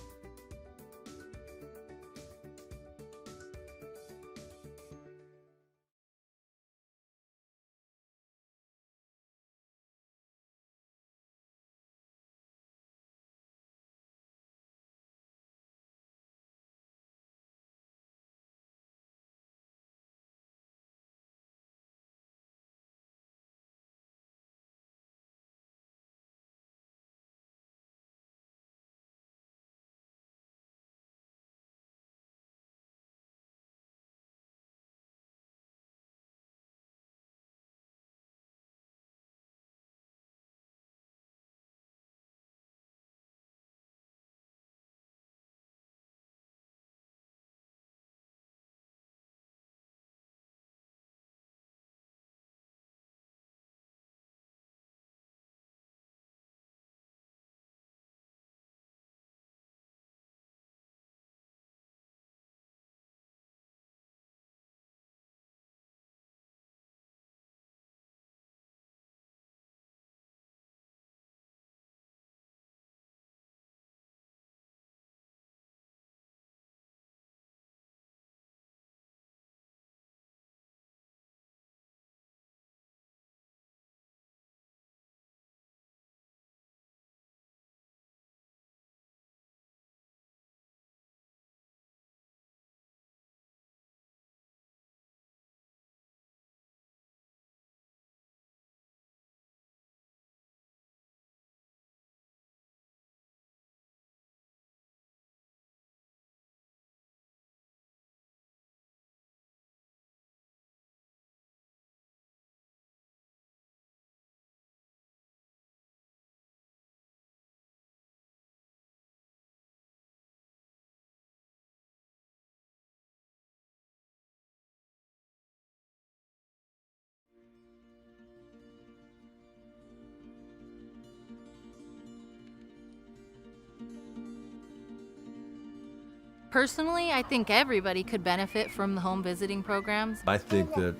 Personally, I think everybody could benefit from the home visiting programs. I think that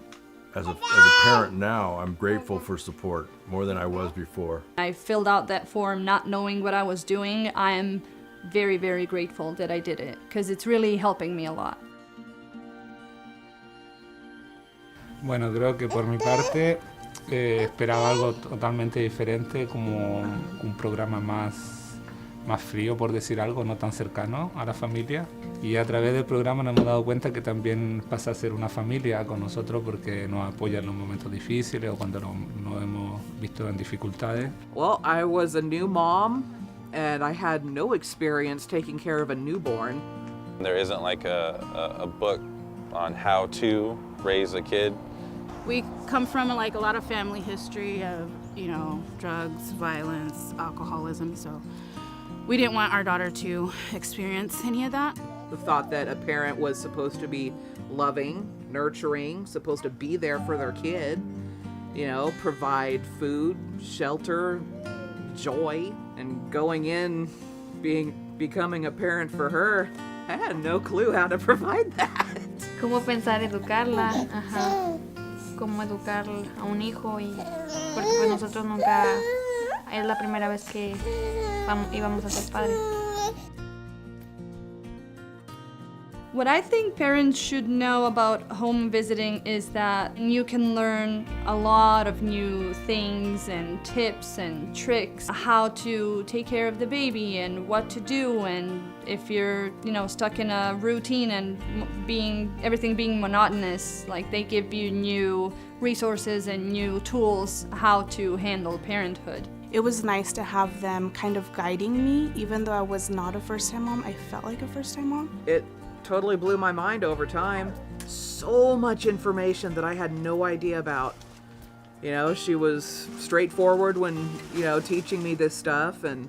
as a parent now, I'm grateful for support more than I was before. I filled out that form not knowing what I was doing. I am very, very grateful that I did it because it's really helping me a lot. Bueno, creo que por mi parte esperaba algo totalmente diferente, como un programa más frío, por decir algo, no tan cercano a la familia. Y a través del programa nos hemos dado cuenta que también pasa a ser una familia con nosotros porque nos apoya en los momentos difíciles o cuando nos hemos visto en dificultades. Well, I was a new mom and I had no experience taking care of a newborn. There isn't like a book on how to raise a kid. We come from like a lot of family history of, you know, drugs, violence, alcoholism, so we didn't want our daughter to experience any of that. The thought that a parent was supposed to be loving, nurturing, supposed to be there for their kid, you know, provide food, shelter, joy, and going in, becoming a parent for her, I had no clue how to provide that. Cómo pensar educarla, ajá. Cómo educar a un hijo y porque pues nosotros nunca es la primera vez que íbamos a ser padres. What I think parents should know about home visiting is that you can learn a lot of new things and tips and tricks, how to take care of the baby and what to do, and if you're, you know, stuck in a routine and everything being monotonous, like they give you new resources and new tools how to handle parenthood. It was nice to have them kind of guiding me, even though I was not a first-time mom. I felt like a first-time mom. It totally blew my mind over time. So much information that I had no idea about. You know, she was straightforward when, you know, teaching me this stuff and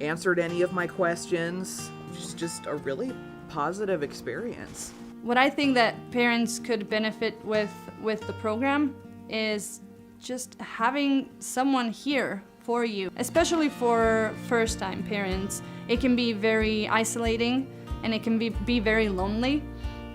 answered any of my questions. It's just a really positive experience. What I think that parents could benefit with the program is just having someone here for you, especially for first-time parents. It can be very isolating and it can be very lonely,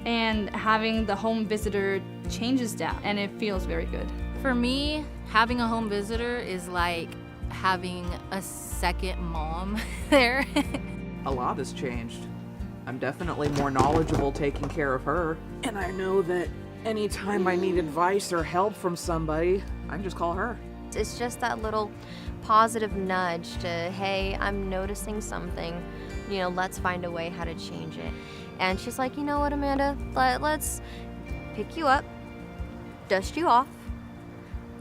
and having the home visitor changes that and it feels very good. For me, having a home visitor is like having a second mom there. A lot has changed. I'm definitely more knowledgeable taking care of her, and I know that anytime I need advice or help from somebody, I can just call her. It's just that little positive nudge to, hey, I'm noticing something, you know, let's find a way how to change it. And she's like, you know what, Amanda, let's pick you up, dust you off,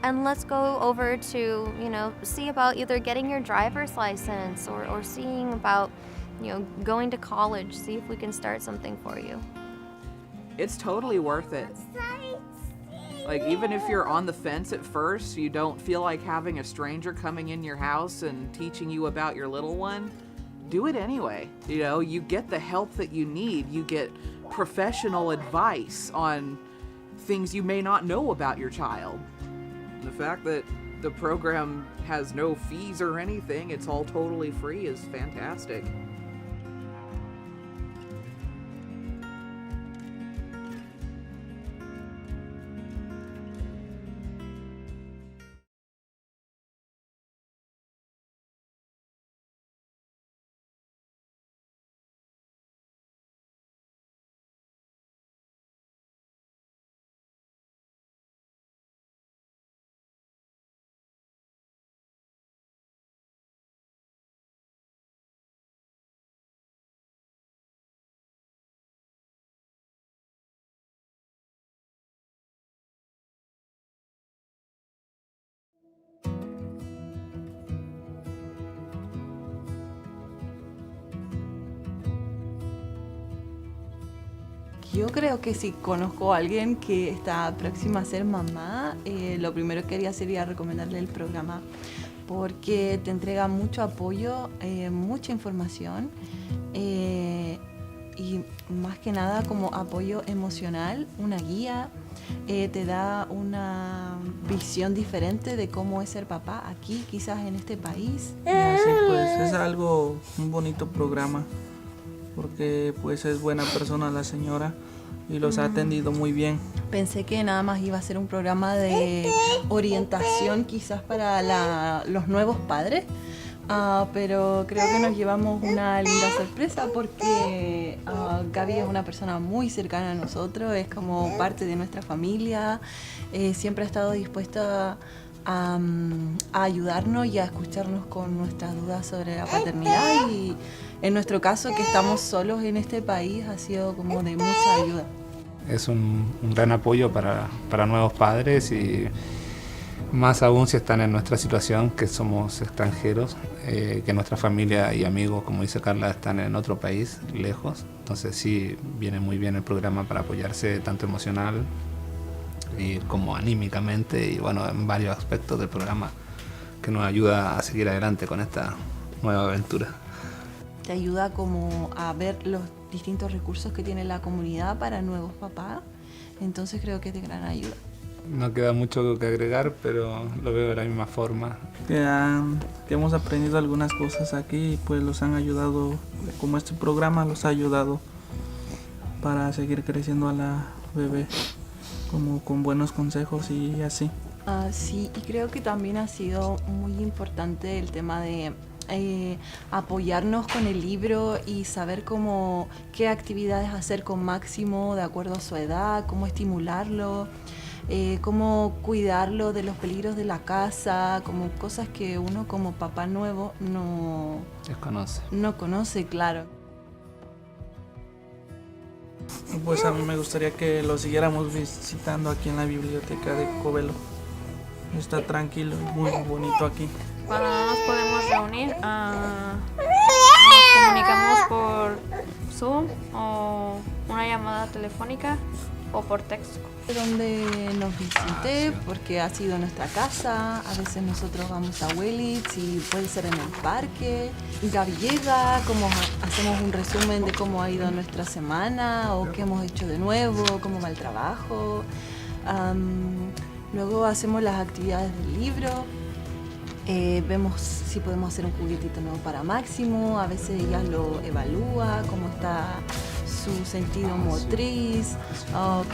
and let's go over to, you know, see about either getting your driver's license or seeing about, you know, going to college, see if we can start something for you. It's totally worth it. Like, even if you're on the fence at first, you don't feel like having a stranger coming in your house and teaching you about your little one, do it anyway. You know, you get the help that you need. You get professional advice on things you may not know about your child. The fact that the program has no fees or anything, it's all totally free, is fantastic. Yo creo que si conozco a alguien que está próxima a ser mamá, lo primero que haría sería recomendarle el programa porque te entrega mucho apoyo, mucha información y más que nada como apoyo emocional, una guía, te da una visión diferente de cómo es ser papá aquí, quizás en este país. Sí, pues es un bonito programa, porque pues es buena persona la señora y los ha atendido muy bien. Pensé que nada más iba a ser un programa de orientación quizás para los nuevos padres, pero creo que nos llevamos una linda sorpresa porque Gaby es una persona muy cercana a nosotros, es como parte de nuestra familia, siempre ha estado dispuesta a ayudarnos y a escucharnos con nuestras dudas sobre la paternidad, y en nuestro caso, que estamos solos en este país, ha sido como de mucha ayuda. Es un gran apoyo para nuevos padres y más aún si están en nuestra situación, que somos extranjeros, que nuestra familia y amigos, como dice Carla, están en otro país, lejos. Entonces sí, viene muy bien el programa para apoyarse tanto emocional y como anímicamente, y bueno, en varios aspectos del programa que nos ayuda a seguir adelante con esta nueva aventura. Te ayuda como a ver los distintos recursos que tiene la comunidad para nuevos papás, entonces creo que es de gran ayuda. No queda mucho que agregar, pero lo veo de la misma forma. Que hemos aprendido algunas cosas aquí y pues los han ayudado, como este programa los ha ayudado para seguir creciendo a la bebé, como con buenos consejos y así. Sí, y creo que también ha sido muy importante el tema de apoyarnos con el libro y saber qué actividades hacer con Máximo de acuerdo a su edad, cómo estimularlo, cómo cuidarlo de los peligros de la casa, como cosas que uno como papá nuevo no conoce, claro. Pues a mí me gustaría que lo siguiéramos visitando aquí en la biblioteca de Covelo. Está tranquilo y muy bonito aquí. Cuando no nos podemos reunir, nos comunicamos por Zoom o una llamada telefónica o por texto. Donde nos visite, porque ha sido nuestra casa, a veces nosotros vamos a Willits y puede ser en el parque. Gaby llega, hacemos un resumen de cómo ha ido nuestra semana o qué hemos hecho de nuevo, cómo va el trabajo. Luego hacemos las actividades del libro. Vemos si podemos hacer un juguetito nuevo para Máximo, a veces ella lo evalúa, cómo está su sentido motriz,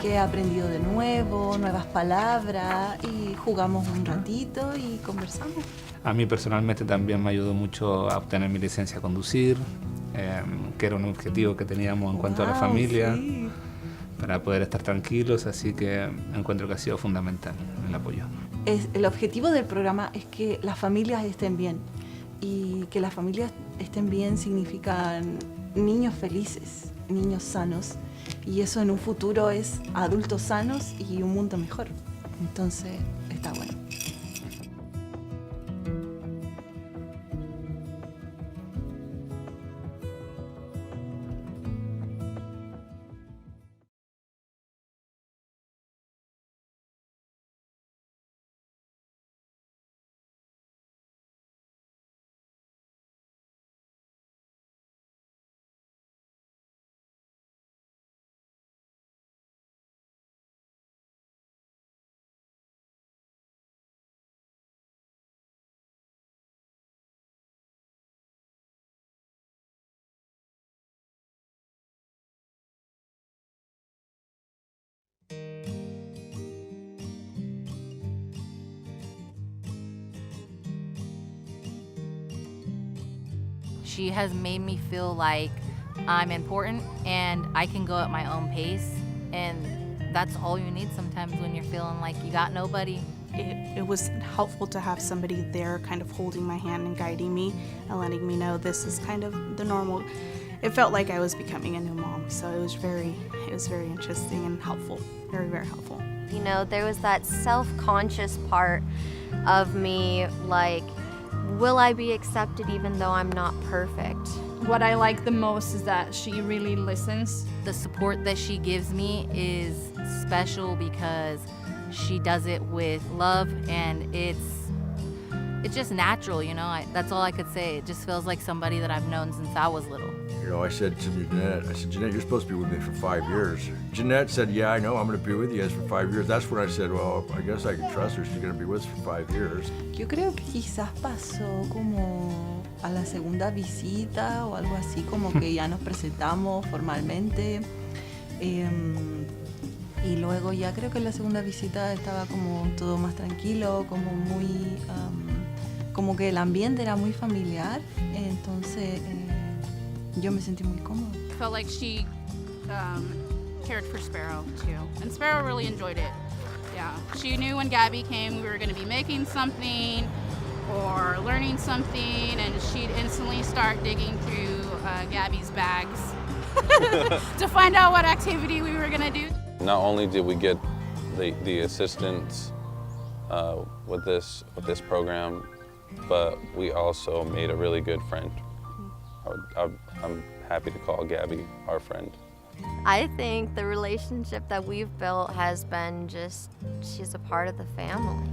qué ha aprendido de nuevo, nuevas palabras, y jugamos un ratito y conversamos. A mí personalmente también me ayudó mucho a obtener mi licencia a conducir, que era un objetivo que teníamos en cuanto a la familia, sí, para poder estar tranquilos, así que encuentro que ha sido fundamental el apoyo. El objetivo del programa es que las familias estén bien, y que las familias estén bien significa niños felices, niños sanos, y eso en un futuro es adultos sanos y un mundo mejor. Entonces está bueno. She has made me feel like I'm important and I can go at my own pace, and that's all you need sometimes when you're feeling like you got nobody. It was helpful to have somebody there kind of holding my hand and guiding me and letting me know this is kind of the normal. It felt like I was becoming a new mom, so it was very interesting and helpful, very, very helpful. You know, there was that self-conscious part of me, like, will I be accepted even though I'm not perfect? What I like the most is that she really listens. The support that she gives me is special because she does it with love, and it's just natural, you know. That's all I could say. It just feels like somebody that I've known since I was little. You know, I said to Jeanette, Jeanette, you're supposed to be with me for 5 years. Jeanette said, yeah, I know, I'm going to be with you guys for 5 years. That's when I said, well, I guess I can trust her. She's going to be with us for 5 years. Yo creo que quizás pasó como a la segunda visita o algo así, como que ya nos presentamos formalmente. Y luego ya creo que en la segunda visita estaba como todo más tranquilo, como muy, como que el ambiente era muy familiar, entonces yo me sentí muy cómoda. I felt like she cared for Sparrow too, and Sparrow really enjoyed it. Yeah, Yeah. She knew when Gabby came, we were going to be making something or learning something, and she'd instantly start digging through Gabby's bags to find out what activity we were going to do. Not only did we get the assistance with this program, but we also made a really good friend. I'm happy to call Gabby our friend. I think the relationship that we've built has been just, she's a part of the family.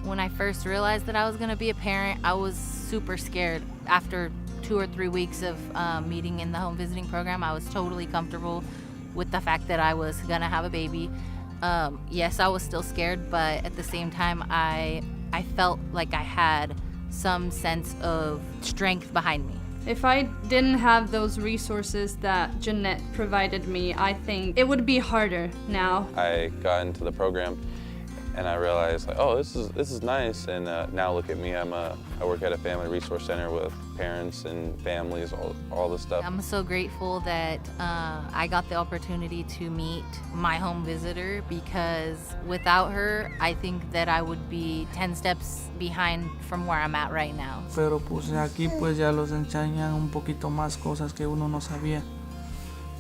When I first realized that I was going to be a parent, I was super scared. After 2 or 3 weeks of meeting in the home visiting program, I was totally comfortable with the fact that I was going to have a baby. Yes, I was still scared, but at the same time, I felt like I had some sense of strength behind me. If I didn't have those resources that Jeanette provided me, I think it would be harder now. I got into the program and I realized, like, oh, this is nice. And now look at me, I work at a family resource center with parents and families, all this stuff. I'm so grateful that I got the opportunity to meet my home visitor, because without her, I think that I would be 10 steps behind from where I'm at right now. Pero pues aquí pues ya los enseñan un poquito más cosas que uno no sabía.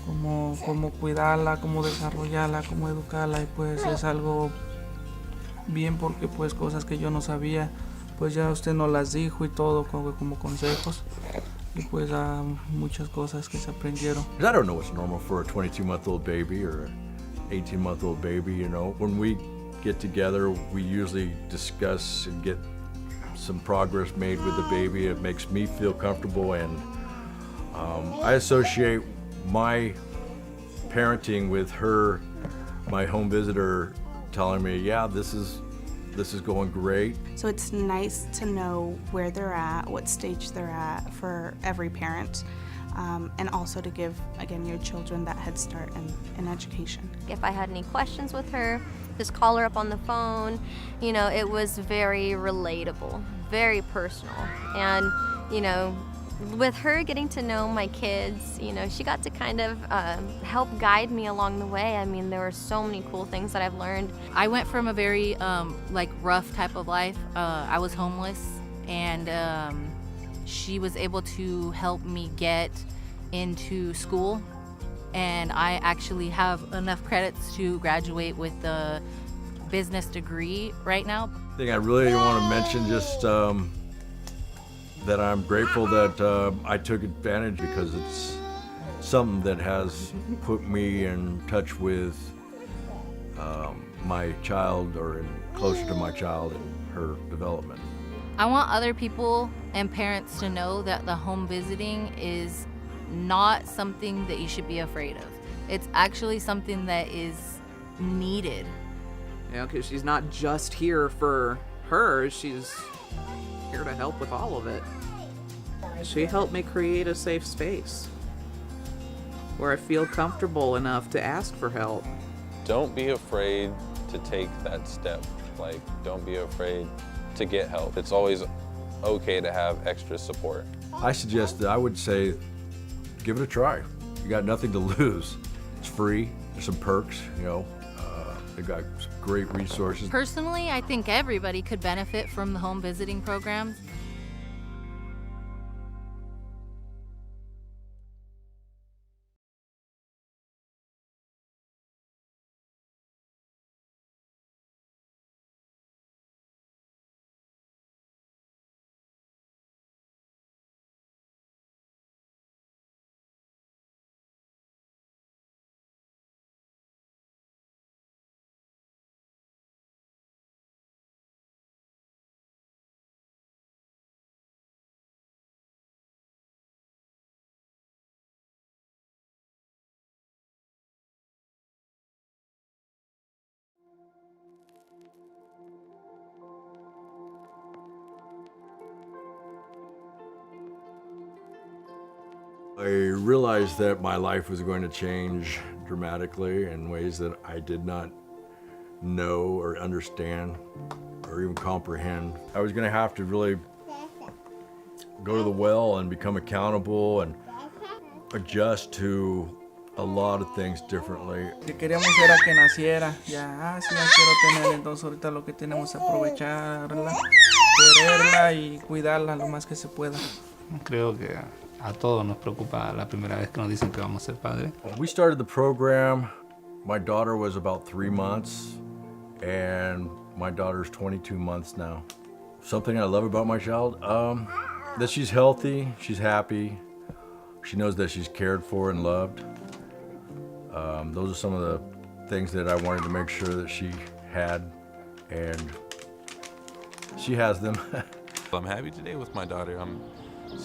Cómo cuidarla, cómo desarrollarla, cómo educarla, y pues es algo bien, porque pues cosas que yo no sabía, pues ya usted nos las dijo y todo como consejos, y pues muchas cosas que se aprendieron. I don't know what's normal for a 22-month-old baby or an 18-month-old baby, you know. When we get together, we usually discuss and get some progress made with the baby. It makes me feel comfortable, and I associate my parenting with her, my home visitor, telling me, yeah, this is going great. So it's nice to know where they're at, what stage they're at for every parent, and also to give, again, your children that head start in education. If I had any questions with her, just call her up on the phone. You know, it was very relatable, very personal. And, you know, with her getting to know my kids, you know, she got to kind of help guide me along the way. I mean, there were so many cool things that I've learned. I went from a very rough type of life. I was homeless, and she was able to help me get into school, and I actually have enough credits to graduate with a business degree right now. I think I really want to mention just that I'm grateful that I took advantage, because it's something that has put me in touch with my child, or closer to my child and her development. I want other people and parents to know that the home visiting is not something that you should be afraid of. It's actually something that is needed. You know, because she's not just here for her, she's here to help with all of it. She helped me create a safe space where I feel comfortable enough to ask for help. Don't be afraid to take that step. Like, don't be afraid to get help. It's always okay to have extra support. I would say, give it a try. You got nothing to lose. It's free. There's some perks, you know. They got some great resources. Personally, I think everybody could benefit from the home visiting program. I realized that my life was going to change dramatically in ways that I did not know or understand or even comprehend. I was going to have to really go to the well and become accountable and adjust to a lot of things differently. Que queríamos era que naciera, ya, sí, ya quiero tener, entonces ahorita lo que tenemos es aprovecharla, quererla y cuidarla lo más que se pueda. Creo que a todos nos preocupa la primera vez que nos dicen que vamos a ser padres. When we started the program, my daughter was about 3 months, and my daughter's 22 months now. Something I love about my child, that she's healthy, she's happy, she knows that she's cared for and loved. Those are some of the things that I wanted to make sure that she had, and she has them. I'm happy today with my daughter.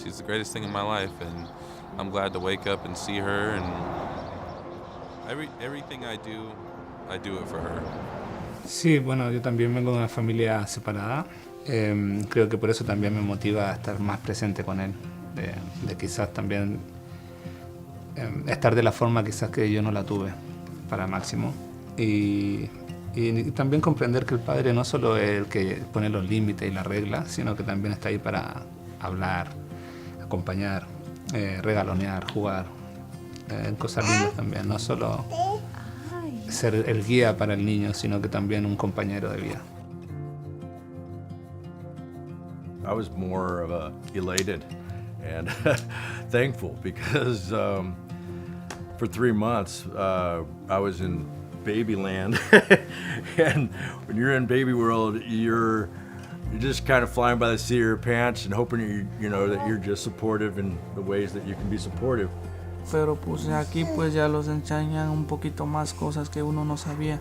She's the greatest thing in my life, and I'm glad to wake up and see her, and everything I do it for her. Sí, bueno, yo también vengo de una familia separada. Creo que por eso también me motiva a estar más presente con él, de quizás también estar de la forma quizás que yo no la tuve para Máximo. Y también comprender que el padre no solo es el que pone los límites y las reglas, sino que también está ahí para hablar, acompañar, regalonear, jugar, cosas lindas también, no solo ser el guía para el niño, sino que también un compañero de vida. I was more of a elated and thankful because for 3 months I was in baby land, and when you're in baby world, you're just kind of flying by the seat of your pants and hoping you know that you're just supportive in the ways that you can be supportive. Pero pues aquí pues ya los enseñan un poquito más cosas que uno no sabía,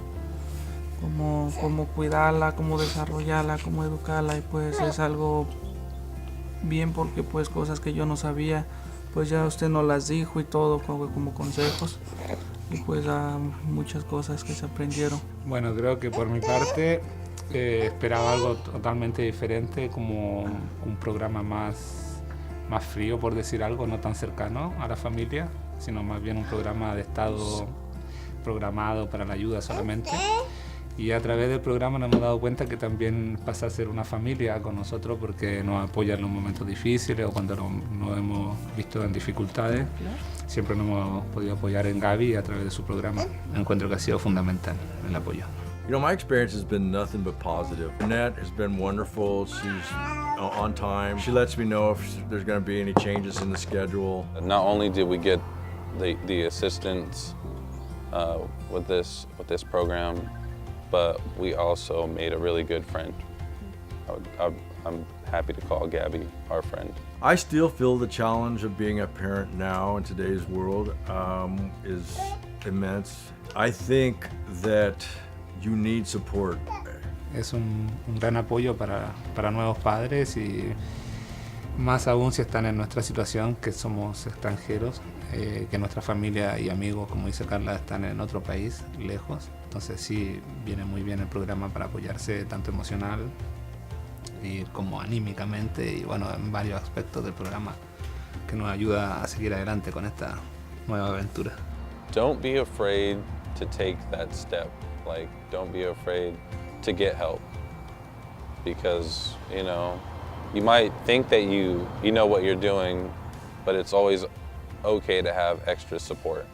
cómo cuidarla, cómo desarrollarla, cómo educarla, y pues es algo bien porque pues cosas que yo no sabía, pues ya usted nos las dijo y todo como consejos, y pues muchas cosas que se aprendieron. Bueno, creo que por mi parte esperaba algo totalmente diferente, como un programa más frío, por decir algo, no tan cercano a la familia, sino más bien un programa de estado programado para la ayuda solamente. Y a través del programa nos hemos dado cuenta que también pasa a ser una familia con nosotros, porque nos apoya en los momentos difíciles o cuando nos hemos visto en dificultades. Siempre nos hemos podido apoyar en Gaby a través de su programa. Encuentro que ha sido fundamental el apoyo. You know, my experience has been nothing but positive. Annette has been wonderful. She's on time. She lets me know if there's going to be any changes in the schedule. Not only did we get the assistance with this program, but we also made a really good friend. I'm happy to call Gabby our friend. I still feel the challenge of being a parent now in today's world is immense. I think that you need support. Es un gran apoyo para nuevos padres, y Más aún si están en nuestra situación, que somos extranjeros, que nuestra familia y amigos, como dice Carla, están en otro país, lejos. Entonces sí, viene muy bien el programa para apoyarse tanto emocional y como anímicamente y bueno, en varios aspectos del programa que nos ayuda a seguir adelante con esta nueva aventura. Don't be afraid to take that step. Like, don't be afraid to get help. Because, you might think that you know what you're doing, but it's always okay to have extra support,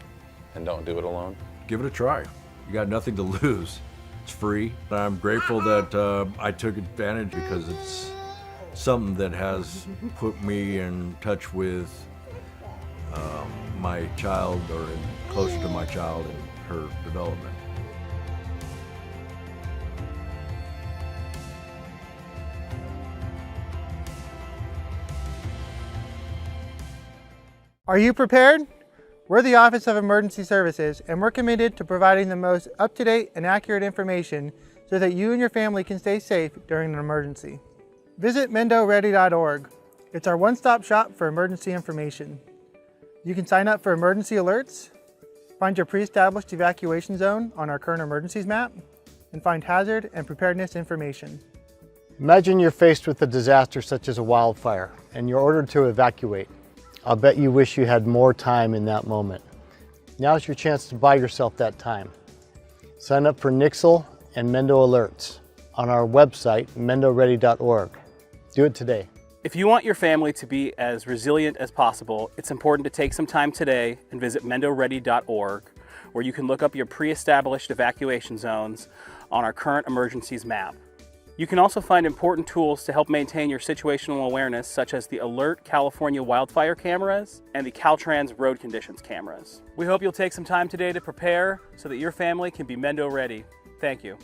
and don't do it alone. Give it a try. You got nothing to lose. It's free. I'm grateful that I took advantage because it's something that has put me in touch with my child or closer to my child and her development. Are you prepared? We're the Office of Emergency Services, and we're committed to providing the most up-to-date and accurate information so that you and your family can stay safe during an emergency. Visit MendoReady.org. It's our one-stop shop for emergency information. You can sign up for emergency alerts, find your pre-established evacuation zone on our current emergencies map, and find hazard and preparedness information. Imagine you're faced with a disaster such as a wildfire, and you're ordered to evacuate. I'll bet you wish you had more time in that moment. Now's your chance to buy yourself that time. Sign up for Nixle and Mendo Alerts on our website, MendoReady.org. Do it today. If you want your family to be as resilient as possible, it's important to take some time today and visit MendoReady.org, where you can look up your pre-established evacuation zones on our current emergencies map. You can also find important tools to help maintain your situational awareness, such as the Alert California wildfire cameras and the Caltrans road conditions cameras. We hope you'll take some time today to prepare so that your family can be Mendo ready. Thank you.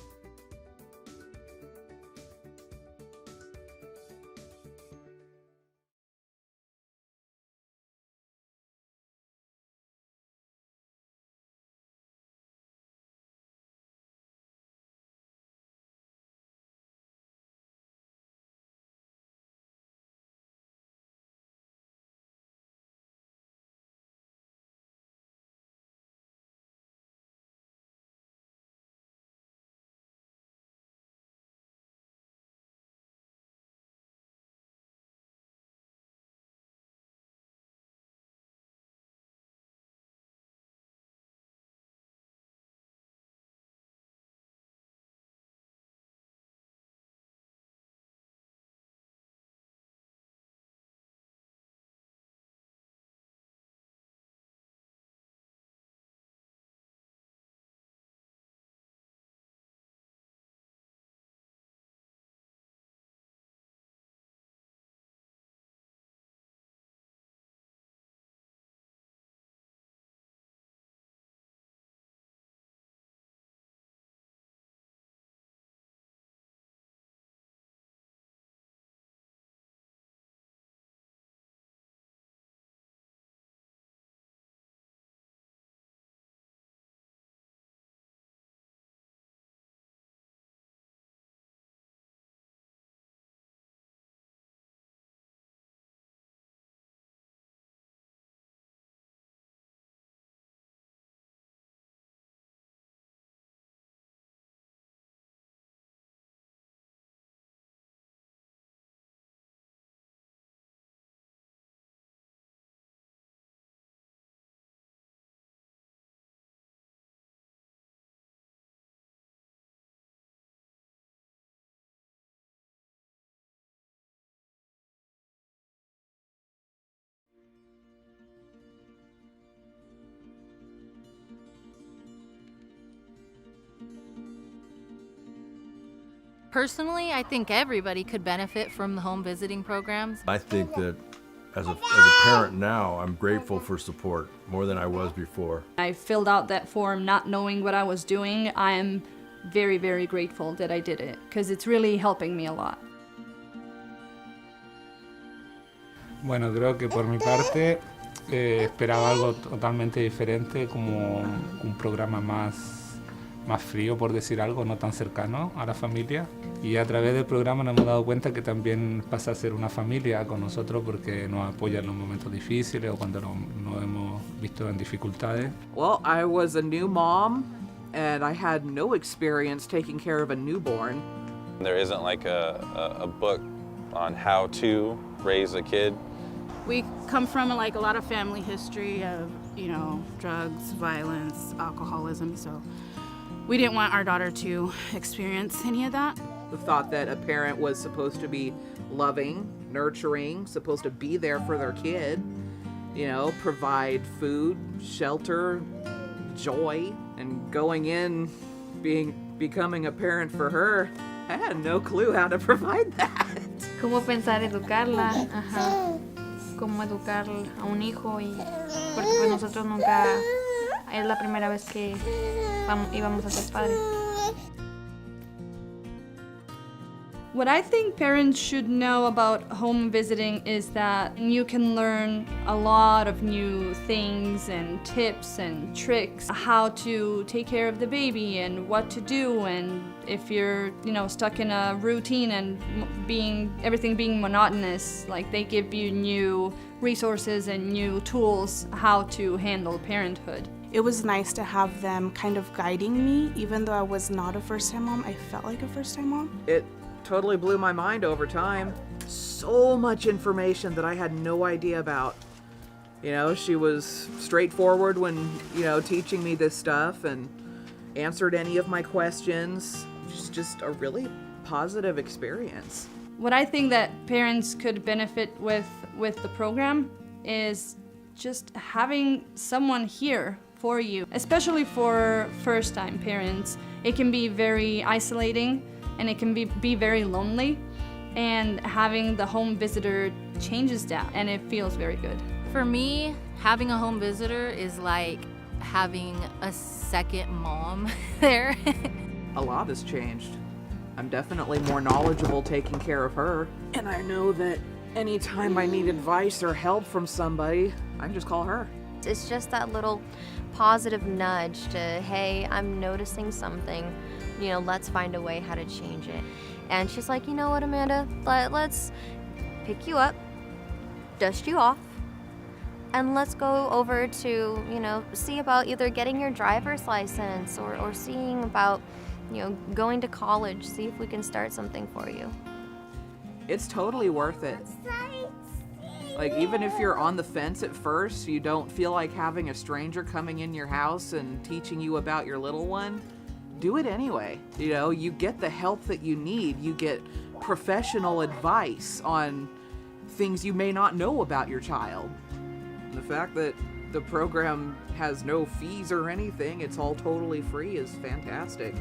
Personally, I think everybody could benefit from the home visiting programs. I think that as a parent now, I'm grateful for support more than I was before. I filled out that form not knowing what I was doing. I am very, very grateful that I did it because it's really helping me a lot. Bueno, creo que por mi parte esperaba algo totalmente diferente, como un programa más más frío, por decir algo, no tan cercano a la familia. Y a través del programa nos hemos dado cuenta que también pasa a ser una familia con nosotros porque nos apoya en los momentos difíciles o cuando nos hemos visto en dificultades. Well, I was a new mom and I had no experience taking care of a newborn. There isn't like a book on how to raise a kid. We come from like a lot of family history of, you know, drugs, violence, alcoholism, so we didn't want our daughter to experience any of that. The thought that a parent was supposed to be loving, nurturing, supposed to be there for their kid, you know, provide food, shelter, joy, and going in, becoming a parent for her, I had no clue how to provide that. Cómo pensar educarla, ajá. Cómo educar a un hijo y porque pues nosotros nunca es la primera vez que íbamos a ser padres. What I think parents should know about home visiting is that you can learn a lot of new things and tips and tricks, how to take care of the baby and what to do, and if you're, you know, stuck in a routine and everything being monotonous, like they give you new resources and new tools how to handle parenthood. It was nice to have them kind of guiding me, even though I was not a first-time mom. I felt like a first-time mom. It totally blew my mind over time. So much information that I had no idea about. You know, she was straightforward when, you know, teaching me this stuff and answered any of my questions. Just a really positive experience. What I think that parents could benefit with the program is just having someone here for you, especially for first-time parents. It can be very isolating and it can be very lonely, and having the home visitor changes that and it feels very good. For me, having a home visitor is like having a second mom there. A lot has changed. I'm definitely more knowledgeable taking care of her, and I know that anytime I need advice or help from somebody, I can just call her. It's just that little positive nudge to, hey, I'm noticing something, you know, let's find a way how to change it. And she's like, you know what, Amanda, let's pick you up, dust you off, and let's go over to, you know, see about either getting your driver's license or seeing about, you know, going to college, see if we can start something for you. It's totally worth it. Like, even if you're on the fence at first, you don't feel like having a stranger coming in your house and teaching you about your little one, do it anyway. You know, you get the help that you need. You get professional advice on things you may not know about your child. And the fact that the program has no fees or anything, it's all totally free, is fantastic.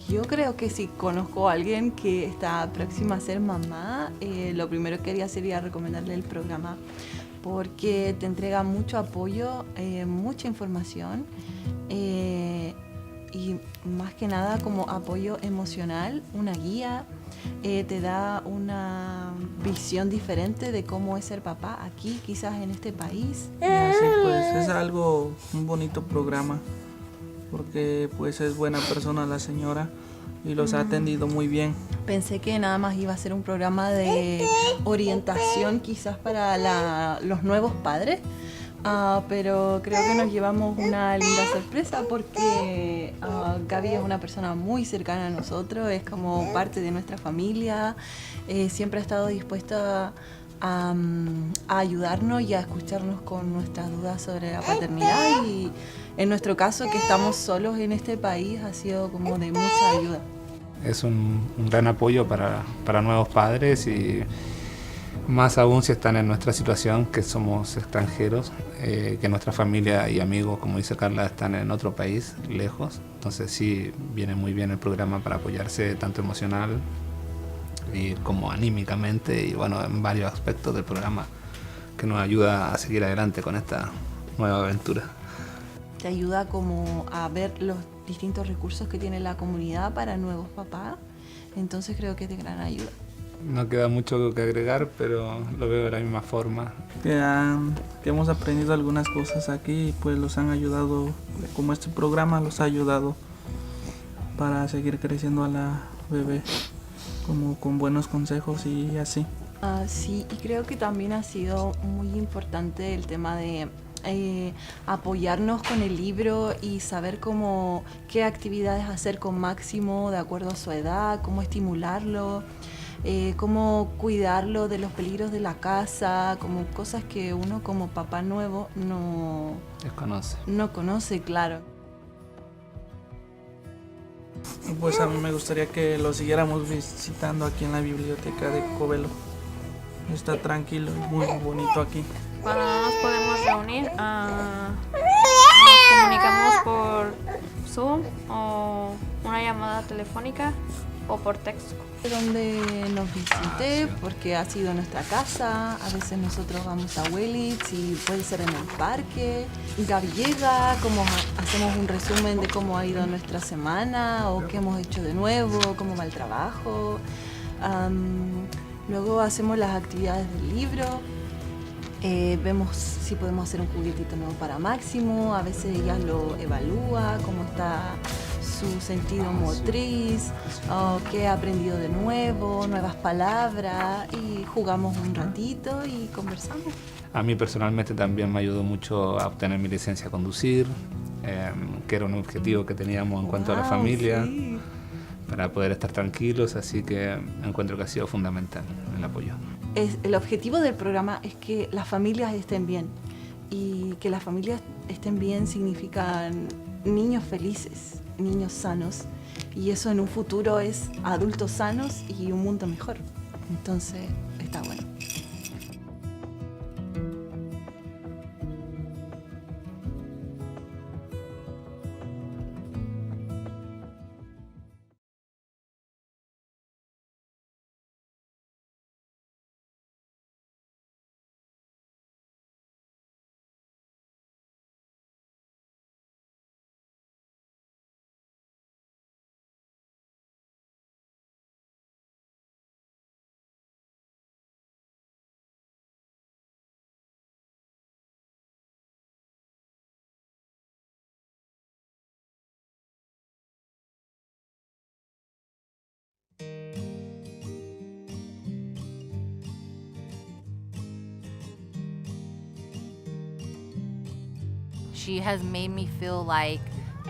Yo creo que si conozco a alguien que está próxima a ser mamá, lo primero que haría sería recomendarle el programa porque te entrega mucho apoyo, mucha información y más que nada como apoyo emocional, una guía, te da una visión diferente de cómo es ser papá aquí, quizás en este país. Y así pues es un bonito programa, porque pues es buena persona la señora y los ha atendido muy bien. Pensé que nada más iba a ser un programa de orientación quizás para los nuevos padres, pero creo que nos llevamos una linda sorpresa porque Gaby es una persona muy cercana a nosotros, es como parte de nuestra familia, siempre ha estado dispuesta a ayudarnos y a escucharnos con nuestras dudas sobre la paternidad, y en nuestro caso, que estamos solos en este país, ha sido como de mucha ayuda. Es un gran apoyo para nuevos padres, y más aún si están en nuestra situación, que somos extranjeros, que nuestra familia y amigos, como dice Carla, están en otro país, lejos. Entonces sí, viene muy bien el programa para apoyarse tanto emocional y como anímicamente, y bueno, en varios aspectos del programa, que nos ayuda a seguir adelante con esta nueva aventura. Te ayuda como a ver los distintos recursos que tiene la comunidad para nuevos papás, entonces creo que es de gran ayuda. No queda mucho que agregar, pero lo veo de la misma forma. Que hemos aprendido algunas cosas aquí y pues los han ayudado, como este programa los ha ayudado para seguir creciendo a la bebé, como con buenos consejos y así. Sí, y creo que también ha sido muy importante el tema de apoyarnos con el libro y saber qué actividades hacer con Máximo de acuerdo a su edad, cómo estimularlo, cómo cuidarlo de los peligros de la casa, como cosas que uno como papá nuevo no conoce, claro. Pues a mí me gustaría que lo siguiéramos visitando aquí en la biblioteca de Covelo. Está tranquilo y muy bonito aquí. Cuando no nos podemos reunir, nos comunicamos por Zoom o una llamada telefónica o por texto. Donde nos visite, porque ha sido nuestra casa, a veces nosotros vamos a Willits y puede ser en el parque. Gaby llega, hacemos un resumen de cómo ha ido nuestra semana o qué hemos hecho de nuevo, cómo va el trabajo. Luego hacemos las actividades del libro, vemos si podemos hacer un juguetito nuevo para Máximo, a veces ella lo evalúa, cómo está su sentido motriz, qué ha aprendido de nuevo, nuevas palabras, y jugamos un ratito y conversamos. A mí personalmente también me ayudó mucho a obtener mi licencia a conducir, que era un objetivo que teníamos en cuanto a la familia, sí, para poder estar tranquilos, así que encuentro que ha sido fundamental el apoyo. El objetivo del programa es que las familias estén bien, y que las familias estén bien significa niños felices, niños sanos, y eso en un futuro es adultos sanos y un mundo mejor. Entonces está bueno. She has made me feel like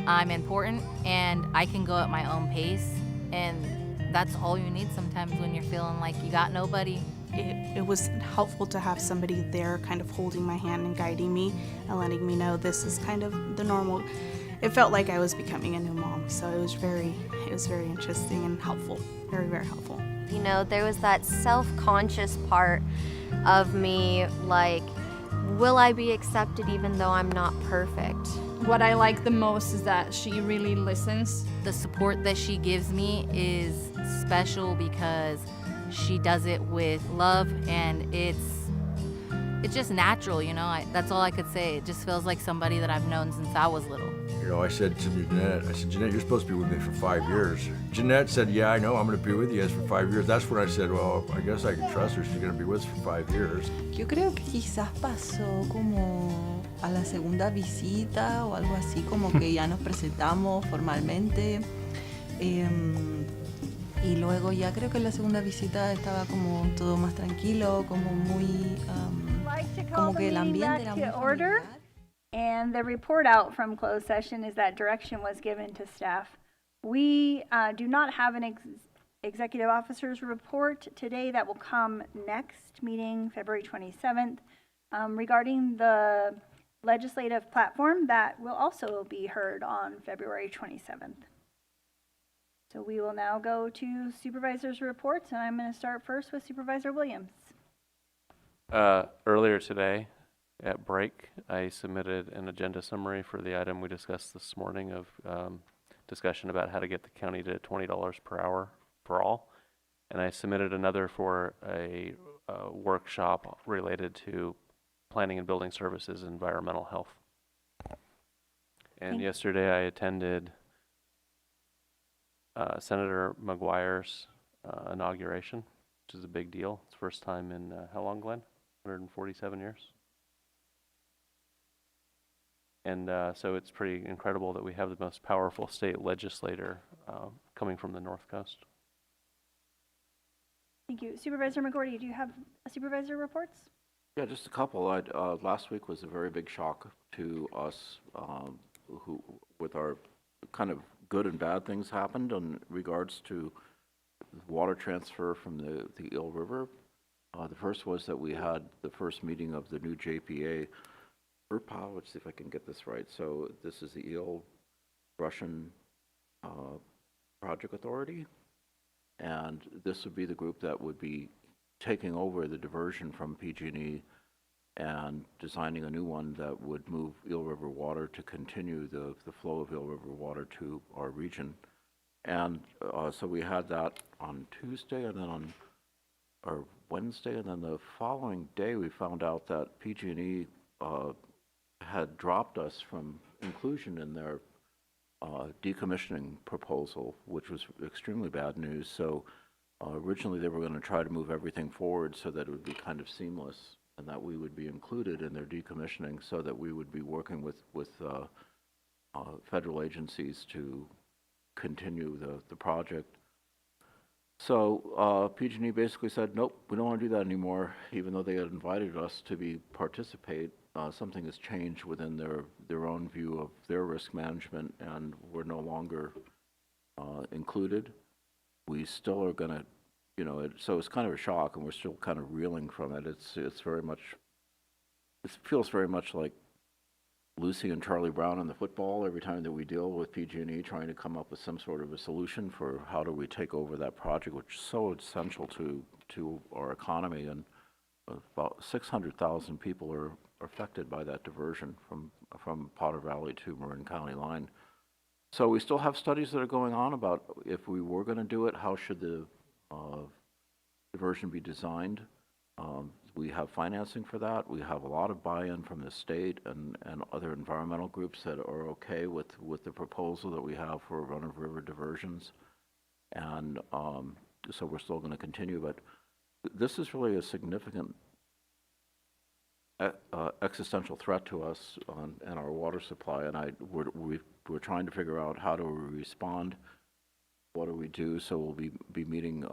I'm important and I can go at my own pace, and that's all you need sometimes when you're feeling like you got nobody. It was helpful to have somebody there kind of holding my hand and guiding me and letting me know this is kind of the normal. It felt like I was becoming a new mom, so it was very interesting and helpful, very, very helpful. You know, there was that self-conscious part of me, like, will I be accepted even though I'm not perfect? What I like the most is that she really listens. The support that she gives me is special because she does it with love, and it's just natural, you know? That's all I could say. It just feels like somebody that I've known since I was little. You know, I said to Jeanette, Jeanette, you're supposed to be with me for 5 years. Jeanette said, yeah, I know, I'm going to be with you guys for 5 years. That's when I said, well, I guess I can trust her. She's going to be with us for 5 years. Yo creo que quizás pasó como a la segunda visita o algo así, como que ya nos presentamos formalmente. Y luego ya creo que en la segunda visita estaba como todo más tranquilo, como muy, como que el ambiente era muy familiar. And the report out from closed session is that direction was given to staff. We do not have an Executive Officers Report today that will come next meeting, February 27th, regarding the legislative platform that will also be heard on February 27th. So we will now go to Supervisors Reports, and I'm going to start first with Supervisor Williams. Earlier today at break, I submitted an agenda summary for the item we discussed this morning of discussion about how to get the county to $20 per hour for all. And I submitted another for a workshop related to planning and building services and environmental health. And yesterday I attended Senator McGuire's inauguration, which is a big deal. It's the first time in, how long, Glenn? 147 years. And so it's pretty incredible that we have the most powerful state legislator coming from the North Coast. Thank you. Supervisor McGordy, do you have supervisor reports? Yeah, just a couple. Last week was a very big shock to us who, with our kind of good and bad things happened in regards to water transfer from the Eel River. The first was that we had the first meeting of the new JPA. Let's see if I can get this right. So this is the Eel Russian Project Authority, and this would be the group that would be taking over the diversion from PG&E and designing a new one that would move Eel River water to continue the flow of Eel River water to our region. And so we had that on Tuesday, and then or Wednesday, and then the following day we found out that PG&E had dropped us from inclusion in their decommissioning proposal, which was extremely bad news. So originally they were going to try to move everything forward so that it would be kind of seamless and that we would be included in their decommissioning, so that we would be working with federal agencies to continue the project. So PG&E basically said, nope, we don't want to do that anymore, even though they had invited us to participate. Something has changed within their own view of their risk management, and we're no longer included. We still are going to, so it's kind of a shock, and we're still kind of reeling from it. It feels very much like Lucy and Charlie Brown in the football every time that we deal with PG&E trying to come up with some sort of a solution for how do we take over that project, which is so essential to our economy. And about 600,000 people are affected by that diversion from Potter Valley to Marin County line. So we still have studies that are going on about if we were going to do it, how should the diversion be designed. We have financing for that. We have a lot of buy-in from the state and other environmental groups that are okay with the proposal that we have for run-of-river diversions. And so we're still going to continue, but this is really a significant existential threat to us and our water supply, and we're trying to figure out how do we respond, what do we do. So we'll be meeting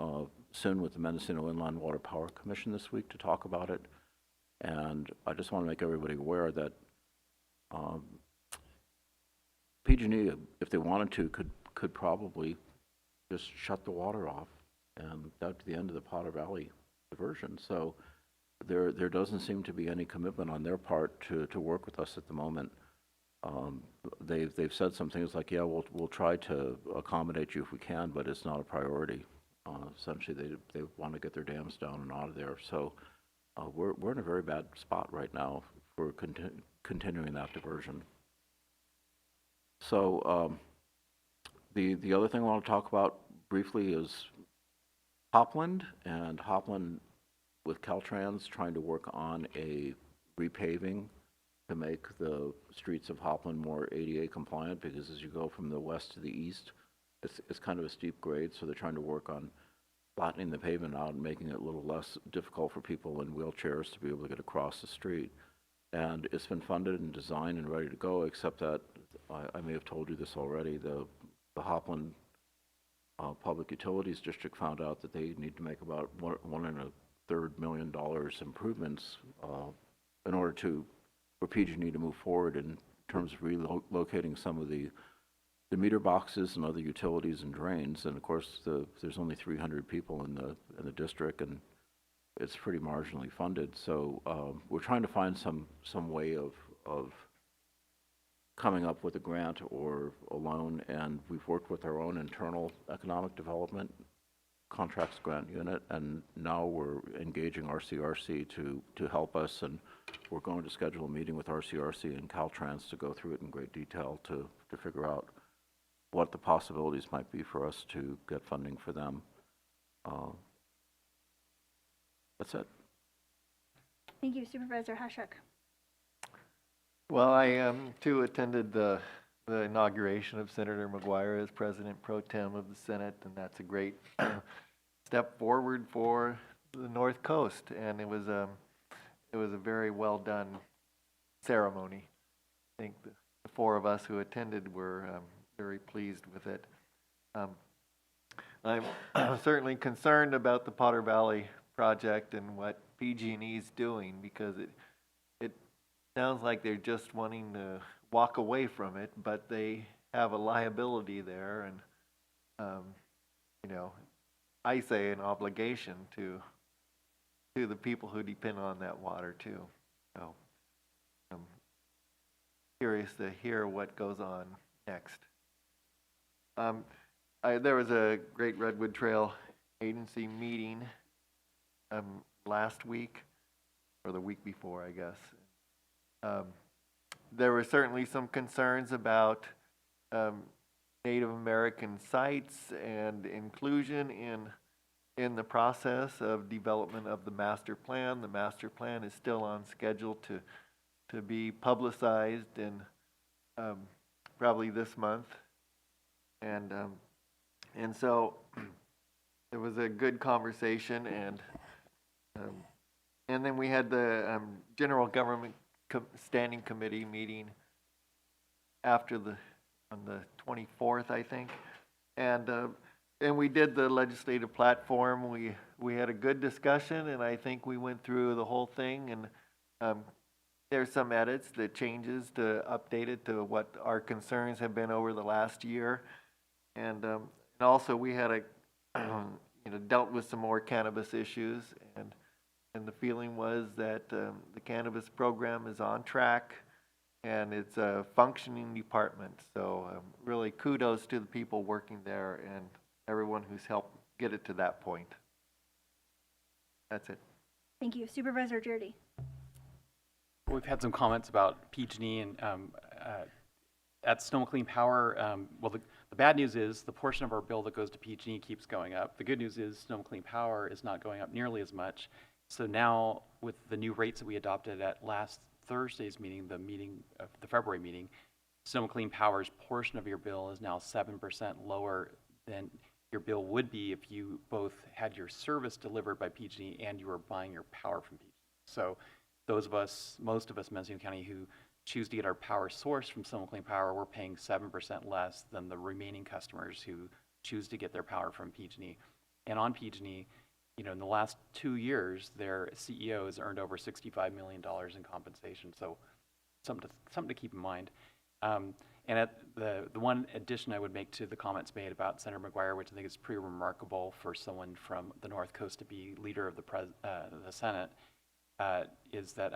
soon with the Mendocino Inland Water Power Commission this week to talk about it. And I just want to make everybody aware that PG&E, if they wanted to, could probably just shut the water off, and that's the end of the Potter Valley diversion. So there doesn't seem to be any commitment on their part to work with us at the moment. They've said some things like, yeah, we'll try to accommodate you if we can, but it's not a priority. Essentially, they want to get their dams down and out of there. So we're in a very bad spot right now for continuing that diversion. So the other thing I want to talk about briefly is Hopland, and Hopland with Caltrans trying to work on a repaving to make the streets of Hopland more ADA compliant, because as you go from the west to the east, it's kind of a steep grade, so they're trying to work on flattening the pavement out and making it a little less difficult for people in wheelchairs to be able to get across the street. And it's been funded and designed and ready to go, except that, I may have told you this already, the Hopland Public Utilities District found out that they need to make about $1.25 million improvements in order for PG&E to move forward in terms of relocating some of the the meter boxes and other utilities and drains. And of course, there's only 300 people in the district, and it's pretty marginally funded. So we're trying to find some way of coming up with a grant or a loan, and we've worked with our own internal economic development contracts grant unit, and now we're engaging RCRC to help us, and we're going to schedule a meeting with RCRC and Caltrans to go through it in great detail to figure out what the possibilities might be for us to get funding for them. That's it. Thank you, Supervisor Hashuk. Well, I too attended the inauguration of Senator McGuire as President Pro Tem of the Senate, and that's a great step forward for the North Coast. And it was a very well done ceremony. I think the four of us who attended were very pleased with it. I'm certainly concerned about the Potter Valley project and what PG&E is doing, because it sounds like they're just wanting to walk away from it, but they have a liability there, and you know, I say an obligation to the people who depend on that water too. So I'm curious to hear what goes on next. There was a great Redwood Trail Agency meeting last week, or the week before, I guess. There were certainly some concerns about Native American sites and inclusion in the process of development of the master plan. The master plan is still on schedule to be publicized in probably this month, and so it was a good conversation, and then we had the General Government Standing Committee meeting on the 24th, I think, and we did the legislative platform. We had a good discussion, and I think we went through the whole thing, and there's some edits, the changes to update it to what our concerns have been over the last year, and also we had dealt with some more cannabis issues, and the feeling was that the cannabis program is on track, and it's a functioning department. So really kudos to the people working there and everyone who's helped get it to that point. That's it. Thank you. Supervisor Jordy. We've had some comments about PG&E and at Sonoma Clean Power. Well, the bad news is the portion of our bill that goes to PG&E keeps going up. The good news is Sonoma Clean Power is not going up nearly as much. So now, with the new rates that we adopted at last Thursday's meeting, the February meeting, Sonoma Clean Power's portion of your bill is now 7% lower than your bill would be if you both had your service delivered by PG&E and you were buying your power from PG&E. So most of us in Mendocino County who choose to get our power sourced from Sonoma Clean Power, we're paying 7% less than the remaining customers who choose to get their power from PG&E. And on PG&E, in the last 2 years, their CEO has earned over $65 million in compensation. So something to keep in mind. And at the one addition I would make to the comments made about Senator McGuire, which I think is pretty remarkable for someone from the North Coast to be leader of the Senate, is that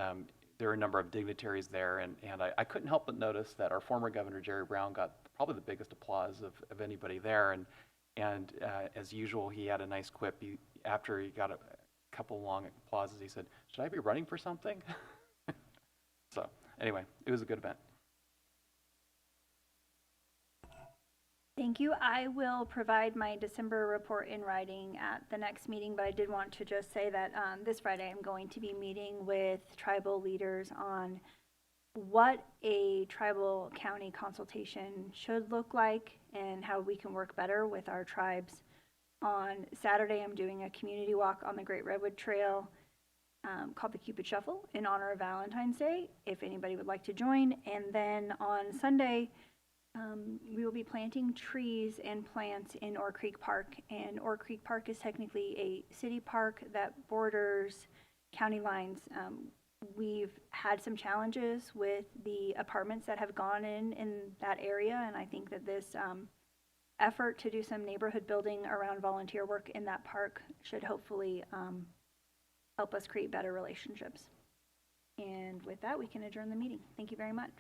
there are a number of dignitaries there. And I couldn't help but notice that our former Governor, Jerry Brown, got probably the biggest applause of anybody there. And as usual, he had a nice quip. After he got a couple long applauses, he said, "Should I be running for something?" So anyway, it was a good event. Thank you. I will provide my December report in writing at the next meeting, but I did want to just say that this Friday I'm going to be meeting with tribal leaders on what a tribal county consultation should look like and how we can work better with our tribes. On Saturday, I'm doing a community walk on the Great Redwood Trail called the Cupid Shuffle in honor of Valentine's Day, if anybody would like to join. And then on Sunday, we will be planting trees and plants in Ore Creek Park. And Ore Creek Park is technically a city park that borders county lines. we've had some challenges with the apartments that have gone in that area, and I think that this effort to do some neighborhood building around volunteer work in that park should hopefully help us create better relationships. And with that, we can adjourn the meeting. Thank you very much.